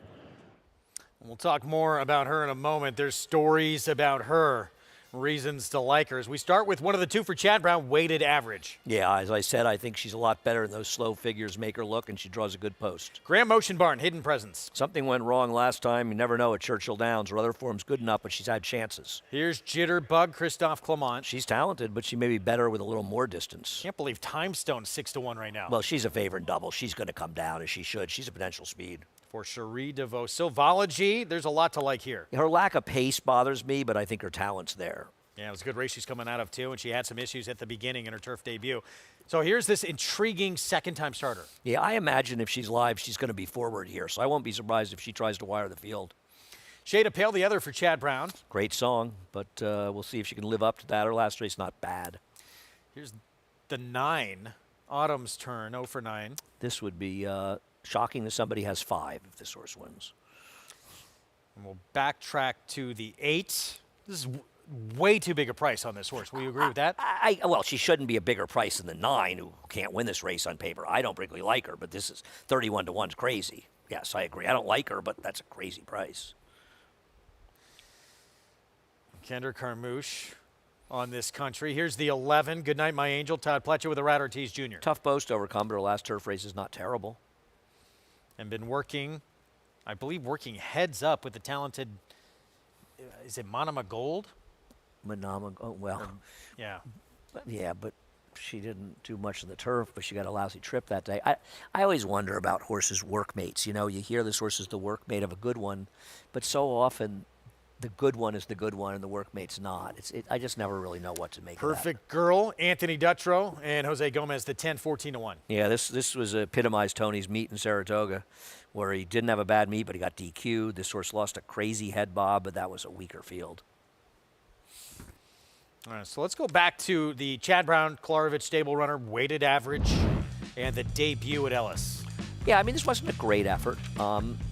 Speaker 13: We'll talk more about her in a moment. There's stories about her, reasons to like her. As we start with one of the 2 for Chad Brown, weighted average.
Speaker 11: Yeah, as I said, I think she's a lot better than those slow figures make her look, and she draws a good post.
Speaker 13: Grand Motion Barn, Hidden Presence.
Speaker 11: Something went wrong last time. You never know at Churchill Downs. Her other form's good enough, but she's had chances.
Speaker 13: Here's Jitterbug, Christophe Clement.
Speaker 11: She's talented, but she may be better with a little more distance.
Speaker 13: Can't believe Timestone's 6-1 right now.
Speaker 11: Well, she's a favorite double. She's going to come down as she should. She's a potential speed.
Speaker 13: For Cherie DeVos. Silvology, there's a lot to like here.
Speaker 11: Her lack of pace bothers me, but I think her talent's there.
Speaker 13: Yeah, it was a good race she's coming out of, too, and she had some issues at the beginning in her turf debut. So here's this intriguing 2nd-time starter.
Speaker 11: Yeah, I imagine if she's live, she's going to be forward here, so I won't be surprised if she tries to wire the field.
Speaker 13: Shade of Pale, the other for Chad Brown.
Speaker 11: Great song, but we'll see if she can live up to that. Her last race, not bad.
Speaker 13: Here's the 9, Autumn's Turn, 0 for 9.
Speaker 11: This would be shocking that somebody has 5 if this horse wins.
Speaker 13: And we'll backtrack to the 8. This is way too big a price on this horse. Will you agree with that?
Speaker 11: Well, she shouldn't be a bigger price than the 9, who can't win this race on paper. I don't particularly like her, but this is 31 to 1's crazy. Yes, I agree. I don't like her, but that's a crazy price.
Speaker 13: Kendra Carmouche on this country. Here's the 11. Goodnight, My Angel. Todd Pletcher with a Rat Ortiz Jr.
Speaker 11: Tough post to overcome, but her last turf race is not terrible.
Speaker 13: And been working, I believe, working heads up with the talented, is it Manama Gold?
Speaker 11: Manama, oh, well.
Speaker 13: Yeah.
Speaker 11: Yeah, but she didn't do much in the turf, but she got a lousy trip that day. I always wonder about horses' workmates. You know, you hear this horse is the workmate of a good one, but so often the good one is the good one and the workmate's not. I just never really know what to make of that.
Speaker 13: Perfect Girl, Anthony Dutrow, and Jose Gomez, the 10, 14 to 1.
Speaker 11: Yeah, this was epitomized Tony's meet in Saratoga, where he didn't have a bad meet, but he got DQ'd. This horse lost a crazy head bob, but that was a weaker field.
Speaker 13: All right, so let's go back to the Chad Brown Klarovich stable runner, weighted average, and the debut at Ellis.
Speaker 11: Yeah, I mean, this wasn't a great effort.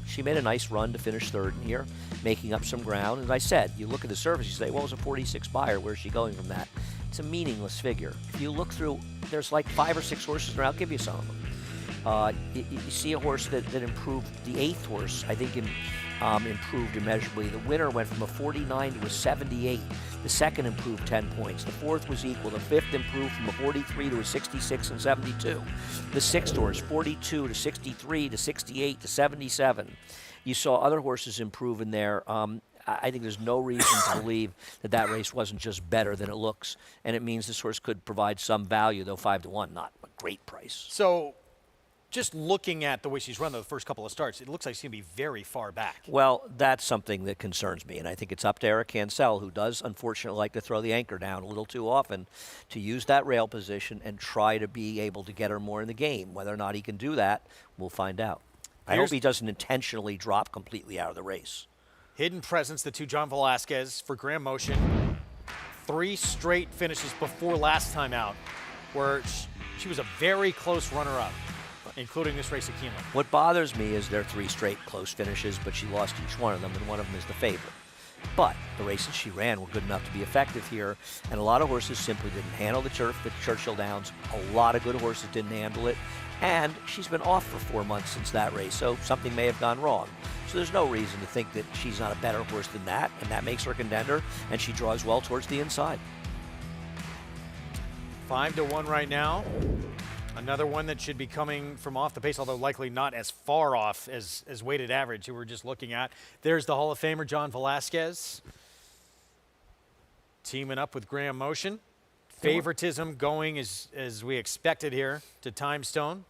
Speaker 11: She made a nice run to finish 3rd in here, making up some ground. As I said, you look at the surface, you say, well, it was a 46 buyer. Where's she going from that? It's a meaningless figure. If you look through, there's like 5 or 6 horses there. I'll give you some of them. You see a horse that improved. The 8th horse, I think, improved immeasurably. The winner went from a 49 to a 78. The 2nd improved 10 points. The 4th was equal. The 5th improved from a 43 to a 66 and 72. The 6th horse, 42 to 63 to 68 to 77. You saw other horses improve in there. I think there's no reason to believe that race wasn't just better than it looks, and it means this horse could provide some value, though 5 to 1, not a great price.
Speaker 13: So, just looking at the way she's run the first couple of starts, it looks like she's going to be very far back.
Speaker 11: Well, that's something that concerns me, and I think it's up to Eric Cancel, who does, unfortunately, like to throw the anchor down a little too often, to use that rail position and try to be able to get her more in the game. Whether or not he can do that, we'll find out. I hope he doesn't intentionally drop completely out of the race.
Speaker 13: Hidden Presence, the 2 John Velasquez for Grand Motion. 3 straight finishes before last time out, where she was a very close runner-up, including this race at Keeneland.
Speaker 11: What bothers me is there are 3 straight close finishes, but she lost each one of them, and one of them is the favorite. But the races she ran were good enough to be effective here, and a lot of horses simply didn't handle the turf at Churchill Downs. A lot of good horses didn't handle it, and she's been off for 4 months since that race, so something may have gone wrong. So there's no reason to think that she's not a better horse than that, and that makes her a contender, and she draws well towards the inside.
Speaker 13: 5-1 right now. Another one that should be coming from off the pace, although likely not as far off as weighted average who we're just looking at. There's the Hall of Famer, John Velasquez, teaming up with Graham Motion. Favoritism going as we expected here to Time Stone.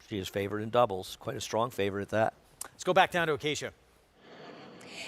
Speaker 11: She is favored in doubles, quite a strong favorite at that.
Speaker 13: Let's go back down to Acacia.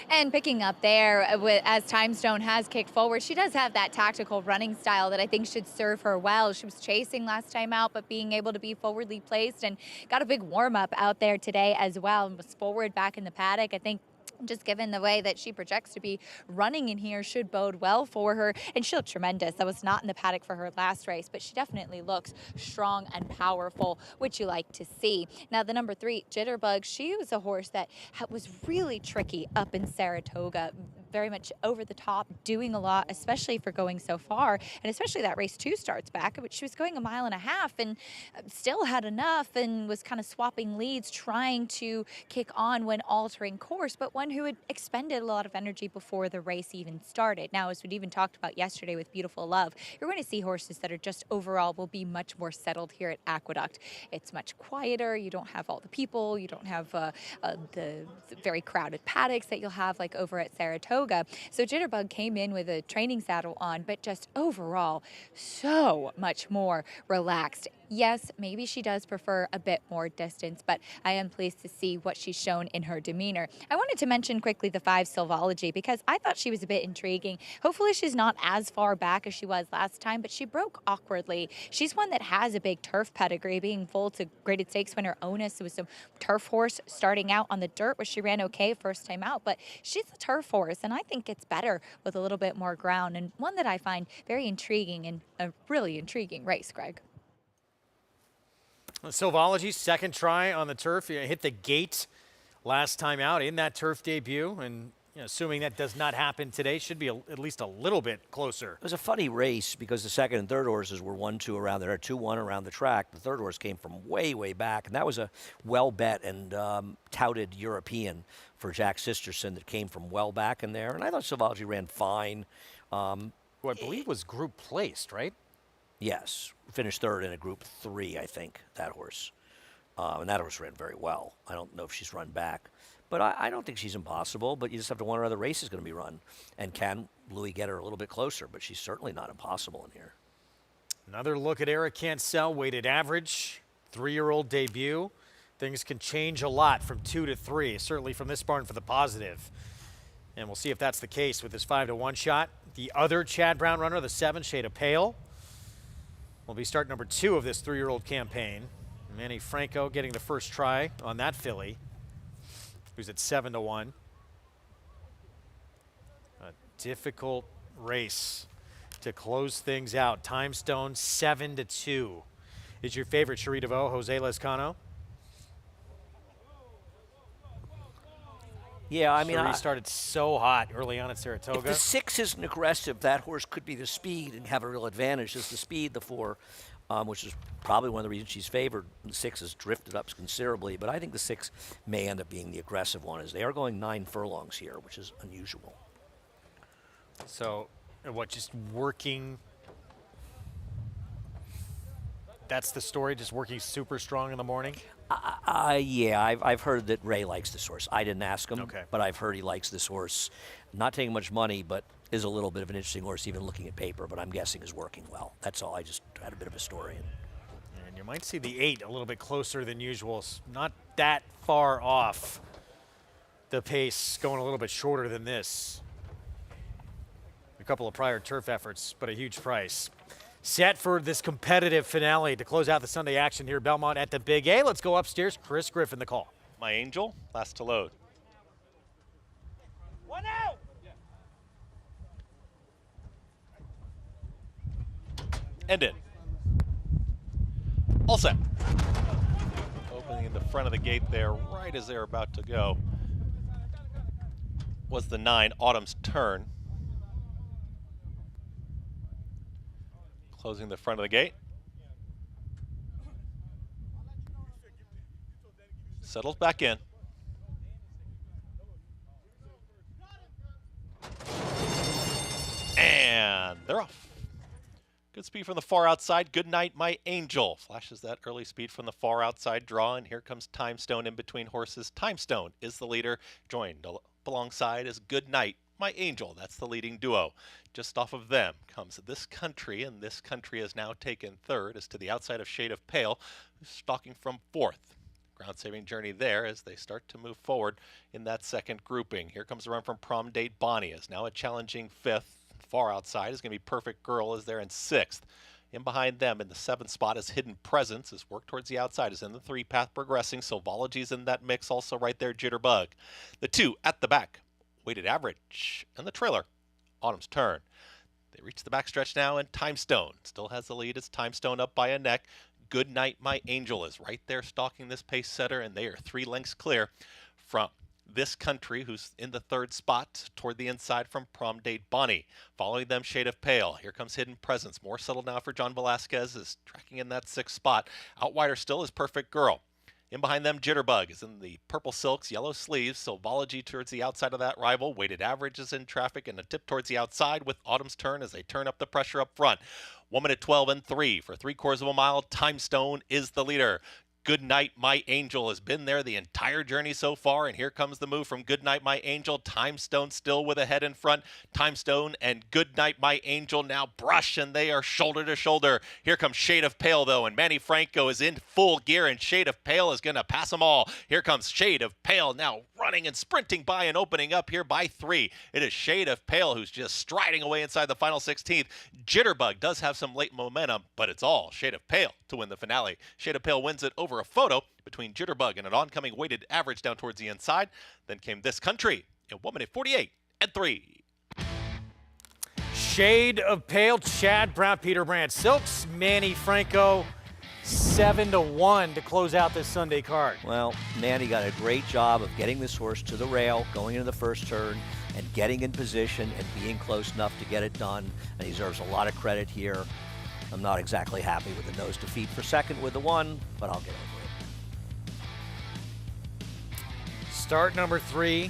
Speaker 9: And picking up there, as Time Stone has kicked forward, she does have that tactical running style that I think should serve her well. She was chasing last time out, but being able to be forwardly placed and got a big warm-up out there today as well and was forward back in the paddock. I think just given the way that she projects to be running in here should bode well for her, and she looked tremendous. That was not in the paddock for her last race, but she definitely looks strong and powerful, which you like to see. Now the number 3, Jitterbug, she was a horse that was really tricky up in Saratoga, very much over the top, doing a lot, especially for going so far, and especially that race 2 starts back, which she was going 1.5 miles and still had enough and was kind of swapping leads, trying to kick on when altering course, but one who had expended a lot of energy before the race even started. Now, as we even talked about yesterday with Beautiful Love, you're going to see horses that are just overall will be much more settled here at Aqueduct. It's much quieter. You don't have all the people. You don't have the very crowded paddocks that you'll have like over at Saratoga. So Jitterbug came in with a training saddle on, but just overall so much more relaxed. Yes, maybe she does prefer a bit more distance, but I am pleased to see what she's shown in her demeanor. I wanted to mention quickly the 5 Silvology because I thought she was a bit intriguing. Hopefully she's not as far back as she was last time, but she broke awkwardly. She's one that has a big turf pedigree, being full to graded stakes winner Onus, who was a turf horse starting out on the dirt, where she ran okay first time out, but she's a turf horse, and I think it's better with a little bit more ground, and one that I find very intriguing and a really intriguing race, Greg.
Speaker 13: Silvology, second try on the turf. Hit the gate last time out in that turf debut, and assuming that does not happen today, should be at least a little bit closer.
Speaker 11: It was a funny race because the second and third horses were 1-2 around there, 2-1 around the track. The third horse came from way, way back, and that was a well-bet and touted European for Jack Sisterson that came from well back in there, and I thought Silvology ran fine.
Speaker 13: Who I believe was group placed, right?
Speaker 11: Yes, finished third in a group 3, I think, that horse. And that horse ran very well. I don't know if she's run back. But I don't think she's impossible, but you just have to wonder how the race is going to be run. And can Louis get her a little bit closer? But she's certainly not impossible in here.
Speaker 13: Another look at Eric Cancel, weighted average, 3-year-old debut. Things can change a lot from 2 to 3, certainly from this barn for the positive. And we'll see if that's the case with this 5-1 shot. The other Chad Brown runner, the 7, Shade of Pale, will be start number 2 of this 3-year-old campaign. Manny Franco getting the first try on that filly, who's at 7-1. A difficult race to close things out. Time Stone 7-2. Is your favorite Cherie DeVoe, Jose Lezcano?
Speaker 11: Yeah, I mean,
Speaker 13: Cherie started so hot early on at Saratoga.
Speaker 11: If the 6 isn't aggressive, that horse could be the speed and have a real advantage. Just the speed, the 4, which is probably one of the reasons she's favored. The 6 has drifted up considerably, but I think the 6 may end up being the aggressive one, as they are going 9 furlongs here, which is unusual.
Speaker 13: So, what, just working? That's the story, just working super strong in the morning?
Speaker 11: Yeah, I've heard that Ray likes this horse. I didn't ask him, but I've heard he likes this horse. Not taking much money, but is a little bit of an interesting horse, even looking at paper, but I'm guessing is working well. That's all. I just had a bit of a story.
Speaker 13: And you might see the 8 a little bit closer than usual. Not that far off the pace, going a little bit shorter than this. A couple of prior turf efforts, but a huge price. Set for this competitive finale to close out the Sunday action here, Belmont at the Big A. Let's go upstairs. Chris Griffin, the call.
Speaker 4: My Angel, last to load.
Speaker 19: 1 out.
Speaker 4: and in. All set. Opening in the front of the gate there, right as they're about to go, was the 9, Autumn's Turn. Closing the front of the gate. Settles back in. And they're off. Good speed from the far outside. Good night, my angel. Flashes that early speed from the far outside draw, and here comes Time Stone in between horses. Time Stone is the leader. Joined alongside is Good Night, my angel. That's the leading duo. Just off of them comes This Country, and This Country is now taken third, as to the outside of Shade of Pale, who's stalking from fourth. Ground-saving journey there as they start to move forward in that second grouping. Here comes the run from Prom Date Bonnie, is now a challenging fifth. Far outside is going to be Perfect Girl, is there in sixth. In behind them in the 7th spot is Hidden Presence, as work towards the outside is in the 3 path progressing. Sovology's in that mix, also right there, Jitterbug. The 2 at the back, Weighted Average, and the trailer, Autumn's Turn. They reach the backstretch now, and Time Stone still has the lead. It's Time Stone up by a neck. Good Night, My Angel is right there stalking this pace setter, and they are 3 lengths clear from This Country, who's in the 3rd spot toward the inside from Prom Date Bonnie. Following them, Shade of Pale. Here comes Hidden Presence. More settled now for John Velasquez, is tracking in that 6th spot. Out wider still is Perfect Girl. In behind them, Jitterbug is in the purple silks, yellow sleeves. Sovology towards the outside of that rival. Weighted Average is in traffic, and a tip towards the outside with Autumn's Turn as they turn up the pressure up front. 1 minute 12 and 3 for 3/4 of a mile. Time Stone is the leader. Good Night, My Angel has been there the entire journey so far, and here comes the move from Good Night, My Angel. Time Stone still with a head in front. Time Stone and Good Night, My Angel now brush, and they are shoulder to shoulder. Here comes Shade of Pale, though, and Manny Franco is in full gear, and Shade of Pale is going to pass them all. Here comes Shade of Pale now running and sprinting by and opening up here by 3. It is Shade of Pale who's just striding away inside the final 16th. Jitterbug does have some late momentum, but it's all Shade of Pale to win the finale. Shade of Pale wins it over a photo between Jitterbug and an oncoming Weighted Average down towards the inside. Then came This Country in 1 minute 48 and 3.
Speaker 13: Shade of Pale, Chad Brown, Peter Brand Silks, Manny Franco, 7-1 to close out this Sunday card.
Speaker 11: Well, Manny got a great job of getting this horse to the rail, going into the first turn, and getting in position and being close enough to get it done. And he deserves a lot of credit here. I'm not exactly happy with the nose defeat for second with the 1, but I'll get over it.
Speaker 13: Start number 3,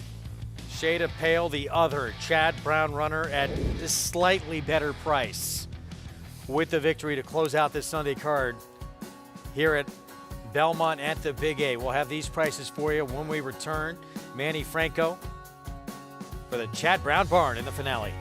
Speaker 13: Shade of Pale, the other Chad Brown runner at a slightly better price with the victory to close out this Sunday card here at Belmont at the Big A. We'll have these prices for you when we return. Manny Franco for the Chad Brown Barn in the finale.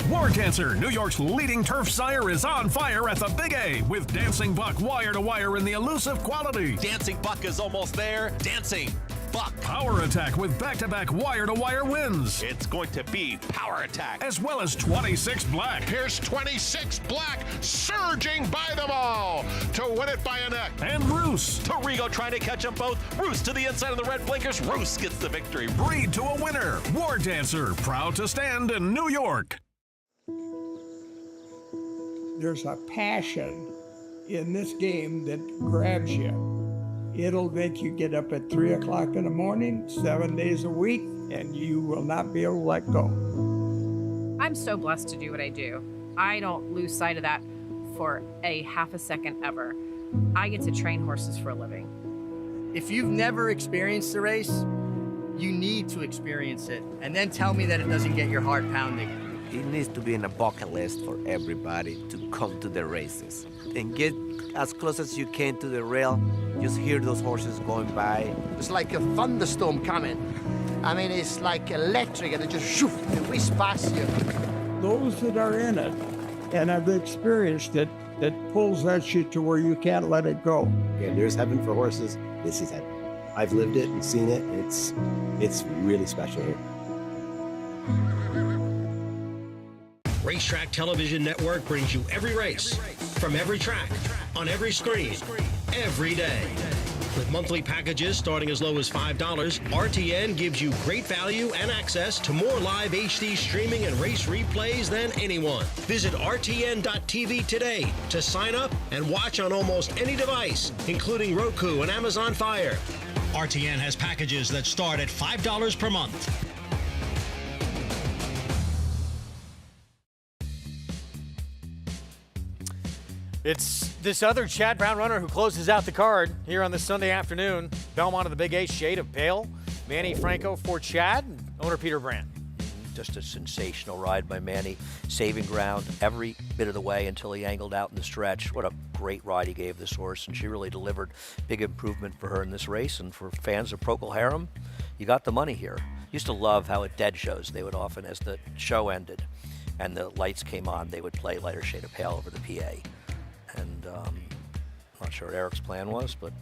Speaker 2: War Dancer, New York's leading turf sire, is on fire at the Big A with Dancing Buck wire to wire in the elusive quality.
Speaker 4: Dancing Buck is almost there. Dancing Buck.
Speaker 2: Power Attack with back-to-back wire to wire wins.
Speaker 4: It's going to be Power Attack.
Speaker 2: As well as 26 Black.
Speaker 12: Here's 26 Black surging by them all to win it by a neck.
Speaker 2: And Roos.
Speaker 4: Torrigo trying to catch them both. Roos to the inside of the red blinkers. Roos gets the victory.
Speaker 2: Breed to a winner. War Dancer, proud to stand in New York.
Speaker 3: There's a passion in this game that grabs you. It'll make you get up at 3 o'clock in the morning, 7 days a week, and you will not be able to let go.
Speaker 6: I'm so blessed to do what I do. I don't lose sight of that for a half a second ever. I get to train horses for a living.
Speaker 8: If you've never experienced a race, you need to experience it, and then tell me that it doesn't get your heart pounding.
Speaker 24: It needs to be in a bucket list for everybody to come to the races and get as close as you can to the rail. Just hear those horses going by.
Speaker 25: It's like a thunderstorm coming. I mean, it's like electric, and it just shoof, it whisks past you.
Speaker 3: Those that are in it and have experienced it, that pulls at you to where you can't let it go.
Speaker 27: And there's heaven for horses. This is heaven. I've lived it and seen it. It's really special here.
Speaker 23: Racetrack Television Network brings you every race, from every track, on every screen, every day. With monthly packages starting as low as $5, RTN gives you great value and access to more live HD streaming and race replays than anyone. Visit RTN.tv today to sign up and watch on almost any device, including Roku and Amazon Fire. RTN has packages that start at $5 per month.
Speaker 13: It's this other Chad Brown runner who closes out the card here on this Sunday afternoon. Belmont of the Big A, Shade of Pale. Manny Franco for Chad, and owner Peter Brandt.
Speaker 11: Just a sensational ride by Manny, saving ground every bit of the way until he angled out in the stretch. What a great ride he gave this horse, and she really delivered big improvement for her in this race. And for fans of Procol Harum, you got the money here. Used to love how at dead shows they would often, as the show ended and the lights came on, they would play Lighter Shade of Pale over the PA. And I'm not sure what Eric's plan was, but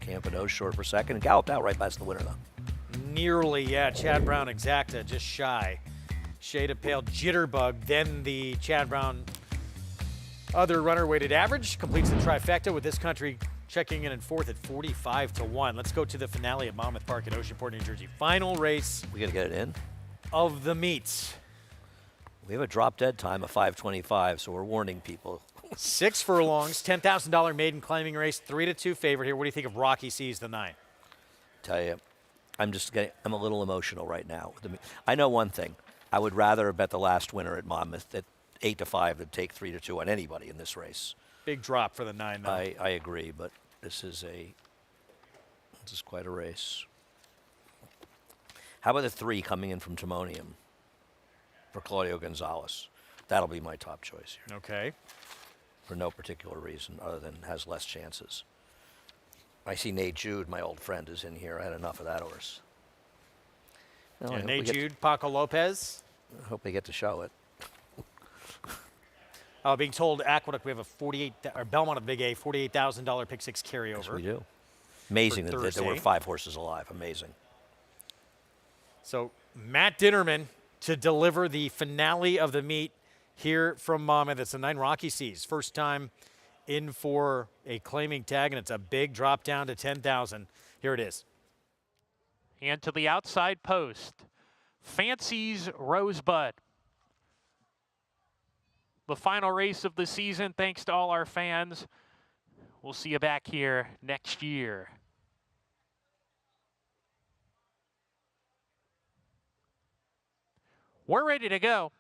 Speaker 11: Campano short for second and galloped out right past the winner, though.
Speaker 13: Nearly, yeah. Chad Brown exacta, just shy. Shade of Pale Jitterbug, then the Chad Brown other runner weighted average completes the trifecta with this country checking in fourth at 45-1. Let's go to the finale at Monmouth Park at Oceanport, New Jersey. Final race.
Speaker 11: We got to get it in.
Speaker 13: Of the meets.
Speaker 11: We have a drop dead time of 5:25, so we're warning people.
Speaker 13: 6 furlongs, $10,000 maiden climbing race, 3-2 favorite here. What do you think of Rocky Seas, the 9?
Speaker 11: Tell you, I'm a little emotional right now. I know one thing. I would rather bet the last winner at Monmouth at 8-5 than take 3-2 on anybody in this race.
Speaker 13: Big drop for the 9, though.
Speaker 11: I agree, but this is quite a race. How about the 3 coming in from Timonium for Claudio Gonzalez? That'll be my top choice here.
Speaker 13: Okay.
Speaker 11: For no particular reason other than has less chances. I see Nate Jude, my old friend, is in here. I had enough of that horse.
Speaker 13: Well, yeah, Nate Jude, Paco Lopez.
Speaker 11: I hope they get to show it.
Speaker 13: Being told Aqueduct we have a Belmont of Big A, $48,000 pick 6 carryover.
Speaker 11: Yes, we do. Amazing that there were 5 horses alive. Amazing.
Speaker 13: So Matt Dinnerman to deliver the finale of the meet here from Monmouth. It's the 9 Rocky Seas. First time in for a claiming tag, and it's a big drop down to 10,000. Here it is.
Speaker 5: And to the outside post, Fancy's Rosebud. The final race of the season, thanks to all our fans. We'll see you back here next year. We're ready to go.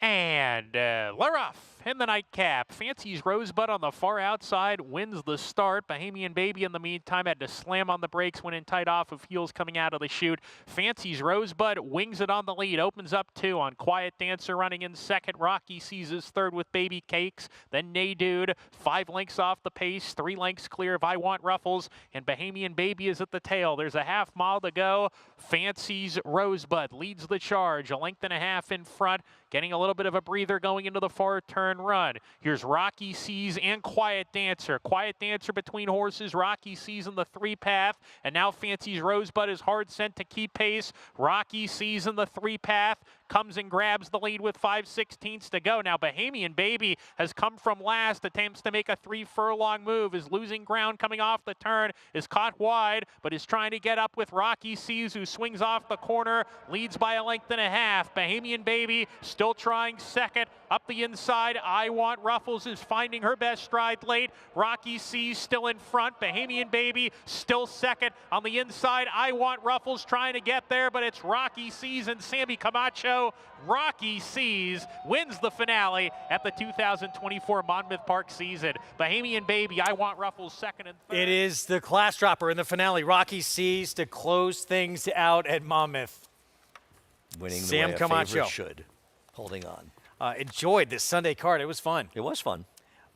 Speaker 5: And Laroff in the nightcap. Fancy's Rosebud on the far outside wins the start. Bahamian Baby in the meantime had to slam on the brakes, went in tight off of heels coming out of the chute. Fancy's Rosebud wings it on the lead, opens up 2 on Quiet Dancer running in second. Rocky Seas third with Baby Cakes. Then Nadude, 5 lengths off the pace, 3 lengths clear of I Want Ruffles, and Bahamian Baby is at the tail. There's a half mile to go. Fancy's Rosebud leads the charge, 1.5 lengths in front, getting a little bit of a breather going into the far turn run. Here's Rocky Seas and Quiet Dancer. Quiet Dancer between horses. Rocky Seas in the 3 path. And now Fancy's Rosebud is hard sent to keep pace. Rocky Seas in the 3 path. Comes and grabs the lead with 5/16 to go. Now Bahamian Baby has come from last, attempts to make a 3 furlong move, is losing ground coming off the turn, is caught wide, but is trying to get up with Rocky Seas, who swings off the corner, leads by 1.5 lengths. Bahamian Baby still trying second. Up the inside, I Want Ruffles is finding her best stride late. Rocky Seas still in front. Bahamian Baby still second. On the inside, I Want Ruffles trying to get there, but it's Rocky Seas and Sammy Camacho. Rocky Seas wins the finale at the 2024 Monmouth Park season. Bahamian Baby, I Want Ruffles second and third.
Speaker 13: It is the class dropper in the finale. Rocky Seas to close things out at Monmouth.
Speaker 11: Winning the
Speaker 13: Sam
Speaker 11: way a
Speaker 13: Camacho
Speaker 11: favorite should. Holding on.
Speaker 13: Enjoyed this Sunday card. It was fun.
Speaker 11: It was fun.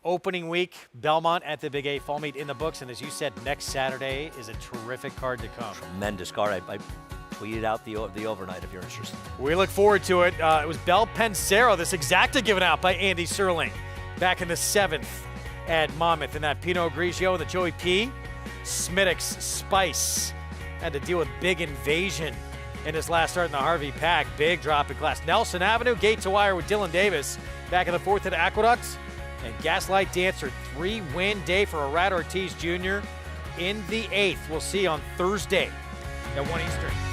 Speaker 13: Opening week, Belmont at the Big A Fall Meet in the books. And as you said, next Saturday is a terrific card to come.
Speaker 11: Tremendous card. I tweeted out the overnight if you're interested.
Speaker 13: We look forward to it. It was Bel Pensero, this exacta given out by Andy Serling back in the 7th at Monmouth in that Pinot Grigio, the Joey P. Smittix Spice had to deal with big invasion in his last start in the Harvey Pack. Big drop in class. Nelson Avenue, gate to wire with Dylan Davis. Back in the 4th at Aqueduct. And Gaslight Dancer, 3-win day for Arad Ortiz Jr. in the 8th. We'll see you on Thursday at 1 Eastern.